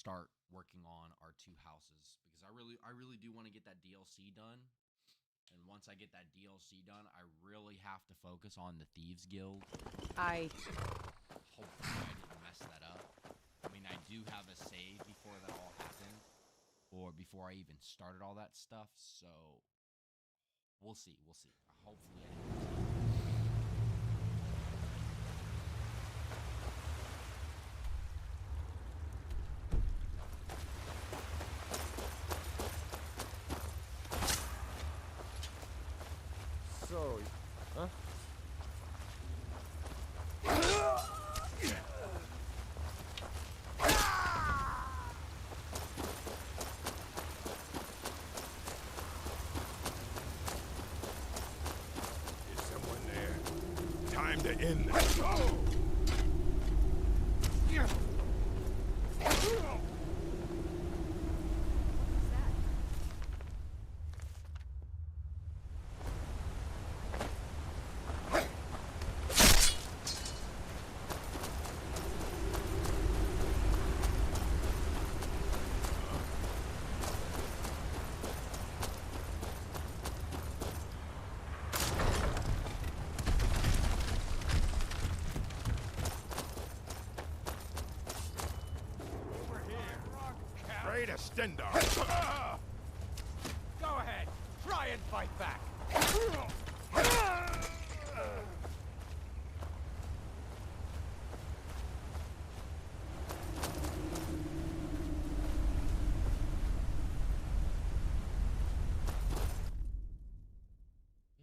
start working on our two houses because I really do want to get that DLC done. And once I get that DLC done, I really have to focus on the Thieves Guild. Hopefully I didn't mess that up. I mean, I do have a save before that all happened, or before I even started all that stuff, so we'll see. Hopefully I didn't. So, huh? Is someone there? Time to end this. Great Estendar! Go ahead! Try and fight back! Hey,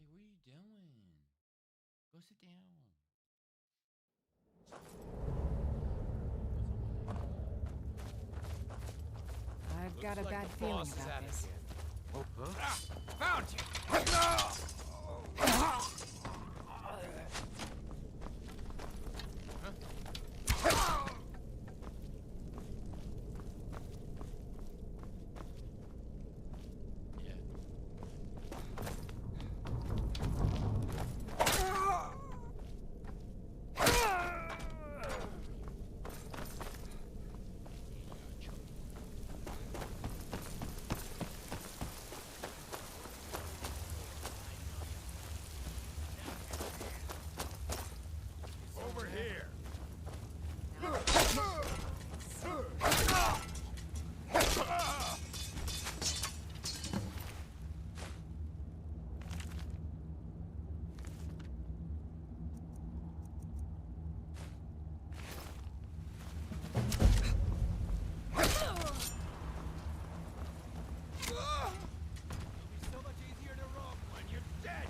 what are you doing? Go sit down. I've got a bad feeling about this. Oh, huh? Found you! Yeah. Over here! So much easier to rob when you're dead!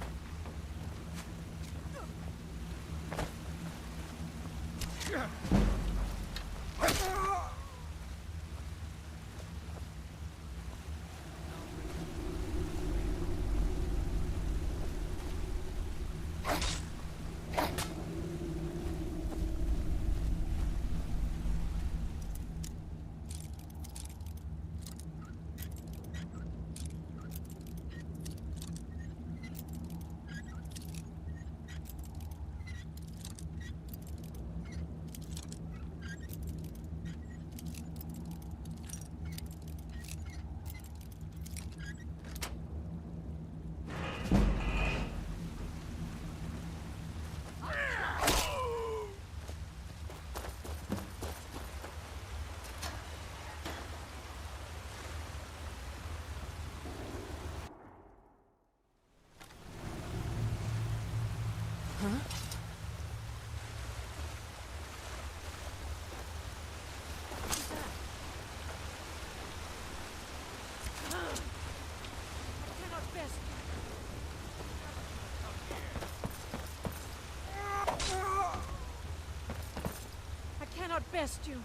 Huh? I cannot best I cannot best you.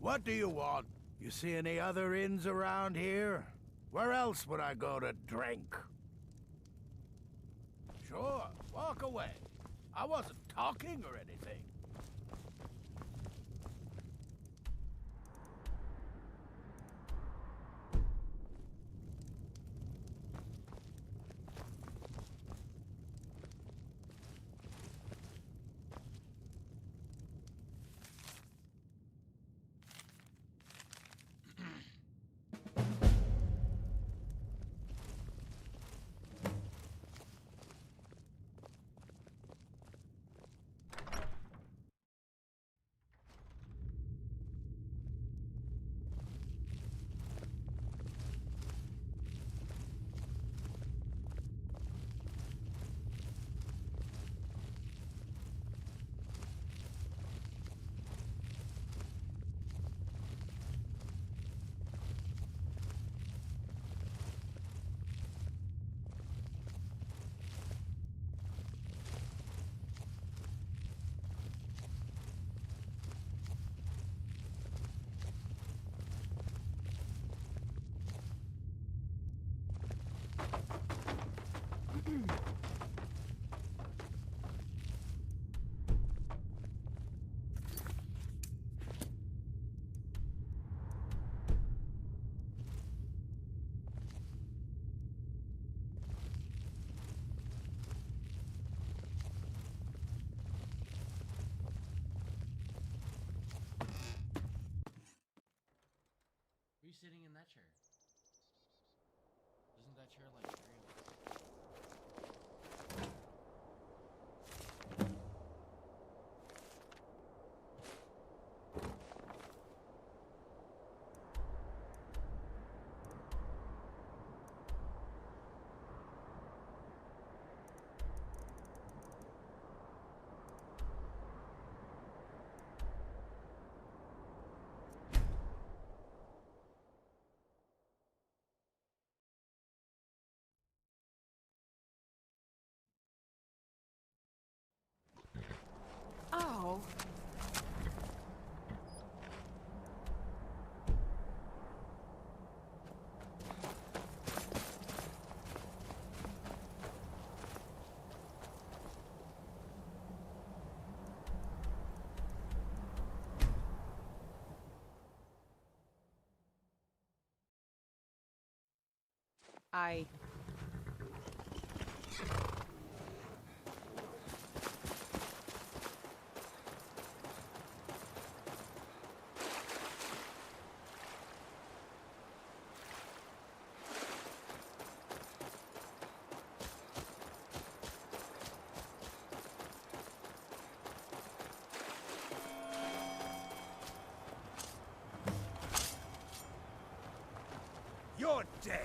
What do you want? You see any other inns around here? Where else would I go to drink? Sure, walk away. I wasn't talking or anything. Were you sitting in that chair? Isn't that chair like three of us? Oh. I... You're dead!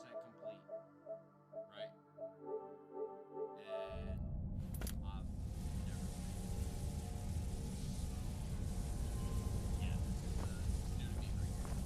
complete, right? And I've never played it. Yeah, this is new to me right here.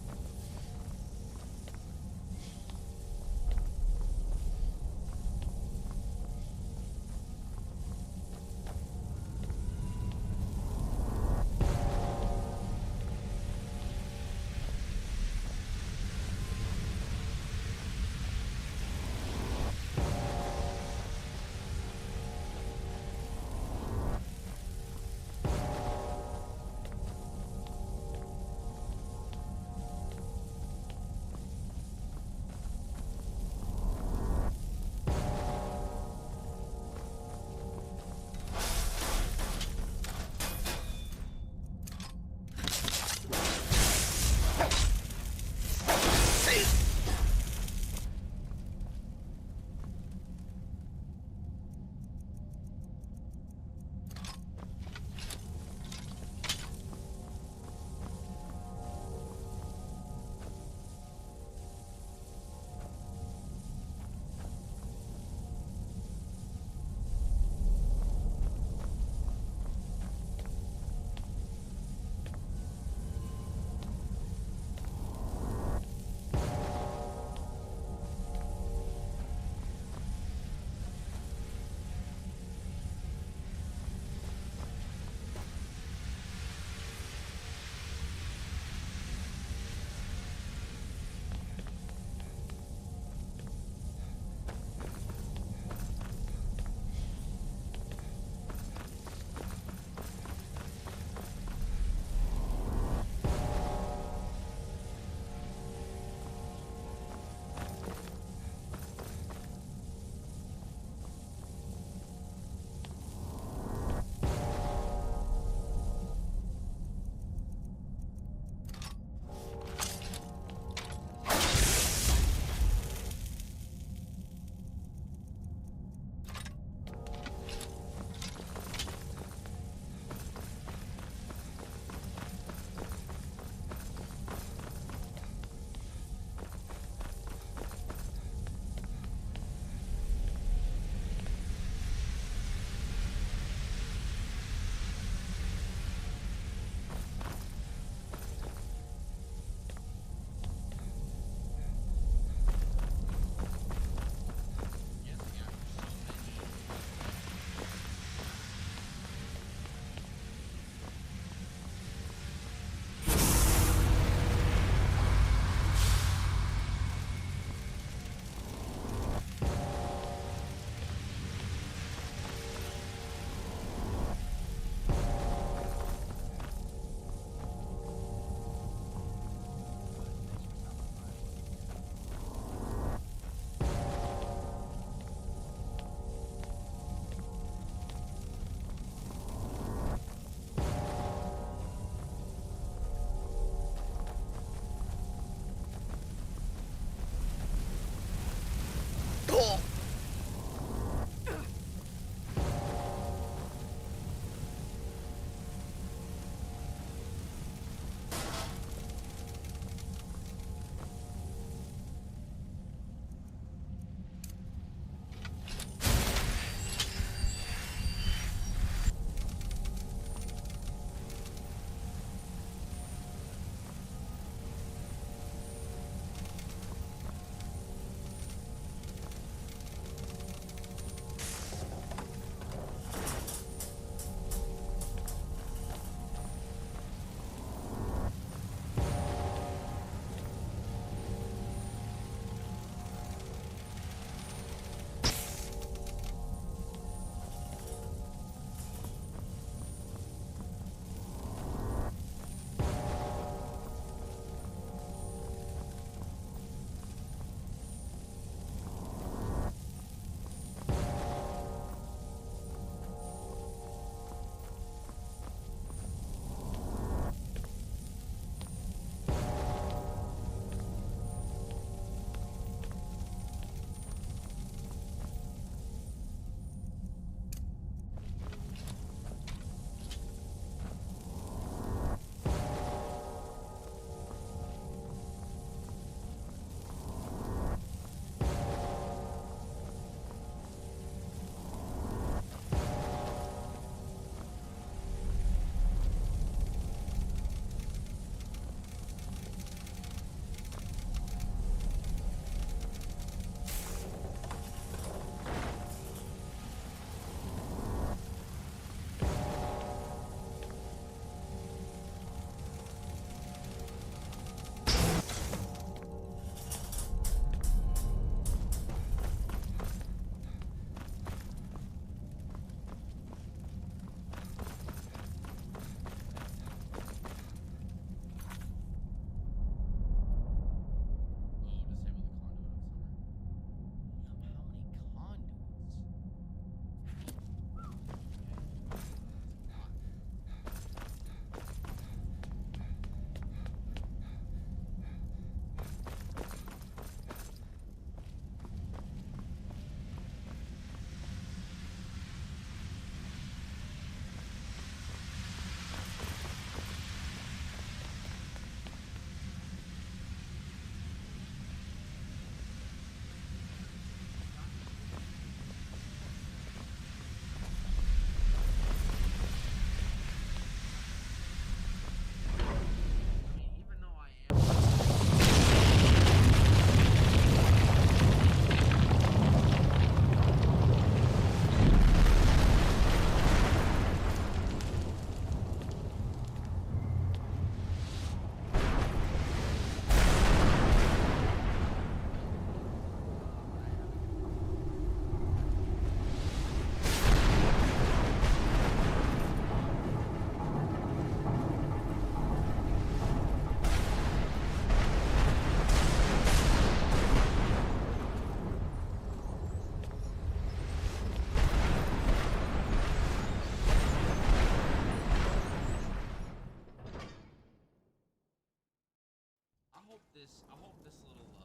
this little.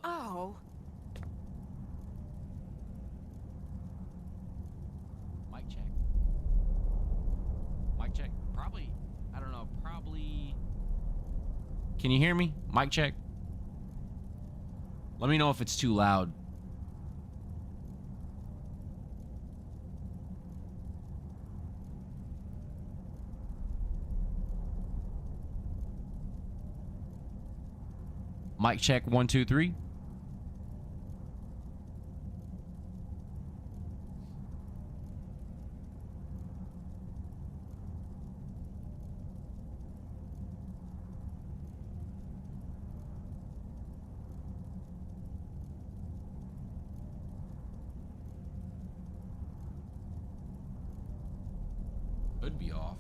Oh. Mic check. Mic check. Probably. I don't know. Probably. Can you hear me? Mic check. Let me know if it's too loud. Mic check 1 2 3. Could be off.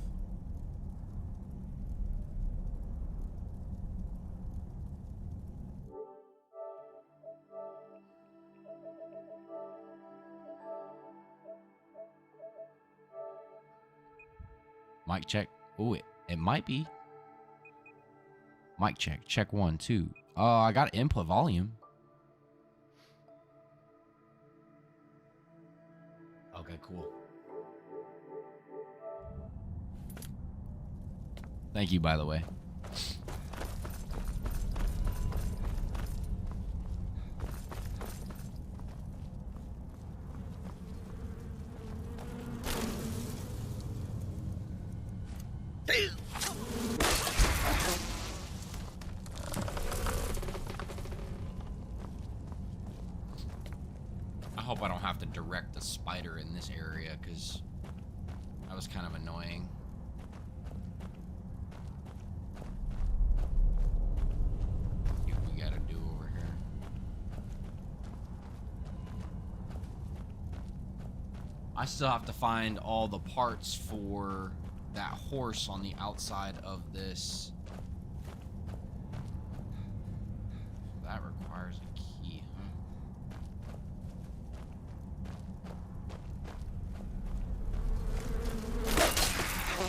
Mic check. Oh, it might be. Mic check. Check 1 2. I got input volume. Okay, cool. Thank you, by the way. I hope I don't have to direct the spider in this area, because that was kind of annoying. See what we gotta do over here. I still have to find all the parts for that horse on the outside of this. That requires a key, huh?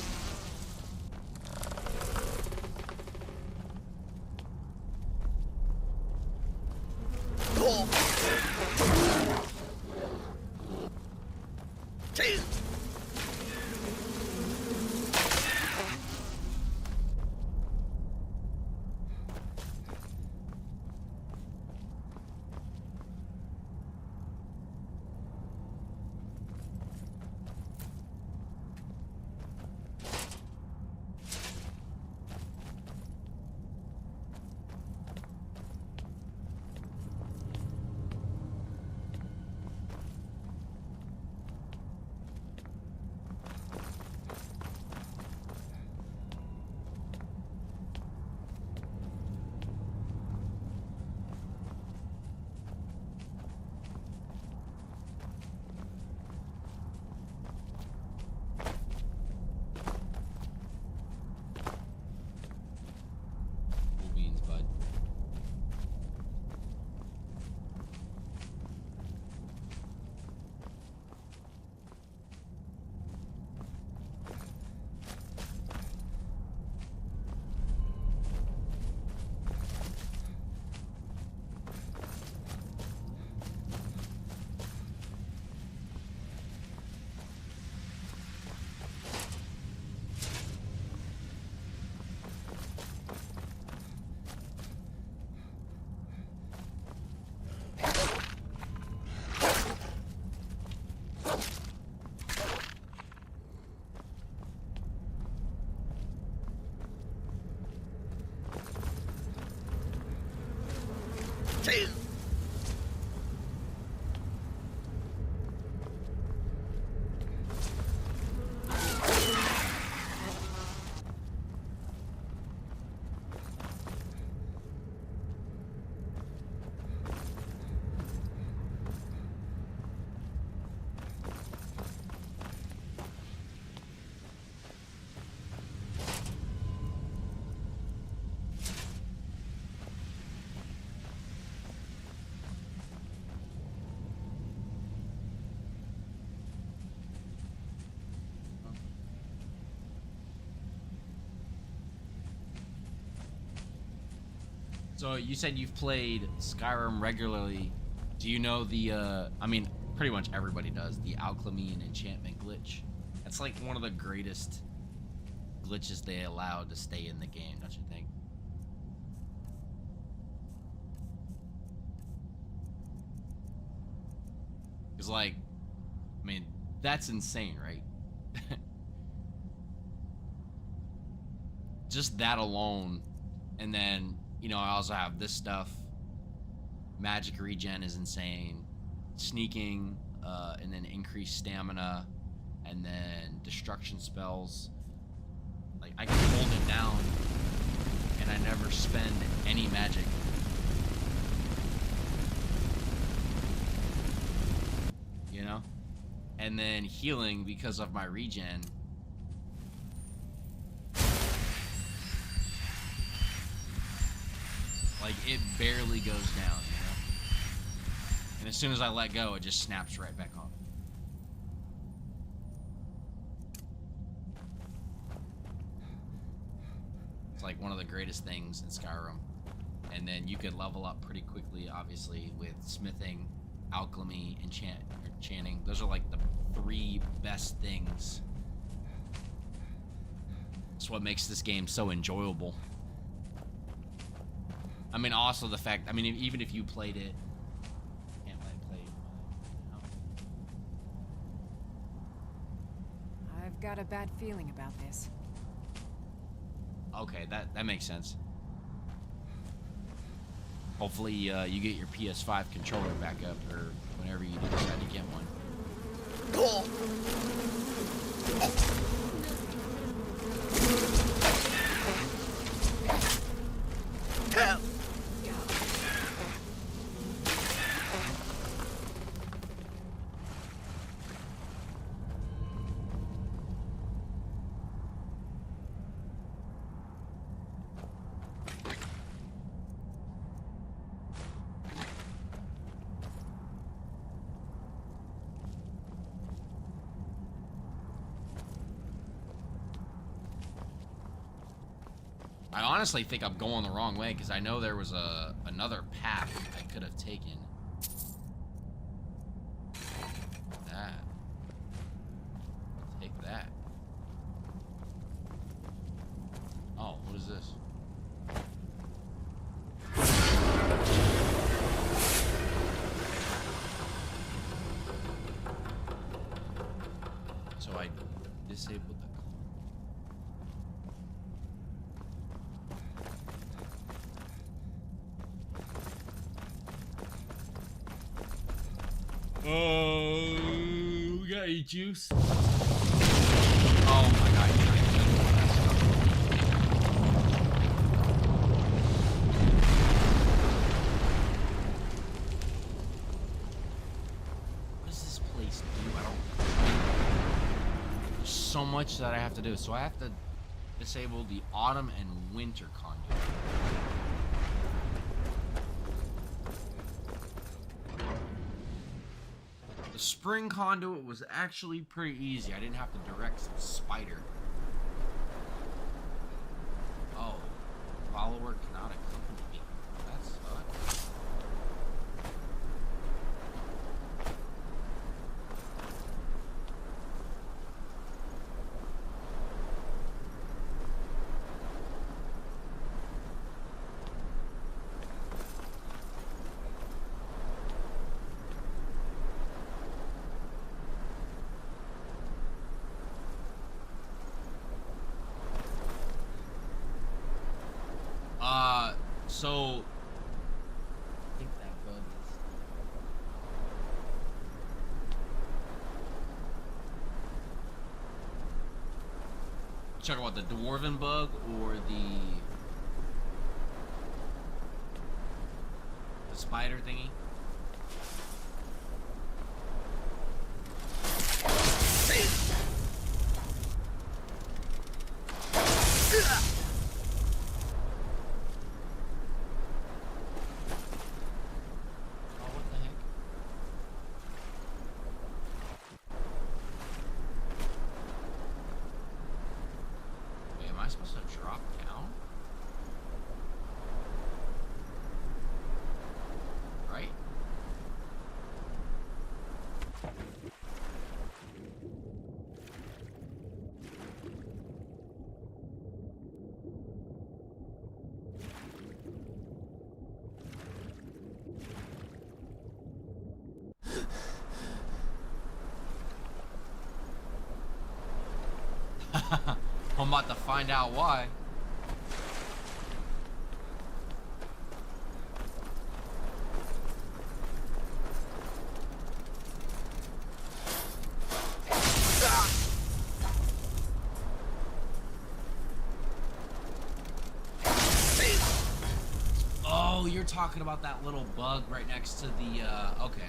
So you said you've played Skyrim regularly. Do you know the, I mean, pretty much everybody does, the Alchemy and enchantment glitch? That's like one of the greatest glitches they allowed to stay in the game, don't you think? Because, like, I mean, that's insane, right? Just that alone. And then, you know, I also have this stuff. Magic regen is insane. Sneaking, and then increased stamina. And then destruction spells. Like, I can hold it down, and I never spend any magic. You know? And then healing because of my regen. Like, it barely goes down, you know? And as soon as I let go, it just snaps right back on. It's like one of the greatest things in Skyrim. And then you could level up pretty quickly, obviously, with smithing, alchemy, enchanting. Those are like the 3 best things. That's what makes this game so enjoyable. I mean, also the fact, I mean, even if you played it, can't play it, you know? I've got a bad feeling about this. Okay, that makes sense. Hopefully, you get your PS5 controller back up, or whenever you decide to get one. I honestly think I'm going the wrong way, because I know there was another path I could have taken. That. Take that. Oh, what is this? So I disabled the... We got any juice? Oh my god, what does this place do? I don't... There's so much that I have to do. So I have to disable the autumn and winter conduit. The spring conduit was actually pretty easy. I didn't have to direct some spider. Oh, follower cannot accompany me. That's fun. So I think that bug is... You talking about the dwarven bug or the spider thingy? Am I supposed to drop down? I'm about to find out why. Oh, you're talking about that little bug right next to the, okay.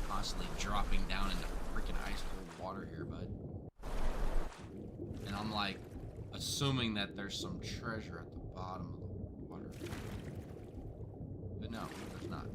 Constantly dropping down into freaking ice cold water here, bud. And I'm like, assuming that there's some treasure at the bottom of the water. But no, there's not.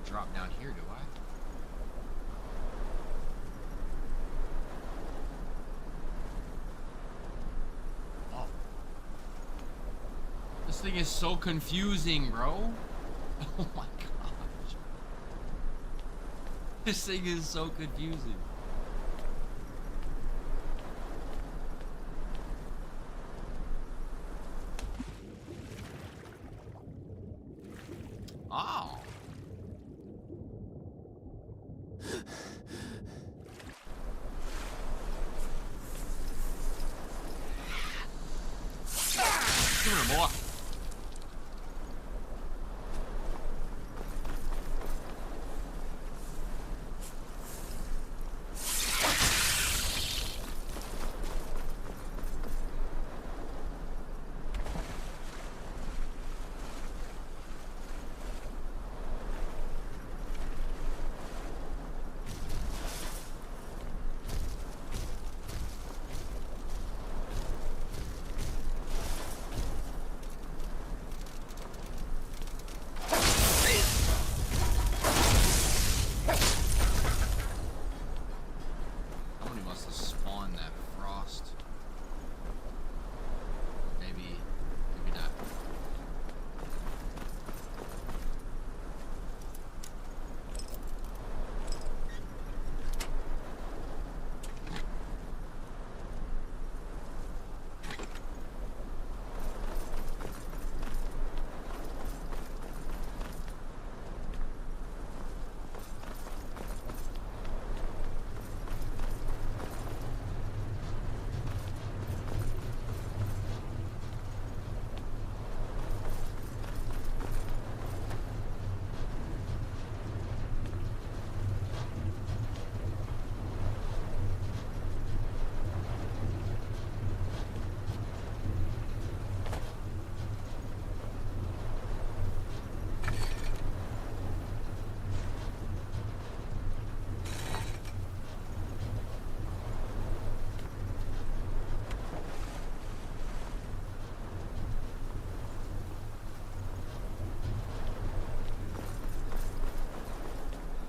Drop down here, do I? Oh. This thing is so confusing, bro. Oh my gosh. This thing is so confusing. Oh. Come here, boy.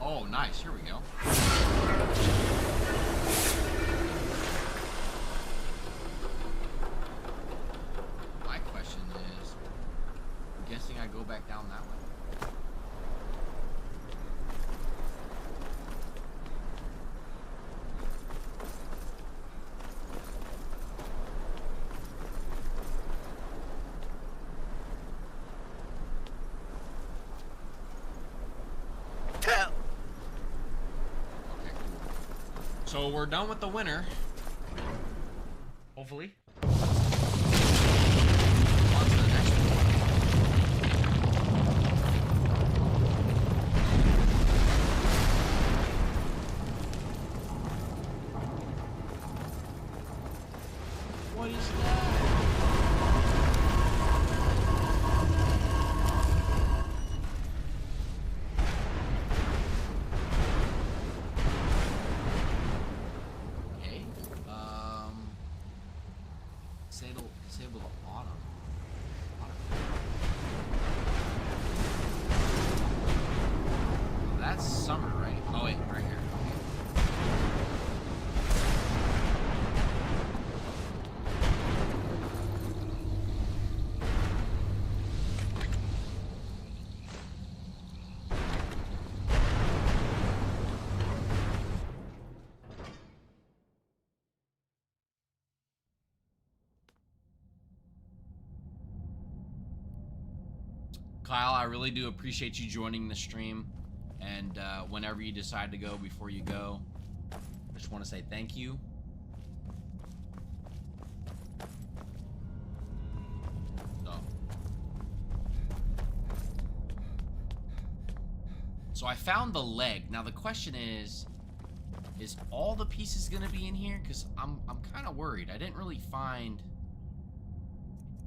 Oh, nice. Here we go. My question is, I'm guessing I go back down that way. So we're done with the winter. Hopefully. On to the next one. What is that? Kyle, I really do appreciate you joining the stream. And whenever you decide to go, before you go, I just want to say thank you. So I found the leg. Now the question is all the pieces gonna be in here? Because I'm kind of worried. I didn't really find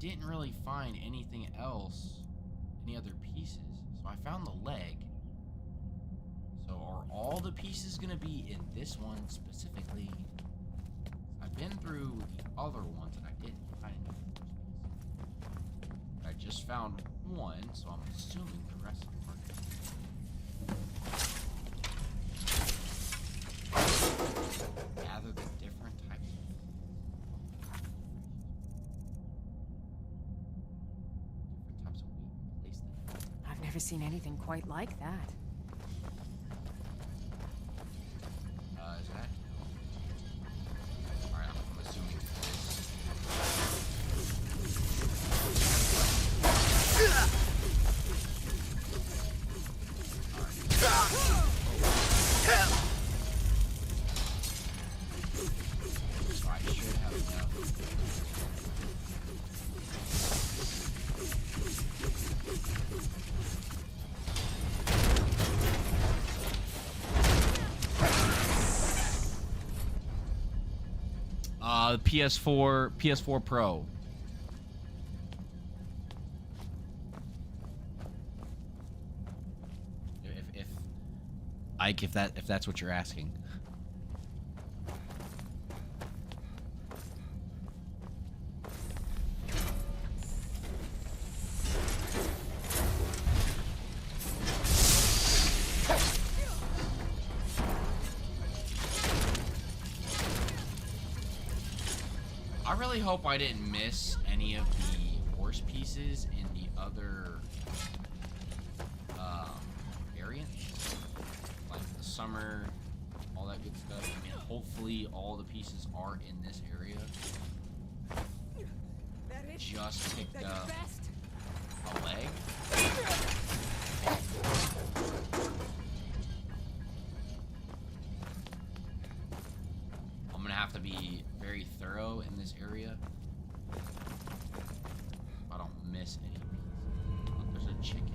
anything else, any other pieces. So I found the leg. So are all the pieces gonna be in this one specifically? I've been through the other ones and I didn't find the first piece. I just found one, so I'm assuming the rest of them are gonna be. Gather the different types of wheat and place them. I've never seen anything quite like that. Is that? Alright, I'm assuming this. So I should have enough. PS4 Pro. If Ike, if that's what you're asking. I really hope I didn't miss any of the horse pieces in the other variants, like the summer, all that good stuff. I mean, hopefully all the pieces are in this area. Just picked up a leg. I'm gonna have to be very thorough in this area. If I don't miss any pieces. Look, there's a chicken.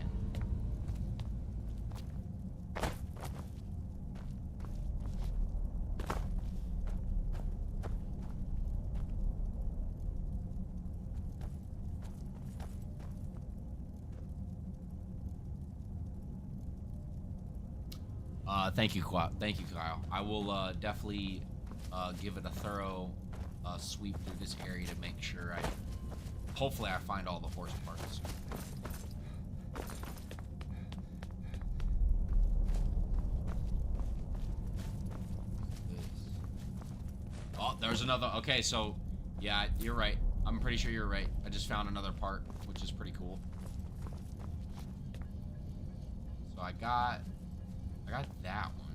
Thank you, Kyle. I will definitely give it a thorough sweep through this area to make sure hopefully I find all the horse parts. Oh, there's another. Okay, so yeah, you're right. I'm pretty sure you're right. I just found another part, which is pretty cool. So I got that one.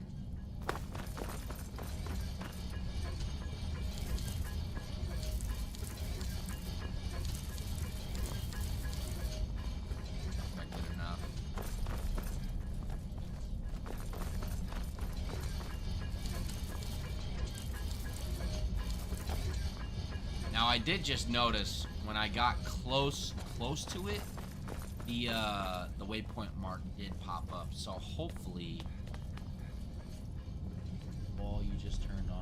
Good enough. Now I did just notice when I got close to it, the waypoint mark did pop up. So hopefully, wall you just turned on.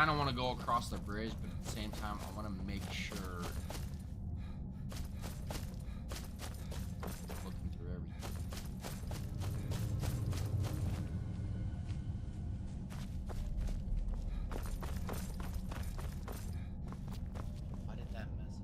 kind of want to go across the bridge, but at the same time, I want to make sure. Looking through everything. Why did that message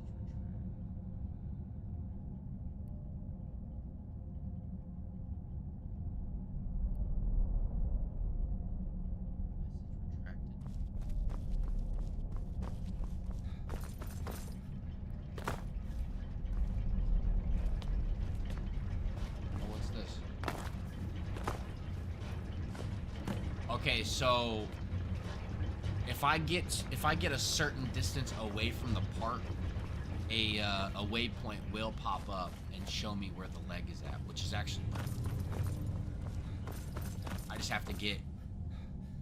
Okay, so if I get a certain distance away from the park, a waypoint will pop up and show me where the leg is at, which is actually pretty cool. I just have to get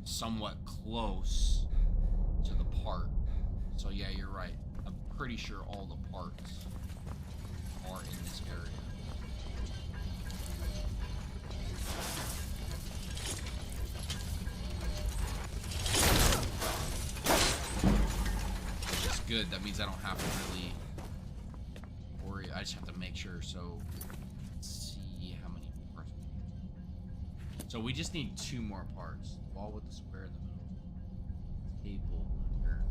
somewhat close to the park. So yeah, you're right. I'm pretty sure all the parks are in this area. Good. That means I don't have to really worry. I just have to make sure. So let's see how many parts. So we just need 2 more parts. Wall with the square in the middle. Table under.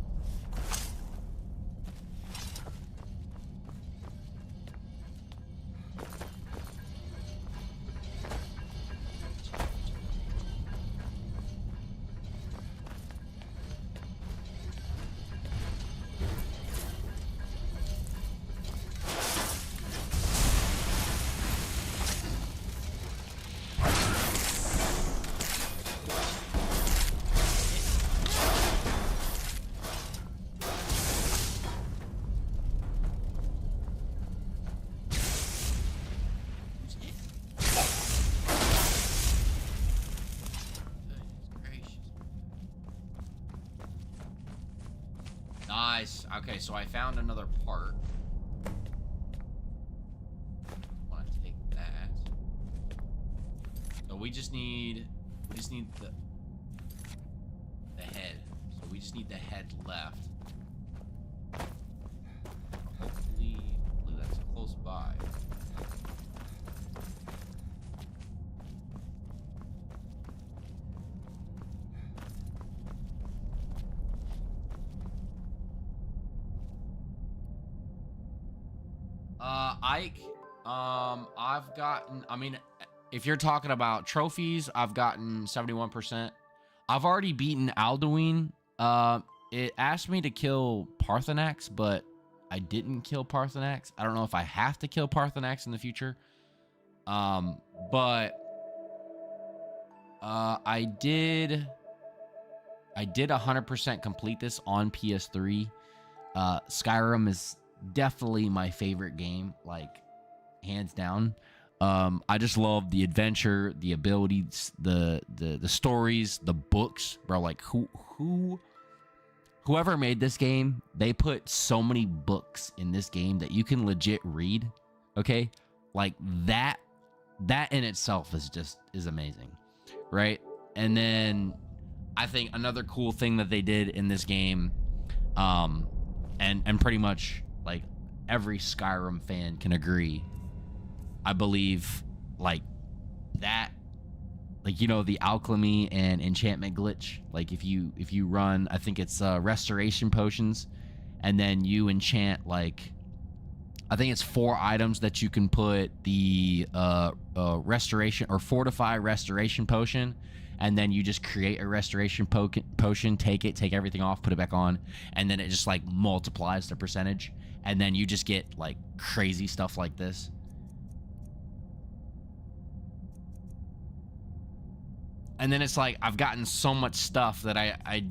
Nice. Okay, so I found another part. I want to take that. So we just need the head. So we just need the head left. Hopefully that's close by. Ike, I've gotten, I mean, if you're talking about trophies, I've gotten 71%. I've already beaten Alduin. It asked me to kill Parthenax, but I didn't kill Parthenax. I don't know if I have to kill Parthenax in the future. But I did 100% complete this on PS3. Skyrim is definitely my favorite game, like hands down. I just love the adventure, the abilities, the stories, the books, bro. Like whoever made this game, they put so many books in this game that you can legit read. Okay, like that in itself is amazing, right? And then I think another cool thing that they did in this game, and pretty much like every Skyrim fan can agree, I believe, like that, like, you know, the alchemy and enchantment glitch. Like if you run, I think it's restoration potions, and then you enchant, like, I think it's 4 items that you can put the restoration or fortify restoration potion, and then you just create a restoration potion, take everything off, put it back on, and then it just like multiplies the percentage, and then you just get like crazy stuff like this. And then it's like I've gotten so much stuff that I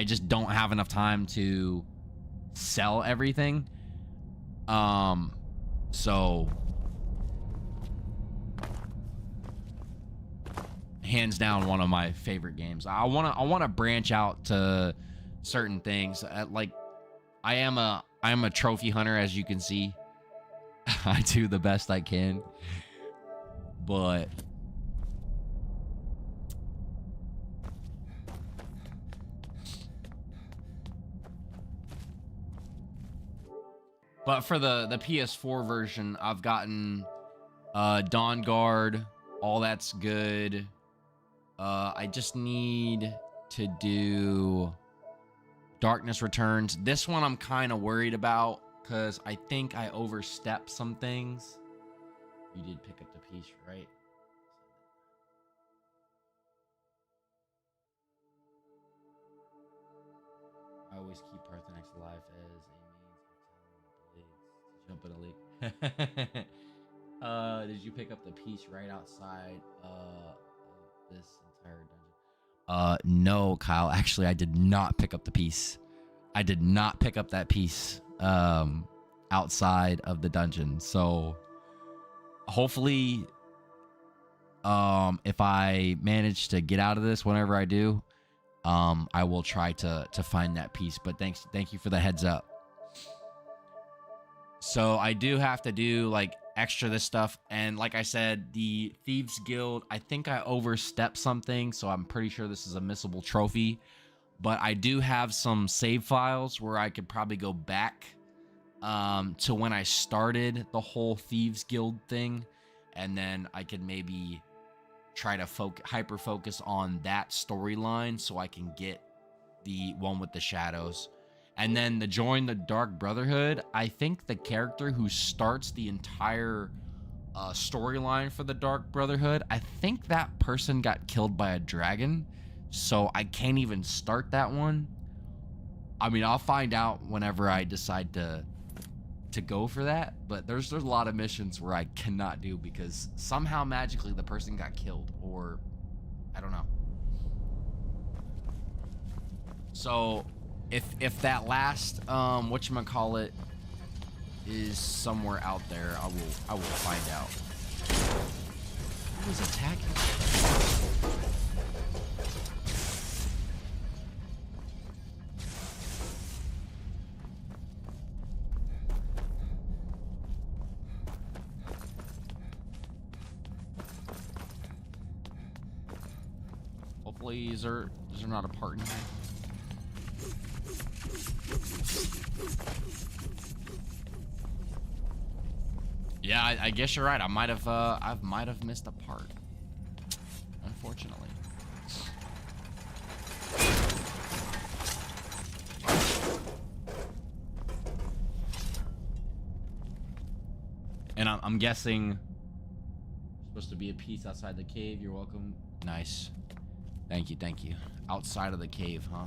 just don't have enough time to sell everything. So hands down one of my favorite games. I want to branch out to certain things. Like I am a trophy hunter, as you can see. I do the best I can. But But for the PS4 version, I've gotten Dawn Guard. All that's good. I just need to do Darkness Returns. This one I'm kind of worried about because I think I overstepped some things. You did pick up the piece, right? I always keep Parthenax alive as a means of telling the blades to jump in a leak. Did you pick up the piece right outside of this entire dungeon? No, Kyle. Actually, I did not pick up the piece. I did not pick up that piece outside of the dungeon. So hopefully, if I manage to get out of this, whenever I do, I will try to find that piece. But thank you for the heads up. So I do have to do like extra this stuff, and like I said, the Thieves Guild, I think I overstepped something, so I'm pretty sure this is a missable trophy. But I do have some save files where I could probably go back to when I started the whole Thieves Guild thing, and then I could maybe try to hyper focus on that storyline so I can get the one with the shadows. And then the Join the Dark Brotherhood, I think the character who starts the entire storyline for the Dark Brotherhood, I think that person got killed by a dragon, so I can't even start that one. I mean, I'll find out whenever I decide to go for that, but there's a lot of missions where I cannot do because somehow magically the person got killed, or I don't know. So if that last whatchamacallit is somewhere out there, I will find out. Who was attacking? Hopefully, is there not a part in here? Yeah, I guess you're right. I might have missed a part, unfortunately. And I'm guessing supposed to be a piece outside the cave. You're welcome. Nice. Thank you. Outside of the cave, huh?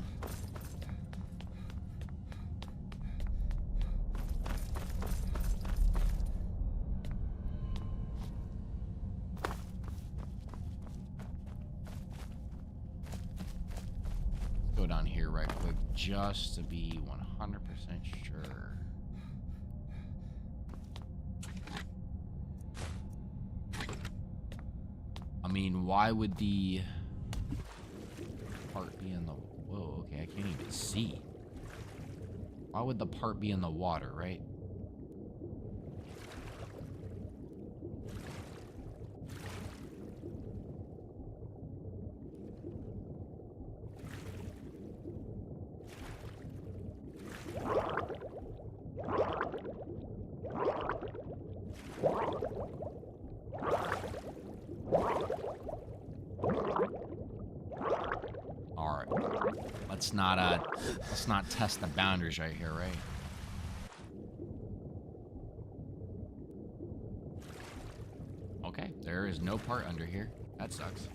Let's go down here right quick just to be 100% sure. I mean, why would the part be in the... Whoa, okay, I can't even see. Why would the part be in the water, right? Let's not test the boundaries right here, right? Okay, there is no part under here. That sucks.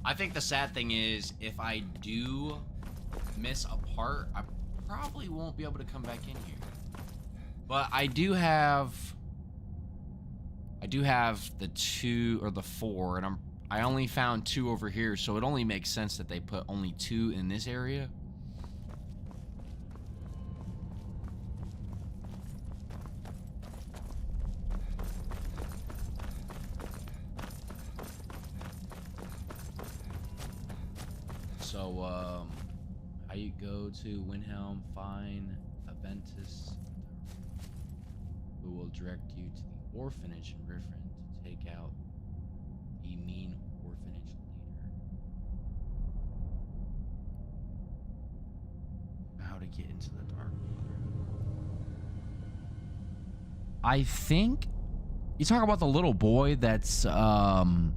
I think the sad thing is, if I do miss a part, probably won't be able to come back in here. But I do have the 2 or the 4, and I only found 2 over here, so it only makes sense that they put only 2 in this area. So, how you go to Windhelm, find Aventus, who will direct you to the orphanage in Riffin to take out the mean orphanage leader. How to get into the Dark Brotherhood. I think you talk about the little boy that's the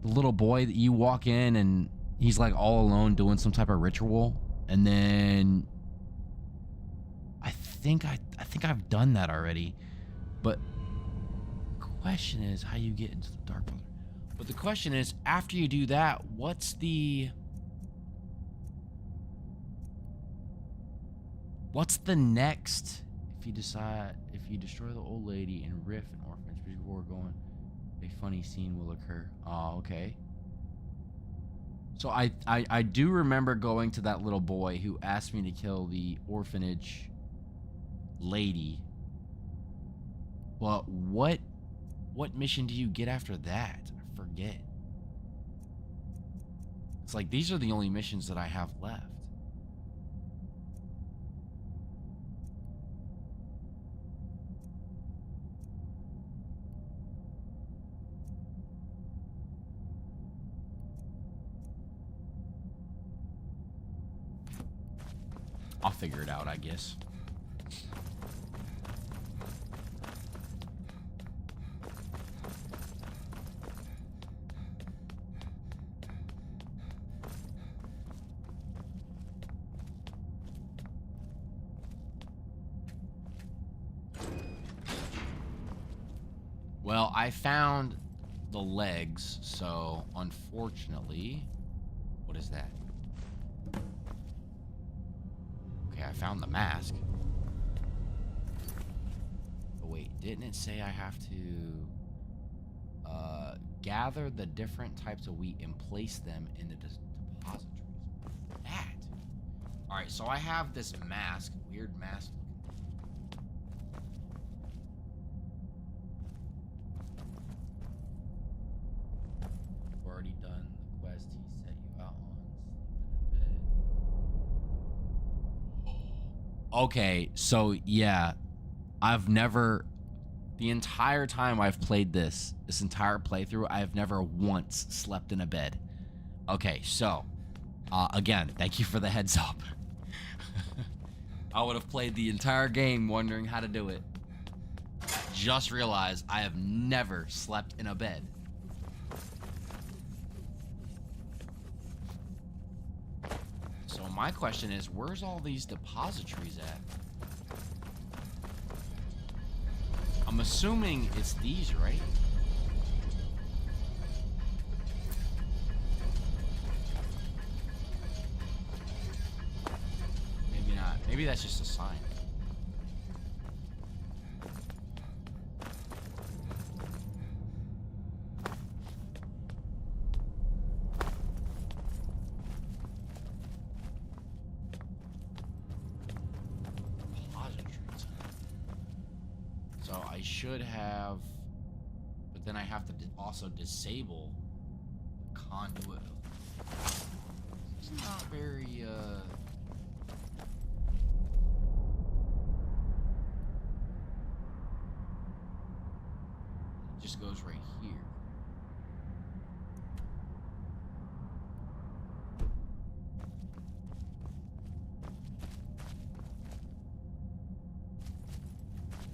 little boy that you walk in and he's like all alone doing some type of ritual, and then I think I've done that already, but the question is how you get into the Dark Brotherhood. But the question is, after you do that, what's the next? If you destroy the old lady and Riff and orphanage before going, a funny scene will occur. Oh, okay. So I do remember going to that little boy who asked me to kill the orphanage lady. But what mission do you get after that? I forget. It's like these are the only missions that I have left. I'll figure it out, I guess. Well, I found the legs, so unfortunately, what is that? Okay, I found the mask. But wait, didn't it say I have to gather the different types of wheat and place them in the depositories? That. All right, so I have this mask, weird mask looking thing. You've already done the quest he set you out on. Sleep in a bed. Okay, so yeah, I've never, the entire time I've played this entire playthrough, I've never once slept in a bed. Okay, so, again, thank you for the heads up. I would have played the entire game wondering how to do it. Just realized I have never slept in a bed. So my question is, where's all these depositories at? I'm assuming it's these, right? Maybe not. Maybe that's just a sign. So I should have, but then I have to also disable the conduit. It's not very, it just goes right here.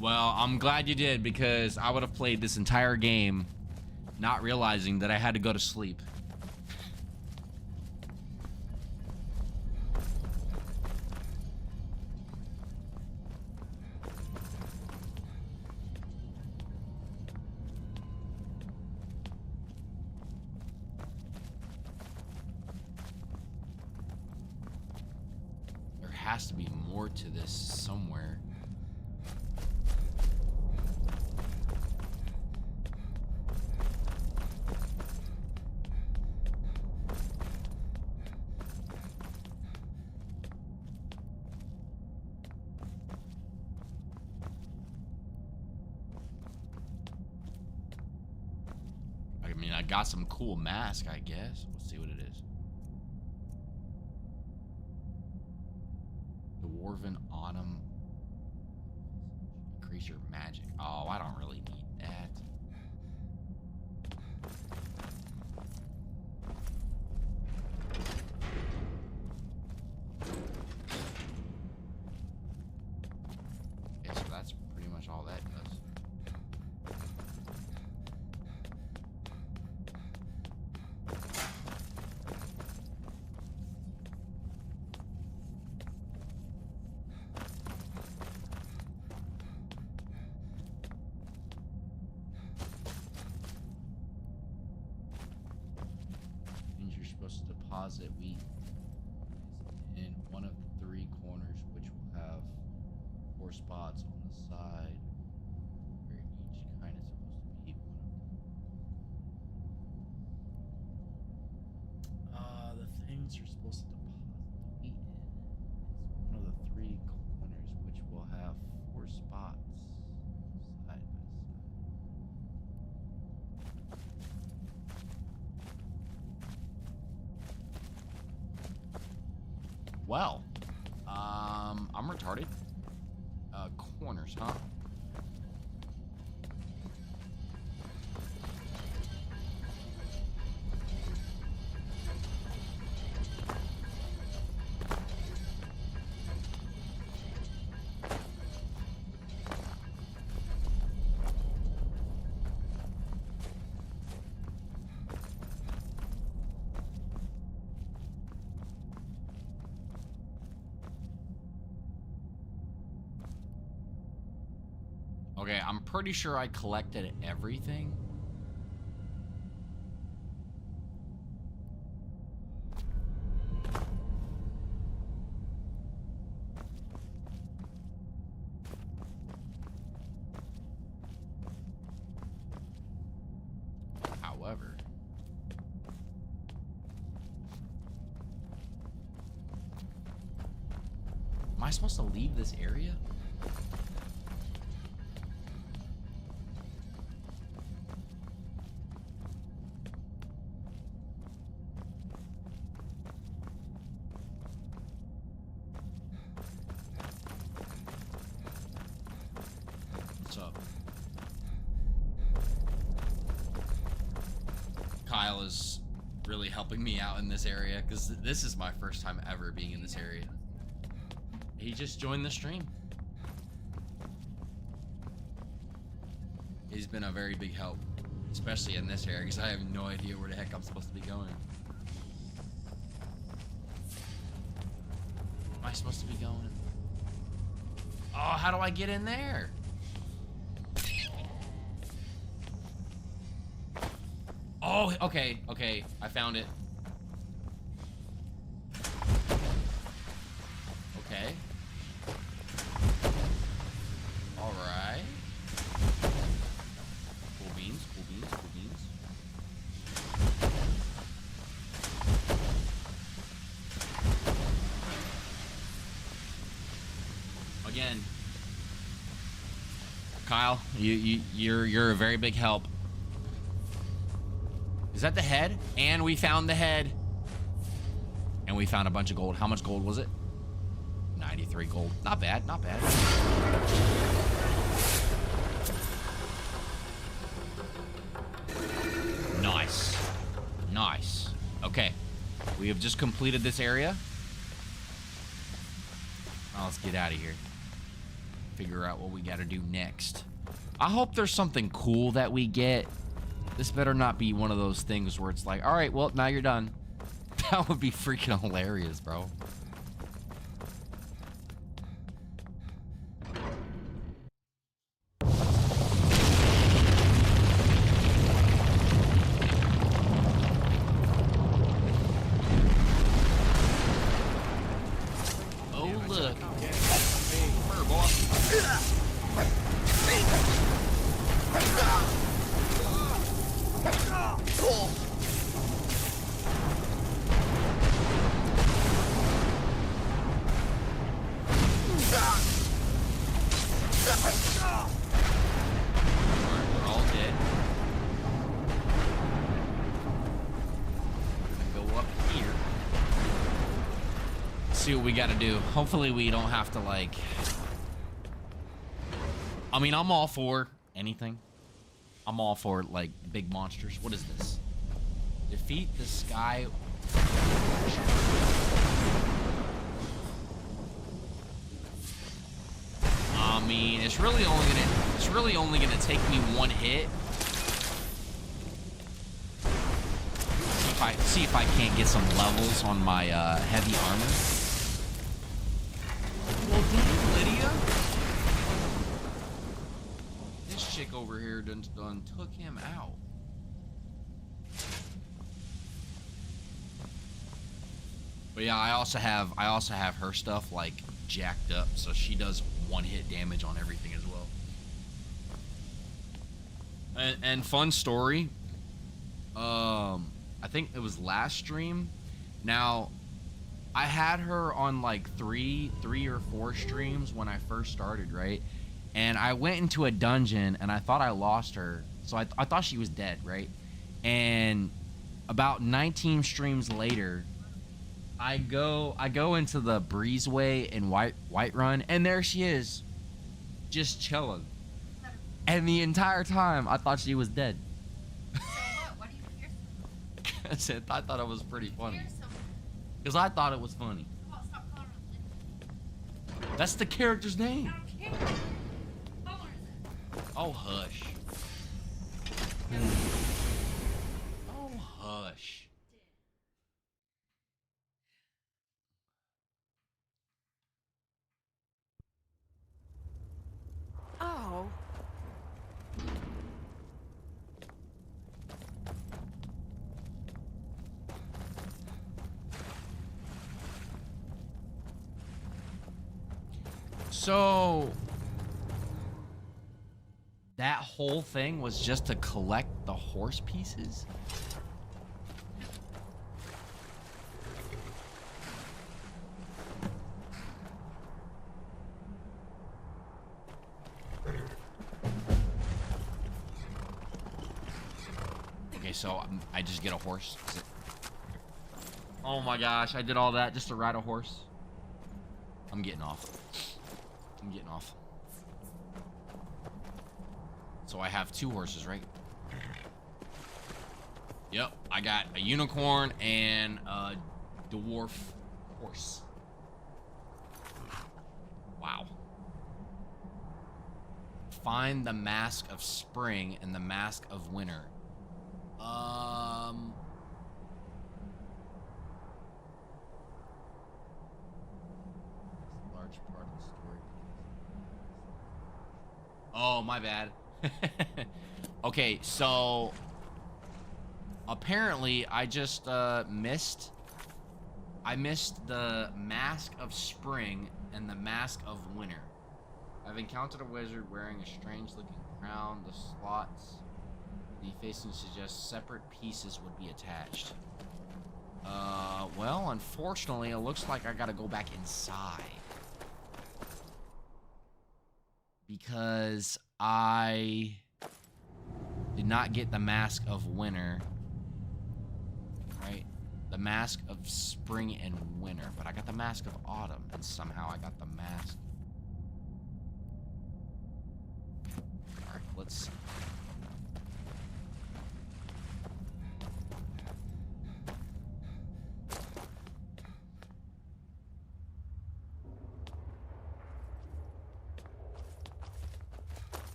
Well, I'm glad you did, because I would have played this entire game not realizing that I had to go to sleep. has to be more to this somewhere. I mean, I got some cool mask, I guess. Let's see what it is. Dwarven Autumn. Increase your magic. Oh, I don't really need that. Okay, so that's pretty much all that does. Supposed to deposit wheat in one of the 3 corners, which will have 4 spots on the side where each kind is supposed to be one of them. The things you're supposed to deposit the wheat in is one of the 3 corners, which will have 4 spots side by side. Well, I'm retarded. Corners, huh? Okay, I'm pretty sure I collected everything. However, am I supposed to leave this area? Kyle is really helping me out in this area because this is my first time ever being in this area. He just joined the stream. He's been a very big help, especially in this area because I have no idea where the heck I'm supposed to be going. Where am I supposed to be going? Oh, how do I get in there? Oh, okay, okay, I found it. Okay. All right. Cool beans, cool beans, cool beans. Again, Kyle, you're a very big help. Is that the head? And we found the head. And we found a bunch of gold. How much gold was it? 93 gold. Not bad, not bad. Nice. Nice. Okay. We have just completed this area. Now let's get out of here. Figure out what we gotta do next. I hope there's something cool that we get. This better not be one of those things where it's like, all right, well, now you're done. That would be freaking hilarious, bro. Oh, look. see what we gotta do. Hopefully we don't have to, like... I mean, I'm all for anything. I'm all for, like, big monsters. What is this? Defeat the sky... I mean, it's really only gonna take me one hit. See if I can't get some levels on my heavy armor. Well, dang, Lydia. This chick over here done took him out. But yeah, I also have her stuff like jacked up, so she does one-hit damage on everything as well. And fun story. I think it was last stream. Now, I had her on like three or four streams when I first started, right? And I went into a dungeon and I thought I lost her, so I thought she was dead, right? And about 19 streams later, I go into the breezeway in Whiterun, and there she is, just chilling. And the entire time, I thought she was dead. What do you fear so much? I thought it was pretty funny. Because I thought it was funny. Oh, stop calling her Linda. That's the character's name. I don't care. How old is it? Oh, hush. Oh, hush. Oh. So that whole thing was just to collect the horse pieces? Okay, so I just get a horse. Is it... Oh my gosh, I did all that just to ride a horse. I'm getting off. I'm getting off. So I have two horses, right? Yep, I got a unicorn and a dwarf horse. Wow. Find the mask of spring and the mask of winter. Large part of the story. Oh, my bad. Okay, so apparently I just missed the mask of spring and the mask of winter. I've encountered a wizard wearing a strange looking crown. The slots the facing suggest separate pieces would be attached. Well, unfortunately, it looks like I gotta go back inside. Because I did not get the mask of winter. Right? The mask of spring and winter. But I got the mask of autumn. And somehow I got the mask. Alright, let's see.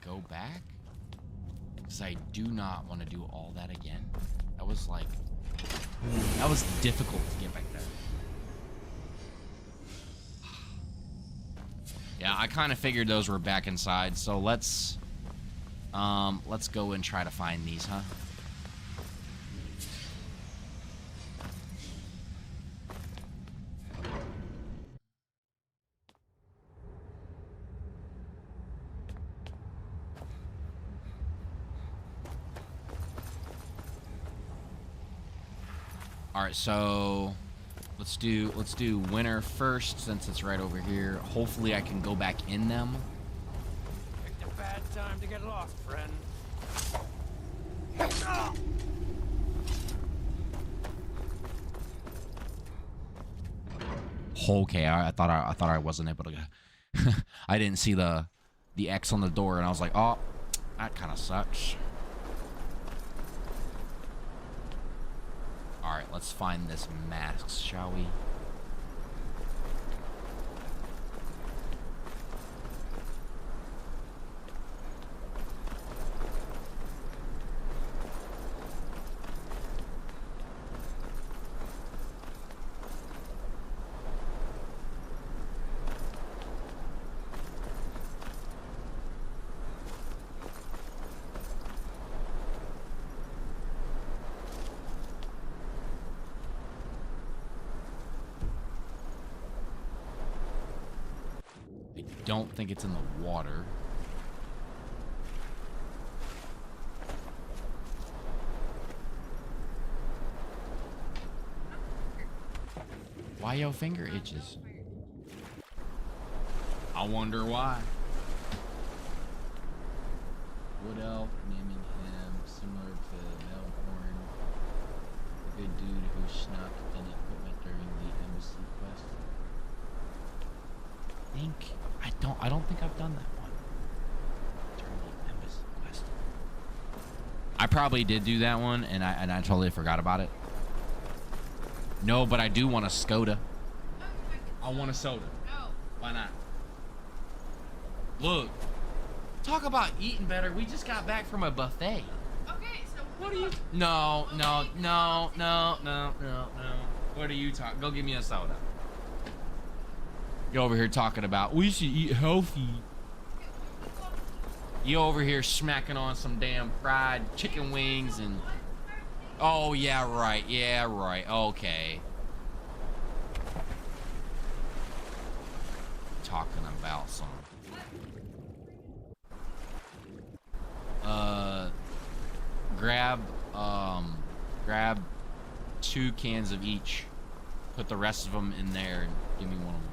Go back? Because I do not want to do all that again. That was like... That was difficult to get back there. Yeah, I kind of figured those were back inside, so let's go and try to find these, huh? Alright, so let's do winter first since it's right over here. Hopefully I can go back in them. Picked a bad time to get lost, friend. Okay, I thought I wasn't able to. I didn't see the X on the door, and I was like, oh, that kind of sucks. All right, let's find this mask, shall we? Don't think it's in the water. Why your finger itches? I wonder why. Wood elf naming him similar to Melbourne, a good dude who snuck in equipment during the embassy quest. I don't think I've done that one. During the embassy quest. I probably did do that one, and I totally forgot about it. No, but I do want a Skoda. I want a soda. No. Why not? Look, talk about eating better. We just got back from a buffet. Okay, so What are you? No. What are you talking? Go give me a soda. You over here talking about we should eat healthy. You over here smacking on some damn fried chicken wings and. Oh yeah, right. Yeah, right. Okay. Talking about some. Grab 2 cans of each. Put the rest of them in there and give me one of them.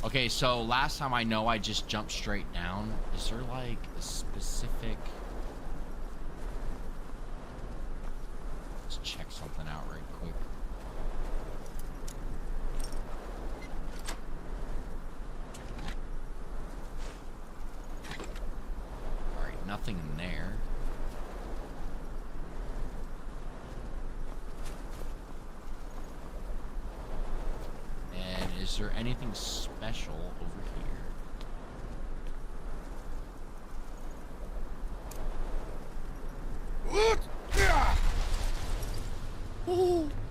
Okay, so last time I know I just jumped straight down. Is there like a specific? Let's check something out right quick. Alright, nothing in there. And is there anything special over here?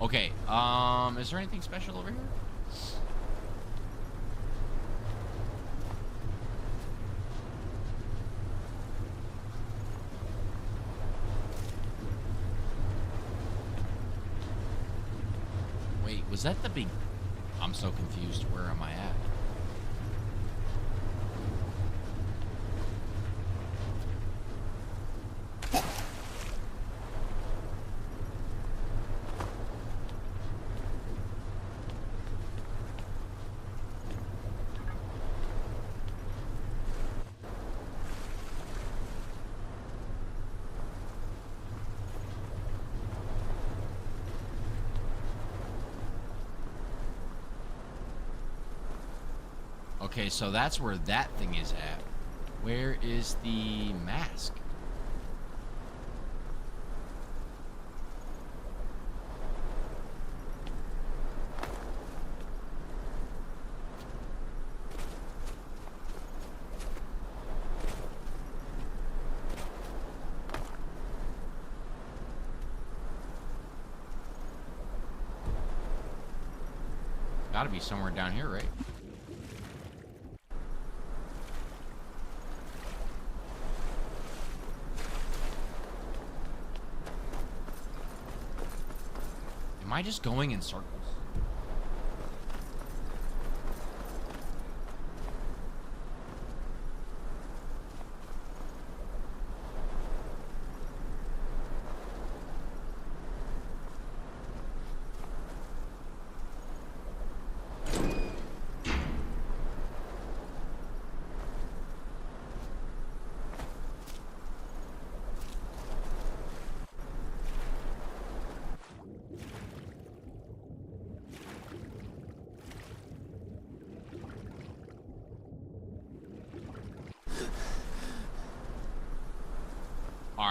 Okay, is there anything special over here? Wait, was that the big... I'm so confused. Where am I at? Okay, so that's where that thing is at. Where is the mask? Gotta be somewhere down here, right? Am I just going in circles?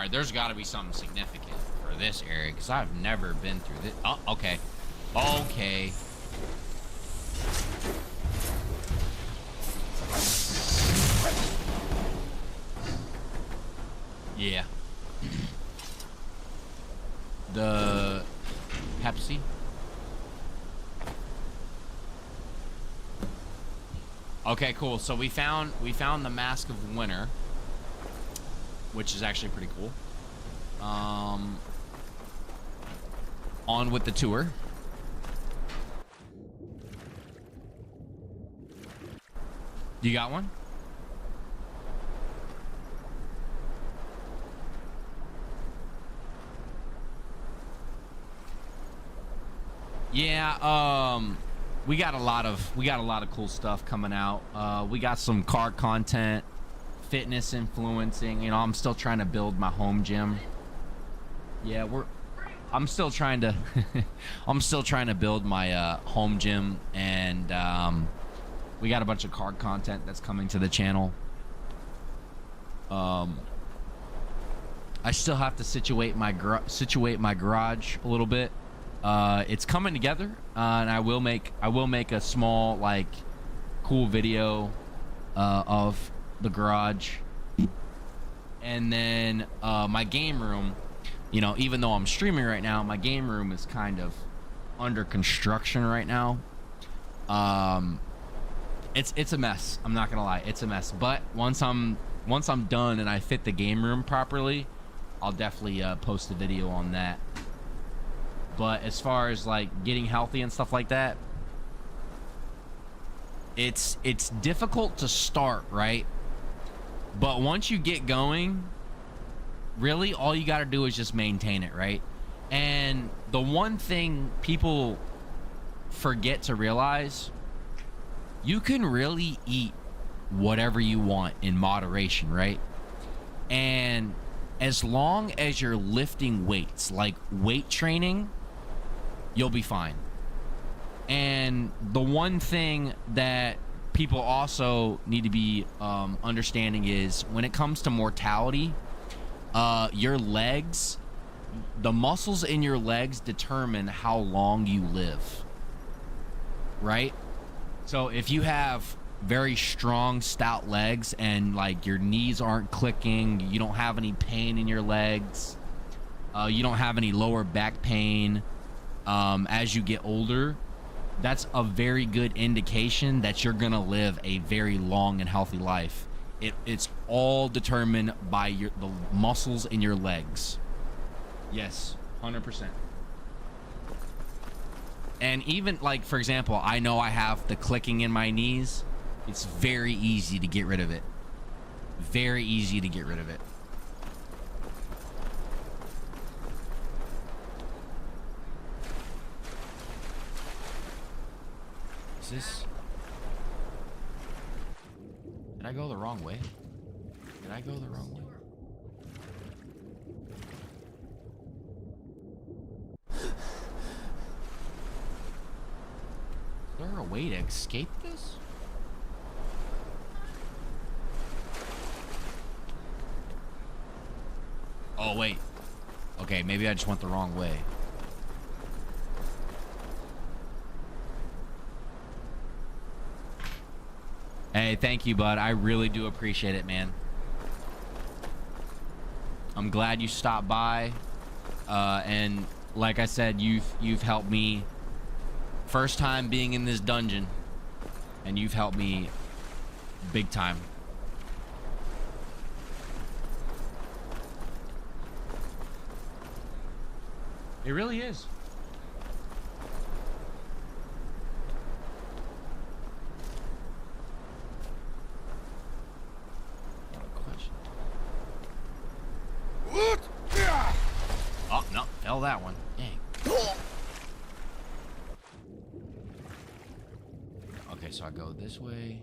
right, there's got to be something significant for this area because I've never been through this. Oh, okay. Okay. Yeah. The Pepsi. Okay, cool. So we found the Mask of Winter, which is actually pretty cool. On with the tour. You got one? Yeah, we got a lot of cool stuff coming out. We got some card content, fitness influencing. You know, I'm still trying to build my home gym. Yeah, I'm still trying to build my home gym, and we got a bunch of card content that's coming to the channel. I still have to situate my garage a little bit. It's coming together, and I will make a small, like, cool video of the garage, and then my game room. You know, even though I'm streaming right now, my game room is kind of under construction right now. It's a mess. I'm not gonna lie, it's a mess. But once I'm done and I fit the game room properly, I'll definitely post a video on that. But as far as like getting healthy and stuff like that, it's difficult to start, right? But once you get going, really all you got to do is just maintain it, right? And the one thing people forget to realize, you can really eat whatever you want in moderation, right? And as long as you're lifting weights, like weight training, you'll be fine. And the one thing that people also need to be understanding is when it comes to mortality, your legs, the muscles in your legs determine how long you live, right? So if you have very strong, stout legs and like your knees aren't clicking, you don't have any pain in your legs, you don't have any lower back pain, as you get older, that's a very good indication that you're gonna live a very long and healthy life. It's all determined by the muscles in your legs. Yes, 100%. And even like, for example, I know I have the clicking in my knees. It's very easy to get rid of it. Very easy to get rid of it. Is this... Did I go the wrong way? Did I go the wrong way? Is there a way to escape this? Oh, wait. Okay, maybe I just went the wrong way. Hey, thank you, bud. I really do appreciate it, man. I'm glad you stopped by. And like I said, you've helped me. First time being in this dungeon, and you've helped me big time. It really is. What? Oh, no. Fell that one. Dang. Okay, so I go this way.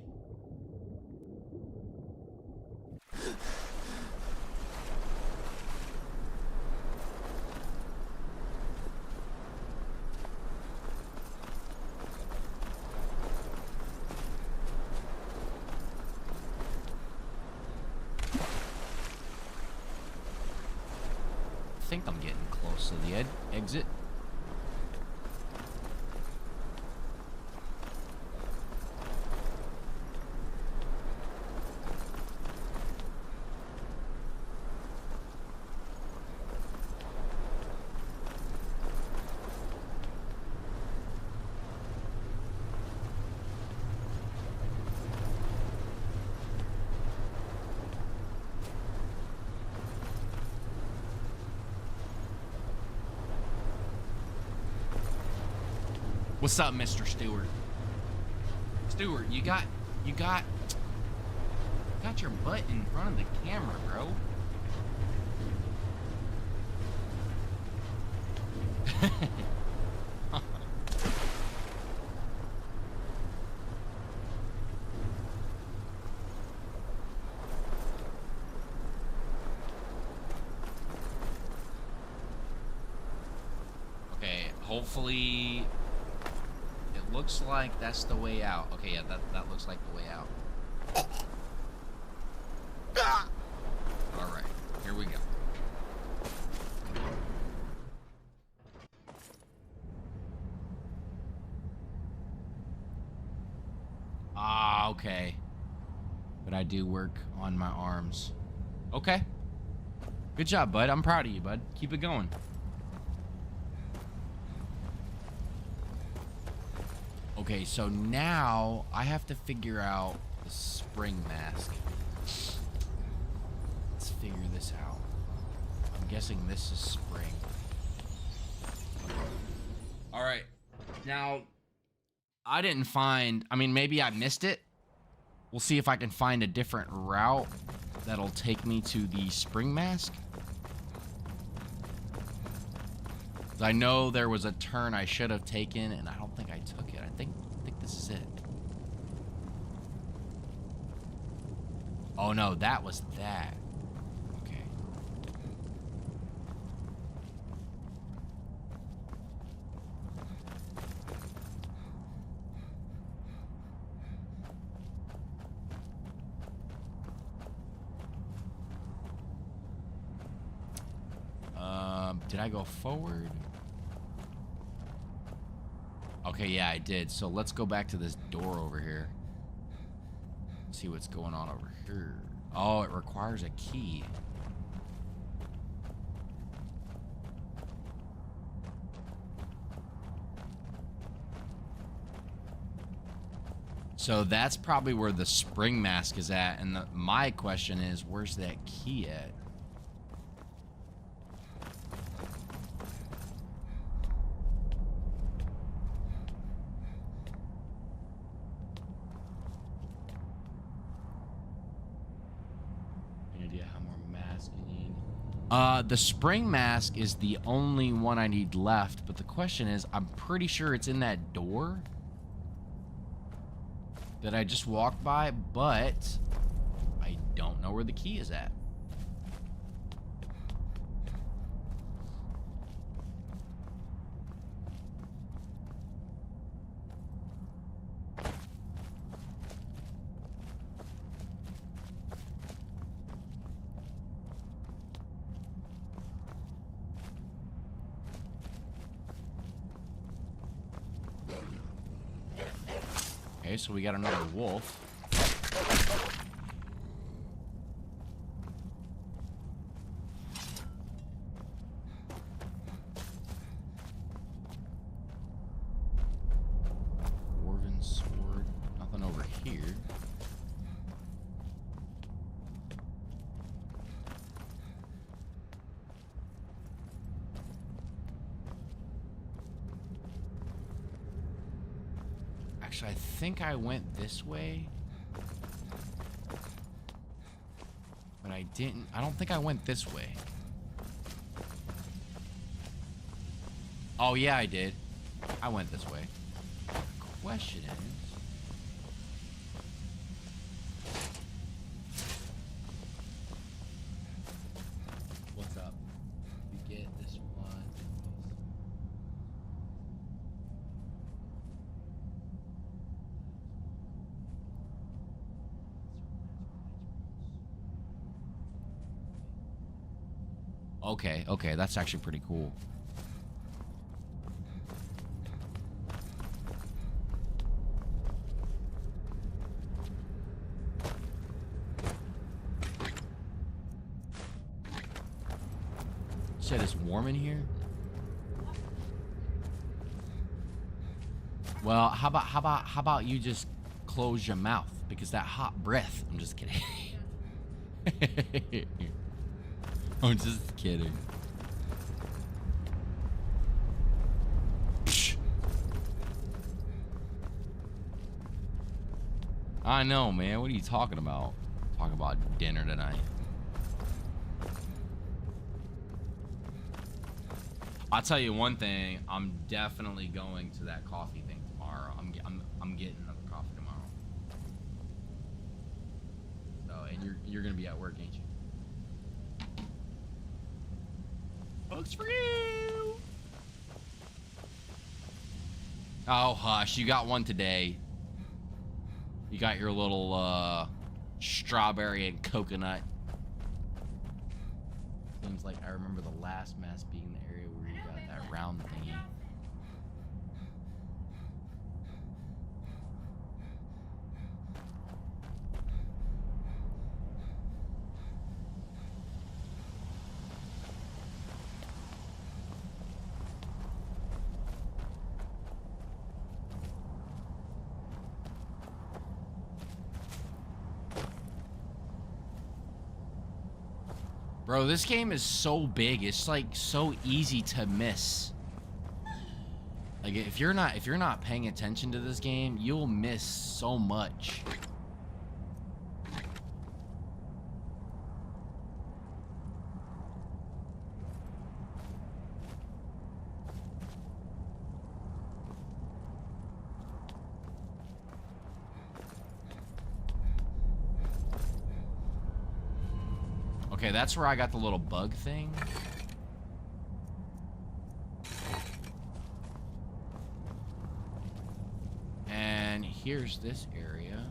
think I'm getting close to the exit. What's up, Mr. Stewart? Stewart, you got your butt in front of the camera, bro. Okay, hopefully it looks like that's the way out. Okay, yeah, that looks like the way out. All right, here we go. Ah, okay. But I do work on my arms. Okay. Good job, bud. I'm proud of you, bud. Keep it going. Okay, so now I have to figure out the spring mask. Let's figure this out. I'm guessing this is spring. All right. Now, I didn't find... I mean, maybe I missed it. We'll see if I can find a different route that'll take me to the spring mask. I know there was a turn I should have taken, and I don't think I took it. I think this is it. Oh no, that was that. Okay. Did I go forward? Okay, yeah, I did. So let's go back to this door over here. See what's going on over here. Oh, it requires a key. So that's probably where the spring mask is at. And my question is, where's that key at? The spring mask is the only one I need left, but the question is, I'm pretty sure it's in that door that I just walked by, but I don't know where the key is at. Okay, so we got another wolf. Dwarven sword. Nothing over here. Actually, I think I went this way. But I didn't. I don't think I went this way. Oh, yeah, I did. I went this way. The question is... What's up? You get this one. okay, okay. That's actually pretty cool. Said it's warm in here. Well, how about you just close your mouth because that hot breath. I'm just kidding. I'm just kidding. Psh. I know, man. What are you talking about? Talking about dinner tonight. I'll tell you one thing. I'm definitely going to that coffee thing tomorrow. I'm getting another coffee tomorrow. So, and you're gonna be at work, ain't you? Folks for you. Oh hush! You got one today. You got your little strawberry and coconut. Seems like I remember the last mess being the area where you got that round thingy. Bro, this game is so big. It's like so easy to miss. Like if you're not paying attention to this game, you'll miss so much. Okay, that's where I got the little bug thing. And here's this area.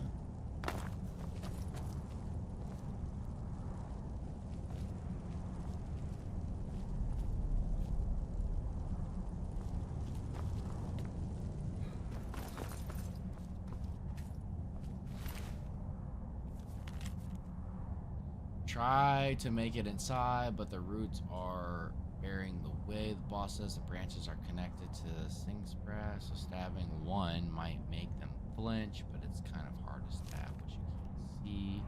Try to make it inside, but the roots are bearing the way. The boss says the branches are connected to the Sphinx brass, so stabbing one might make them flinch, but it's kind of hard to stab, which you can't see.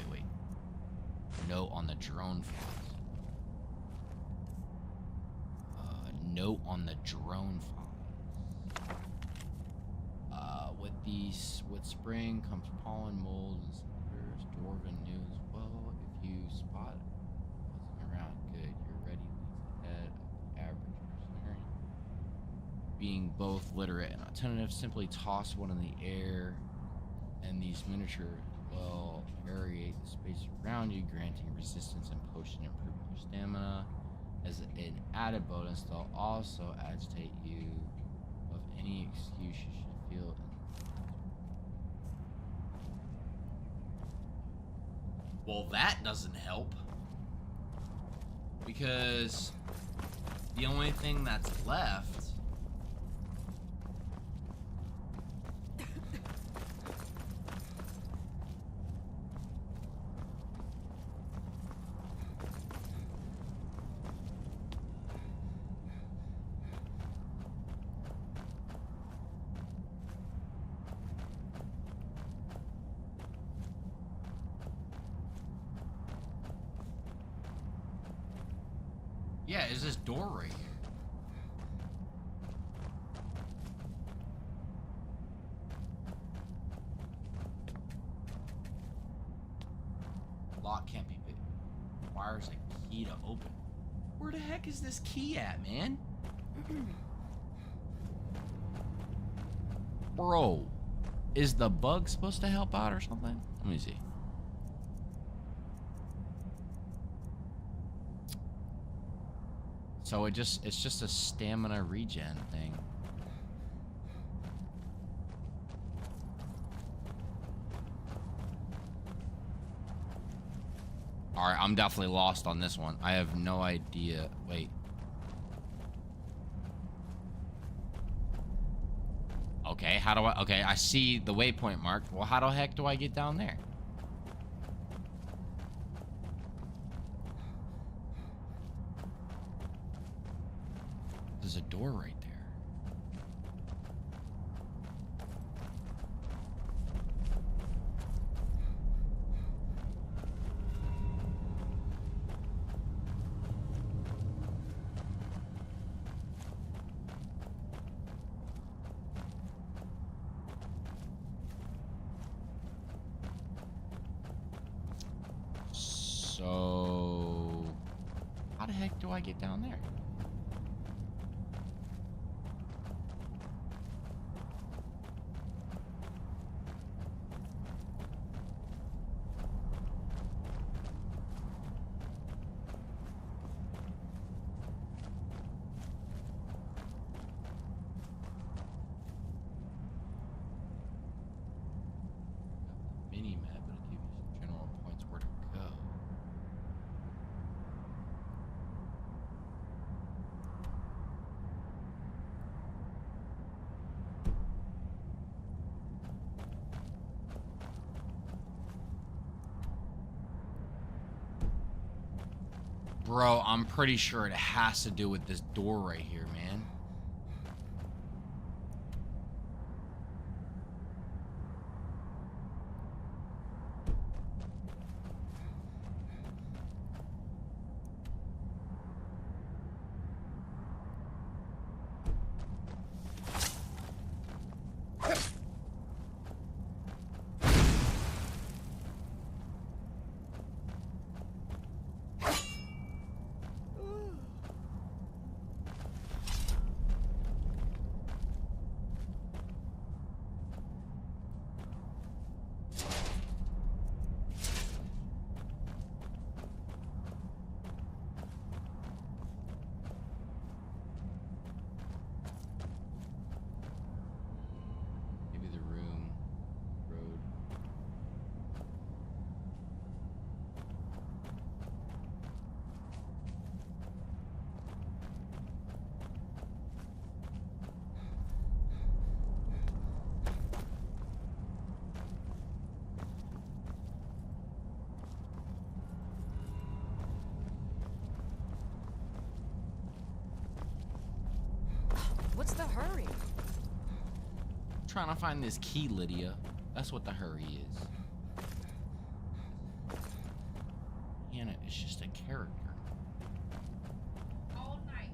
Wait. Note on the drone files. Note on the drone files. With spring comes pollen, mold, and cinders. Dwarven news. Well, if you spot buzzing around, good. You're ready. Leads ahead of the average mercenary. Being both literate and attentive, simply toss one in the air, and these miniatures will aerate the space around you, granting resistance and potion, improving your stamina. As an added bonus, they'll also agitate you of any excuse you should feel. Well, that doesn't help, because the only thing that's left is this door right here. Lock can't be picked. Requires a key to open. Where the heck is this key at, man? Bro, is the bug supposed to help out or something? Let me see. So it's just a stamina regen thing. All right, I'm definitely lost on this one. I have no idea. Wait. Okay, how do I... Okay, I see the waypoint marked. Well, how the heck do I get down there? There's a door right there. So, how the heck do I get down there? Mini map, but it gives you some general points where to go. Bro, I'm pretty sure it has to do with this door right here, man. Maybe the room, road. What's the hurry? Trying to find this key, Lydia. That's what the hurry is. Hannah is just a character. All night.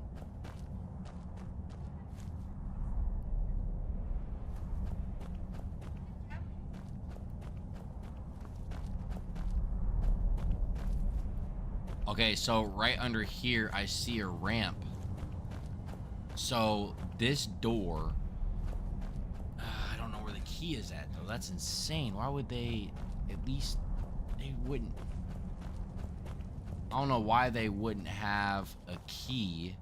Okay, so right under here, I see a ramp. So this door, I don't know where the key is at though. That's insane. Why would they? At least they wouldn't. I don't know why they wouldn't have a key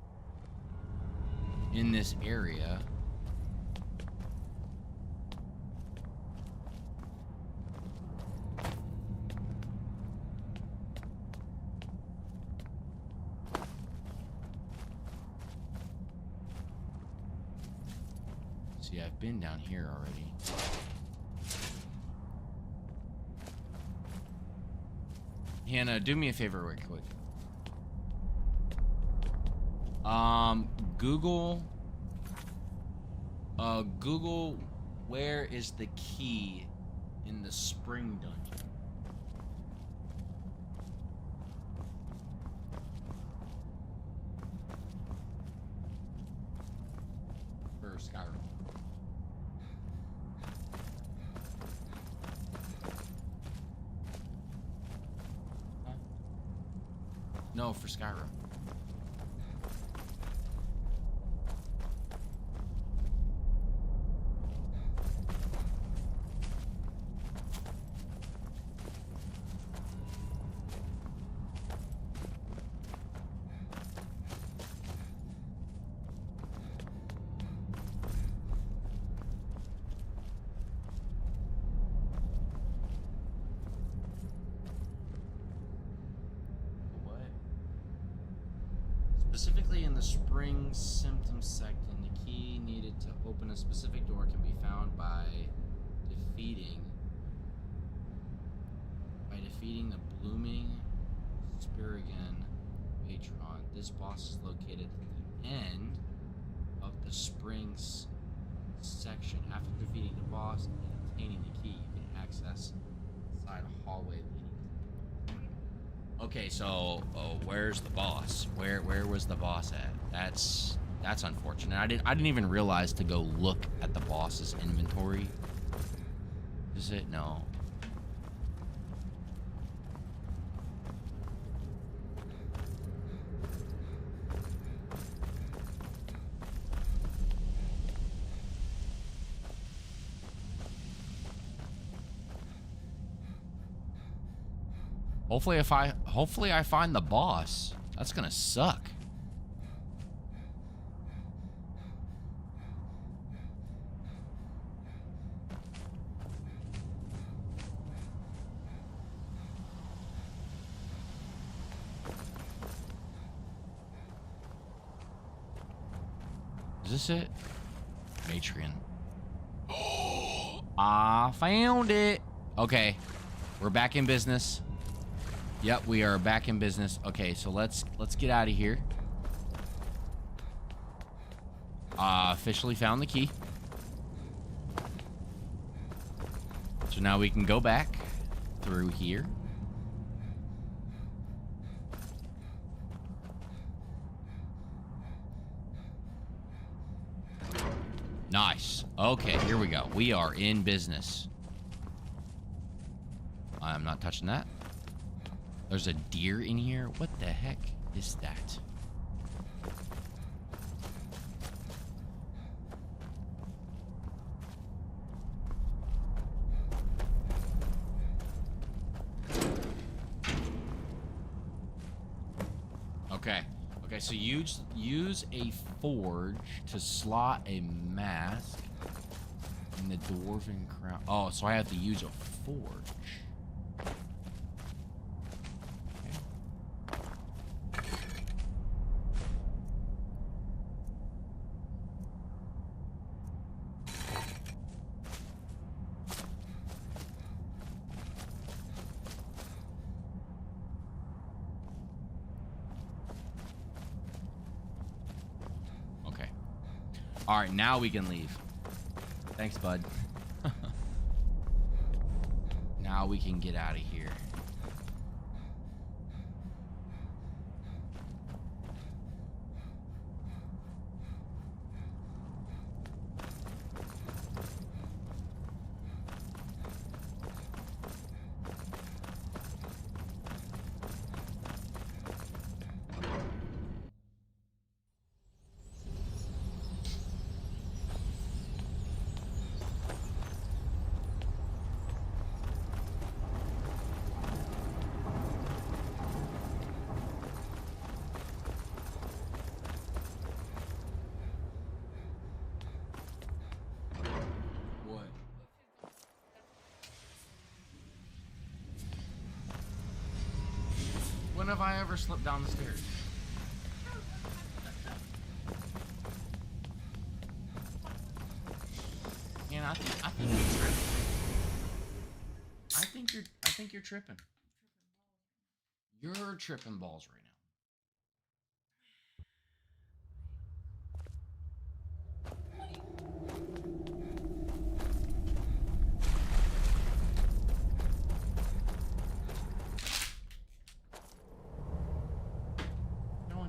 in this area. See, I've been down here already. Hannah, do me a favor real quick. Google where is the key in the spring dungeon? For Skyrim. Huh? No, for Skyrim. specifically in the spring symptom section. The key needed to open a specific door can be found by defeating the blooming Spirigan Matron. This boss is located at the end of the springs section. After defeating the boss and obtaining the key, you can access the side hallway leading. Okay, so where's the boss? Where was the boss at? That's unfortunate. I didn't even realize to go look at the boss's inventory. Is it? No. Hopefully I find the boss. That's gonna suck. Is this it? Matrion. I found it. Okay. We're back in business. Yep, we are back in business. Okay, so let's get out of here. Officially found the key. So now we can go back through here. Nice. Okay, here we go. We are in business. I'm not touching that. There's a deer in here? What the heck is that? Okay. Okay, so use a forge to slot a mask in the dwarven crown. Oh, so I have to use a forge. All right, now we can leave. Thanks, bud. Now we can get out of here. When have I ever slipped down the stairs? Man, I think you're tripping. I think you're tripping. You're tripping balls right now.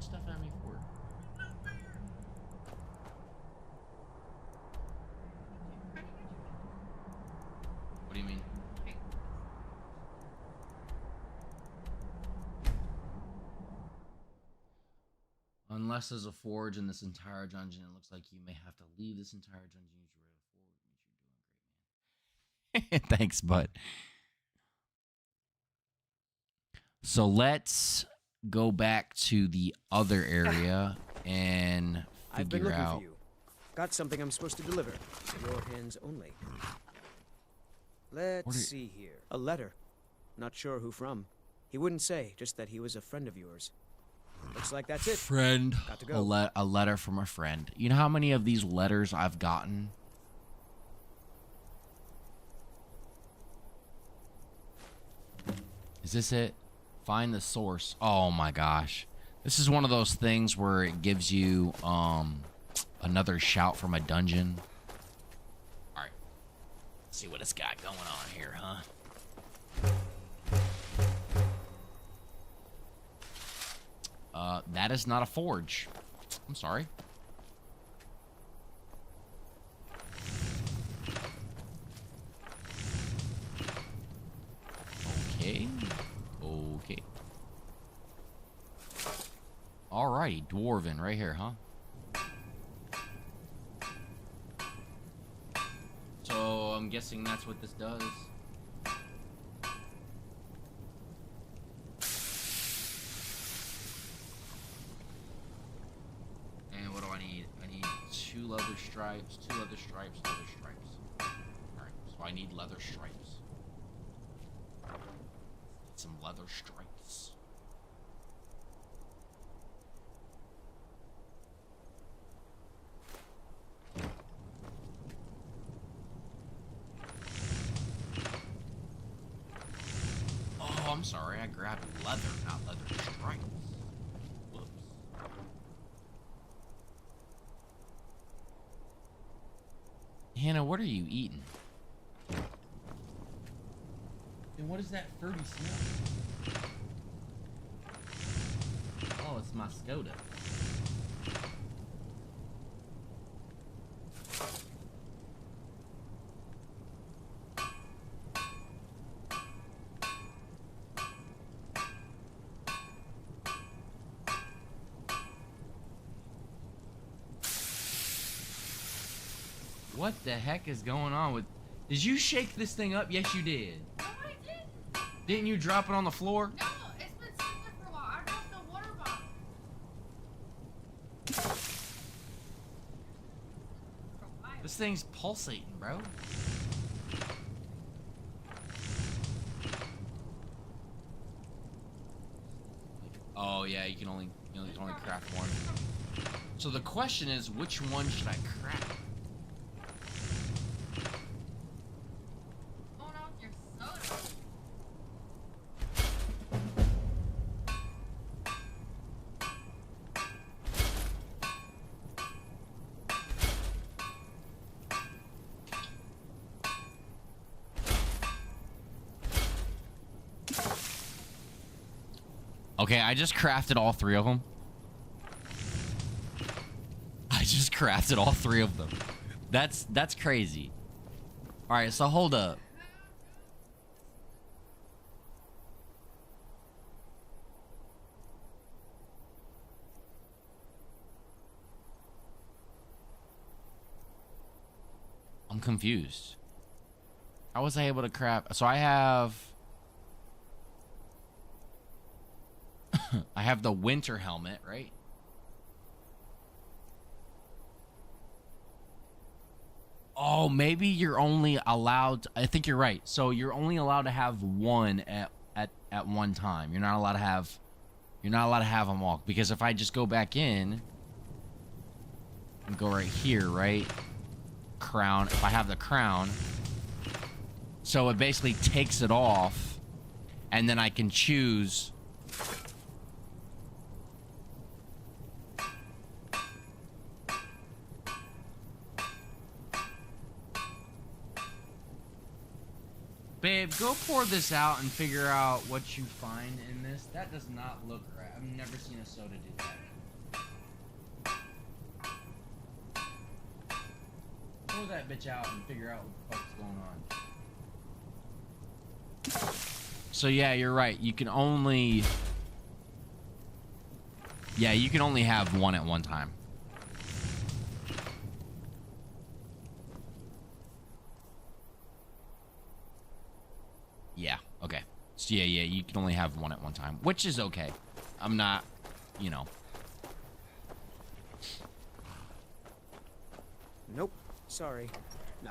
Stuff at me for. What do you mean? Unless there's a forge in this entire dungeon, it looks like you may have to leave this entire dungeon. Use your forge. You're doing great, man. Thanks, bud. So let's go back to the other area and I've been figure looking out. for you. Got something I'm supposed to deliver. Your hands only. Let's see here. A letter. Not sure who from. He wouldn't say, just that he was a friend of yours. Looks like that's it. Friend. Got to go. A letter from a friend. You know how many of these letters I've gotten? Is this it? Find the source. Oh my gosh. This is one of those things where it gives you another shout from a dungeon. All right. Let's see what it's got going on here, huh? That is not a forge. I'm sorry. Okay. Okay. Alrighty, dwarven right here, huh? So I'm guessing that's what this does. And what do I need? I need 2 leather stripes, 2 leather stripes, leather stripes. Alright, so I need leather stripes. Some leather stripes. Oh, I'm sorry. I grabbed leather, not leather stripes. Whoops. Hannah, what are you eating? And what is that fruity smell? Oh, it's my Skoda. What the heck is going on with... Did you shake this thing up? Yes, you did. No, I didn't. Didn't you drop it on the floor? No, it's been sitting there for a while. I dropped the water bottle. For a while. This thing's pulsating, bro. Oh yeah, you can only craft one. So the question is, which one should I craft? What's going on with your soda? Okay, I just crafted all 3 of them. I just crafted all 3 of them. That's crazy. All right, so hold up. I'm confused. How was I able to craft? So I have I have the winter helmet, right? Oh, maybe you're only allowed I think you're right. So you're only allowed to have one at one time. You're not allowed to have them all, because if I just go back in and go right here, right? Crown, if I have the crown, so it basically takes it off and then I can choose Babe, go pour this out and figure out what you find in this. That does not look right. I've never seen a soda do that. Pour that bitch out and figure out what the fuck's going on. So yeah, you're right. You can only... Yeah, you can only have one at one time. Yeah, okay. So yeah, you can only have one at one time, which is okay. I'm not, you know. Nope. Sorry. No.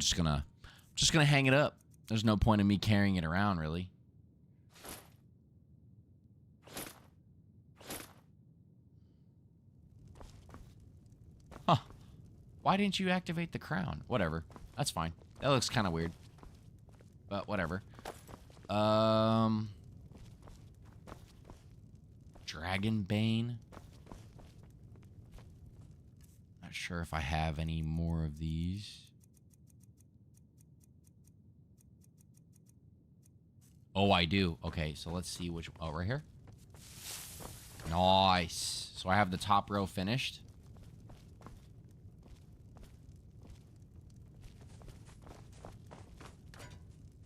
just gonna hang it up. There's no point in me carrying it around, really. Huh. Why didn't you activate the crown? Whatever. That's fine. That looks kind of weird. But whatever. Dragon Bane. Not sure if I have any more of these. Oh, I do. Okay, so let's see which... Oh, right here? Nice. So I have the top row finished.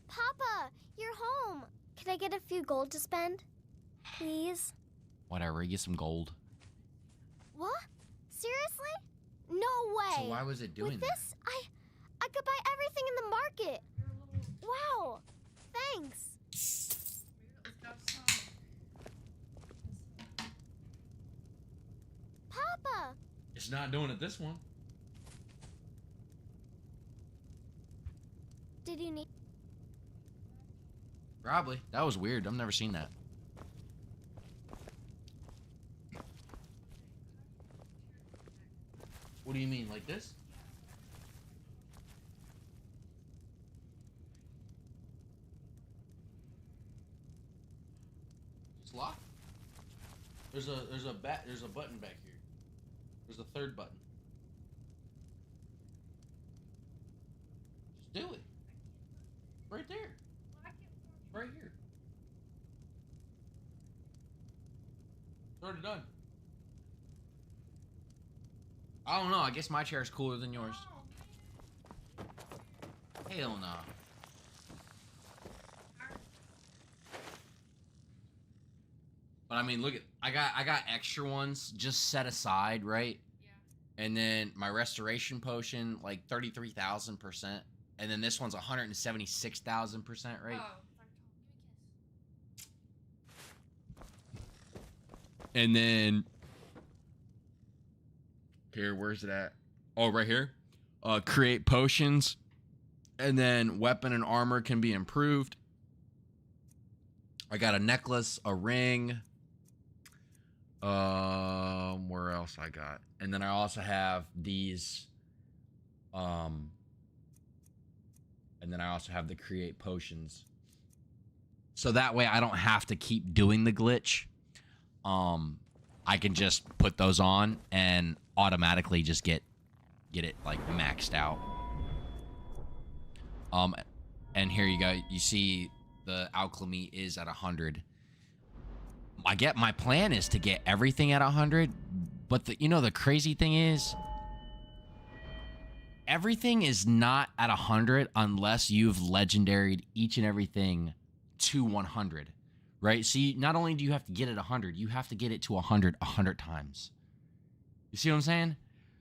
Papa, you're home. Can I get a few gold to spend? Please? Whatever, you get some gold. What? Seriously? No way. So why was it doing With that? this, I could buy everything in the market. Wow. Thanks. Papa. It's not doing it this one. Did you need... Probably. That was weird. I've never seen that. What do you mean, like this? It's locked. There's a button back here. There's a third button. Just do it. Right there. Right here. It's already done. I don't know. I guess my chair is cooler than yours. Hell no. But I mean, look at I got extra ones just set aside, right? Yeah. And then my restoration potion, like 33,000%, and then this one's 176,000%, right? Oh. And then here, where's it at? Oh, right here. Create potions, and then weapon and armor can be improved. I got a necklace, a ring. Where else I got? And then I also have these. And then I also have the create potions. So that way I don't have to keep doing the glitch. I can just put those on and automatically just get it like maxed out. And here you go. You see the alchemy is at 100. My plan is to get everything at 100, but the crazy thing is everything is not at 100 unless you've legendaried each and everything to 100. Right? See, not only do you have to get it 100, you have to get it to 100 times. You see what I'm saying?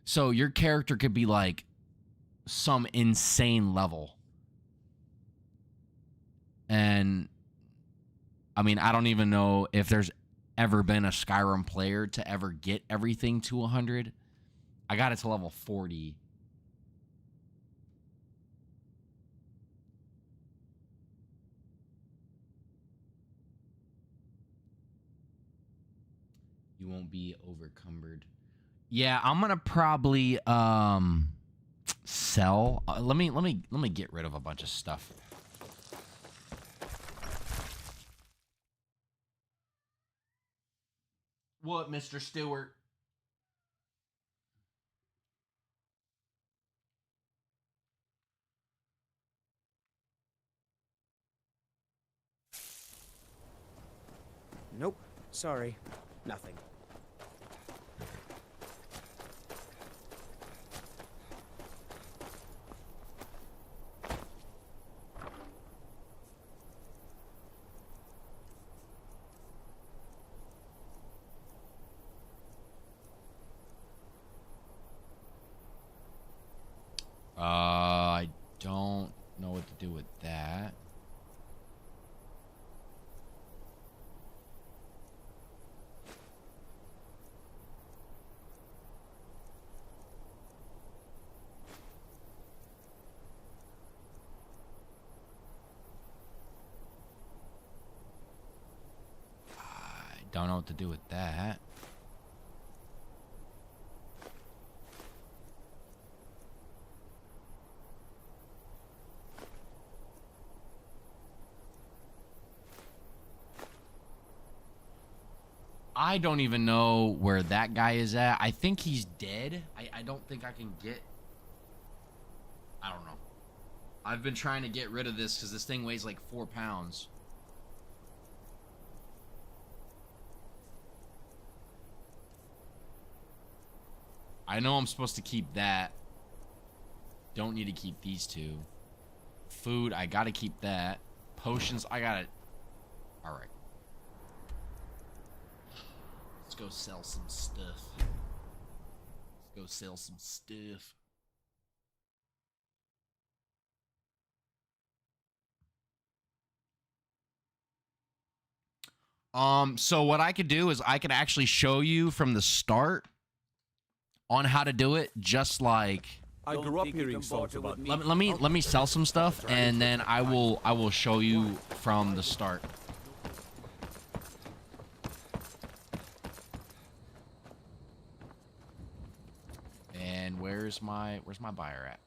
So your character could be like some insane level. And I mean, I don't even know if there's ever been a Skyrim player to ever get everything to 100. I got it to level 40. You won't be overcumbered. Yeah, I'm gonna probably sell. Let me get rid of a bunch of stuff. What, Mr. Stewart? Nope. Sorry. Nothing. I don't know what to do with that. don't know what to do with that. I don't even know where that guy is at. I think he's dead. I don't think I can get... I don't know. I've been trying to get rid of this because this thing weighs like 4 pounds. I know I'm supposed to keep that. Don't need to keep these two. Food, I gotta keep that. Potions, I gotta... Alright. Let's go sell some stuff. Let's go sell some stuff. So what I could do is I could actually show you from the start on how to do it, just like I grew up hearing songs about let me sell some stuff and then I will show you from the start. And where's my buyer at?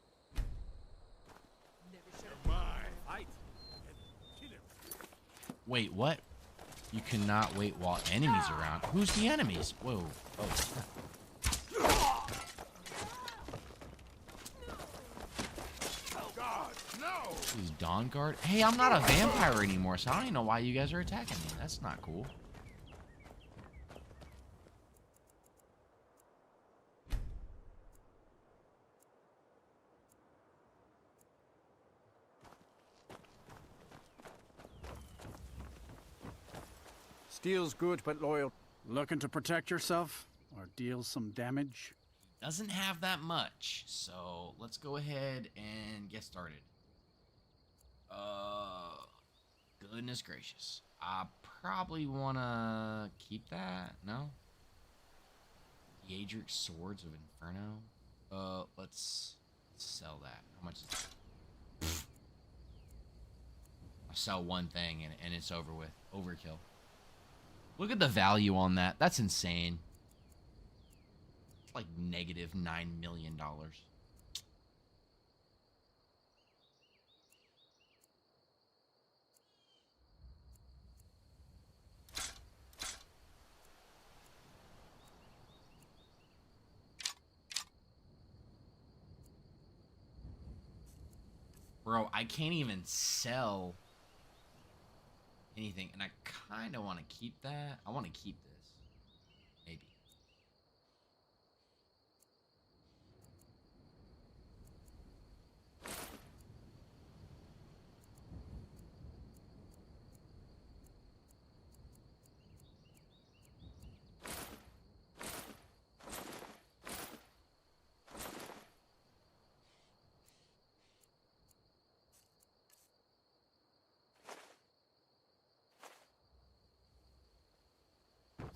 Wait, what? You cannot wait while enemies are around. Who's the enemies? Whoa. Oh. God, no! Who's Dawn Guard? Hey, I'm not a vampire anymore, so I don't even know why you guys are attacking me. That's not cool. Steel's good but loyal. Looking to protect yourself or deal some damage? Doesn't have that much, so let's go ahead and get started. Goodness gracious. I probably want to keep that. No? Daedric Swords of Inferno. Let's sell that. How much is that? I'll sell one thing and it's over with. Overkill. Look at the value on that. That's insane. It's like negative $9 million. Bro, I can't even sell anything, and I kind of want to keep that. I want to keep this. Maybe.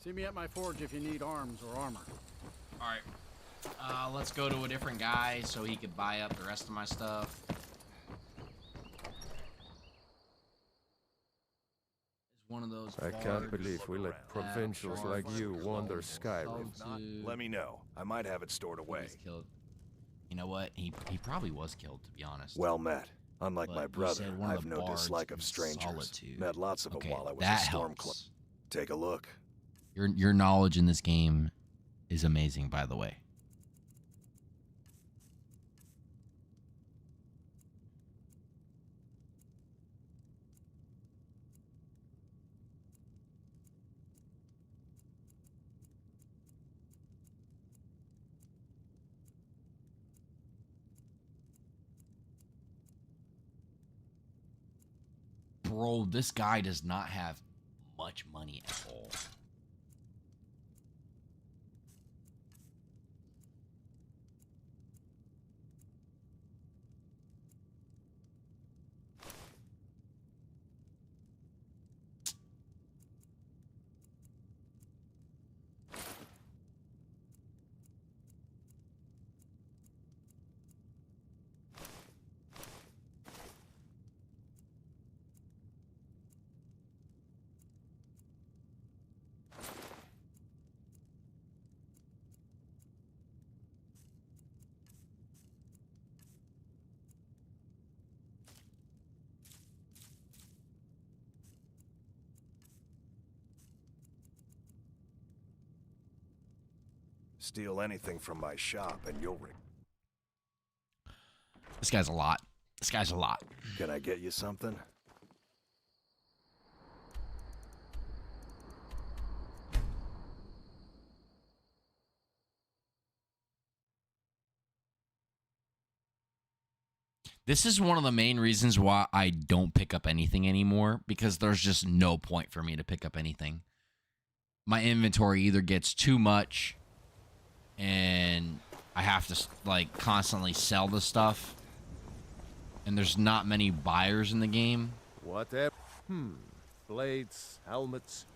See me at my forge if you need arms or armor. Alright. Let's go to a different guy so he could buy up the rest of my stuff. It's one of those I can't believe we let provincials like you wander Skyrim. Let me know. I might have it stored away. Killed. You know what? He probably was killed, to be honest. Well met. Unlike But my you brother, said one I of have the no bards dislike of in strangers. Solitude. Met lots of Okay, them while I was that a storm helps. clerk. Take a look. Your knowledge in this game is amazing, by the way. Bro, this guy does not have much money at all. Steal anything from my shop and you'll This guy's a lot. This guy's a lot. Can I get you something? This is one of the main reasons why I don't pick up anything anymore, because there's just no point for me to pick up anything. My inventory either gets too much and I have to like constantly sell the stuff, and there's not many buyers in the game. Whatever. Blades, helmets,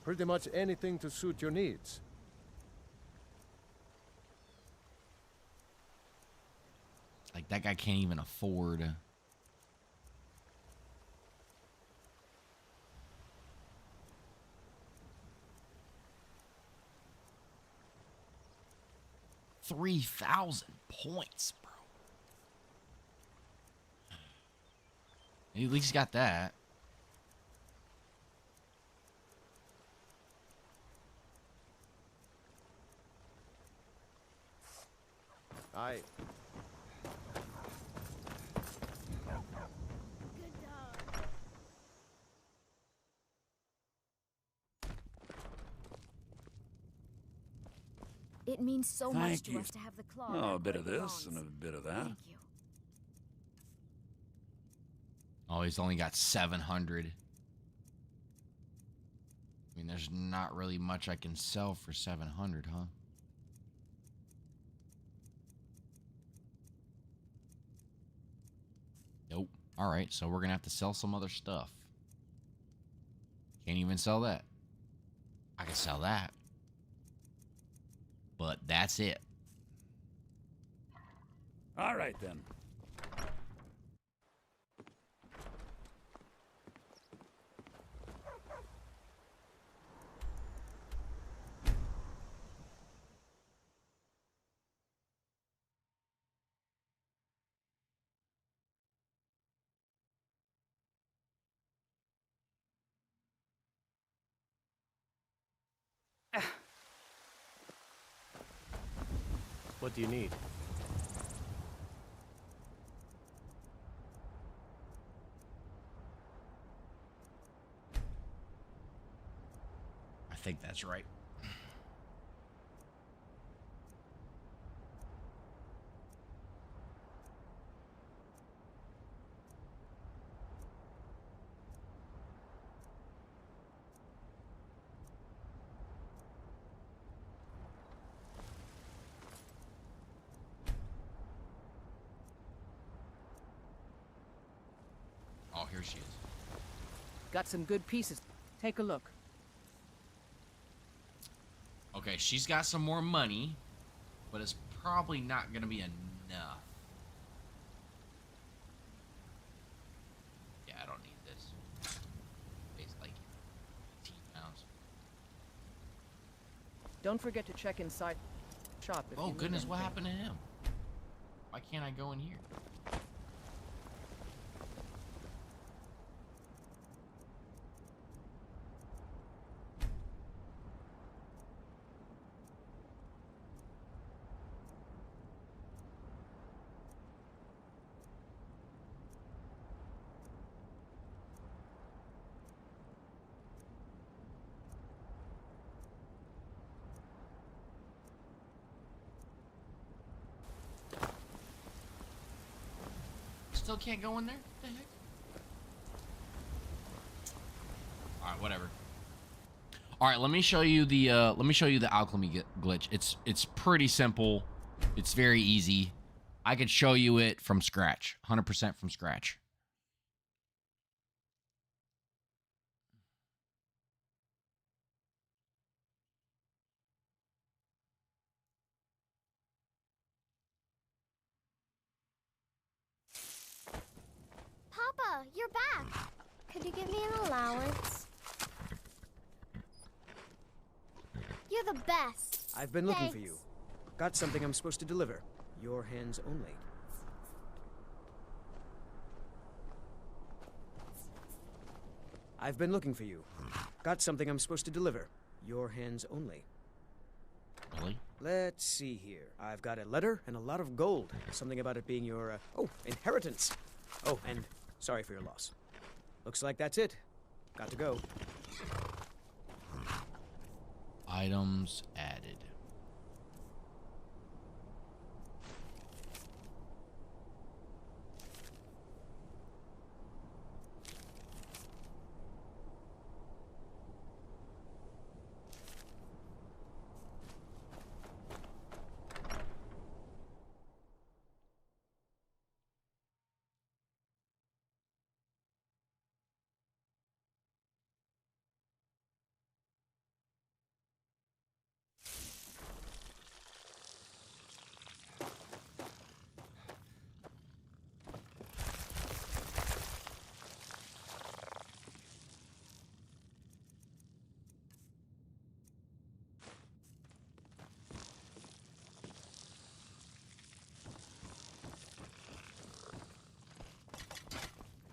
pretty much anything to suit your needs. Like, that guy can't even afford. $3,000 points, bro. He at least got that. It means so much Thank to you. us to have the claw. Oh, that a bit of great this and a bonds. bit of that. Thank you. Oh, he's only got 700. I mean, there's not really much I can sell for 700, huh? Nope. All right, so we're gonna have to sell some other stuff. Can't even sell that. I can sell that, but that's it. All right, then. What do you need? I think that's right. Oh, here she is. Got some good pieces. Take a look. Okay, she's got some more money, but it's probably not going to be enough. Yeah, I don't need this. It's like 18 pounds. Don't forget to check inside shop if you Oh, need goodness, what anything. happened to him? Why can't I go in here? Still can't go in there? What the heck? Alright, whatever. Alright, let me show you the alchemy glitch. It's pretty simple. It's very easy. I could show you it from scratch. 100% from scratch. Papa, you're back. Could you give me an allowance? You're the best. I've been looking for Thanks. you. Got something I'm supposed to deliver. Your hands only. I've been looking for you. Got something I'm supposed to deliver. Your hands only. Really? Let's see here. I've got a letter and a lot of gold. Something about it being your, inheritance. Oh, and sorry for your loss. Looks like that's it. Got to go. Items added.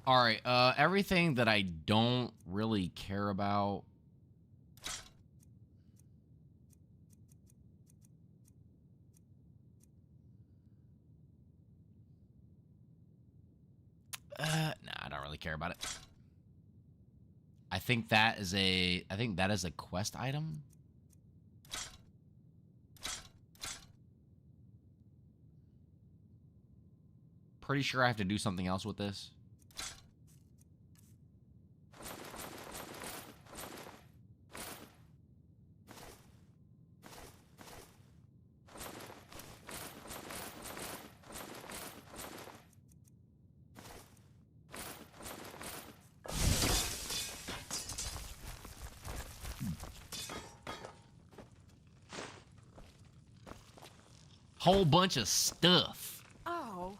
All right, everything that I don't really care about. Nah, I don't really care about it. I think that is a quest item. Pretty sure I have to do something else with this. Whole bunch of stuff. Oh.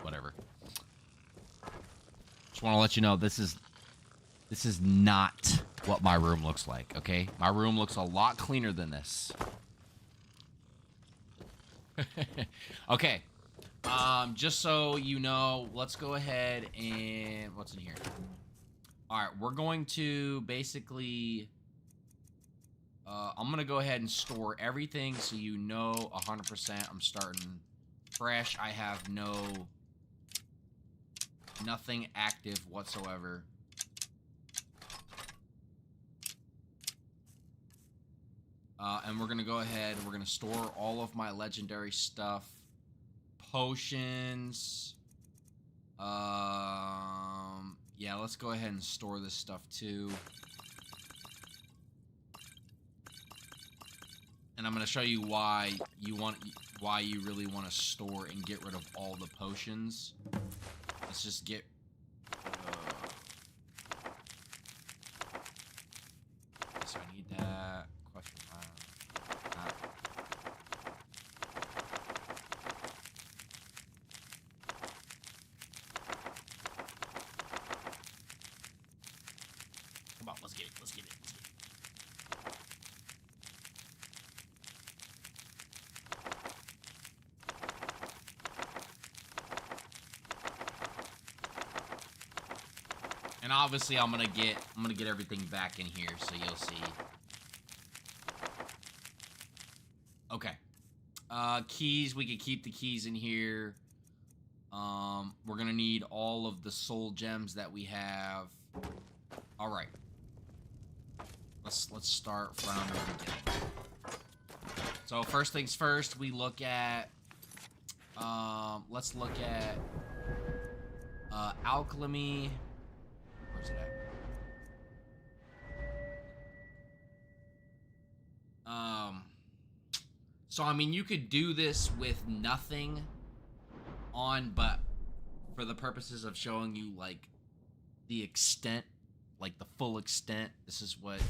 Whatever. Just want to let you know this is not what my room looks like, okay? My room looks a lot cleaner than this. Okay. Just so you know, let's go ahead and what's in here? All right, we're going to basically I'm going to go ahead and store everything so you know 100% I'm starting fresh. I have nothing active whatsoever. And we're going to go ahead and we're going to store all of my legendary stuff. Potions. Yeah, let's go ahead and store this stuff too. And I'm going to show you why you really want to store and get rid of all the potions. Let's just get so I need that question mark. Come on, let's get it. Let's get it. Let's get it. And obviously I'm gonna get everything back in here so you'll see. Okay. Keys, we can keep the keys in here. We're gonna need all of the soul gems that we have. Alright. Let's start from the beginning. So first things first, we look at let's look at Alchemy. Where's it at? So I mean you could do this with nothing on, but for the purposes of showing you like the extent, like the full extent, this is what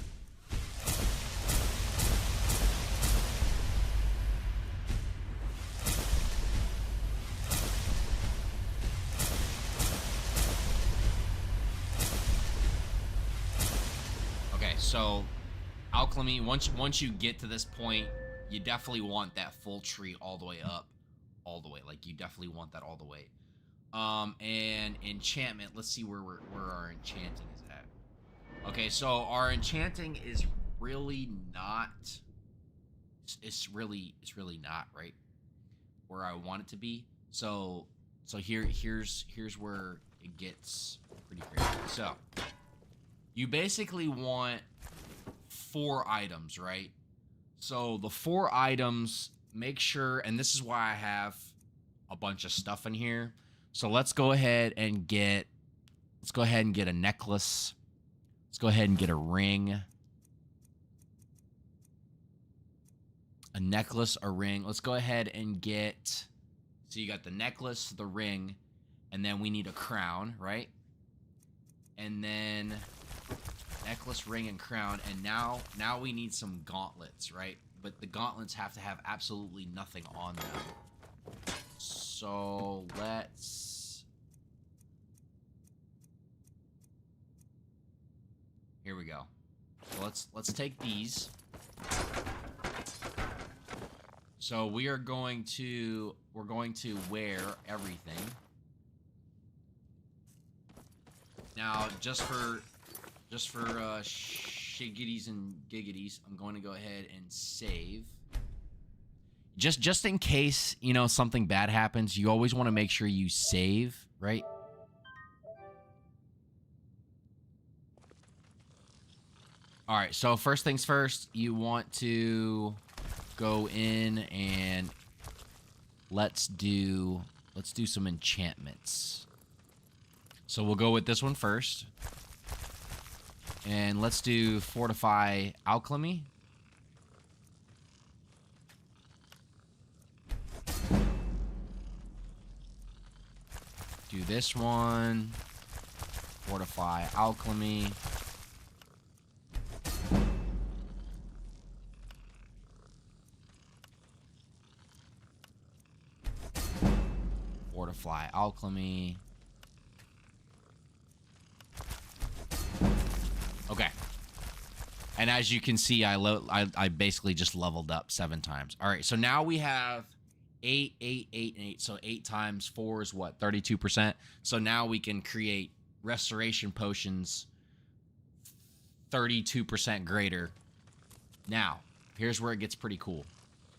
so Alchemy, once you get to this point, you definitely want that full tree all the way up, all the way. Like you definitely want that all the way. And enchantment. Let's see where our enchanting is at. Okay, so our enchanting is really not. It's really not right where I want it to be. So here's where it gets pretty crazy. So you basically want 4 items, right? So the 4 items, make sure, and this is why I have a bunch of stuff in here. So let's go ahead and get a necklace. Let's go ahead and get a ring. A necklace, a ring. Let's go ahead and get... So you got the necklace, the ring, and then we need a crown, right? And then necklace, ring, and crown. And now we need some gauntlets, right? But the gauntlets have to have absolutely nothing on them. So let's... Here we go. So let's take these. So we're going to wear everything. Now, just for shiggities and giggities, I'm going to go ahead and save. Just in case, you know, something bad happens, you always want to make sure you save, right? All right, so first things first, you want to go in and let's do some enchantments. So we'll go with this one first. And let's do Fortify Alchemy. Do this one. Fortify Alchemy. Fortify Alchemy. Okay. And as you can see, I basically just leveled up 7 times. All right, so now we have 8, 8, 8, and 8. So 8 times 4 is what? 32%. So now we can create restoration potions 32% greater. Now, here's where it gets pretty cool.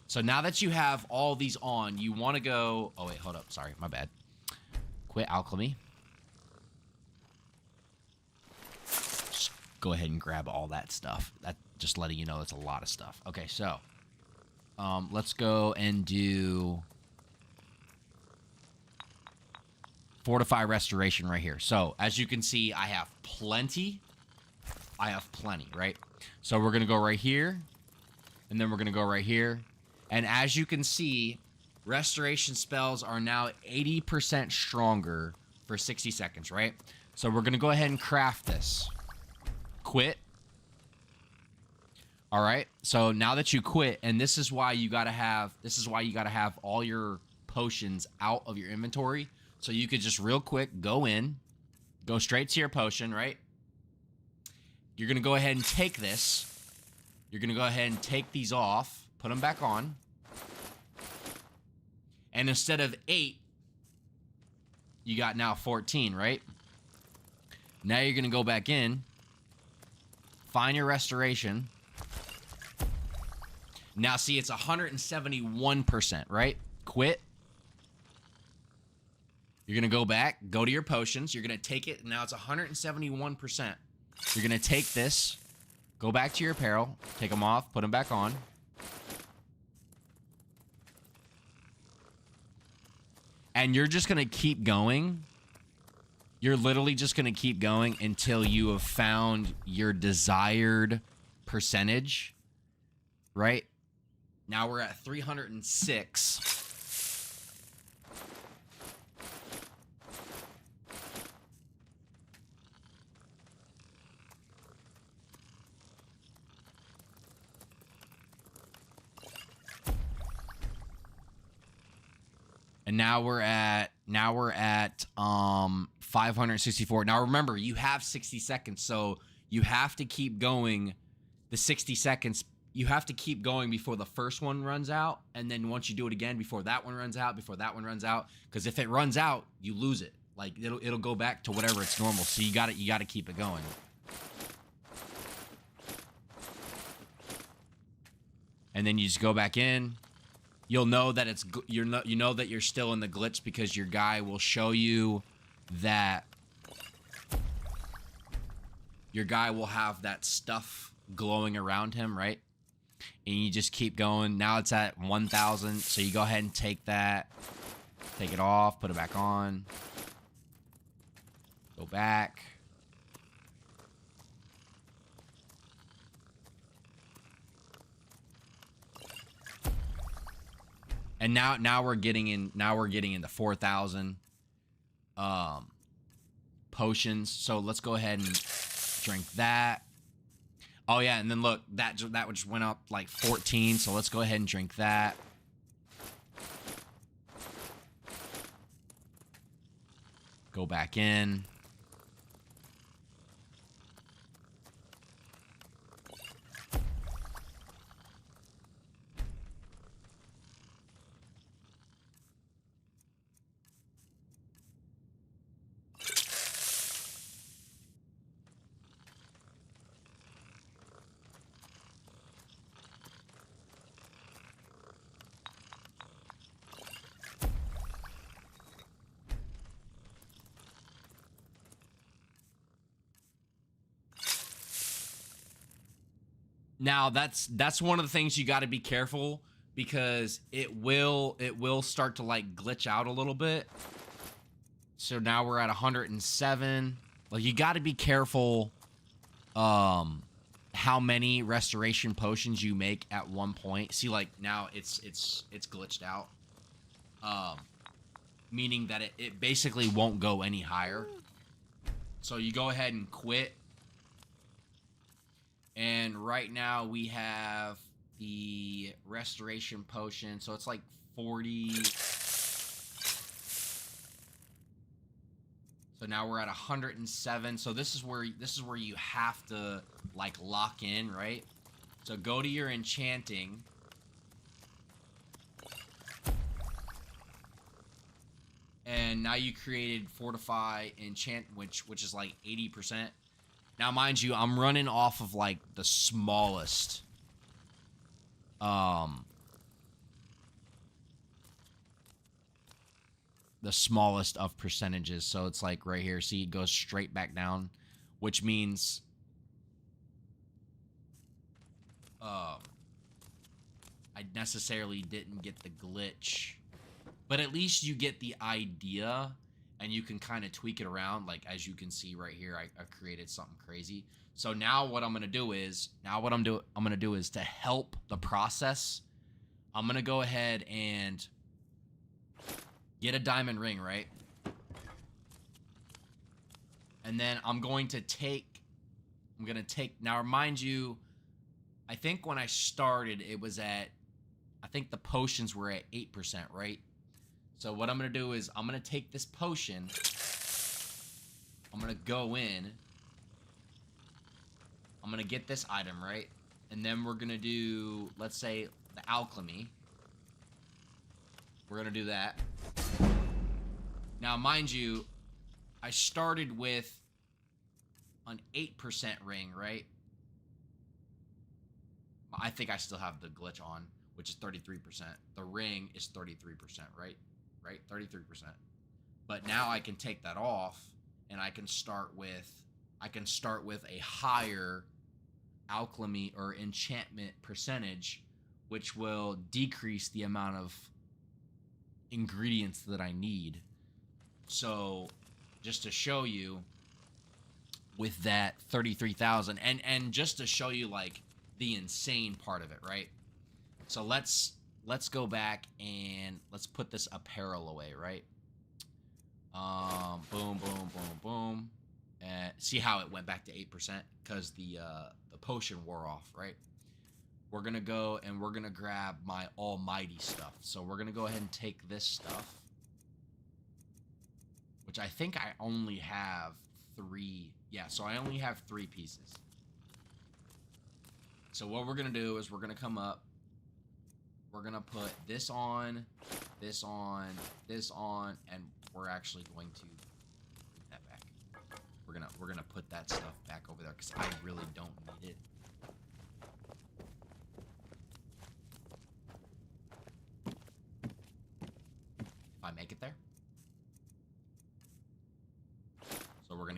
So now that you have all these on, you want to go... Oh, wait, hold up. Sorry, my bad. Quit Alchemy. Just go ahead and grab all that stuff. That just letting you know that's a lot of stuff. Okay, so... let's go and do... Fortify Restoration right here. So, as you can see, I have plenty. Right? So we're going to go right here. And then we're going to go right here. And as you can see, restoration spells are now 80% stronger for 60 seconds, right? So we're going to go ahead and craft this. Quit. All right. So now that you quit, and this is why you got to have all your potions out of your inventory. So you could just real quick go in, go straight to your potion, right? You're going to go ahead and take this. You're going to go ahead and take these off, put them back on. And instead of 8, you got now 14, right? Now you're going to go back in, find your restoration. Now, see, it's 171%, right? Quit. You're going to go back, go to your potions. You're going to take it, and now it's 171%. You're going to take this, go back to your apparel, take them off, put them back on. And you're just going to keep going. You're literally just going to keep going until you have found your desired percentage, right? Now we're at 306. And now we're at 564. Now remember, you have 60 seconds, so you have to keep going the 60 seconds. You have to keep going before the first one runs out, and then once you do it again, before that one runs out, because if it runs out, you lose it. Like it'll go back to whatever its normal. So you got to keep it going. and then you just go back in. You'll know that you know that you're still in the glitch because your guy will show you that your guy will have that stuff glowing around him, right? And you just keep going. Now it's at 1,000, so you go ahead and take that, take it off, put it back on, go back. And now we're getting in. Now we're getting into 4,000 potions. So let's go ahead and drink that. Oh yeah, and then look, that just went up like 14. So let's go ahead and drink that. Go back in. Now that's one of the things you got to be careful, because it will start to like glitch out a little bit. So now we're at 107. Like, you got to be careful how many restoration potions you make at one point. See, like now it's glitched out. Meaning that it basically won't go any higher. So you go ahead and quit. And right now we have the restoration potion. So it's like 40. So now we're at 107. So this is where you have to like lock in, right? So go to your enchanting. And now you created fortify enchant, which is like 80%. Now, mind you, I'm running off of like the smallest of percentages. So it's like right here. See, it goes straight back down, which means I necessarily didn't get the glitch, but at least you get the idea. And you can kind of tweak it around. Like, as you can see right here, I created something crazy. So now what I'm going to do is, to help the process, I'm going to go ahead and get a diamond ring, right? And then I'm going to take, now remind you, I think when I started, it was at, I think the potions were at 8%, right? So what I'm going to do is I'm going to take this potion. I'm going to go in. I'm going to get this item, right? And then we're going to do, let's say, the alchemy. We're going to do that. Now, mind you, I started with an 8% ring, right? I think I still have the glitch on, which is 33%. The ring is 33%, right? Right, 33%. But now I can take that off, and I can start with a higher alchemy or enchantment percentage, which will decrease the amount of ingredients that I need. So, just to show you, with that 33,000, and just to show you like the insane part of it, right? So let's go back and let's put this apparel away, right? Boom, boom, boom, boom. And see how it went back to 8% because the potion wore off, right? We're gonna go and we're gonna grab my almighty stuff. So we're gonna go ahead and take this stuff, which I think I only have 3. Yeah, so I only have 3 pieces. So what we're gonna do is we're gonna come up. We're gonna put this on, this on, this on, and we're actually going to put that back. We're gonna put that stuff back over there because I really don't need it.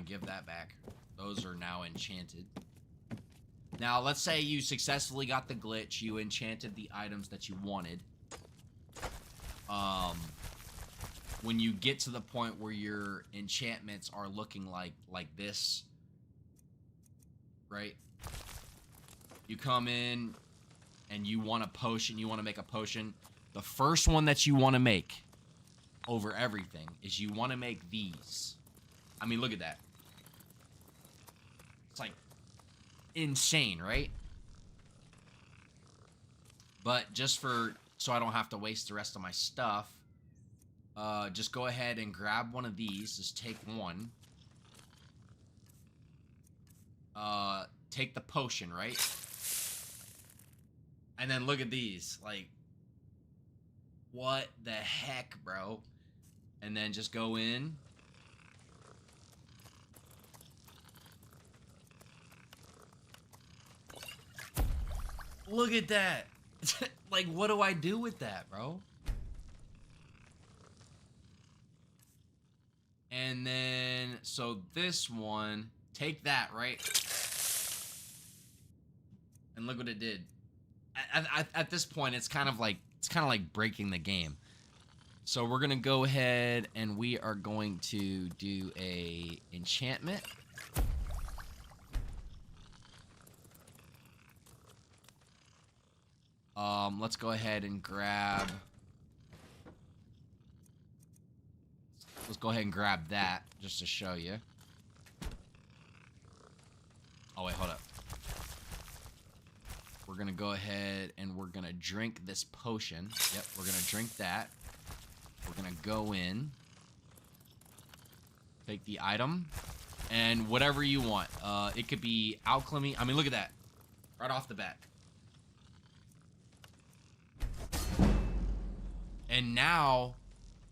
give that back. Those are now enchanted. Now, let's say you successfully got the glitch. You enchanted the items that you wanted. When you get to the point where your enchantments are looking like this, right? You come in and you want a potion. You want to make a potion. The first one that you want to make over everything is you want to make these. I mean, look at that. It's like insane, right? But just so I don't have to waste the rest of my stuff, just go ahead and grab one of these. Just take one. Take the potion, right? And then look at these. Like, what the heck, bro? And then just go in. Look at that. Like, what do I do with that, bro? And then, so this one, take that, right? And look what it did. At this point, it's kind of like breaking the game. So we're gonna go ahead and we are going to do a enchantment. Let's go ahead and grab. Let's go ahead and grab that just to show you. Oh wait, hold up. We're gonna go ahead and we're gonna drink this potion. Yep, we're gonna drink that. We're gonna go in, take the item, and whatever you want. It could be alchemy. I mean, look at that, right off the bat. And now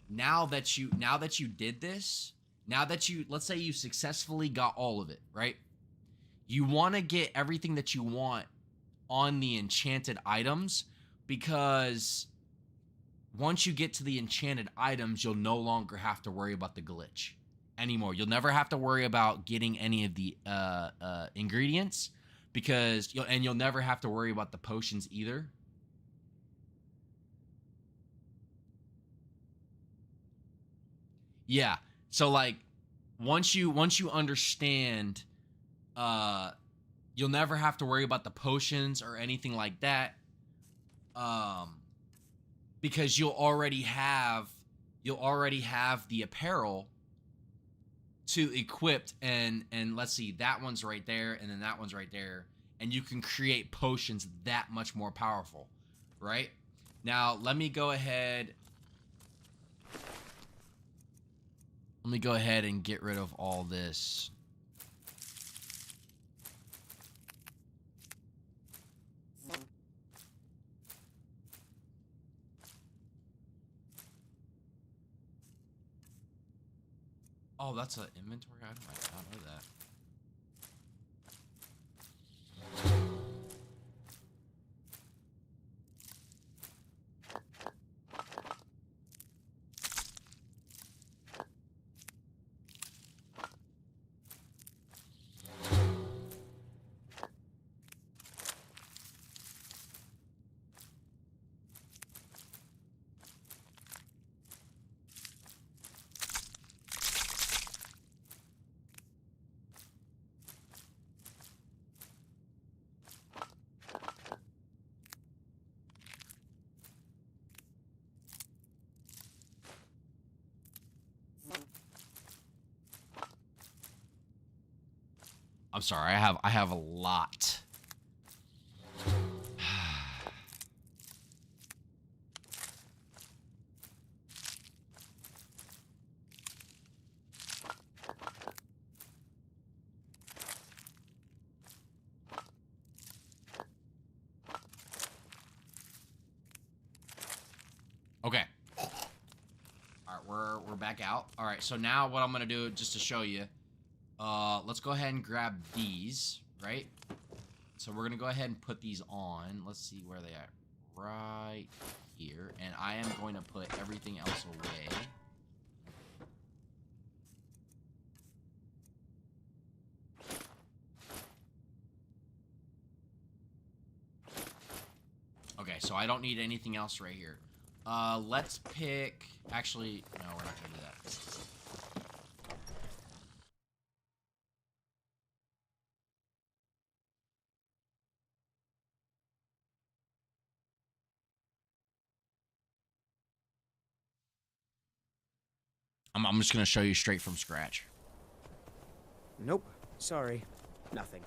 that you did this, let's say you successfully got all of it, right? You want to get everything that you want on the enchanted items, because once you get to the enchanted items, you'll no longer have to worry about the glitch anymore. You'll never have to worry about getting any of the ingredients, because you'll never have to worry about the potions either. Yeah. So like once you understand, you'll never have to worry about the potions or anything like that. Because you'll already have the apparel to equipped, and let's see, that one's right there, and then that one's right there, and you can create potions that much more powerful, right? Now let me go ahead and get rid of all this. Oh, that's an inventory item? I did not know that. I'm sorry, I have a lot. Okay. All right, we're back out. All right, so now what I'm gonna do, just to show you, let's go ahead and grab these, right? So we're gonna go ahead and put these on. Let's see where they are. Right here, and I am going to put everything else away. so I don't need anything else right here. Let's pick... Actually, no, we're not gonna do that. I'm just gonna show you straight from scratch. Nope. Sorry. Nothing.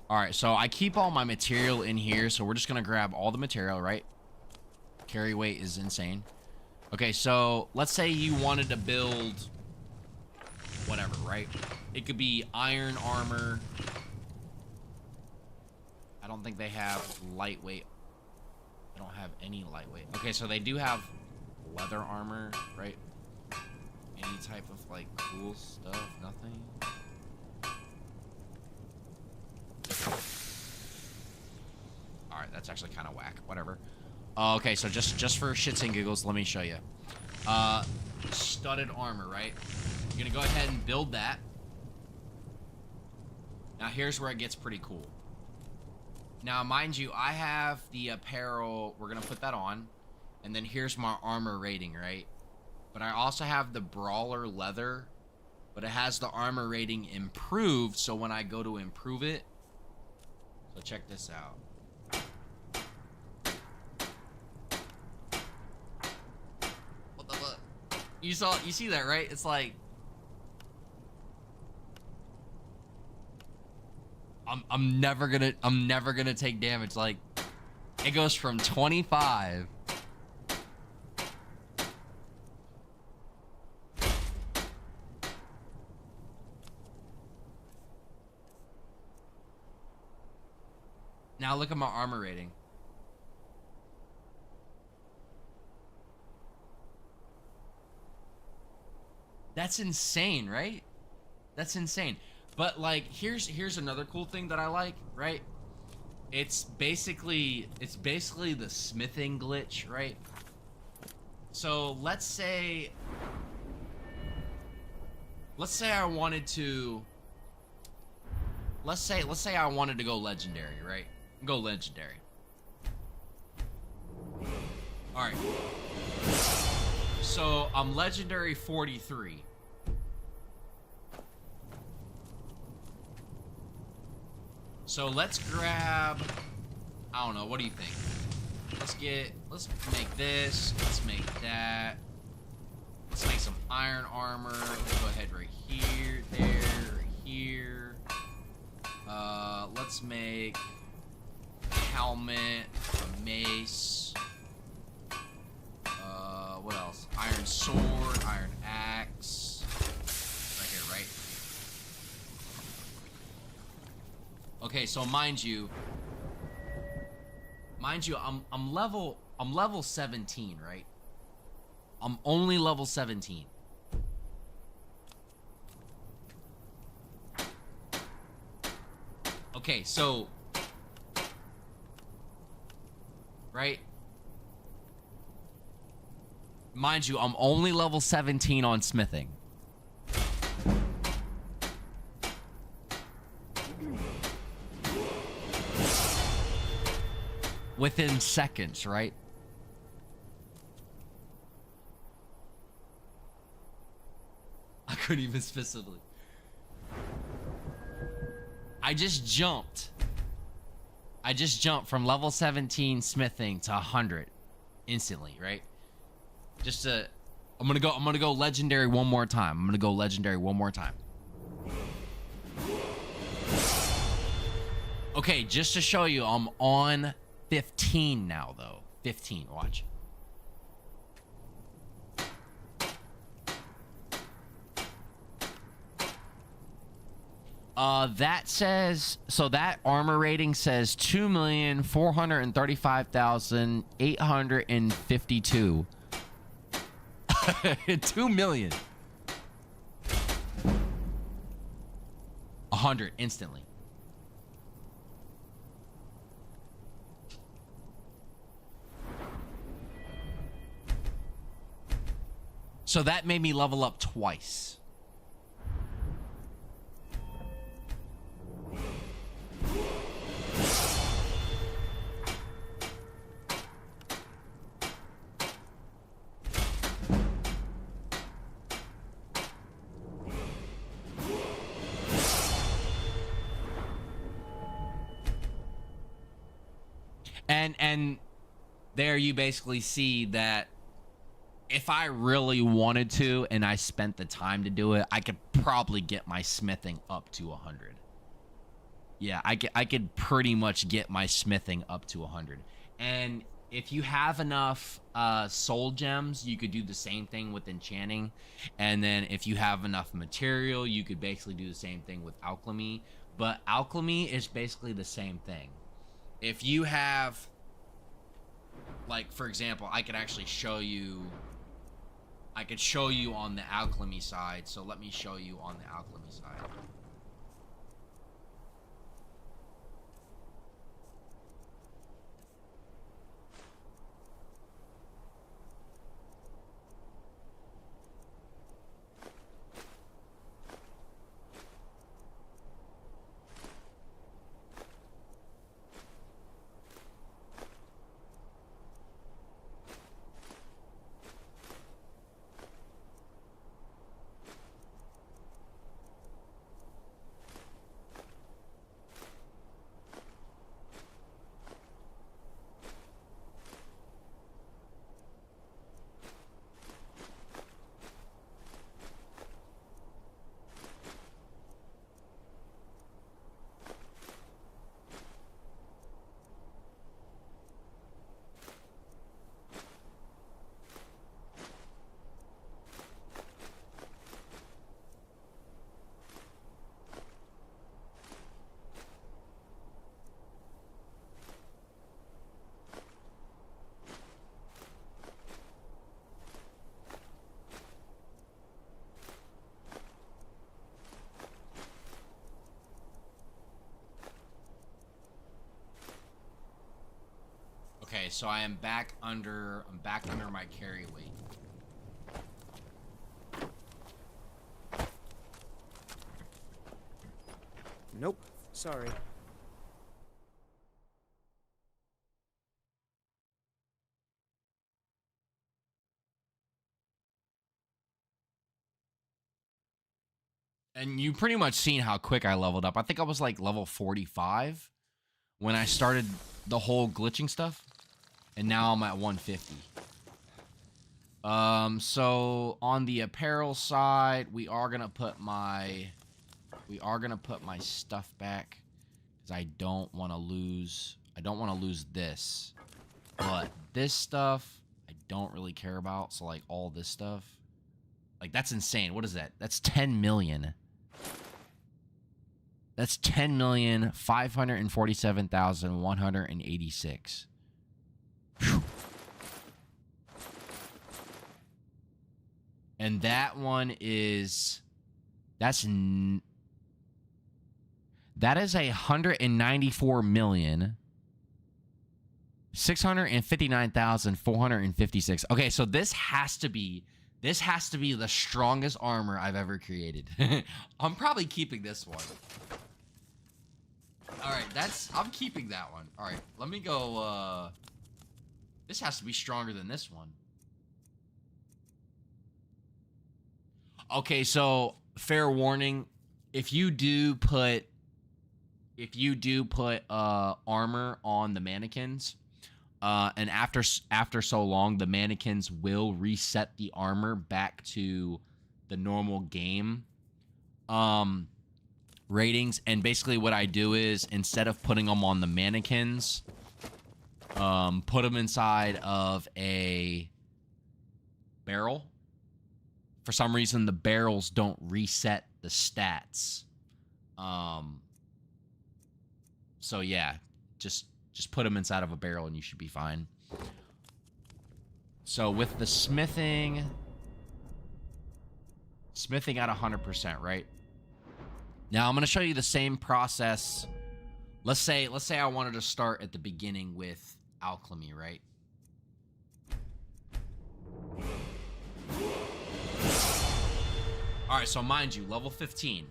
Alright, so I keep all my material in here, so we're just gonna grab all the material, right? Carry weight is insane. Okay, so let's say you wanted to build whatever, right? It could be iron armor. I don't think they have lightweight. I don't have any lightweight. Okay, so they do have leather armor, right? Any type of, like, cool stuff? Nothing? Alright, that's actually kind of whack. Whatever. Okay, so just for shits and giggles, let me show you. Studded armor, right? You're gonna go ahead and build that. Now, here's where it gets pretty cool. Now, mind you, I have the apparel. We're gonna put that on. And then here's my armor rating, right? But I also have the brawler leather. But it has the armor rating improved, so when I go to improve it... So check this out. What the fuck? You see that, right? It's like... I'm never gonna take damage. Like, it goes from 25. Now look at my armor rating. That's insane, right? That's insane. But like, here's another cool thing that I like, right? It's basically the smithing glitch, right? So let's say I wanted to let's say I wanted to go legendary, right? Go legendary. All right. So I'm legendary 43. So let's grab, I don't know, what do you think? Let's make this, let's make that. Let's make some iron armor. Let's go ahead right here, there, right here. Let's make a helmet, a mace. What else? Iron sword, iron axe. Right here, right? Okay, so mind you, I'm level 17, right? I'm only level 17. Okay, so right? Mind you, I'm only level 17 on smithing. Within seconds, right? I couldn't even specifically. I just jumped from level 17 smithing to 100 instantly, right? Just to, I'm gonna go legendary one more time. Okay, just to show you, I'm on 15 now, though. 15, watch. That says, so that armor rating says 2,435,852. 2 million. 100 instantly. So that made me level up twice. And there you basically see that if I really wanted to and I spent the time to do it, I could probably get my smithing up to 100. Yeah, I could pretty much get my smithing up to 100. And if you have enough soul gems, you could do the same thing with enchanting. And then if you have enough material, you could basically do the same thing with alchemy. But alchemy is basically the same thing. If you have, like, for example, I could actually show you. I could show you on the alchemy side. So let me show you on the alchemy side. Okay, so I'm back under my carry weight. Nope. Sorry. And you pretty much seen how quick I leveled up. I think I was like level 45 when I started the whole glitching stuff. And now I'm at 150. So on the apparel side, we are gonna put my stuff back because I don't want to lose this. But this stuff I don't really care about. So like all this stuff, like that's insane. What is that? That's 10 million. That's 10,547,186. And that one is that is 194,659,456. Okay, so this has to be the strongest armor I've ever created. I'm probably keeping this one. All right, I'm keeping that one. All right, let me go. This has to be stronger than this one. Okay, so fair warning, if you do put armor on the mannequins, and after so long, the mannequins will reset the armor back to the normal game ratings. And basically what I do is, instead of putting them on the mannequins, put them inside of a barrel. For some reason, the barrels don't reset the stats. So yeah, just put them inside of a barrel and you should be fine. So with the smithing at 100%, right? Now I'm going to show you the same process. Let's say I wanted to start at the beginning with alchemy, right? All right, so mind you, level 15.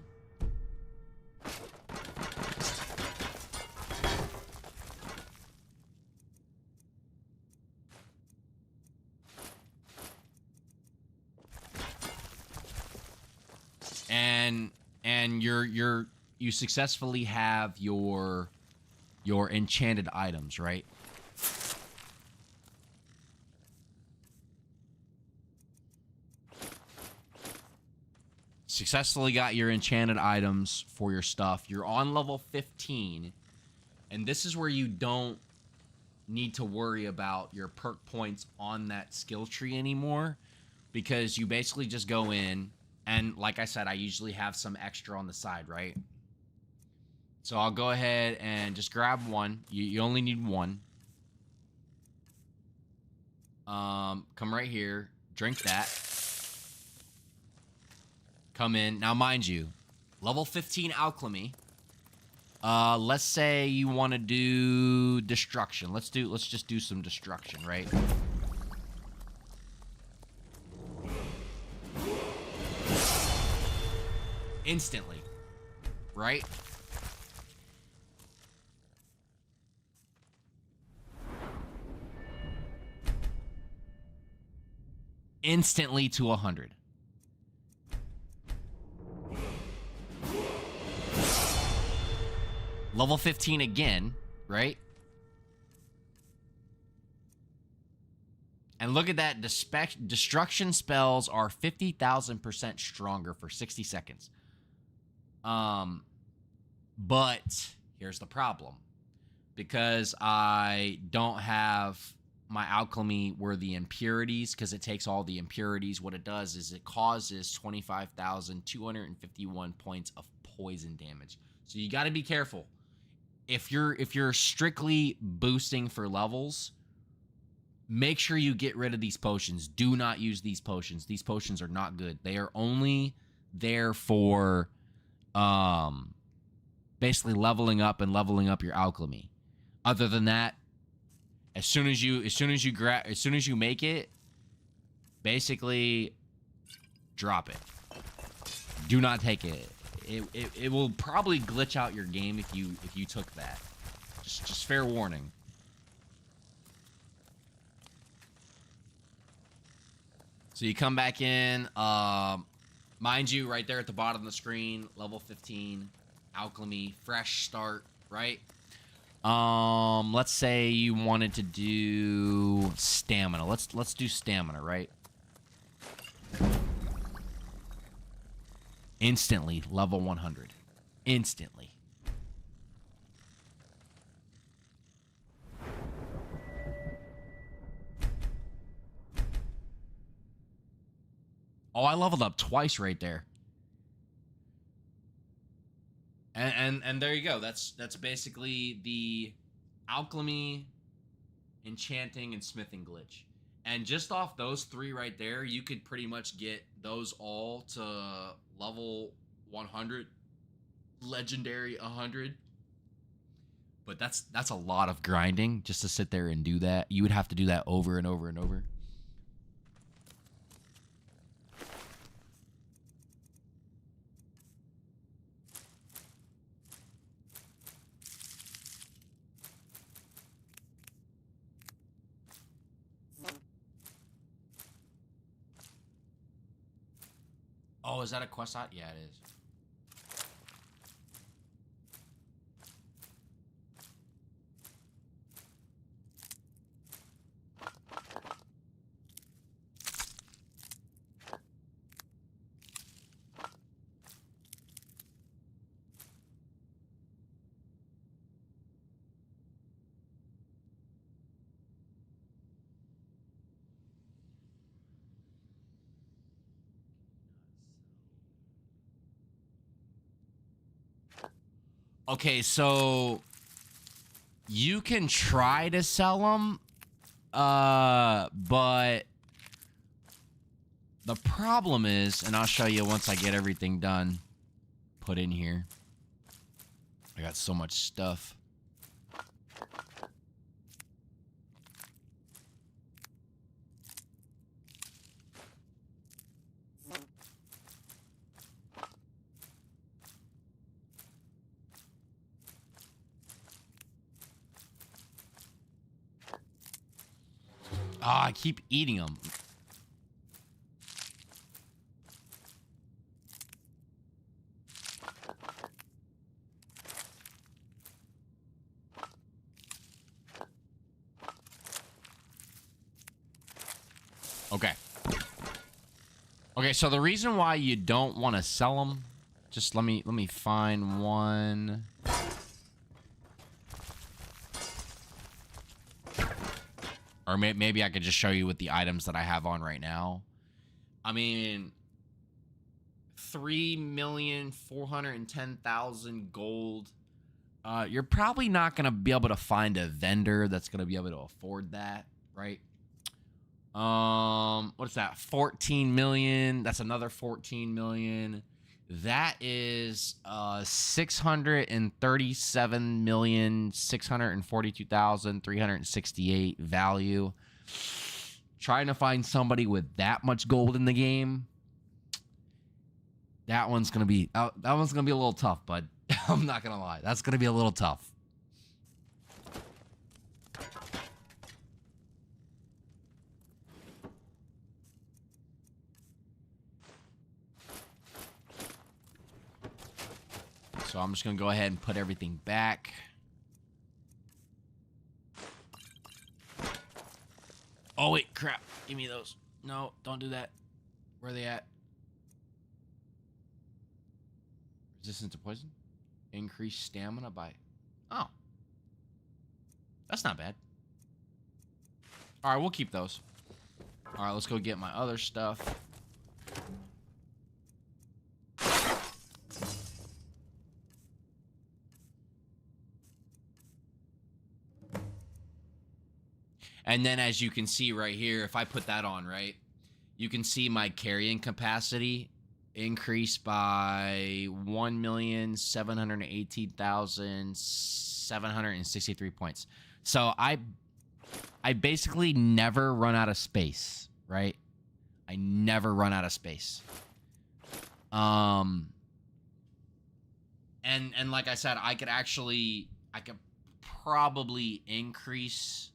And you successfully have your enchanted items, right? successfully got your enchanted items for your stuff. You're on level 15. And this is where you don't need to worry about your perk points on that skill tree anymore. Because you basically just go in. And like I said, I usually have some extra on the side, right? So I'll go ahead and just grab one. You only need one. Come right here. Drink that. Come in. Now, mind you, level 15 Alchemy. Let's say you want to do destruction. Let's just do some destruction, right? Instantly, right? Instantly to 100. Level 15 again, right? And look at that. Destruction spells are 50,000% stronger for 60 seconds. But here's the problem. Because I don't have my alchemy were the impurities, because it takes all the impurities. What it does is it causes 25,251 points of poison damage. So you got to be careful. If you're strictly boosting for levels, make sure you get rid of these potions. Do not use these potions. These potions are not good. They are only there for basically leveling up your alchemy. Other than that, as soon as you make it, basically drop it. Do not take it. It will probably glitch out your game if you took that. Just fair warning. So you come back in, mind you, right there at the bottom of the screen, level 15, alchemy, fresh start, right? Let's say you wanted to do stamina. Let's do stamina, right? Instantly, level 100. Instantly. Oh, I leveled up twice right there. And there you go. That's basically the alchemy, enchanting, and smithing glitch. And just off those three right there, you could pretty much get those all to level 100, legendary 100. But that's a lot of grinding just to sit there and do that. You would have to do that over and over and over. Oh, is that a quest out? Yeah, it is. Okay, so you can try to sell them, but the problem is, and I'll show you once I get everything done, put in here. I got so much stuff. Ah, I keep eating them. Okay. Okay, so the reason why you don't want to sell them, just let me find one. Or maybe I could just show you with the items that I have on right now. I mean, 3,410,000 gold. You're probably not gonna be able to find a vendor that's gonna be able to afford that, right? What's that? 14 million. That's another 14 million. That is 637,642,368 value. Trying to find somebody with that much gold in the game. That one's gonna be a little tough, bud. I'm not gonna lie. That's gonna be a little tough. So I'm just gonna go ahead and put everything back. Oh wait, crap. Give me those. No, don't do that. Where are they at? Resistance to poison? Increase stamina by... Oh. That's not bad. Alright, we'll keep those. Alright, let's go get my other stuff. And then as you can see right here, if I put that on, right, you can see my carrying capacity increase by 1,718,763 points. So I basically never run out of space, right? I never run out of space. And like I said, I could probably increase,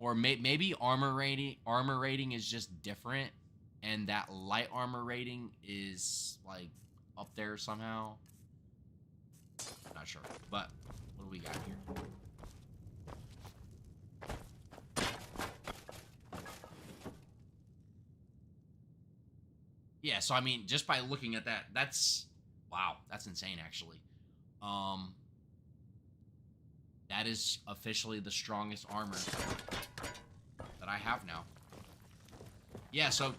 or maybe armor rating is just different, and that light armor rating is like up there somehow. Not sure, but what do we got here? Yeah, so I mean, just by looking at that, that's wow, that's insane actually. That is officially the strongest armor that I have now. Yeah, so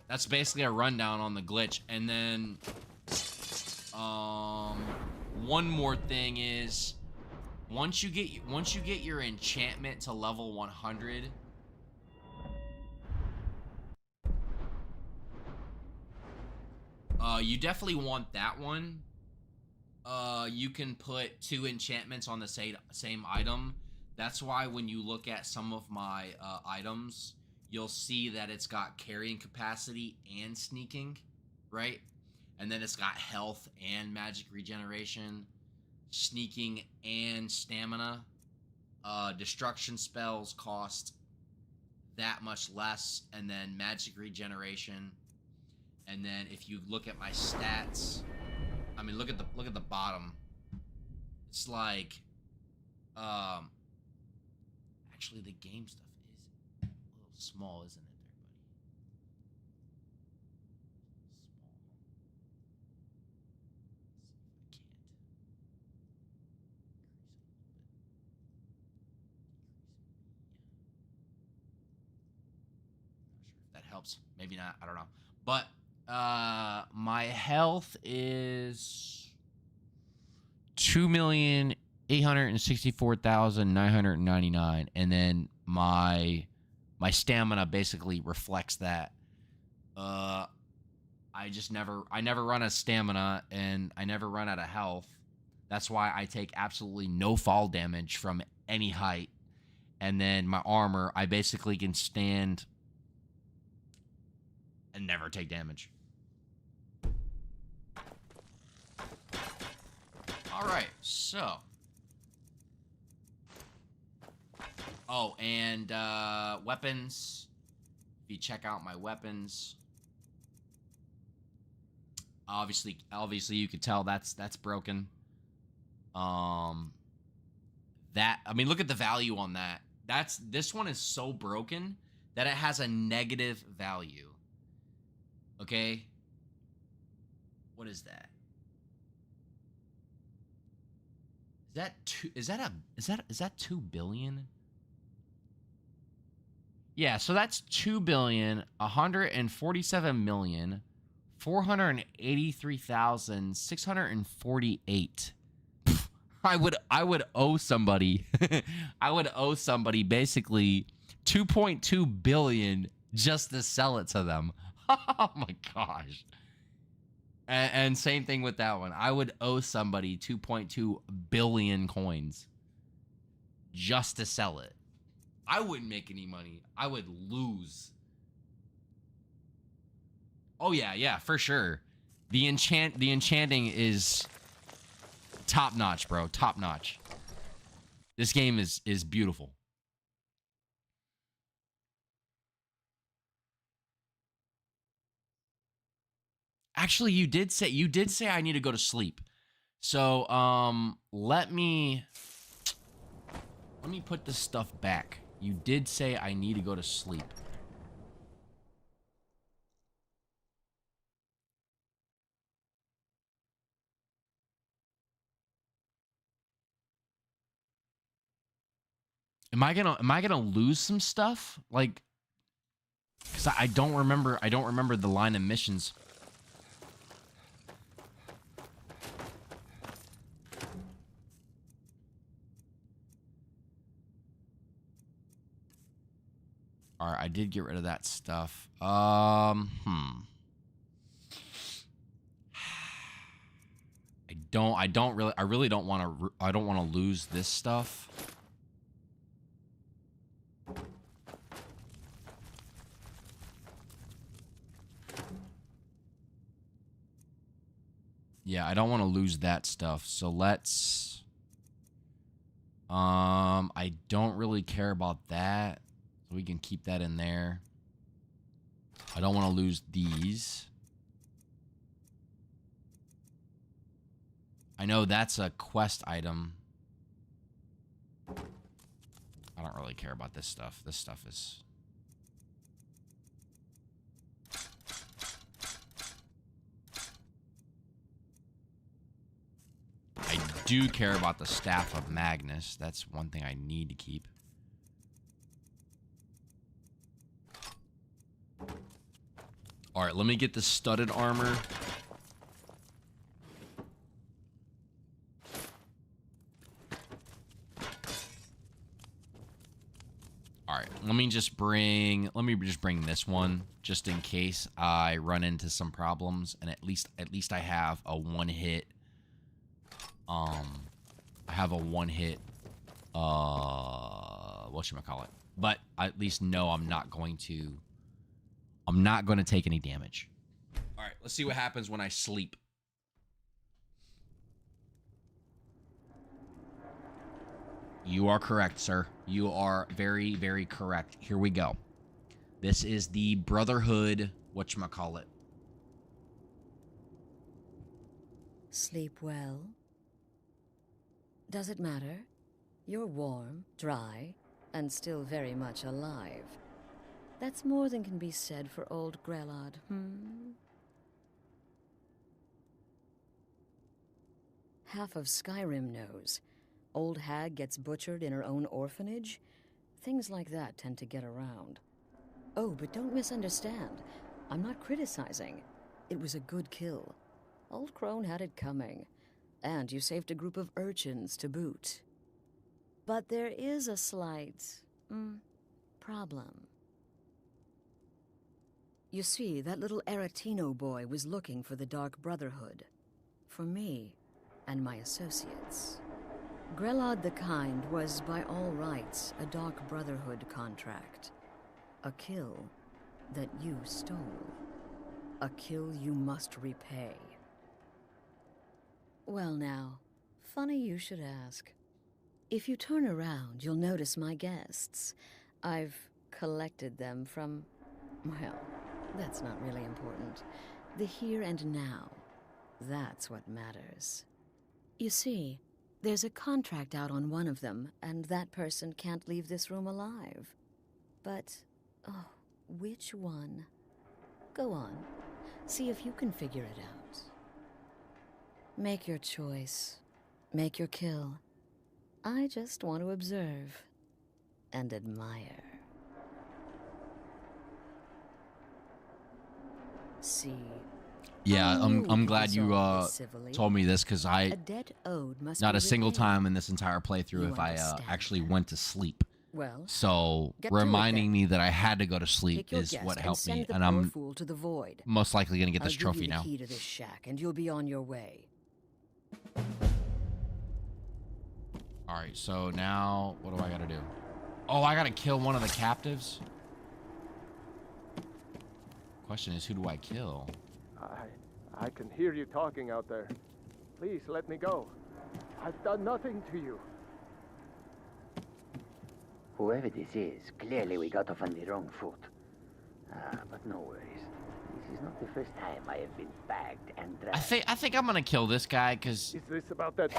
that's basically a rundown on the glitch. And then one more thing is once you get your enchantment to level 100, you definitely want that one. You can put 2 enchantments on the same item. That's why when you look at some of my items, you'll see that it's got carrying capacity and sneaking, right? And then it's got health and magic regeneration, sneaking and stamina. Destruction spells cost that much less, and then magic regeneration. And then if you look at my stats, I mean, look at the bottom. It's like, actually the game stuff is a little small, isn't it, there, buddy? Small. Not sure if that helps. Maybe not. I don't know. But my health is 2,864,999, and then my stamina basically reflects that. I never run out of stamina, and I never run out of health. That's why I take absolutely no fall damage from any height. And then my armor, I basically can stand and never take damage. Alright, so. Oh, and weapons. If you check out my weapons, obviously you could tell that's broken. I mean, look at the value on that. This one is so broken that it has a negative value. Okay? What is that? Is that 2 billion? Yeah, so that's 2,147,483,648. I would owe somebody I would owe somebody basically 2.2 billion just to sell it to them. Oh my gosh. And same thing with that one. I would owe somebody 2.2 billion coins just to sell it. I wouldn't make any money. I would lose. Oh yeah, for sure. The enchanting is top notch, bro. Top notch. This game is beautiful. Actually, you did say I need to go to sleep. So, let me put this stuff back. You did say I need to go to sleep. Am I gonna lose some stuff? Like, cause I don't remember the line of missions. All right, I did get rid of that stuff. I really don't want to lose this stuff. Yeah, I don't want to lose that stuff. So let's I don't really care about that. So we can keep that in there. I don't want to lose these. I know that's a quest item. I don't really care about this stuff. This stuff is... I do care about the Staff of Magnus. That's one thing I need to keep. Alright, let me get the studded armor. Alright, let me just bring this one just in case I run into some problems, and at least I have a one-hit I have a one-hit whatchamacallit. But I at least know I'm not going to take any damage. All right, let's see what happens when I sleep. You are correct, sir. You are very, very correct. Here we go. This is the Brotherhood whatchamacallit. Sleep well? Does it matter? You're warm, dry, and still very much alive. That's more than can be said for old Grelod, Half of Skyrim knows. Old hag gets butchered in her own orphanage? Things like that tend to get around. Oh, but don't misunderstand. I'm not criticizing. It was a good kill. Old Crone had it coming. And you saved a group of urchins to boot. But there is a slight, problem. You see, that little Aretino boy was looking for the Dark Brotherhood. For me and my associates. Grelod the Kind was, by all rights, a Dark Brotherhood contract. A kill that you stole. A kill you must repay. Well now, funny you should ask. If you turn around, you'll notice my guests. I've collected them from, well, that's not really important. The here and now. That's what matters. You see, there's a contract out on one of them, and that person can't leave this room alive. But Oh, which one? Go on. See if you can figure it out. Make your choice. Make your kill. I just want to observe and admire. See. Yeah, I knew I'm you glad you resolved this civilly. told me this, because A debt owed must not be a single repaid. time in this entire playthrough You if I understand actually that. went to sleep. Well, So get to it reminding then. me that I had to go to sleep Take your is guess what and helped send me, the and poor I'm fool to the void. most likely gonna get I'll this give trophy you the now. key to this shack, and you'll be on your way. All right, so now what do I gotta do? Oh, I gotta kill one of the captives. Question is, who do I kill? I can hear you talking out there. Please let me go. I've done nothing to you. Whoever this is, clearly we got off on the wrong foot. But no worries. This is not the first time I have been bagged and dragged. I think I'm gonna kill this guy, because Is this about that?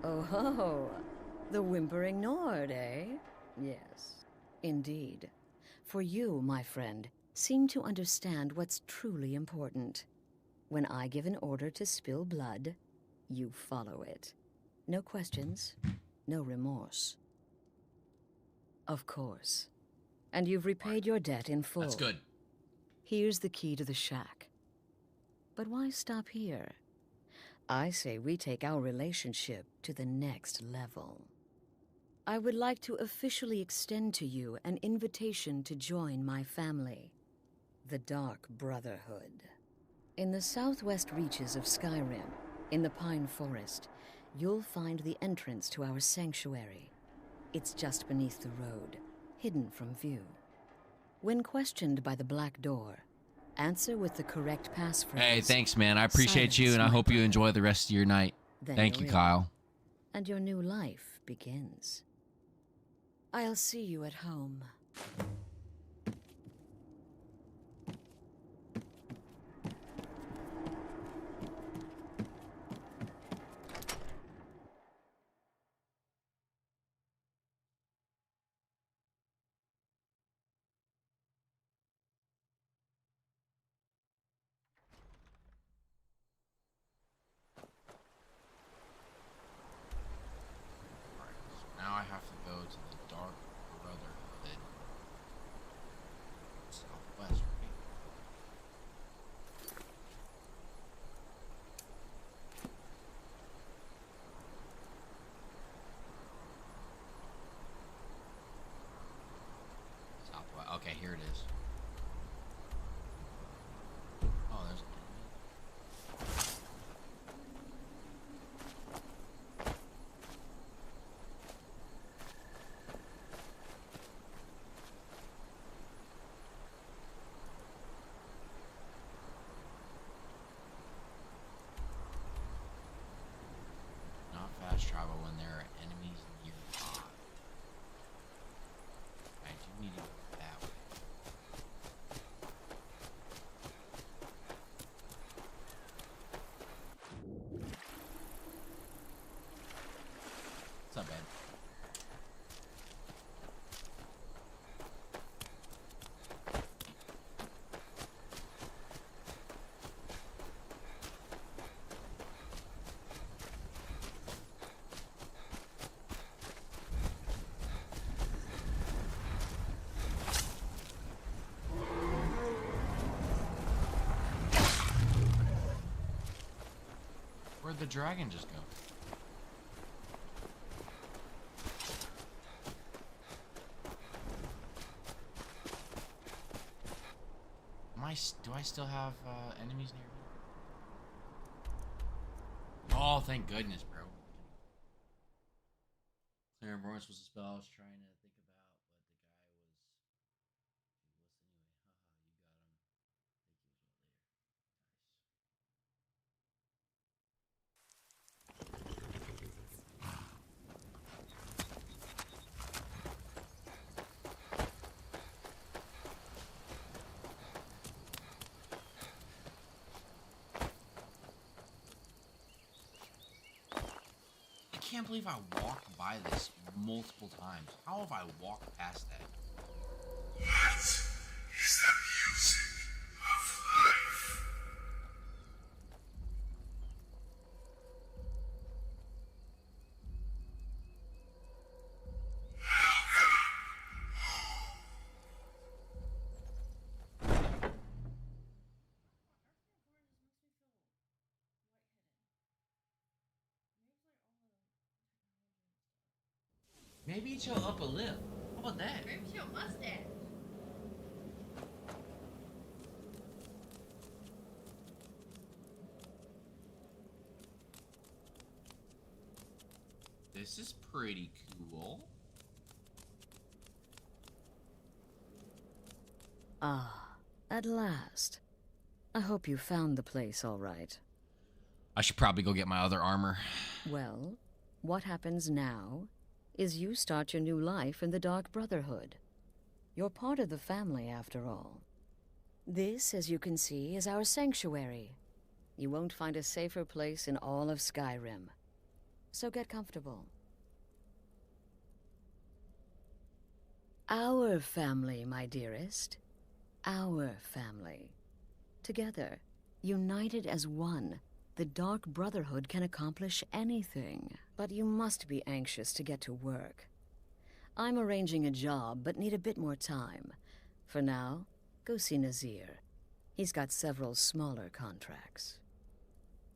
Oh ho, the whimpering Nord, eh? Yes, indeed. For you, my friend, seem to understand what's truly important. When I give an order to spill blood, you follow it. No questions, no remorse. Of course. And you've repaid your debt in full. that's good. Here's the key to the shack. But why stop here? I say we take our relationship to the next level. I would like to officially extend to you an invitation to join my family, the Dark Brotherhood. In the southwest reaches of Skyrim, in the Pine Forest, you'll find the entrance to our sanctuary. It's just beneath the road, hidden from view. When questioned by the Black Door, answer with the correct passphrase. Hey, thanks, man. I appreciate you, "Silence, and I my hope you brother." enjoy the rest of your night. Then Thank you're you, in, Kyle. and your new life begins. I'll see you at home. Now I have to go to the Dark Brotherhood. Southwest, right? Southwest. Okay, here it is. Oh, there's an enemy. Not fast travel when there are enemies nearby. I do need to go that way. It's not bad. Where'd the dragon just go? Do I still have enemies near me? Oh, thank goodness, bro. Clairvoyance was the spell I was trying to think about, but the guy was can't believe I walked by this multiple times. How have I walked past that? What is the music of life? Maybe it's your upper lip. How about that? Maybe it's your mustache. This is pretty cool. Ah, at last. I hope you found the place all right. I should probably go get my other armor. Well, what happens now is you start your new life in the Dark Brotherhood. You're part of the family, after all. This, as you can see, is our sanctuary. You won't find a safer place in all of Skyrim. So get comfortable. Our family, my dearest. Our family. Together, united as one, the Dark Brotherhood can accomplish anything. But you must be anxious to get to work. I'm arranging a job, but need a bit more time. For now, go see Nazir. He's got several smaller contracts.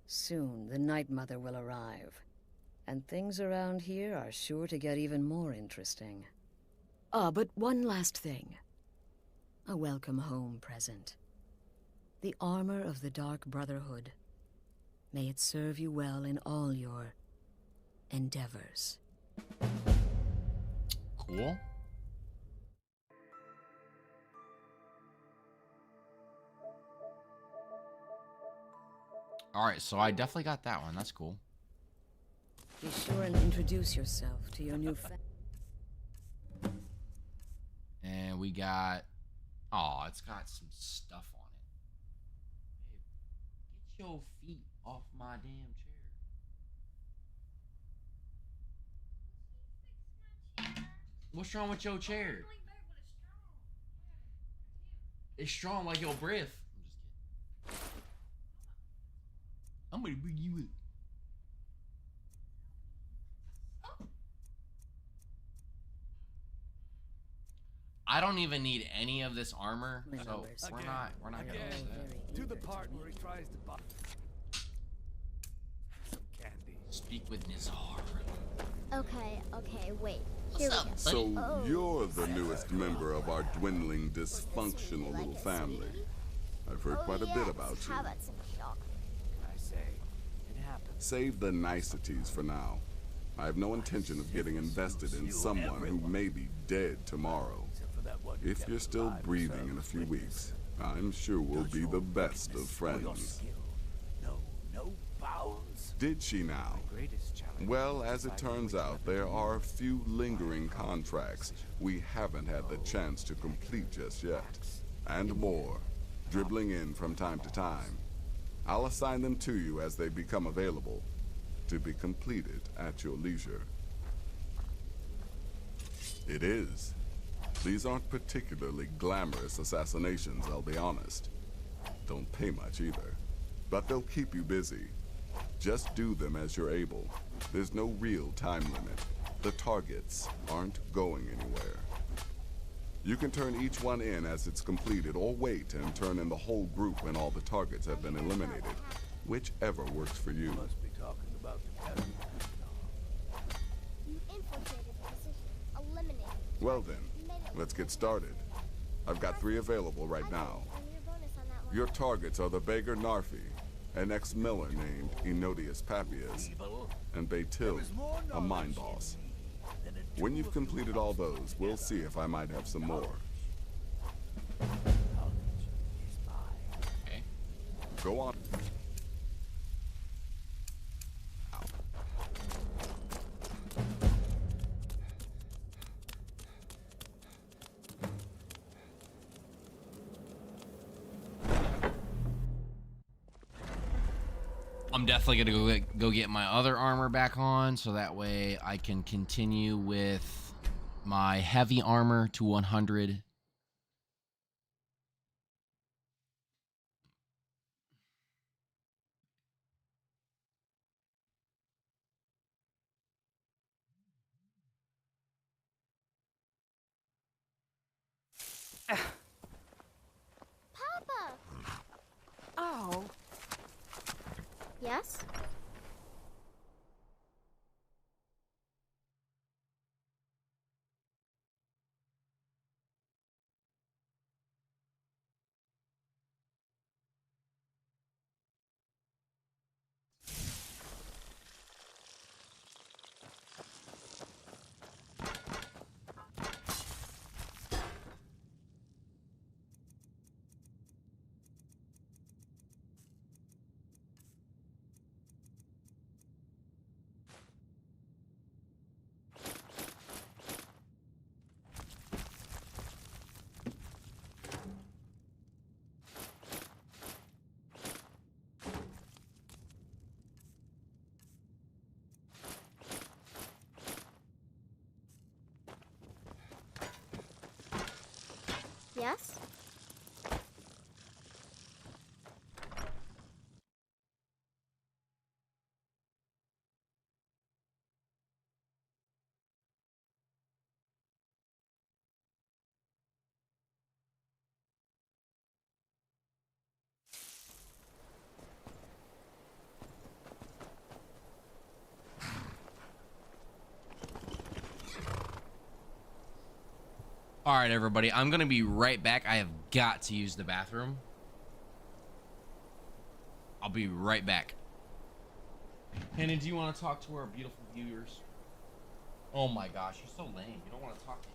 Soon, the Night Mother will arrive. And things around here are sure to get even more interesting. Ah, but one last thing. A welcome home present. The armor of the Dark Brotherhood. May it serve you well in all your endeavors. Cool. Alright, so I definitely got that one. That's cool. Be sure and introduce yourself to your new And we got... Oh, it's got some stuff on it. Hey, get your feet off my damn chair. What's wrong with your chair? It's strong like your breath. I'm just kidding. I'm gonna bring you in. I don't even need any of this armor, so we're not gonna use that. To the part where he tries to buy some candy. Speak with Nizar. Okay, wait. Here What's up, we go. So Oh. you're the newest member of our dwindling, dysfunctional little family. I've heard quite a bit about you. How about some chocolate? I say, it happens. Save the niceties for now. I have no intention of getting invested in someone who may be dead tomorrow. If you're still breathing in a few weeks, I'm sure we'll be the best of friends. No bounds. Did she now? Well, as it turns out, there are a few lingering contracts we haven't had the chance to complete just yet. And more, dribbling in from time to time. I'll assign them to you as they become available, to be completed at your leisure. It is. These aren't particularly glamorous assassinations, I'll be honest. Don't pay much either. But they'll keep you busy. Just do them as you're able. There's no real time limit. The targets aren't going anywhere. You can turn each one in as it's completed, or wait and turn in the whole group when all the targets have been eliminated. Whichever works for you. Must be talking about the You infiltrated the position. Eliminated. Well then, let's get started. I've got 3 available right now. Your targets are the beggar Narfi, an ex-miller named Enodius Papias, and Baytil, a mine boss. When you've completed all those, we'll see if I might have some more. Okay. Go on. I'm definitely gonna go get my other armor back on, so that way I can continue with my heavy armor to 100. Papa! Oh. Yes? Yes? All right, everybody, I'm gonna be right back. I have got to use the bathroom. I'll be right back. Hannah, do you want to talk to our beautiful viewers? Oh my gosh, you're so lame. You don't want to talk to me.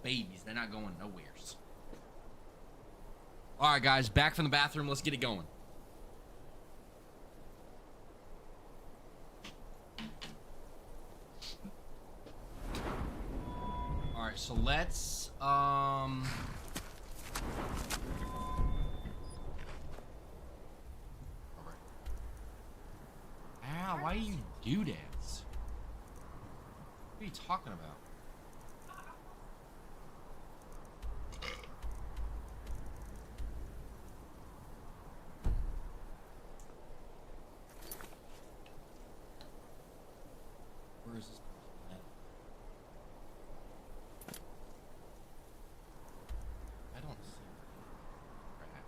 babies. They're not going nowheres. All right, guys, back from the bathroom. Let's get it going. All right, so let's Ah, why do you do dance? What are you talking about? Where is this person at? I don't see crap.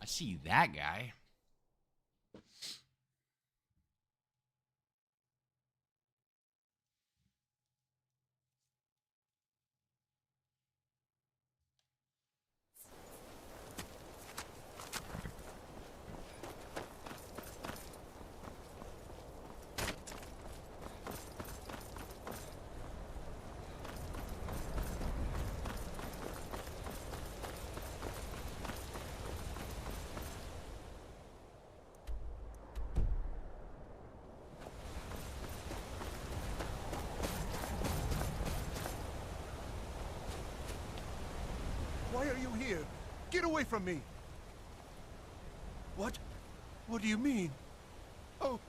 I see that guy. Why are you here? Get away from me! What? What do you mean? Oh,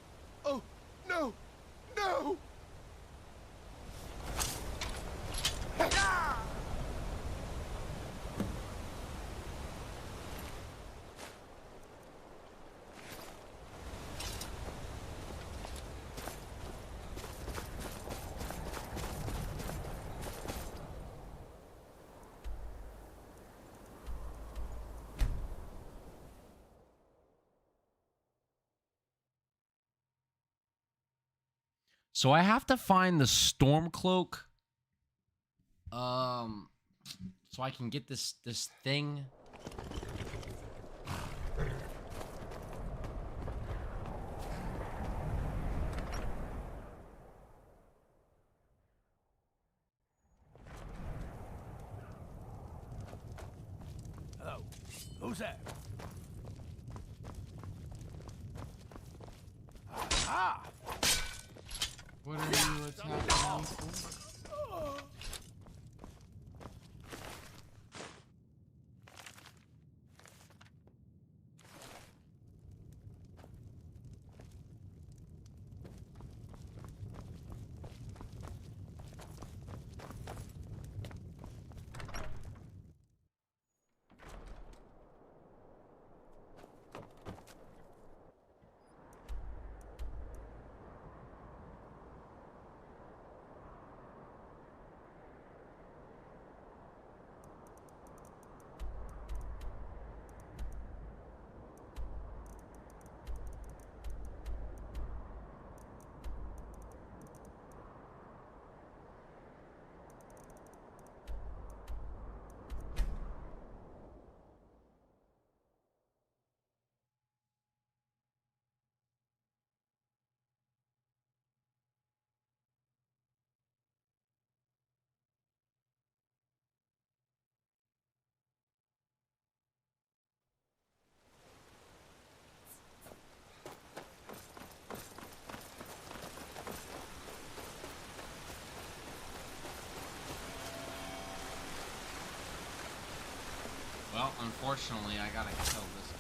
no! No! So I have to find the storm cloak. So I can get this thing. Hello. Who's that? Ah! What are you attacking me for? Well, unfortunately, I gotta kill this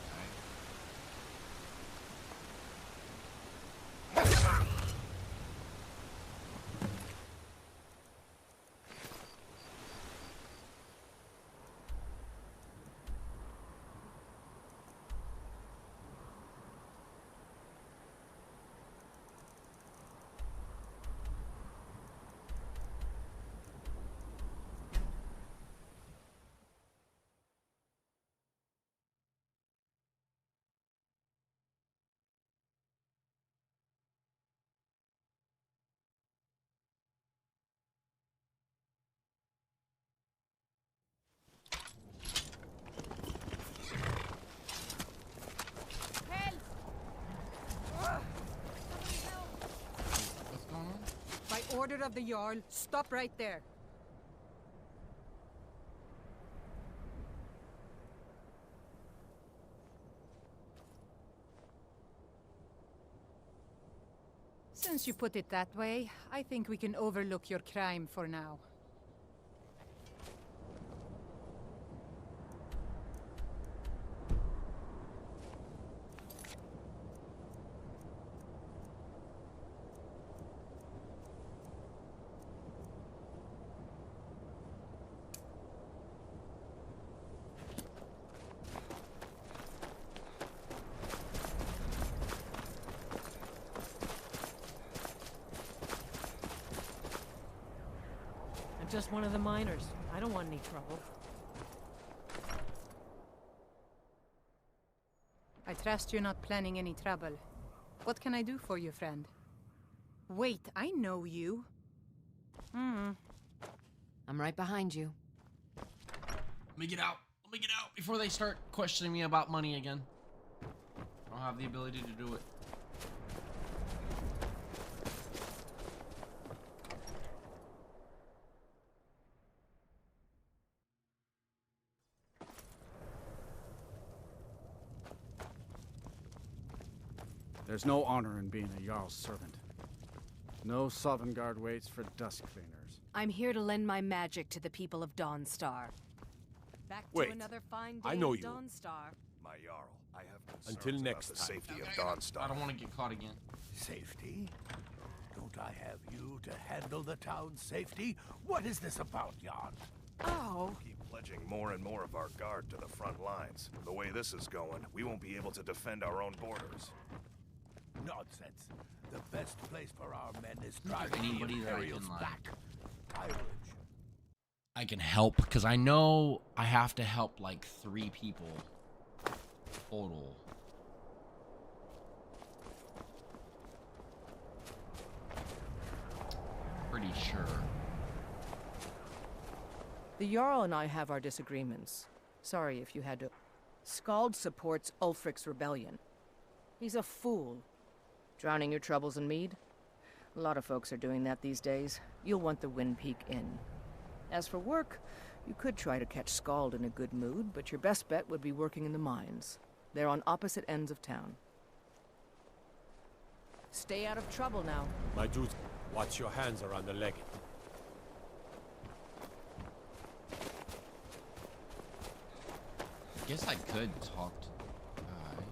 order of the Jarl. Stop right there. Since you put it that way, I think we can overlook your crime for now. I'm just one of the miners. I don't want any trouble. I trust you're not planning any trouble. What can I do for you, friend? Wait, I know you. I'm right behind you. Let me get out. Let me get out before they start questioning me about money again. I don't have the ability to do it. There's no honor in being a Jarl's servant. No Sovngarde waits for dust cleaners. I'm here to lend my magic to the people of Dawnstar. Back to Wait, another fine day I know in you. Dawnstar. My Jarl, I have concerns Until next about the time. safety of Dawnstar. I don't want to get caught again. Safety? Don't I have you to handle the town's safety? What is this about, Jan? Oh. Keep pledging more and more of our guard to the front lines. The way this is going, we won't be able to defend our own borders. Nonsense. The best place for our men is there driving the anybody that I Imperials can, like- back. I will I can help because I know I have to help like 3 people total. Pretty sure. The Jarl and I have our disagreements. Sorry if you had to... Skald supports Ulfric's rebellion. He's a fool. Drowning your troubles in mead? A lot of folks are doing that these days. You'll want the Wind Peak Inn. As for work, you could try to catch Skald in a good mood, but your best bet would be working in the mines. They're on opposite ends of town. Stay out of trouble now. My dude, watch your hands around the leg. I guess I could talk to the guy.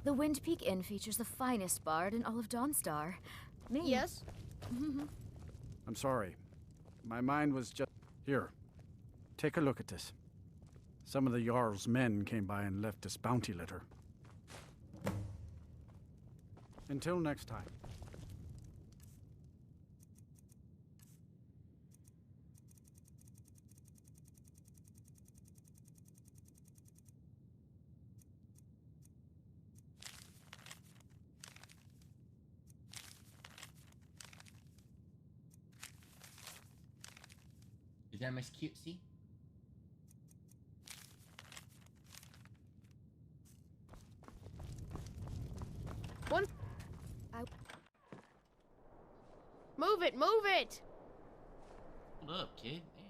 The Wind Peak Inn features the finest bard in all of Dawnstar. Me. Yes? I'm sorry. My mind was just... Here. Take a look at this. Some of the Jarl's men came by and left this bounty letter. Until next time. Is that Miss Cutesy? One. Move it, move it! Hold up, kid. Damn.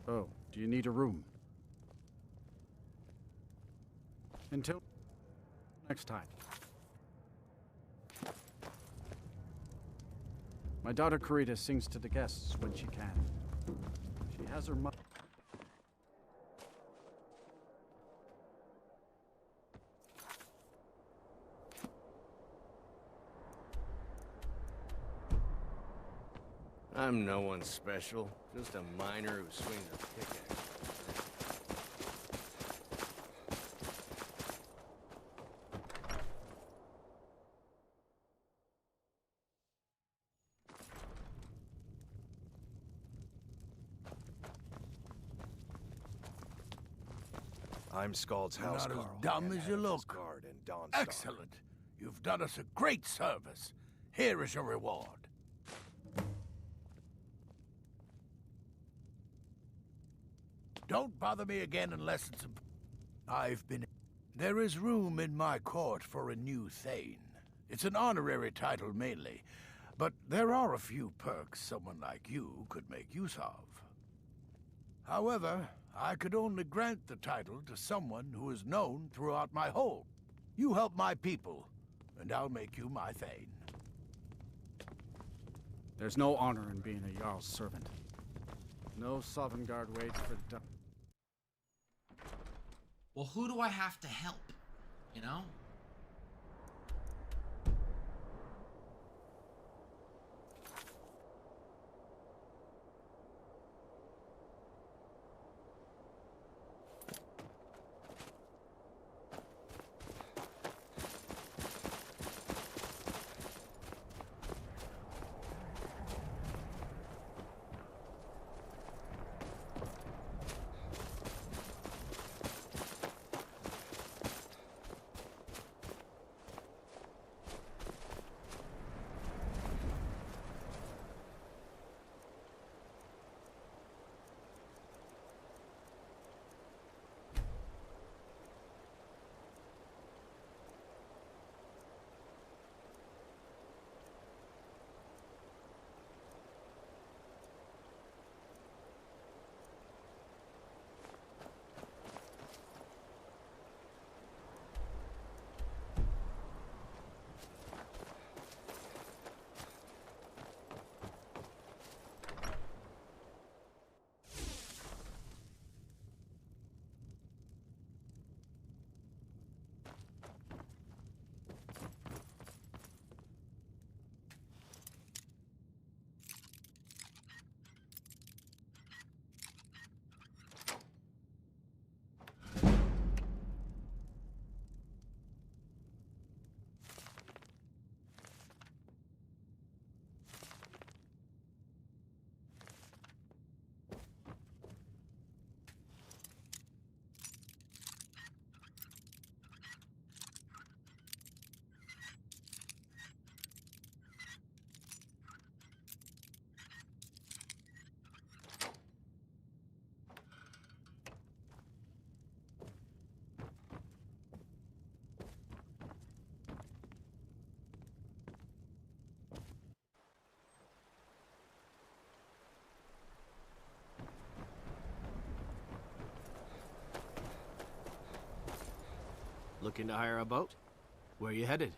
Oh, do you need a room? Until next time. My daughter Karita sings to the guests when she can. She has her mother. I'm no one special, just a miner who swings a pickaxe. I'm Scald's You're house, not Carl. as dumb and as you head of his look. guard in Dawnstar. Excellent. You've done us a great service. Here is your reward. Don't bother me again unless it's I've been... There is room in my court for a new Thane. It's an honorary title mainly, but there are a few perks someone like you could make use of. However, I could only grant the title to someone who is known throughout my hold. You help my people, and I'll make you my Thane. There's no honor in being a Jarl's servant. No Sovngarde waits for Well, who do I have to help? You know? Looking to hire a boat? Where you headed?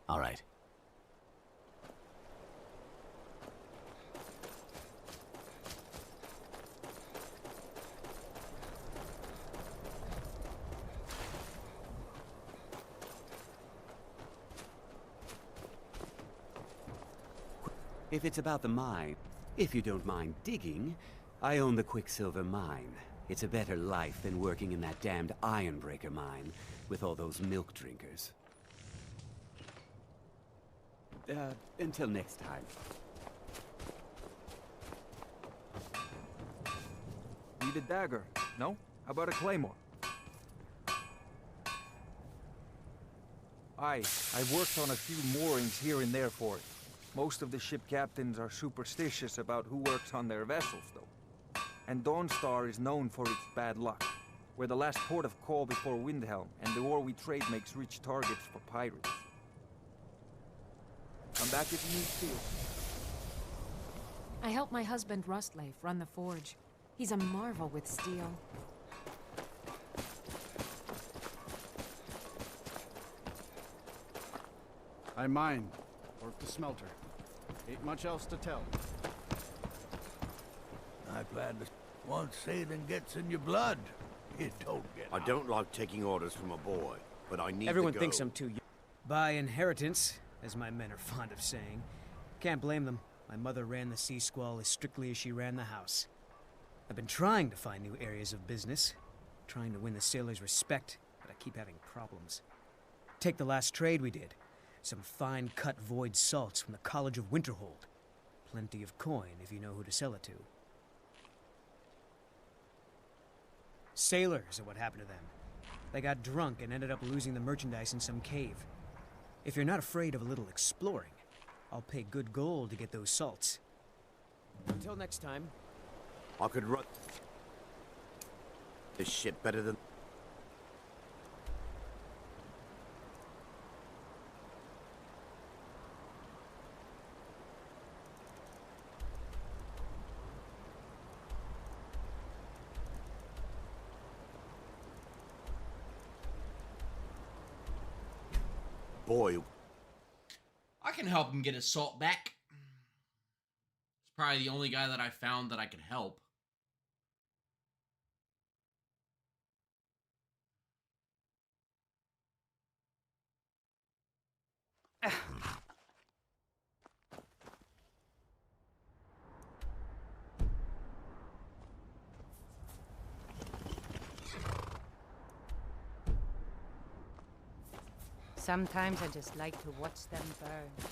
All right. If it's about the mine, if you don't mind digging, I own the Quicksilver mine. It's a better life than working in that damned Ironbreaker mine with all those milk drinkers. Until next time. Need a dagger? No? How about a claymore? Aye, I've worked on a few moorings here and there for it. Most of the ship captains are superstitious about who works on their vessels, though. And Dawnstar is known for its bad luck. We're the last port of call before Windhelm, and the ore we trade makes rich targets for pirates. Come back if you need steel. I helped my husband Rustleaf run the forge. He's a marvel with steel. I mine, work the smelter. Ain't much else to tell. I plan to... Once sailing gets in your blood, it don't get I don't like taking orders from a boy, but I need Everyone to go. thinks I'm too young. By inheritance, as my men are fond of saying. Can't blame them. My mother ran the Sea Squall as strictly as she ran the house. I've been trying to find new areas of business, trying to win the sailors' respect, but I keep having problems. Take the last trade we did. Some fine-cut void salts from the College of Winterhold. Plenty of coin if you know who to sell it to. Sailors are what happened to them. They got drunk and ended up losing the merchandise in some cave. If you're not afraid of a little exploring, I'll pay good gold to get those salts. Until next time. I could run this ship better than... Boy, I can help him get his salt back. It's probably the only guy that I found that I can help. Sometimes I just like to watch them burn.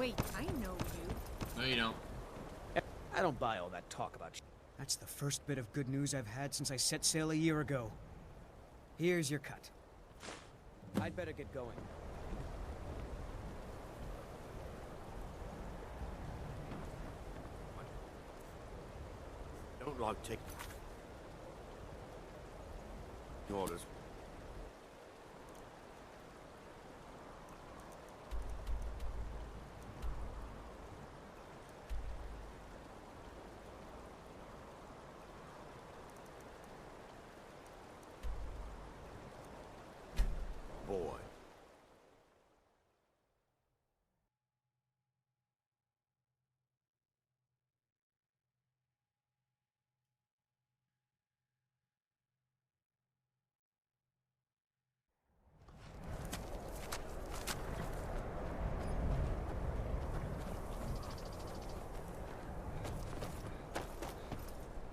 Wait, I know you. No, you don't. I don't buy all that talk about That's the first bit of good news I've had since I set sail a year ago. Here's your cut. I'd better get going. Don't like taking orders. Boy.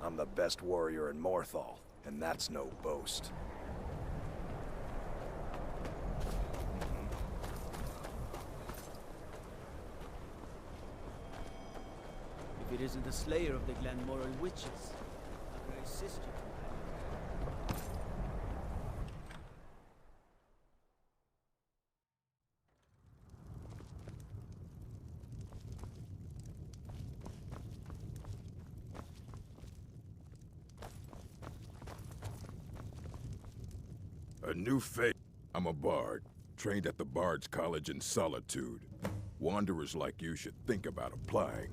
I'm the best warrior in Morthal, and that's no boast. If it isn't the slayer of the Glenmoral witches, how can I assist you? A new fate. I'm a bard, trained at the Bard's College in Solitude. Wanderers like you should think about applying.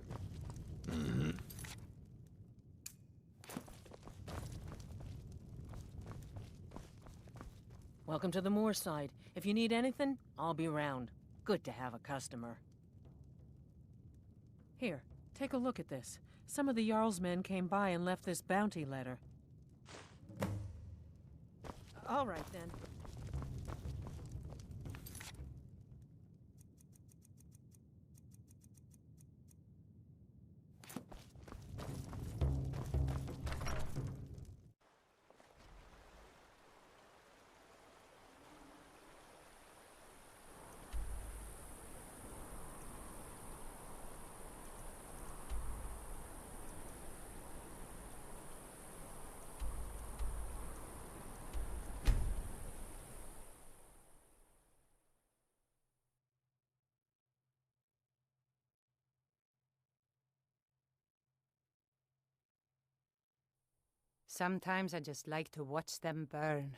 Welcome to the Moorside. If you need anything, I'll be around. Good to have a customer. Here, take a look at this. Some of the Jarl's men came by and left this bounty letter. All right, then. Sometimes I just like to watch them burn.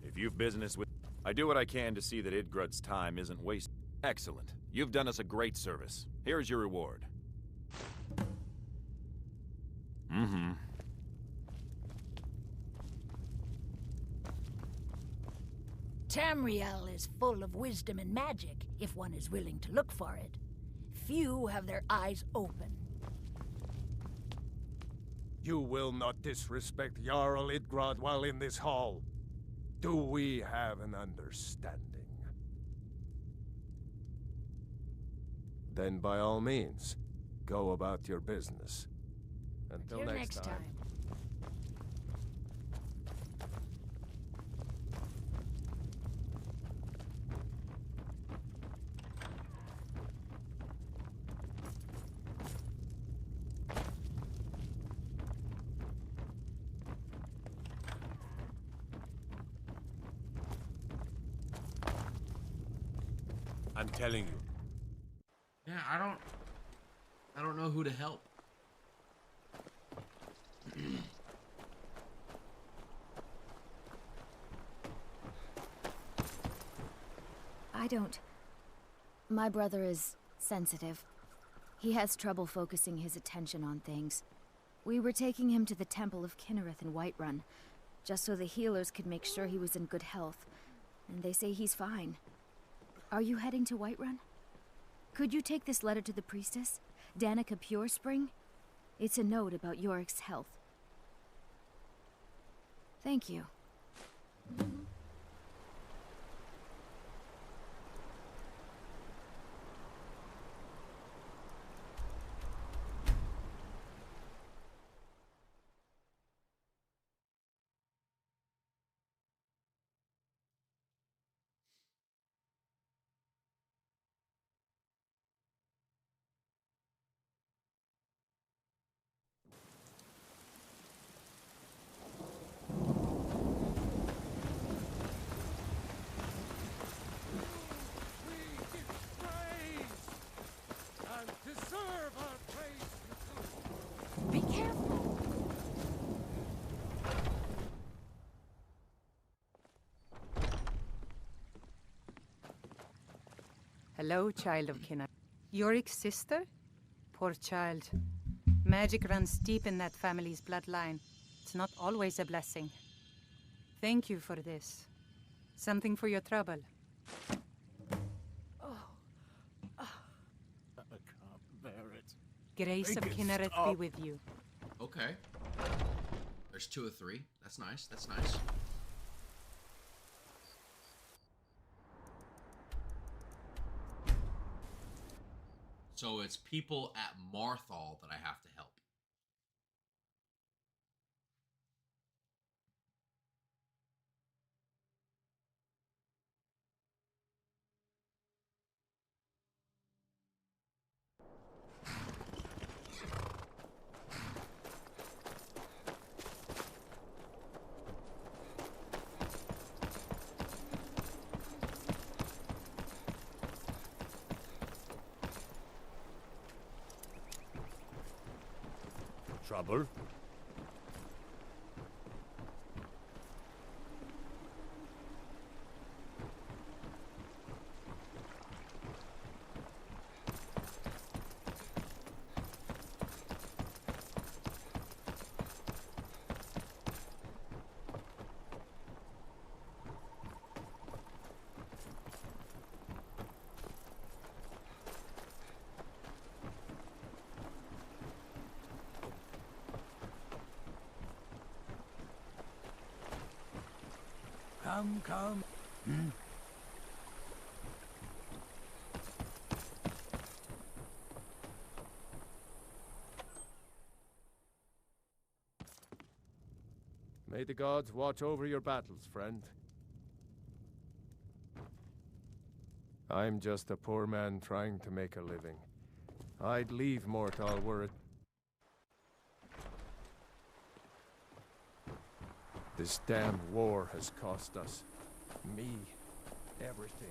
If you've business with... I do what I can to see that Idgrud's time isn't wasted. Excellent. You've done us a great service. Here's your reward. Tamriel is full of wisdom and magic, if one is willing to look for it. Few have their eyes open. You will not disrespect Jarl Idgrod while in this hall. Do we have an understanding? Then by all means, go about your business. Until next time. I'm telling you. Yeah, I don't know who to help. I don't. My brother is sensitive. He has trouble focusing his attention on things. We were taking him to the Temple of Kinnereth in Whiterun, just so the healers could make sure he was in good health. And they say he's fine. Are you heading to Whiterun? Could you take this letter to the priestess, Danica Purespring? It's a note about Yorick's health. Thank you. Be careful. Hello, child of Kinner. Yorick's sister? Poor child. Magic runs deep in that family's bloodline. It's not always a blessing. Thank you for this. Something for your trouble. I can't bear it. Grace of Make it Kinnereth stop. be with you. Okay. There's 2 of 3. That's nice. That's nice. So it's people at Marthal that I have to help. Trouble? Come. May the gods watch over your battles, friend. I'm just a poor man trying to make a living. I'd leave Mortal were it. This damn war has cost us. Me. Everything.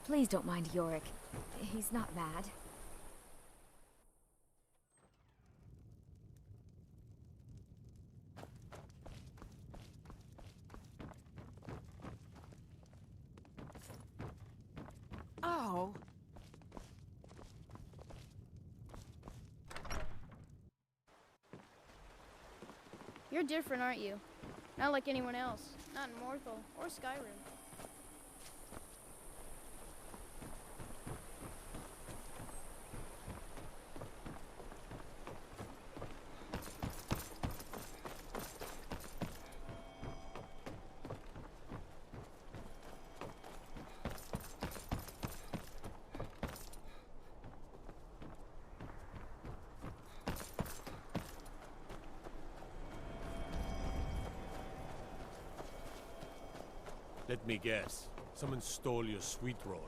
Please don't mind Yorick. He's not mad. Oh. You're different, aren't you? Not like anyone else. Not in Morthal or Skyrim. Let me guess. Someone stole your sweet roll.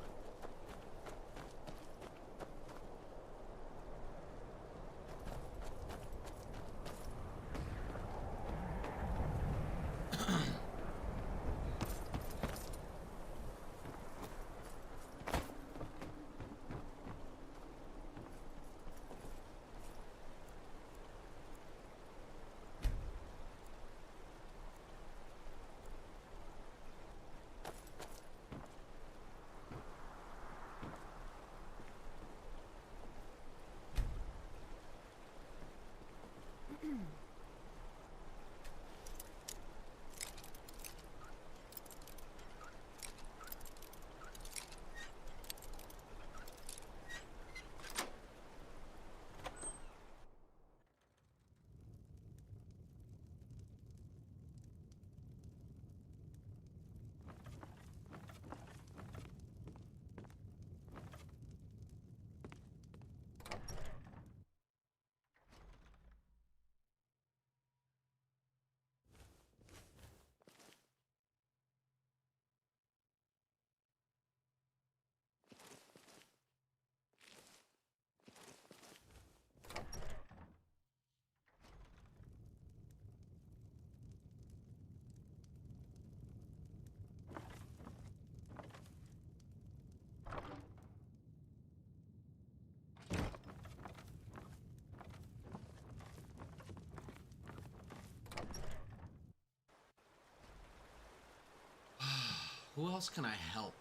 Who else can I help?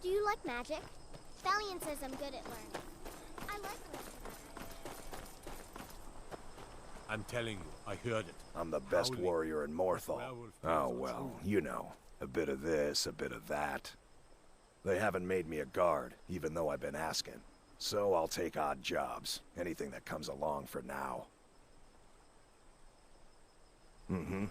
Do you like magic? Valiant says I'm good at learning. I like learning. I'm telling you, I heard it. I'm the best warrior in Morthal. Oh, well, you know. A bit of this, a bit of that. They haven't made me a guard, even though I've been asking. So I'll take odd jobs. Anything that comes along for now. Mm-hmm.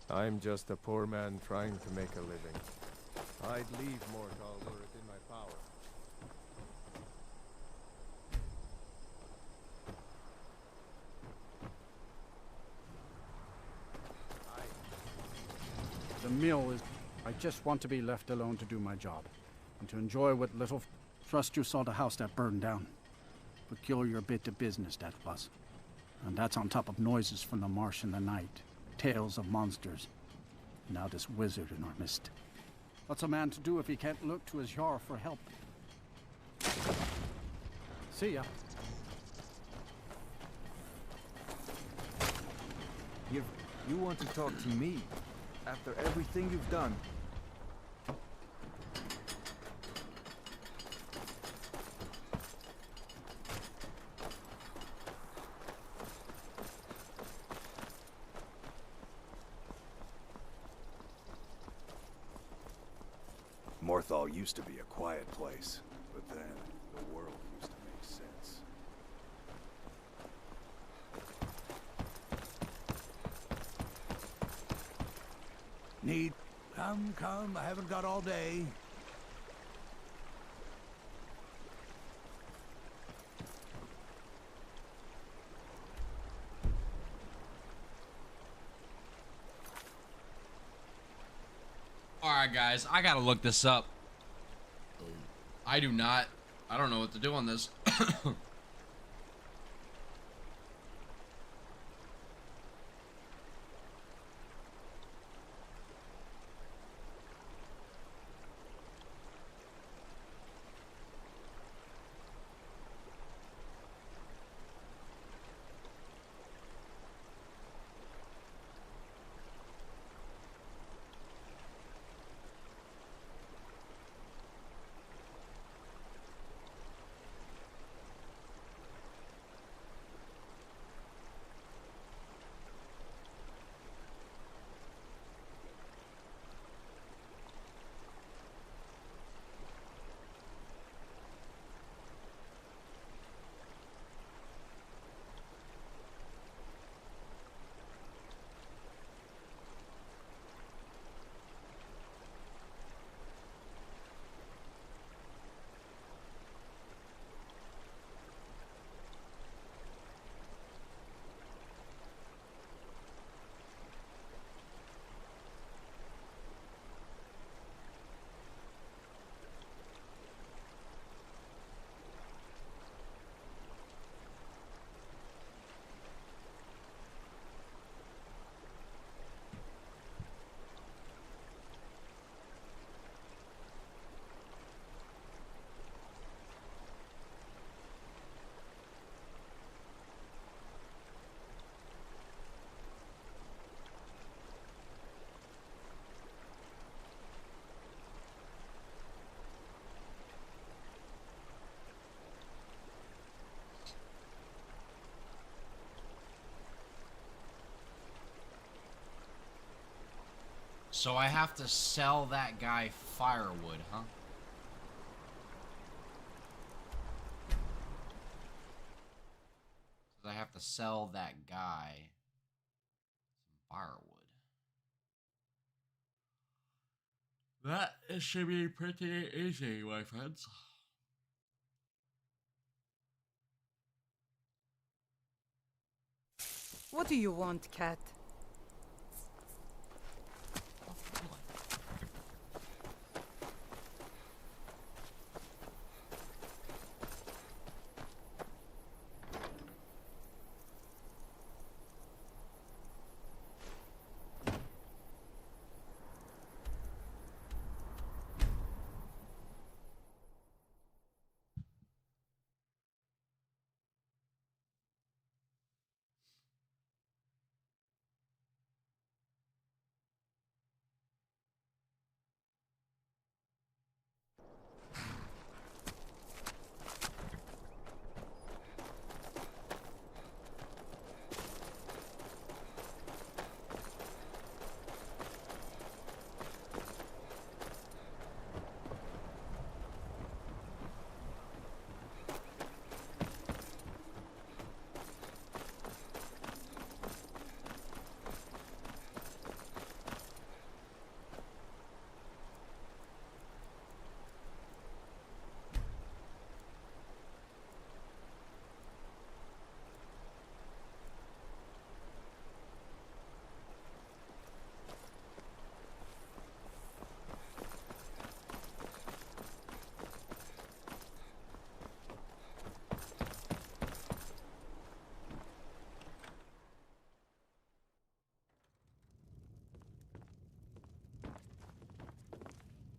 I'm just a poor man trying to make a living. I'd leave Morthal were it in my power. The mill is... I just want to be left alone to do my job. And to enjoy what little trust you saw the house that burned down. Peculiar bit of business that was. And that's on top of noises from the marsh in the night. Tales of monsters. Now this wizard in our midst. What's a man to do if he can't look to his Jarl for help? See ya. You want to talk to me? After everything you've done? Morthal used to be a quiet place, but then the world used to make sense. Need? Come, I haven't got all day. Alright, guys, I gotta look this up. I do not. I don't know what to do on this. So I have to sell that guy firewood, huh? So I have to sell that guy some firewood. That should be pretty easy, my friends. What do you want, cat?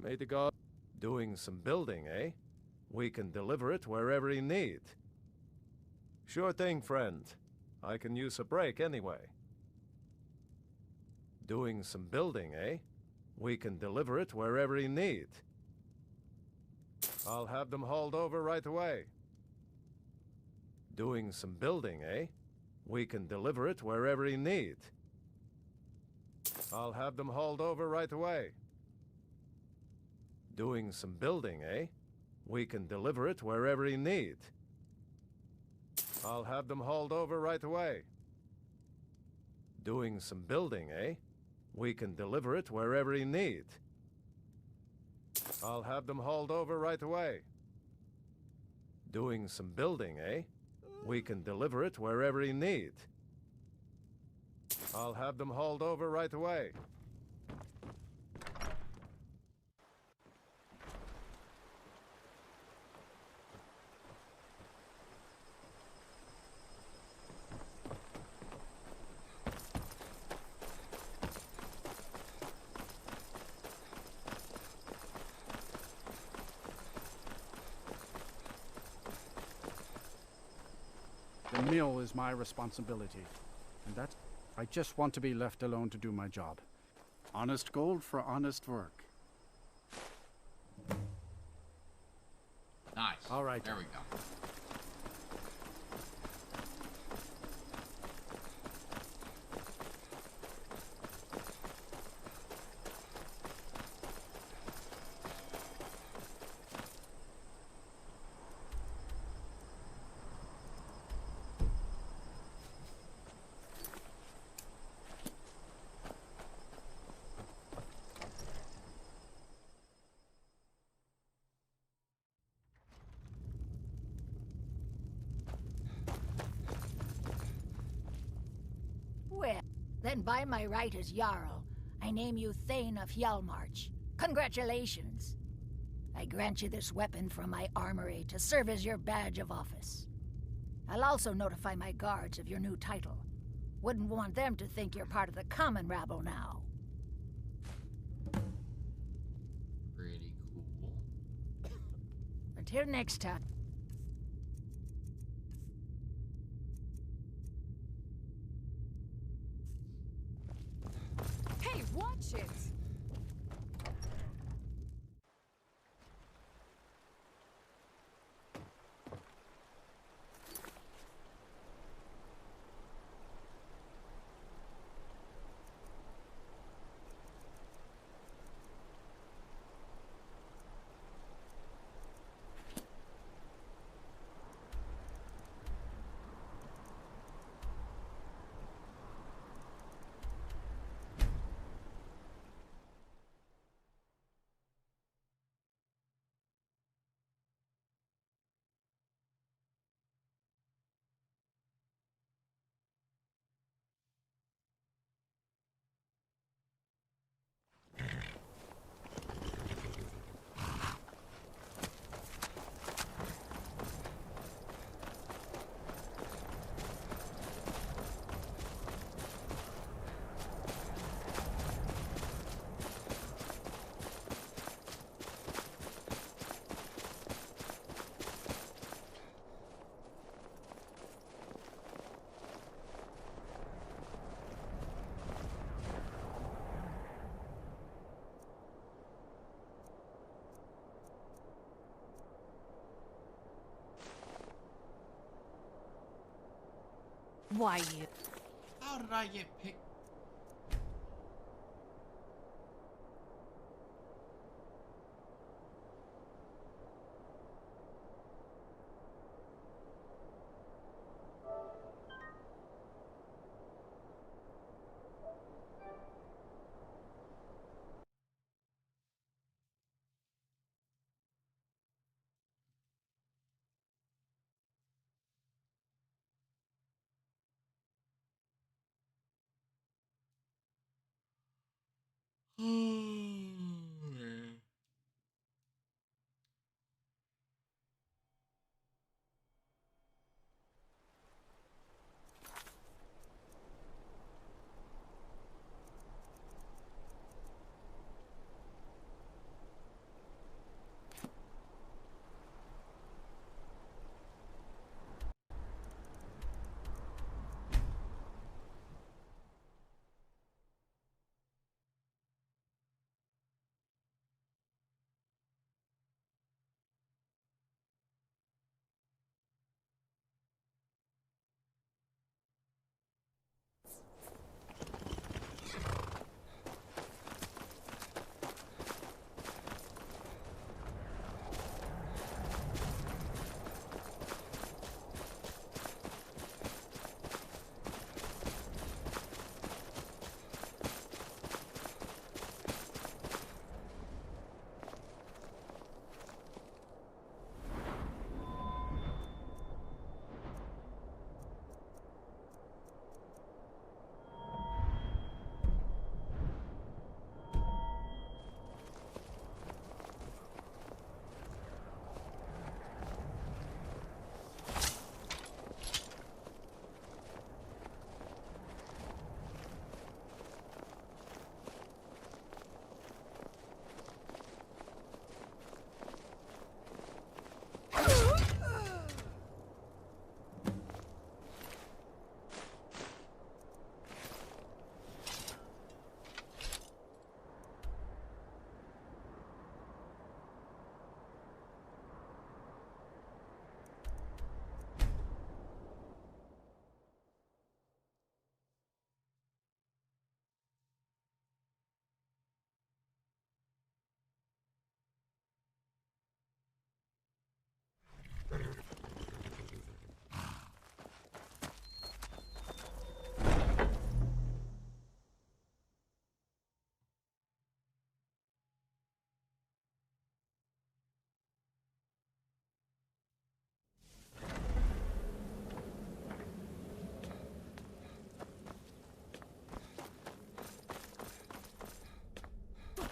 May the god... Doing some building, eh? We can deliver it wherever you need. Sure thing, friend. I can use a break anyway. Doing some building, eh? We can deliver it wherever you need. I'll have them hauled over right away. Doing some building, eh? We can deliver it wherever you need. I'll have them hauled over right away. Doing some building, eh? We can deliver it wherever you need. I'll have them hauled over right away. Doing some building, eh? We can deliver it wherever you need. I'll have them hauled over right away. Doing some building, eh? We can deliver it wherever you need. I'll have them hauled over right away. The mill is my responsibility. And that, I just want to be left alone to do my job. Honest gold for honest work. Nice. All right. There we go. Well, then by my right as Jarl, I name you Thane of Hjalmarch. Congratulations. I grant you this weapon from my armory to serve as your badge of office. I'll also notify my guards of your new title. Wouldn't want them to think you're part of the common rabble now. Pretty cool. Until next time. Hey, watch it! Why you? How did I get picked?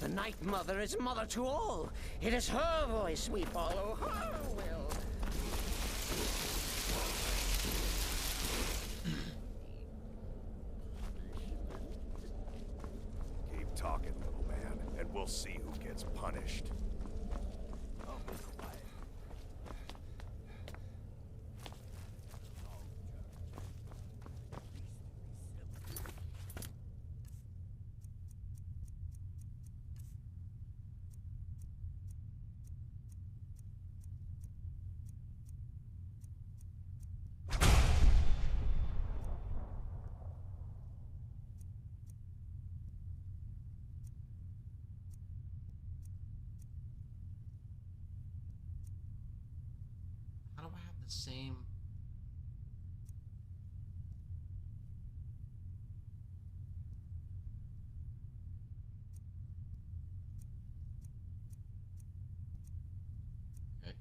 The Night Mother is mother to all. It is her voice we follow, her will. Keep talking, little man, and we'll see who gets punished. How do I have the same? Okay.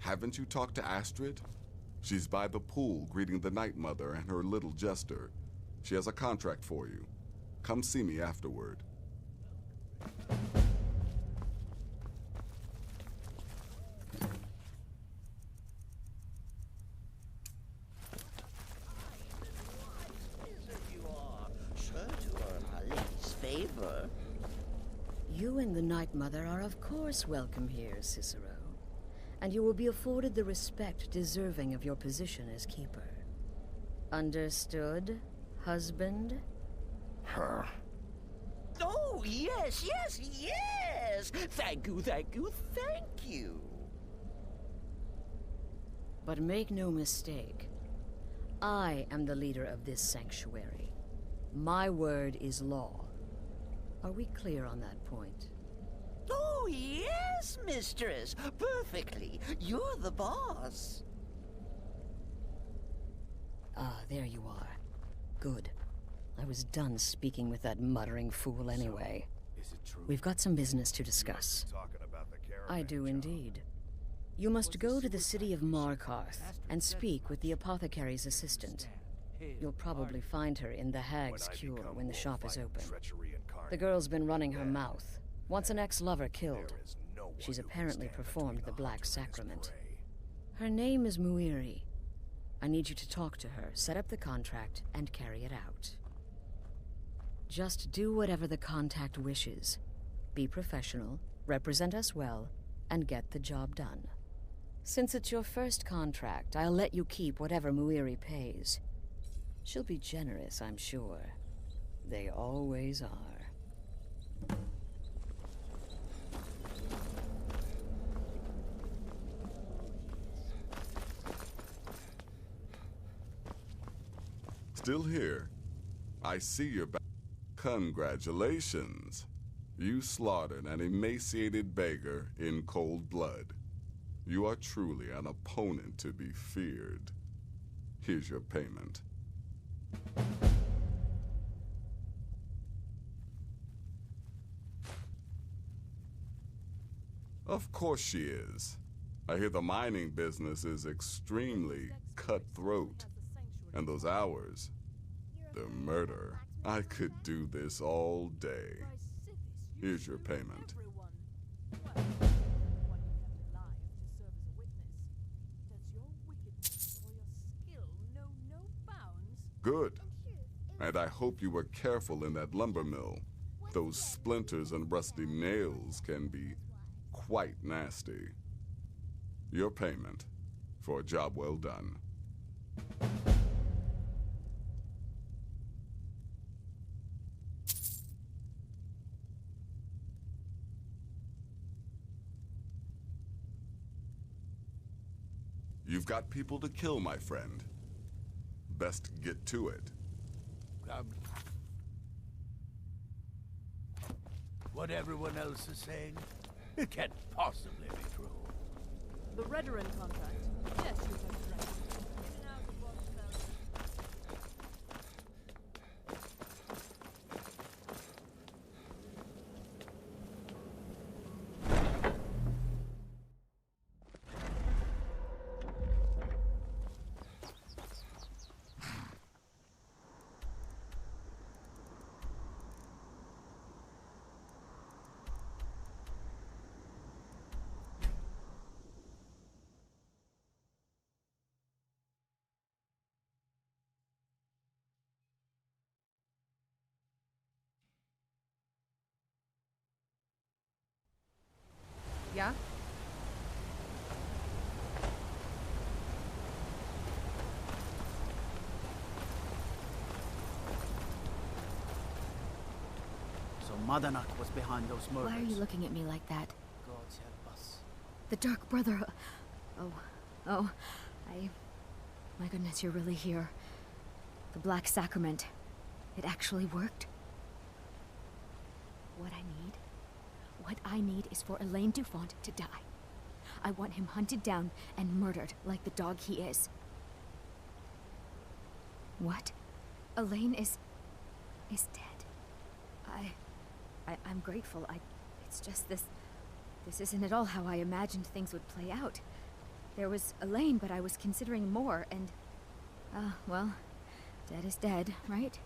Haven't you talked to Astrid? She's by the pool greeting the Night Mother and her little jester. She has a contract for you. Come see me afterward. You are sure to earn our lady's favor. You and the Night Mother are of course welcome here, Cicero. And you will be afforded the respect deserving of your position as keeper. Understood, husband? Huh. Oh, yes, yes, yes! Thank you, thank you, thank you! But make no mistake, I am the leader of this sanctuary. My word is law. Are we clear on that point? Oh, yes, mistress. Perfectly. You're the boss. Ah, there you are. Good. I was done speaking with that muttering fool anyway. Is it true? We've got some business to discuss. Talking about the caravan I do job. indeed. You must go to the city of Markarth and speak with the apothecary's assistant. You'll probably find her in the Hag's Cure when the shop is open. The girl's been running her mouth. Once an ex-lover killed. She's apparently performed the Black Sacrament. Her name is Muiri. I need you to talk to her, set up the contract, and carry it out. Just do whatever the contact wishes. Be professional, represent us well, and get the job done. Since it's your first contract, I'll let you keep whatever Muiri pays. She'll be generous, I'm sure. They always are. Still here? I see you're back. Congratulations. You slaughtered an emaciated beggar in cold blood. You are truly an opponent to be feared. Here's your payment. Of course she is. I hear the mining business is extremely cutthroat. And those hours, the murder. I could do this all day. Here's your payment. Good. And I hope you were careful in that lumber mill. Those splinters and rusty nails can be quite nasty. Your payment for a job well done. You've got people to kill, my friend. Best get to it. What everyone else is saying, it can't possibly be true. The Redoran contract. Yes, you have correct. In and out of Boston. Yeah? So Madanak was behind those murders. Why are you looking at me like that? Gods help us. The Dark Brotherhood. Oh, My goodness, you're really here. The Black Sacrament. It actually worked. What I need is for Elaine Dufont to die. I want him hunted down and murdered like the dog he is. What? Elaine is dead. I'm grateful. It's just this isn't at all how I imagined things would play out. There was Elaine, but I was considering more, and well, dead is dead, right?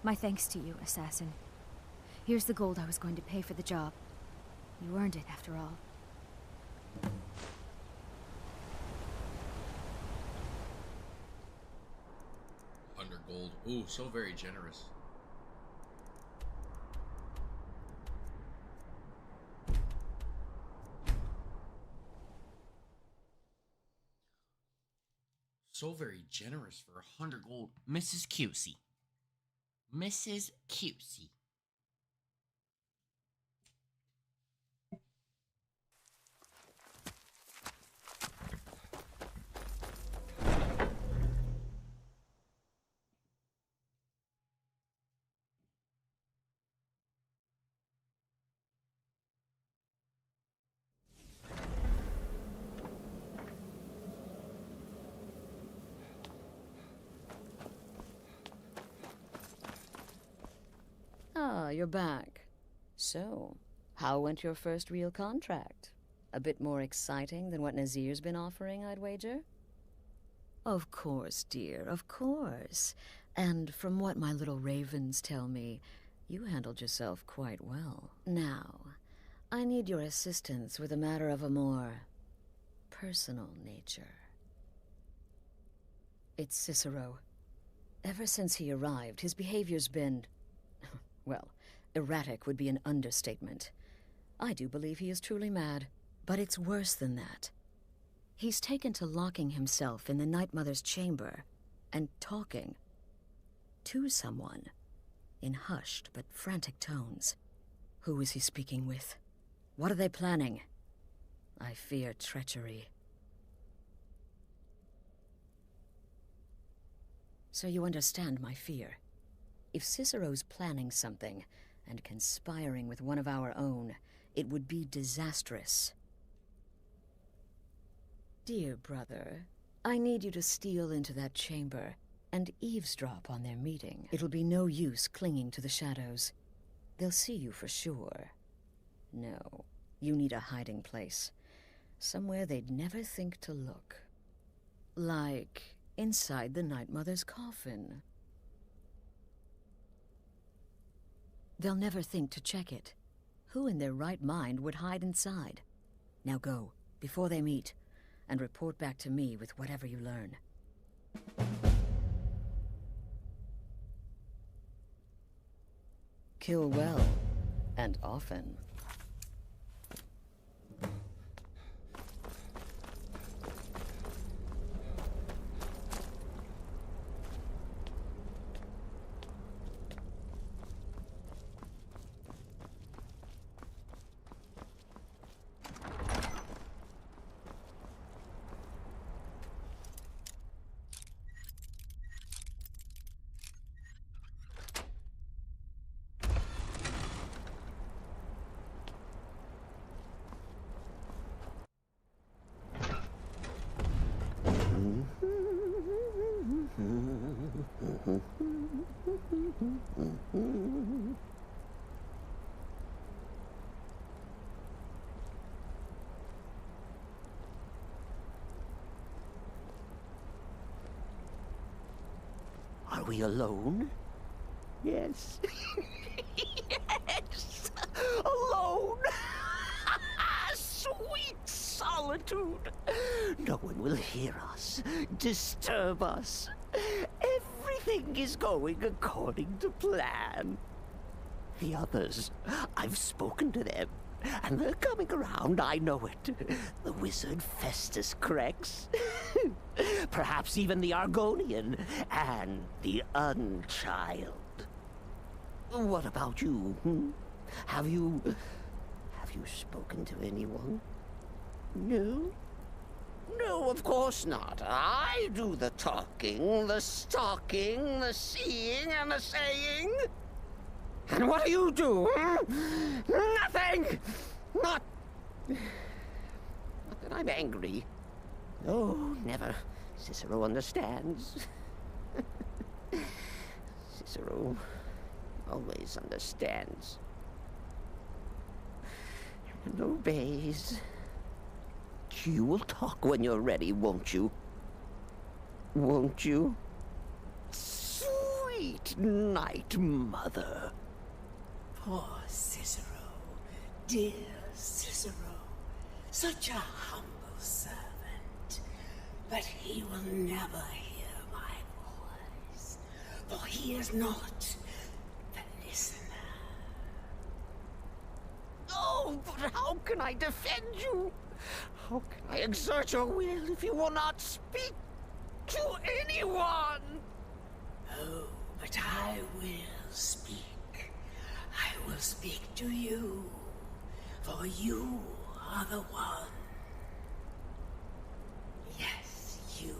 My thanks to you, assassin. Here's the gold I was going to pay for the job. You earned it, after all. 100 gold. Ooh, so very generous. So very generous for 100 gold. Mrs. Cusey. Mrs. Cusey. Ah, you're back. So, how went your first real contract? A bit more exciting than what Nazir's been offering, I'd wager? Of course, dear, of course. And from what my little ravens tell me, you handled yourself quite well. Now, I need your assistance with a matter of a more personal nature. It's Cicero. Ever since he arrived, his behavior's been... well, erratic would be an understatement. I do believe he is truly mad, but it's worse than that. He's taken to locking himself in the Night Mother's chamber and talking to someone in hushed but frantic tones. Who is he speaking with? What are they planning? I fear treachery. So you understand my fear. If Cicero's planning something and conspiring with one of our own, it would be disastrous. Dear brother, I need you to steal into that chamber and eavesdrop on their meeting. It'll be no use clinging to the shadows. They'll see you for sure. No, you need a hiding place. Somewhere they'd never think to look. Like inside the Night Mother's coffin. They'll never think to check it. Who in their right mind would hide inside? Now go, before they meet, and report back to me with whatever you learn. Kill well, and often. we alone? Yes. Yes! Alone! Sweet solitude! No one will hear us, disturb us. Everything is going according to plan. The others, I've spoken to them, and they're coming around, I know it. The wizard Festus Crex. Perhaps even the Argonian, and the Unchild. What about you? Have you spoken to anyone? No? No, of course not. I do the talking, the stalking, the seeing, and the saying. And what do you do? Nothing! Not that I'm angry. No, never. Cicero understands. Cicero always understands. And obeys. You will talk when you're ready, won't you? Won't you? Sweet night, mother. Poor Cicero. Dear Cicero. Such a humble servant. But he will never hear my voice. For he is not the listener. Oh, but how can I defend you? How can I exert your will if you will not speak to anyone? Oh, but I will speak. I will speak to you, for you are the one. Yes, you.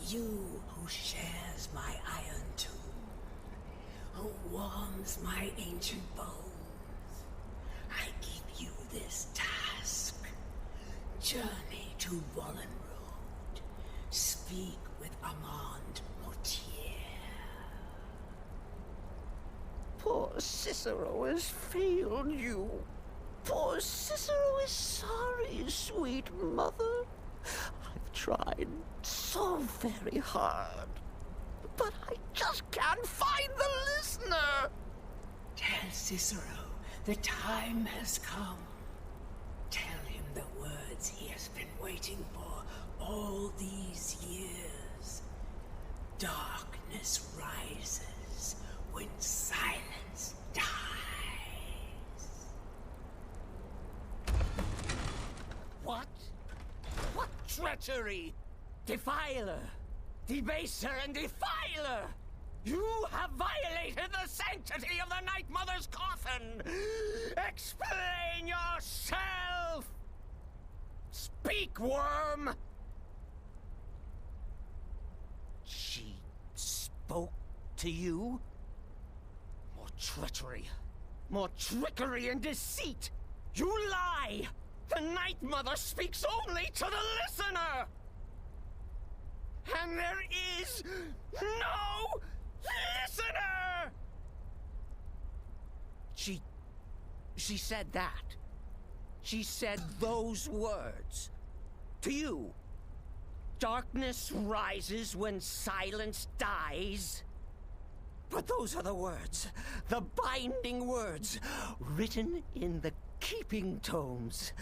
You who shares my iron tomb, who warms my ancient bones. I give you this task. Journey to Wallen Road. Speak with Armand Mortier. Poor Cicero has failed you. Poor Cicero is sorry, sweet mother. I've tried so very hard, but I just can't find the listener. Tell Cicero the time has come. Tell him the words he has been waiting for all these years. Darkness rises when silence dies. What? What treachery? Defiler! Debaser and defiler! You have violated the sanctity of the Night Mother's coffin! Explain yourself! Speak, worm! She spoke to you? More treachery. More trickery and deceit! You lie! The Night Mother speaks only to the listener! And there is no listener! She said that. She said those words. To you. Darkness rises when silence dies. But those are the words, the binding words, written in the keeping tomes.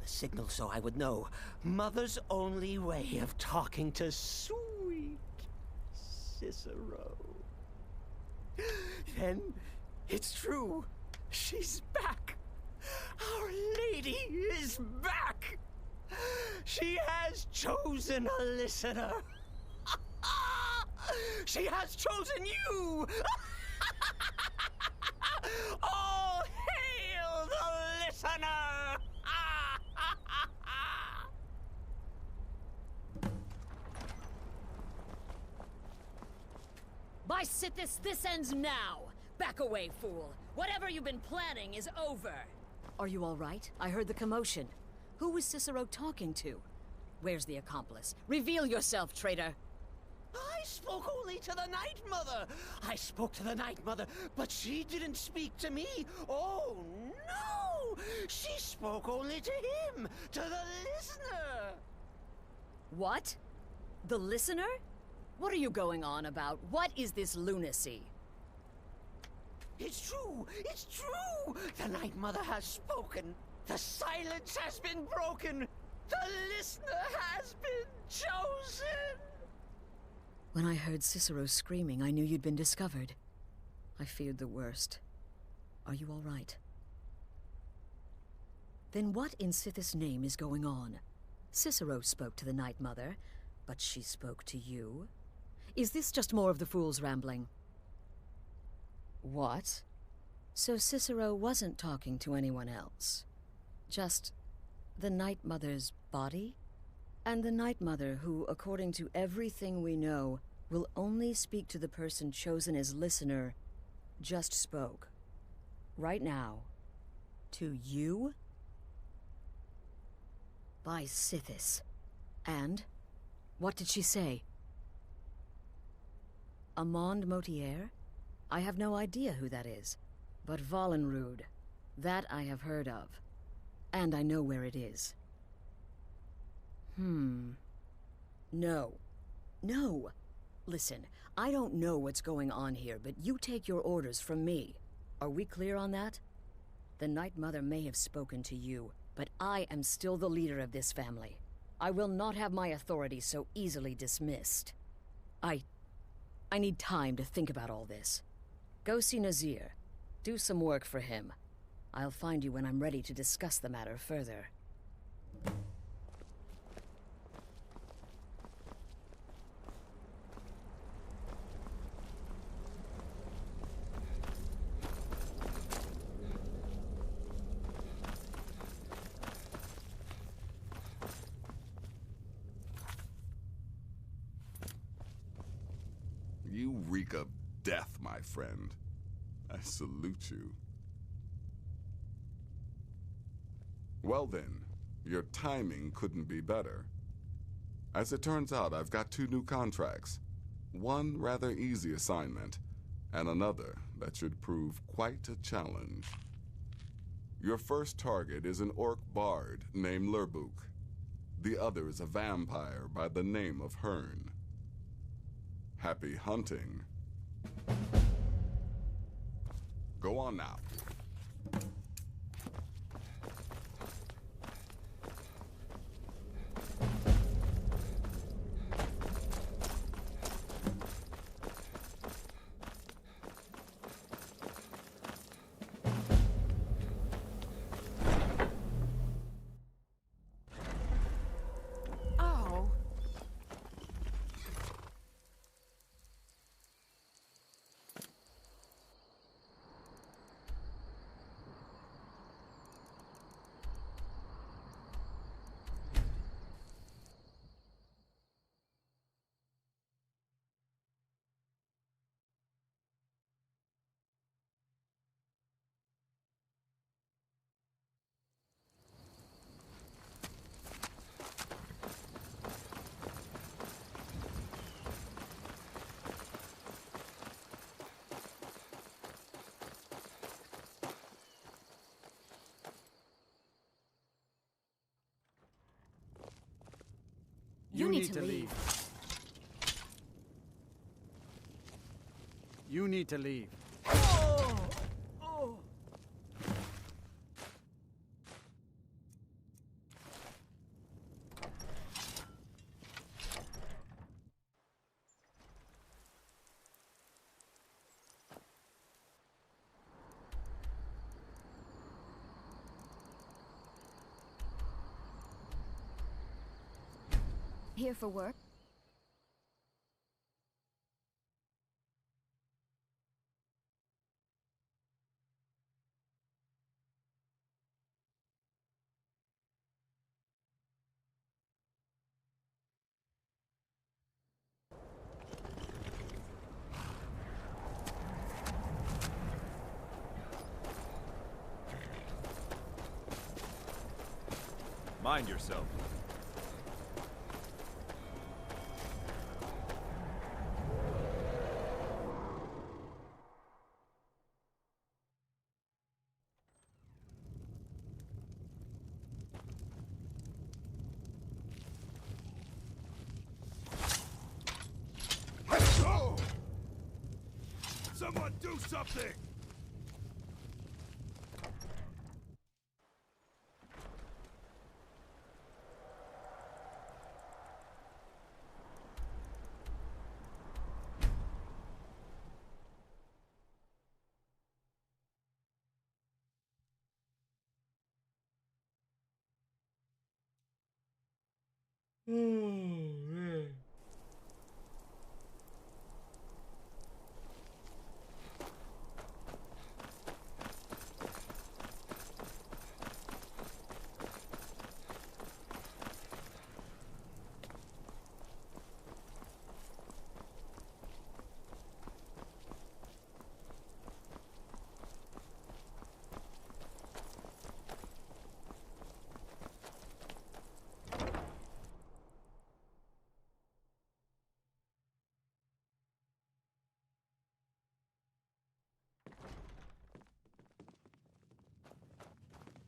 The signal so I would know. Mother's only way of talking to sweet Cicero. Then it's true. She's back. Our Lady is back. She has chosen a listener. She has chosen you. All hail the listener. By Sithis, this ends now! Back away, fool! Whatever you've been planning is over! Are you all right? I heard the commotion. Who was Cicero talking to? Where's the accomplice? Reveal yourself, traitor! I spoke only to the Night Mother. I spoke to the Night Mother, but she didn't speak to me. Oh, no! She spoke only to him, to the listener. What? The listener? What are you going on about? What is this lunacy? It's true! It's true! The Night Mother has spoken! The silence has been broken! The listener has been chosen! When I heard Cicero screaming, I knew you'd been discovered. I feared the worst. Are you all right? Then what in Sithis' name is going on? Cicero spoke to the Night Mother, but she spoke to you? Is this just more of the fool's rambling? What? So Cicero wasn't talking to anyone else? Just the Night Mother's body? And the Night Mother, who, according to everything we know, will only speak to the person chosen as listener, just spoke. Right now. To you? By Sithis. And? What did she say? Amand Motier? I have no idea who that is. But Valenrud, that I have heard of. And I know where it is. No. No! Listen, I don't know what's going on here, but you take your orders from me. Are we clear on that? The Night Mother may have spoken to you, but I am still the leader of this family. I will not have my authority so easily dismissed. I need time to think about all this. Go see Nazir. Do some work for him. I'll find you when I'm ready to discuss the matter further. You reek of death, my friend. I salute you. Well then, your timing couldn't be better. As it turns out, I've got 2 new contracts. One rather easy assignment, and another that should prove quite a challenge. Your first target is an orc bard named Lurbuk. The other is a vampire by the name of Hearn. Happy hunting. Go on now. Oh. You need to leave. You need to leave. Here for work? Mind yourself. Someone do something!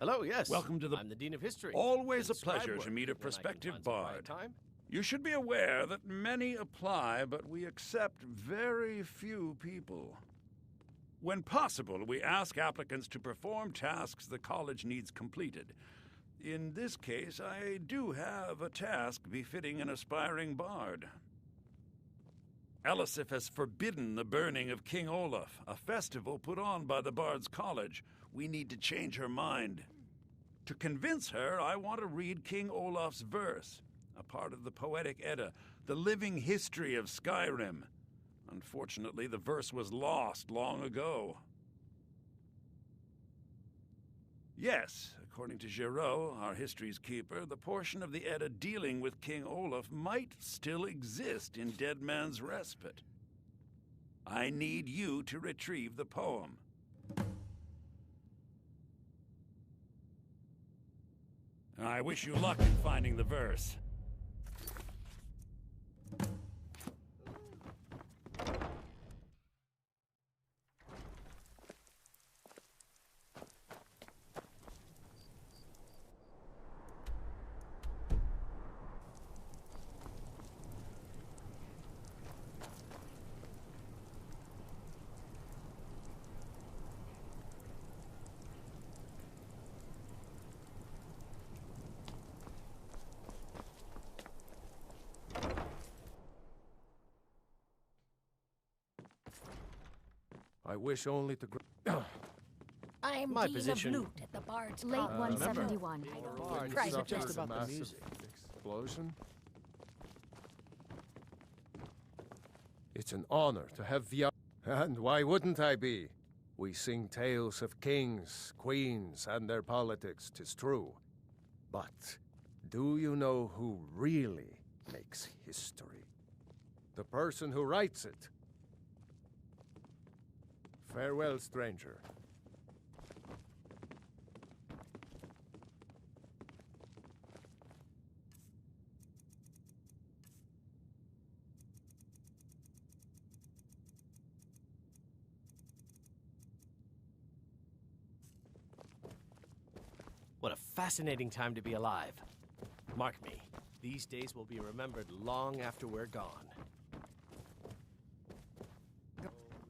Hello, yes. Welcome to the... I'm the Dean of History. Always a Scribe pleasure work to meet a when I can prospective find some quiet bard. time. You should be aware that many apply, but we accept very few people. When possible, we ask applicants to perform tasks the college needs completed. In this case, I do have a task befitting an aspiring bard. Elisif has forbidden the burning of King Olaf, a festival put on by the Bard's College. We need to change her mind. To convince her, I want to read King Olaf's verse, a part of the Poetic Edda, the living history of Skyrim. Unfortunately, the verse was lost long ago. Yes, according to Giraud, our history's keeper, the portion of the Edda dealing with King Olaf might still exist in Dead Man's Respite. I need you to retrieve the poem. I wish you luck in finding the verse. I wish only to... I'm My Dean position- of Loot at the Bard's Late College. 171. Private It's not just gentleman. about the music. Explosion? It's an honor to have the... And why wouldn't I be? We sing tales of kings, queens, and their politics, 'tis true. But do you know who really makes history? The person who writes it. Farewell, stranger. What a fascinating time to be alive. Mark me, these days will be remembered long after we're gone.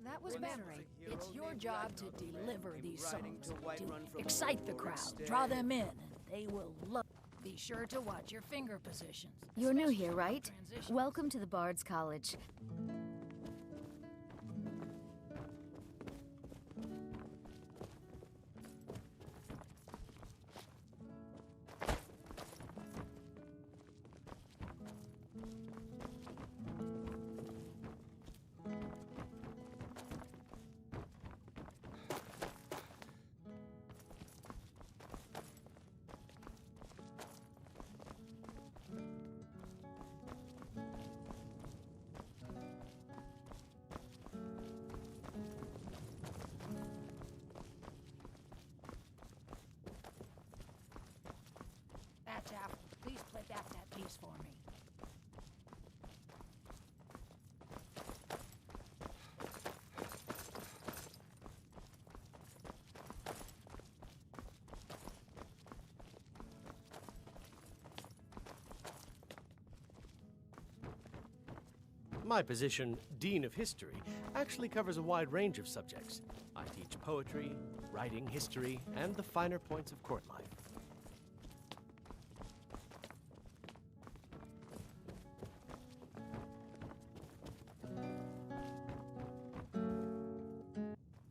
That was better. It's your job to deliver these songs, to excite the crowd, draw them in, and they will love. Be sure to watch your finger positions. You're new here, especially right? transition. Welcome to the Bard's College. That's out. Please play back that piece for me. My position, Dean of History, actually covers a wide range of subjects. I teach poetry, writing, history, and the finer points of court life.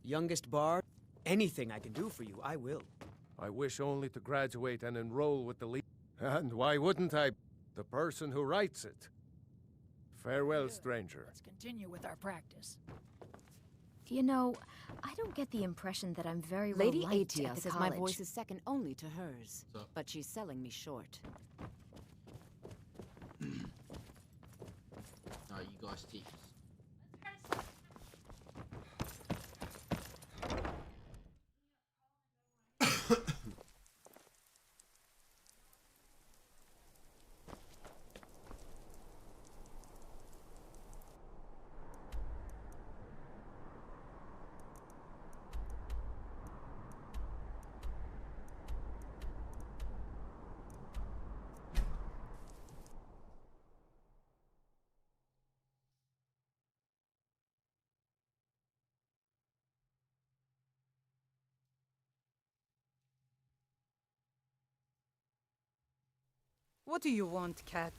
Youngest bard, anything I can do for you, I will. I wish only to graduate and enroll with the league. And why wouldn't I? The person who writes it. Farewell, stranger. Let's continue with our practice. You know, I don't get the impression that I'm very well Lady liked at Atia the says my college. voice is second only to hers, but she's selling me short. No, you guys teach. What do you want, cat?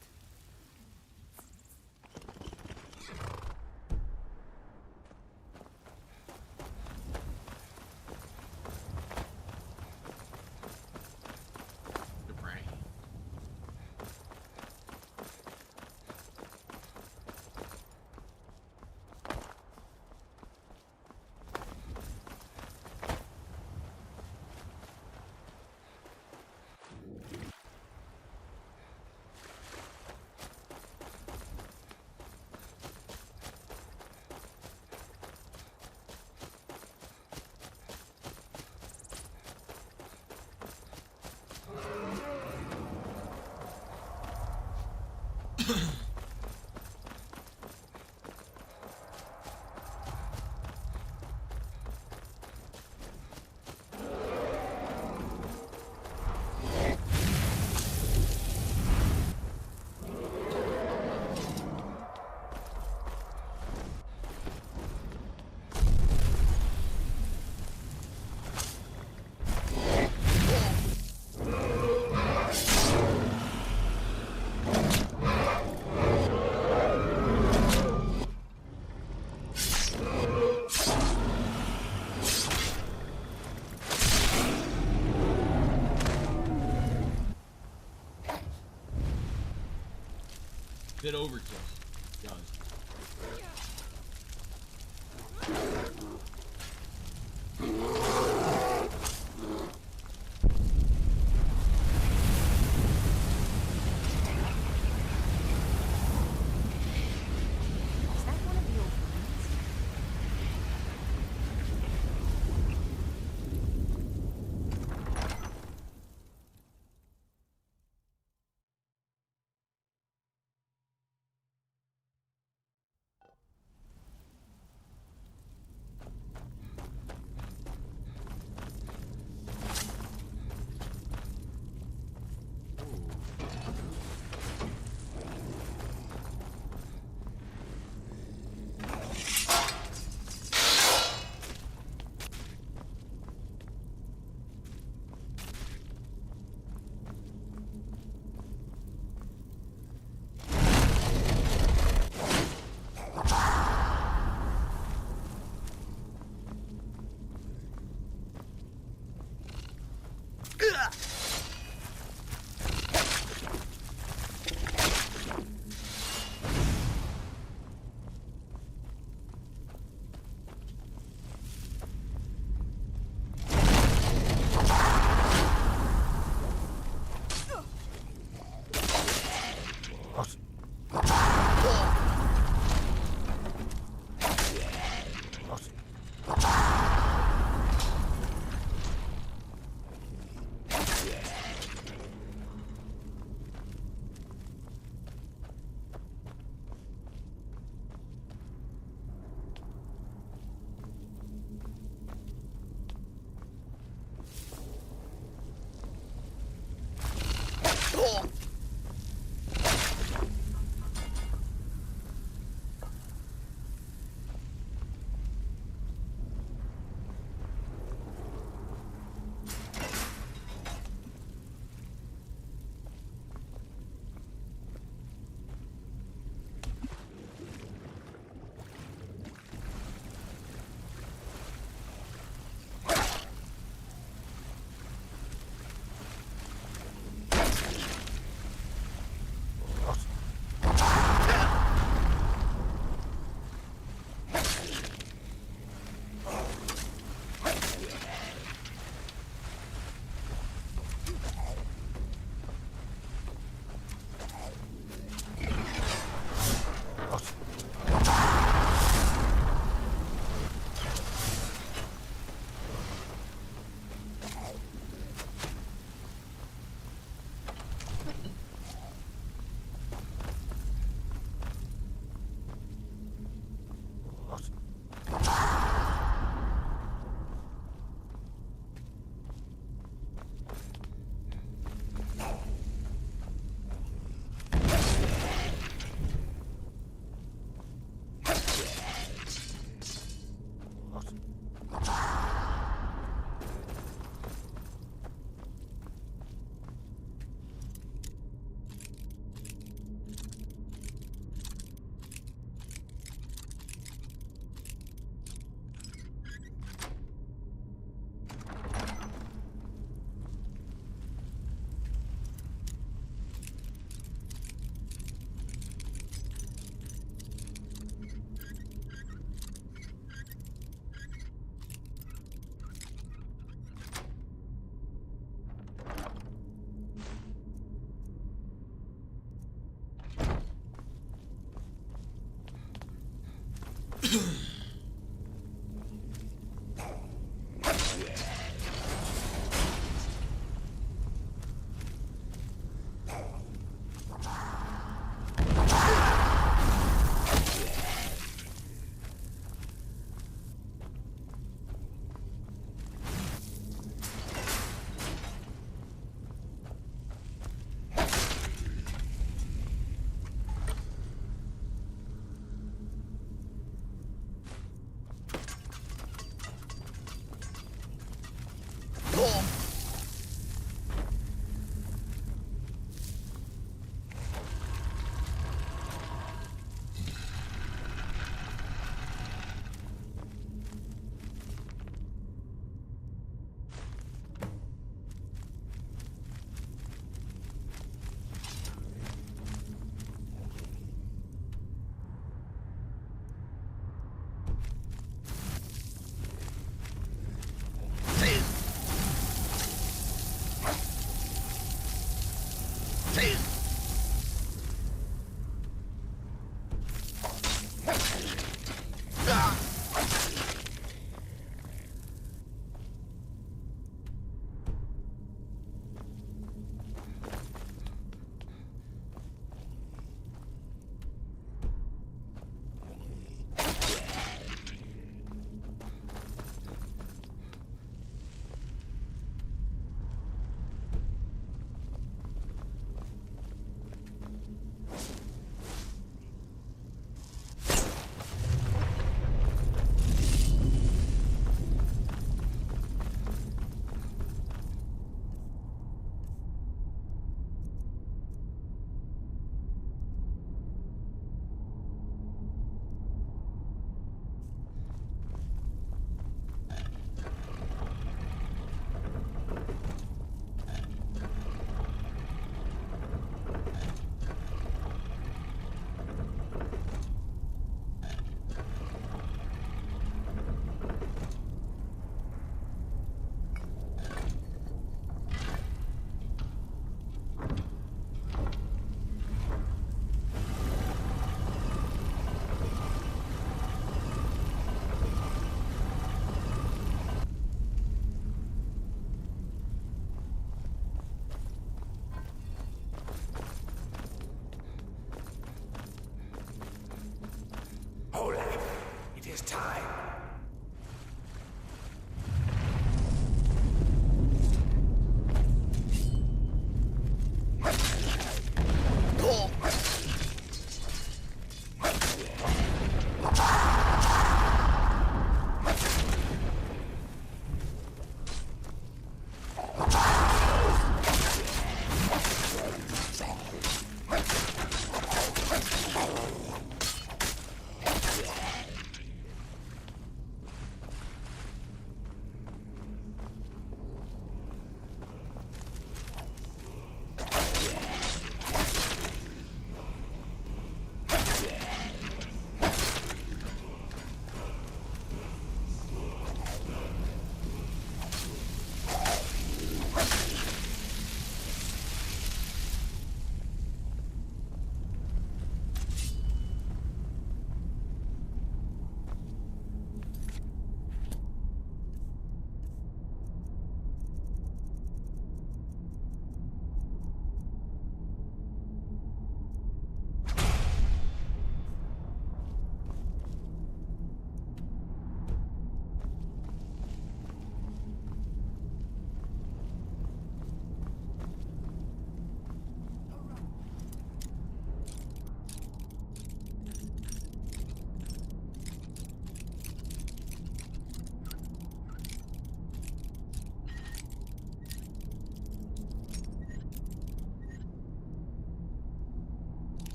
Bit overkill. Done.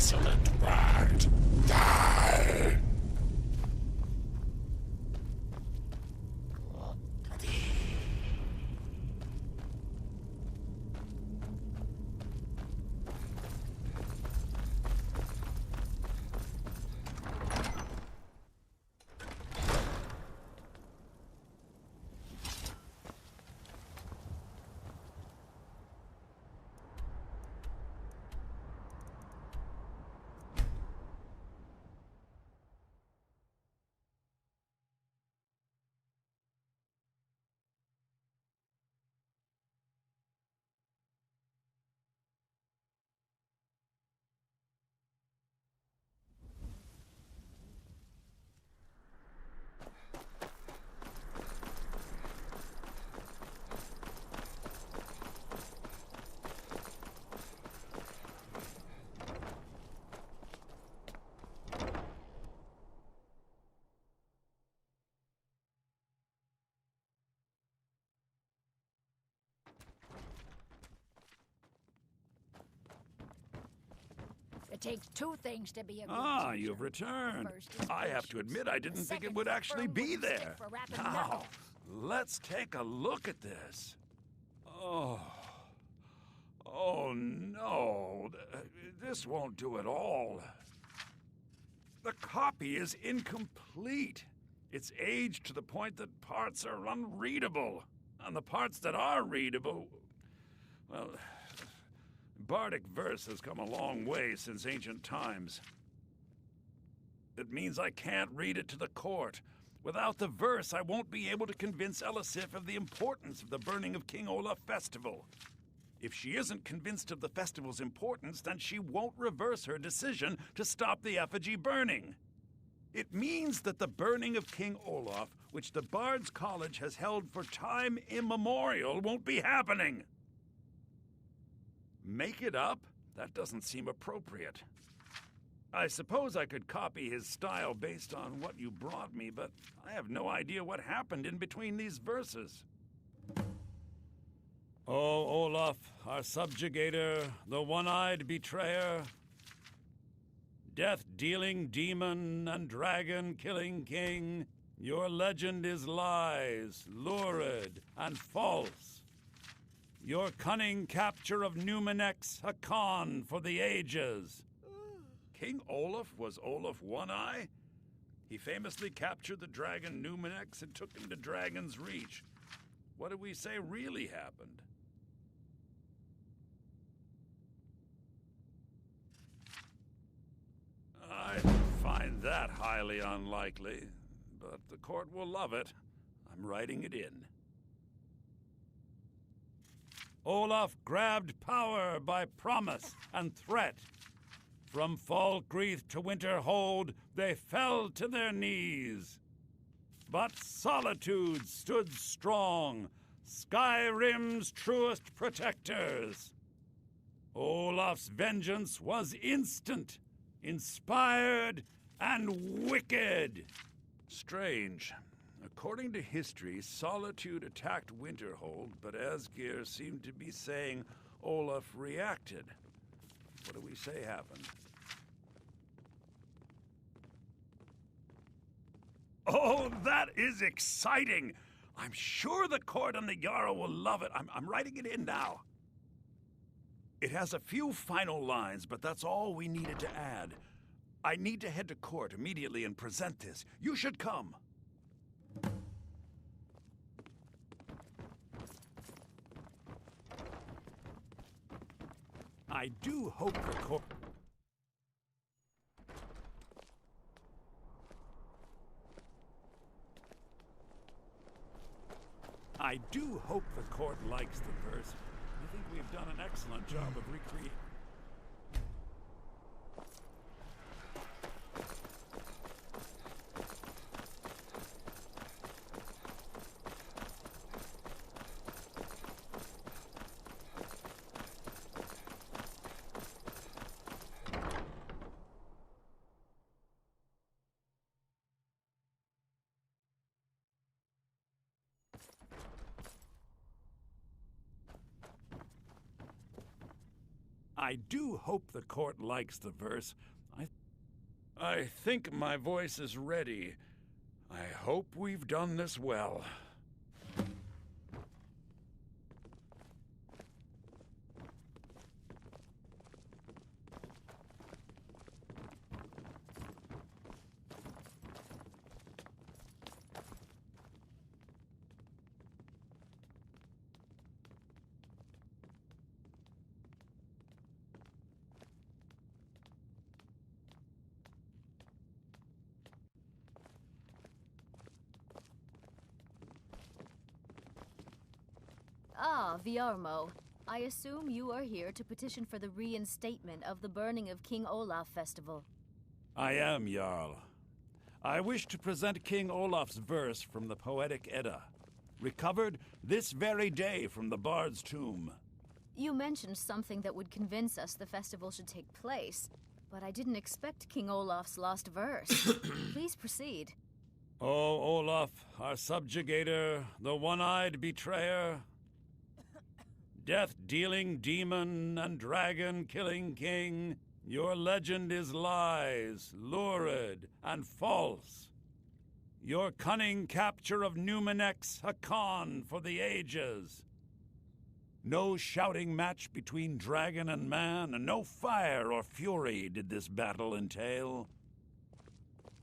Excellent word. Die! It takes two things to be a good Ah, teacher. you've returned. First is I have to admit, I didn't think it would actually be there. Now, let's take a look at this. Oh. Oh, no. This won't do at all. The copy is incomplete. It's aged to the point that parts are unreadable. And the parts that are readable, well, Bardic verse has come a long way since ancient times. It means I can't read it to the court. Without the verse, I won't be able to convince Elisif of the importance of the burning of King Olaf festival. If she isn't convinced of the festival's importance, then she won't reverse her decision to stop the effigy burning. It means that the burning of King Olaf, which the Bard's College has held for time immemorial, won't be happening. Make it up? That doesn't seem appropriate. I suppose I could copy his style based on what you brought me, but I have no idea what happened in between these verses. O Olaf, our subjugator, the one-eyed betrayer, death-dealing demon and dragon-killing king, your legend is lies, lurid, and false. Your cunning capture of Numenex, a con for the ages. King Olaf was Olaf One-Eye? He famously captured the dragon Numenex and took him to Dragon's Reach. What do we say really happened? I find that highly unlikely, but the court will love it. I'm writing it in. Olaf grabbed power by promise and threat. From Falkreath to Winterhold, they fell to their knees. But Solitude stood strong, Skyrim's truest protectors. Olaf's vengeance was instant, inspired, and wicked. Strange. According to history, Solitude attacked Winterhold, but Asgeir seemed to be saying Olaf reacted. What do we say happened? Oh, that is exciting! I'm sure the court and the Jarl will love it. I'm writing it in now. It has a few final lines, but that's all we needed to add. I need to head to court immediately and present this. You should come. I do hope the court... I do hope the court likes the verse. I think we've done an excellent job of recreating... I I do hope the court likes the verse. I think my voice is ready. I hope we've done this well. Ah, Viarmo. I assume you are here to petition for the reinstatement of the burning of King Olaf festival. I am, Jarl. I wish to present King Olaf's verse from the Poetic Edda, recovered this very day from the Bard's tomb. You mentioned something that would convince us the festival should take place, but I didn't expect King Olaf's lost verse. Please proceed. O Olaf, our subjugator, the one-eyed betrayer, death-dealing demon and dragon-killing king, your legend is lies, lurid, and false. Your cunning capture of Numenex, a con for the ages. No shouting match between dragon and man, and no fire or fury did this battle entail.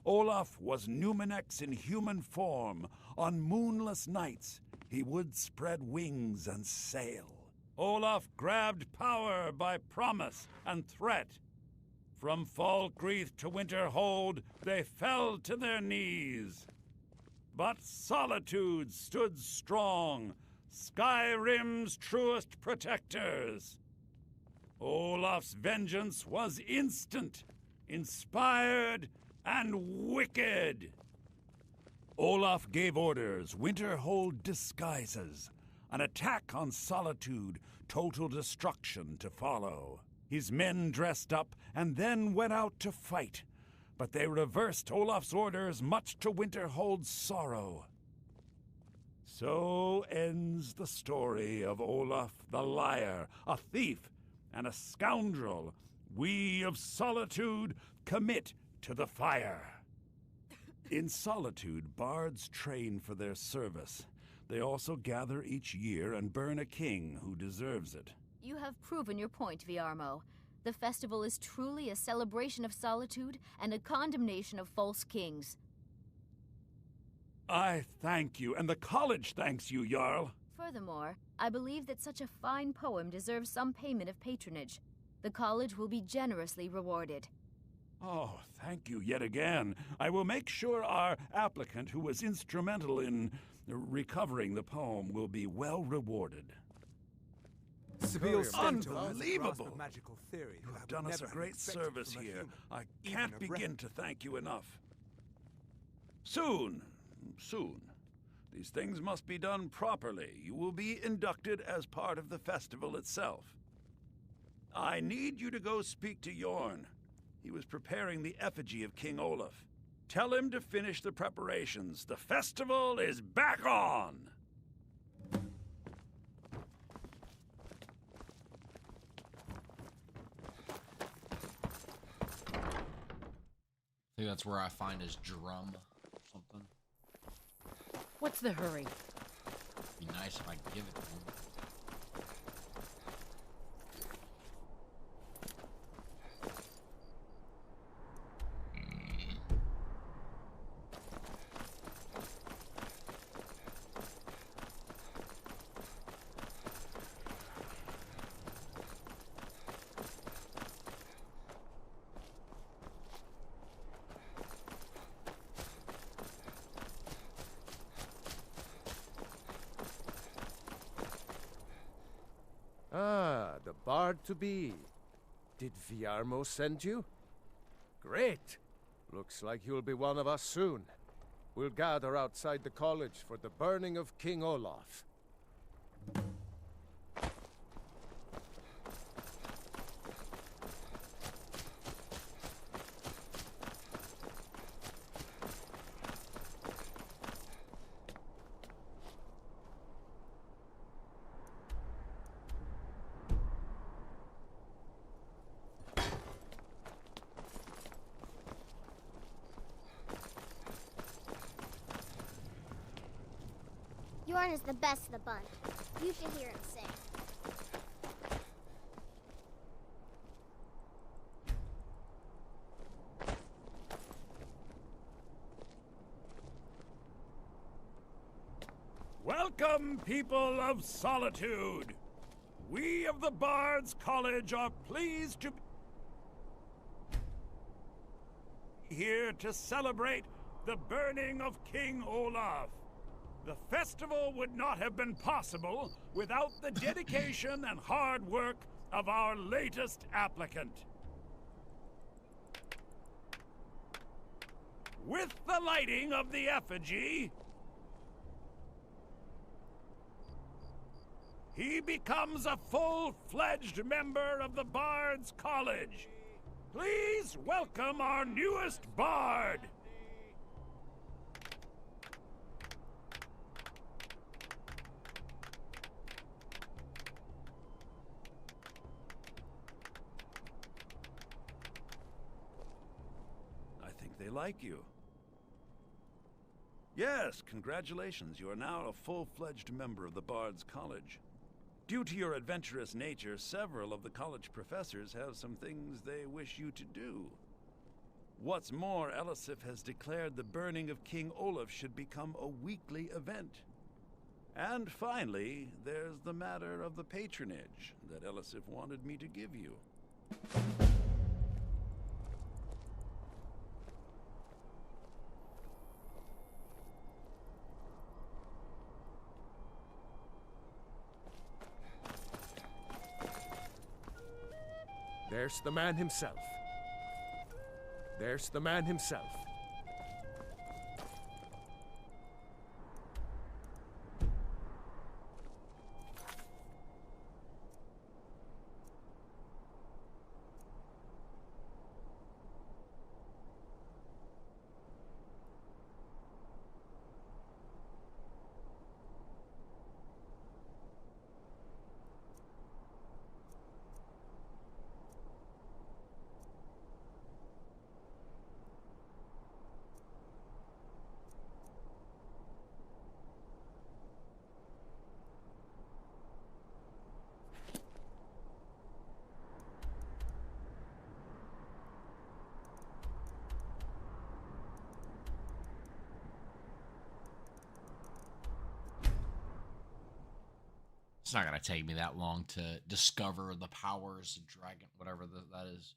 Olaf was Numenex in human form. On moonless nights, he would spread wings and sail. Olaf grabbed power by promise and threat. From Falkreath to Winterhold, they fell to their knees. But Solitude stood strong, Skyrim's truest protectors. Olaf's vengeance was instant, inspired, and wicked. Olaf gave orders, Winterhold disguises, an attack on Solitude, total destruction to follow. His men dressed up and then went out to fight, but they reversed Olaf's orders, much to Winterhold's sorrow. So ends the story of Olaf the liar, a thief and a scoundrel. We of Solitude commit to the fire. In Solitude, bards train for their service. They also gather each year and burn a king who deserves it. You have proven your point, Viarmo. The festival is truly a celebration of solitude and a condemnation of false kings. I thank you, and the college thanks you, Jarl. Furthermore, I believe that such a fine poem deserves some payment of patronage. The college will be generously rewarded. Oh, thank you yet again. I will make sure our applicant, who was instrumental in recovering the poem, will be well rewarded. Unbelievable! You have done us a great service here. I can't begin to thank you enough. Soon. These things must be done properly. You will be inducted as part of the festival itself. I need you to go speak to Yorn. He was preparing the effigy of King Olaf. Tell him to finish the preparations. The festival is back on! I think that's where I find his drum or something. What's the hurry? Be nice if I could give it to him. Ah, the bard-to-be. Did Viarmo send you? Great! Looks like you'll be one of us soon. We'll gather outside the college for the burning of King Olaf. Yorn is the best of the bunch. You should hear him sing. Welcome, people of Solitude. We of the Bard's College are pleased to be here to celebrate the burning of King Olaf. The festival would not have been possible without the dedication and hard work of our latest applicant. With the lighting of the effigy, he becomes a full-fledged member of the Bard's College. Please welcome our newest Bard. I think they like you. Yes, congratulations. You are now a full-fledged member of the Bard's College. Due to your adventurous nature, several of the college professors have some things they wish you to do. What's more, Elisif has declared the burning of King Olaf should become a weekly event. And finally, there's the matter of the patronage that Elisif wanted me to give you. There's the man himself. There's the man himself. It's not gonna take me that long to discover the powers of dragon, whatever that is.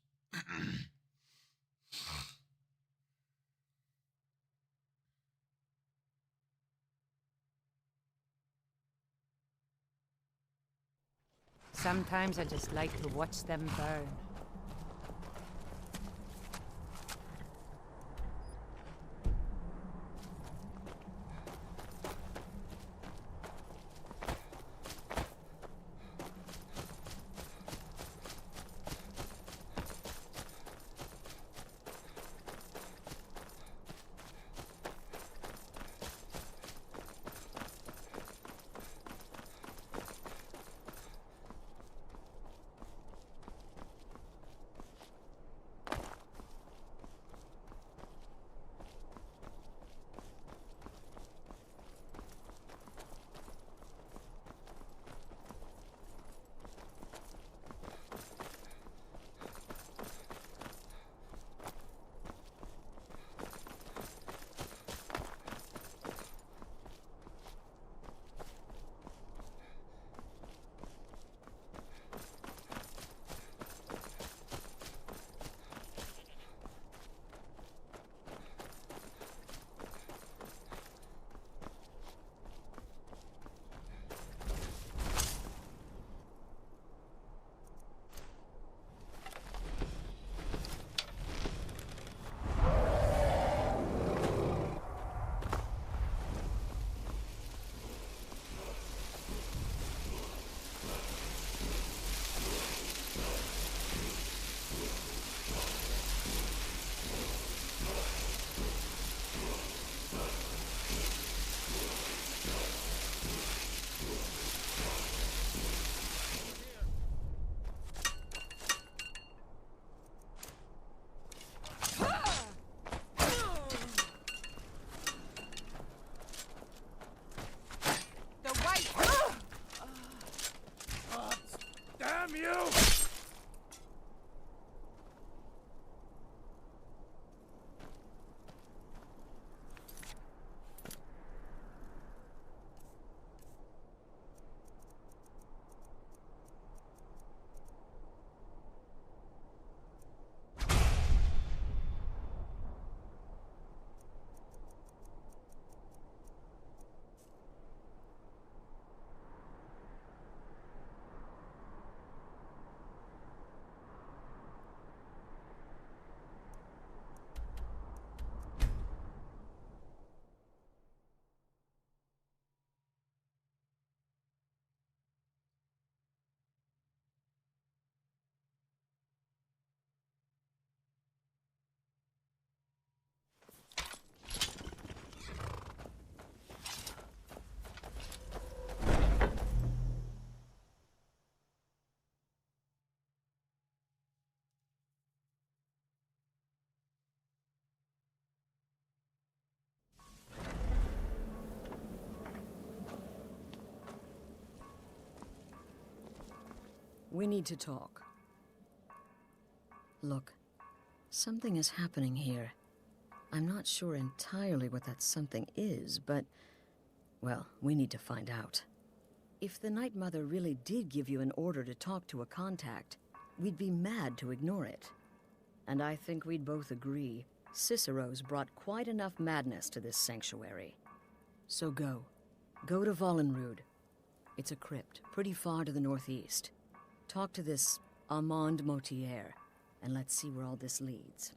Sometimes I just like to watch them burn. We need to talk. Look, something is happening here. I'm not sure entirely what that something is, but... well, we need to find out. If the Night Mother really did give you an order to talk to a contact, we'd be mad to ignore it. And I think we'd both agree Cicero's brought quite enough madness to this sanctuary. So go. Go to Vollenrud. It's a crypt, pretty far to the northeast. Talk to this Armand Motier, and let's see where all this leads,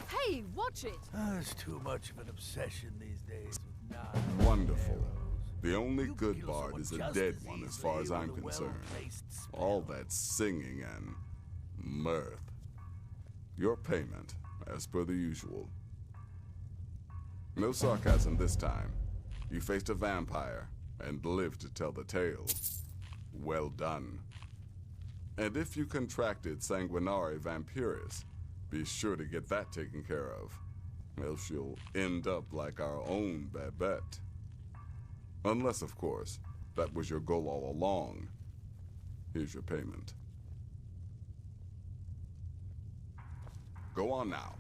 Hey, watch it! It's too much of an obsession these days. Wonderful. The only good bard is a dead one as far as I'm concerned. All that singing and mirth. Your payment, as per the usual. No sarcasm this time. You faced a vampire and lived to tell the tale. Well done. And if you contracted Sanguinari Vampiris, be sure to get that taken care of. Else you'll end up like our own Babette. Unless, of course, that was your goal all along. Here's your payment. Go on now.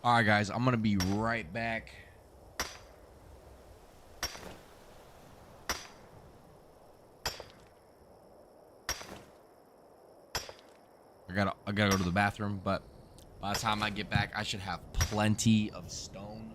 All right, guys, I'm gonna be right back. I gotta go to the bathroom, but by the time I get back, I should have plenty of stone.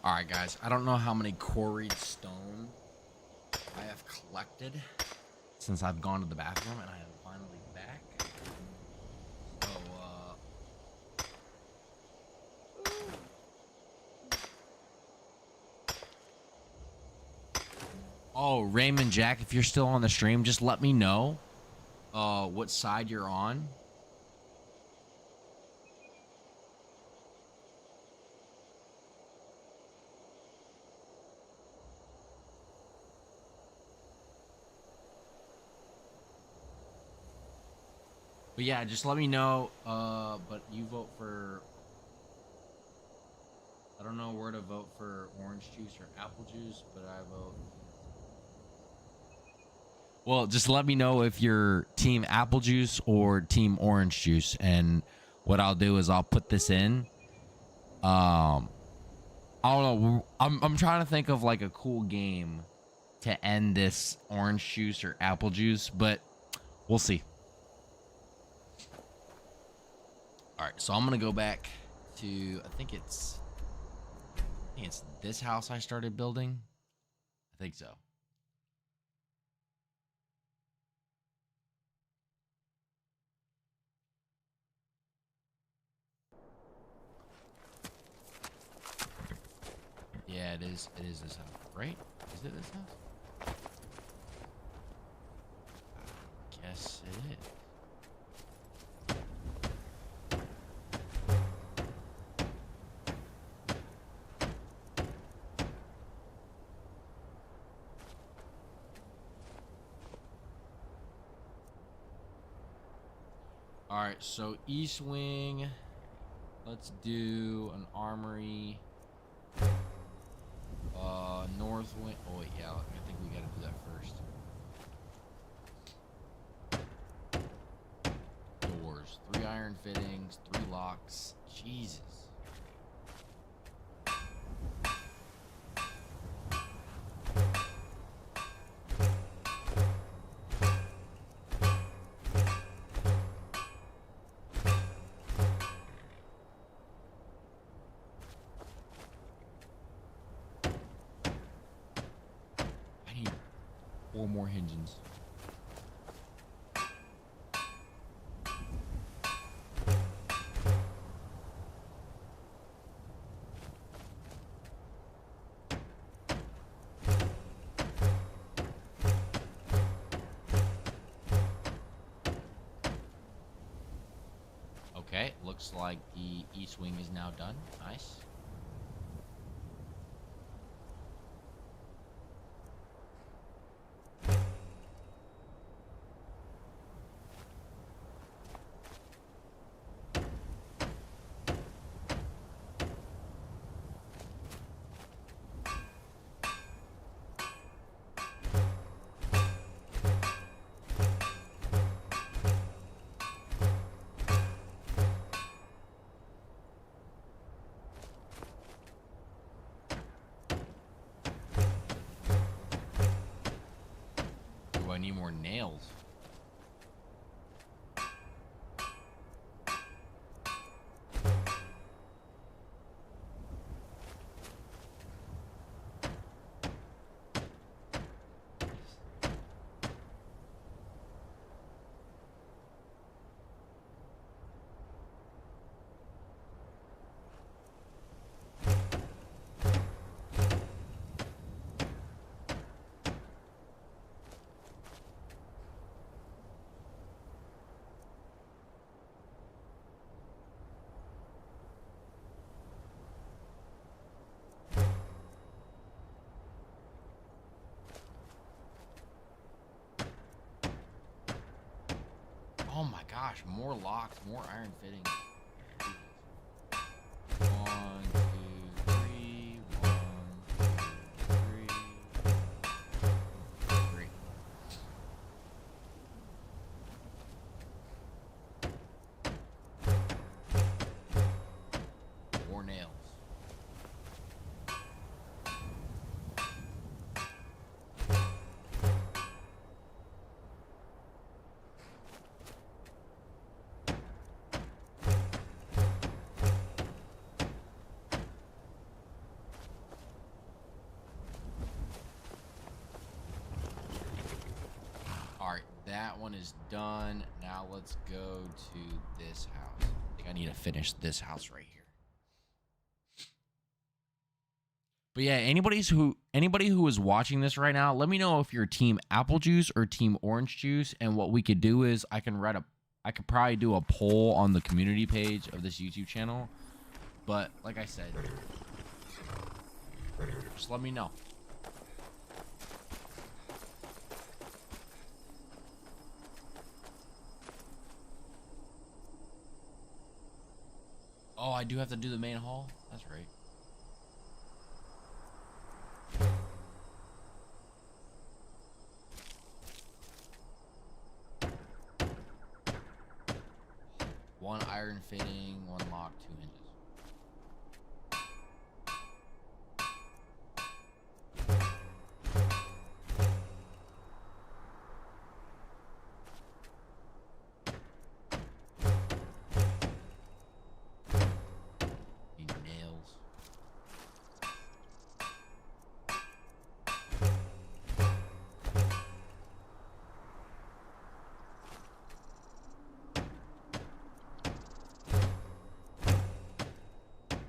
All right, guys. I don't know how many quarried stone I have collected since I've gone to the bathroom, and I am finally back. So, oh, Raymond Jack, if you're still on the stream, just let me know what side you're on. But yeah, just let me know. But you vote for... I don't know where to vote for orange juice or apple juice, but I vote... Well, just let me know if you're team apple juice or team orange juice. And what I'll do is I'll put this in. I don't know. I'm trying to think of like a cool game to end this orange juice or apple juice, but we'll see. All right, so I'm gonna go back to I think it's this house I started building. I think so. Yeah, it is. It is this house, right? Is it this house? I guess it is. All right, so east wing. Let's do an armory. North wing. Oh wait, yeah. I think we gotta do that first. Doors, 3 iron fittings, 3 locks. Jesus. I need 4 more hinges. Okay, looks like the east wing is now done. Nice. Do I need more nails? Oh my gosh, more locks, more iron fittings. 1, 2, 3. 1, 2, 3. Great. More nails. that one is done. Now let's go to this house. I think I need to finish this house right here. But yeah, anybody who is watching this right now, let me know if you're team apple juice or team orange juice. And what we could do is I could probably do a poll on the community page of this YouTube channel. But like I said, just let me know. Oh, I do have to do the main hall? That's right. One iron fitting, one lock, 2 hinges. Need nails.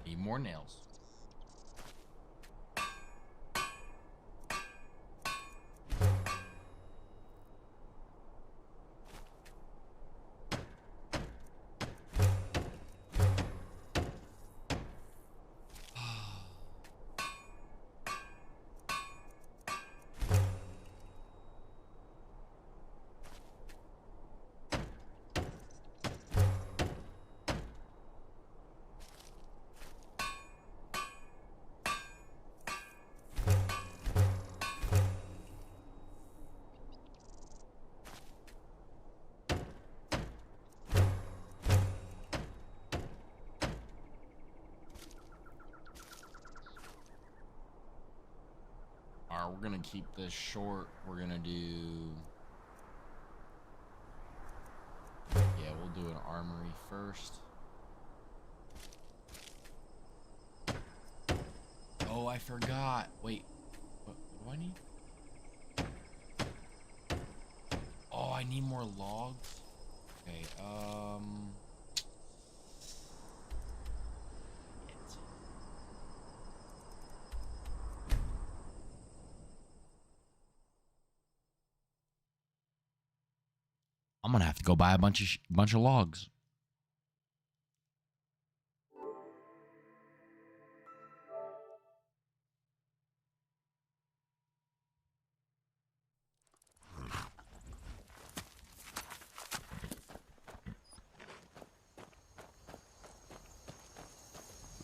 Need more nails. Alright, we're gonna keep this short. We're gonna do... Yeah, we'll do an armory first. Oh, I forgot. Wait, what do I need? Oh, I need more logs? Okay, I'm gonna have to go buy a bunch of logs.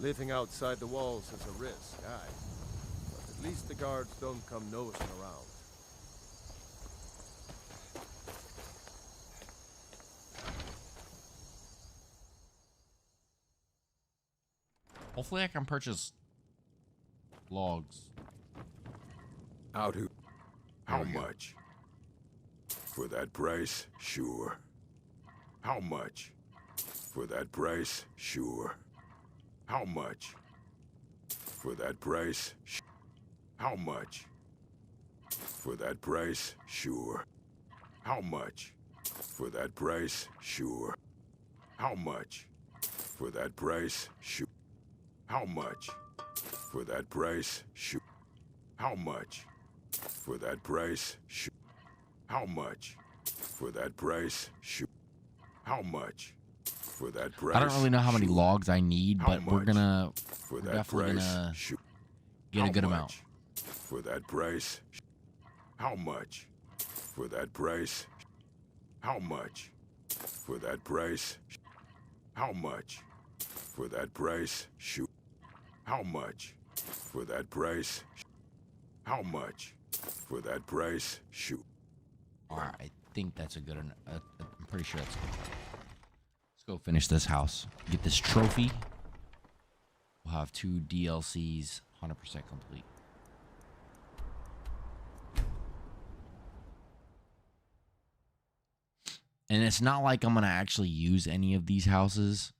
Living outside the walls is a risk, aye. But at least the guards don't come nosing around. Hopefully I can purchase logs. Out who? How much? For that price, sure. How much? For that price, sure. How much? For that price, how much? For that price, sure. How much? For that price, sure. How much? For that price, sure. How much? For that price, sure. How much? For that price, sure. How much? For that price, sure. How much? For that price. I don't really know how many logs I need, but we're gonna for that definitely price, gonna sure. get How a good much? amount. For that price. How much? For that price. How much? For that price. How much? For that price. Shoot. How much? For that price. How much? For that price. Shoot. Alright, I think that's a good enough. I'm pretty sure that's good. Let's go finish this house. Get this trophy. We'll have 2 DLCs 100% complete. And it's not like I'm going to actually use any of these houses.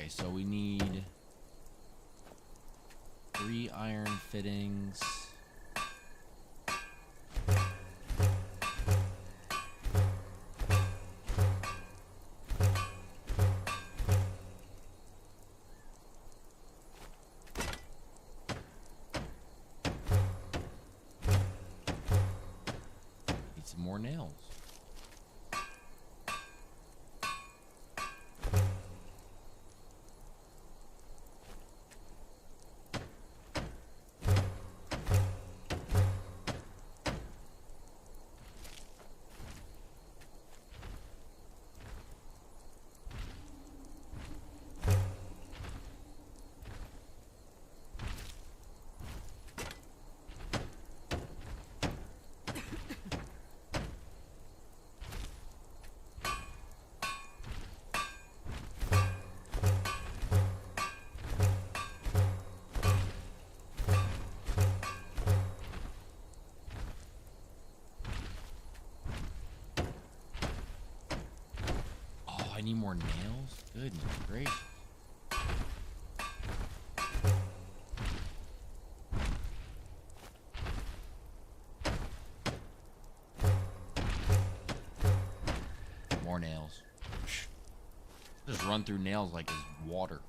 Okay, so we need 3 iron fittings. Need some more nails. I need more nails? Goodness gracious. More nails. Just run through nails like it's water.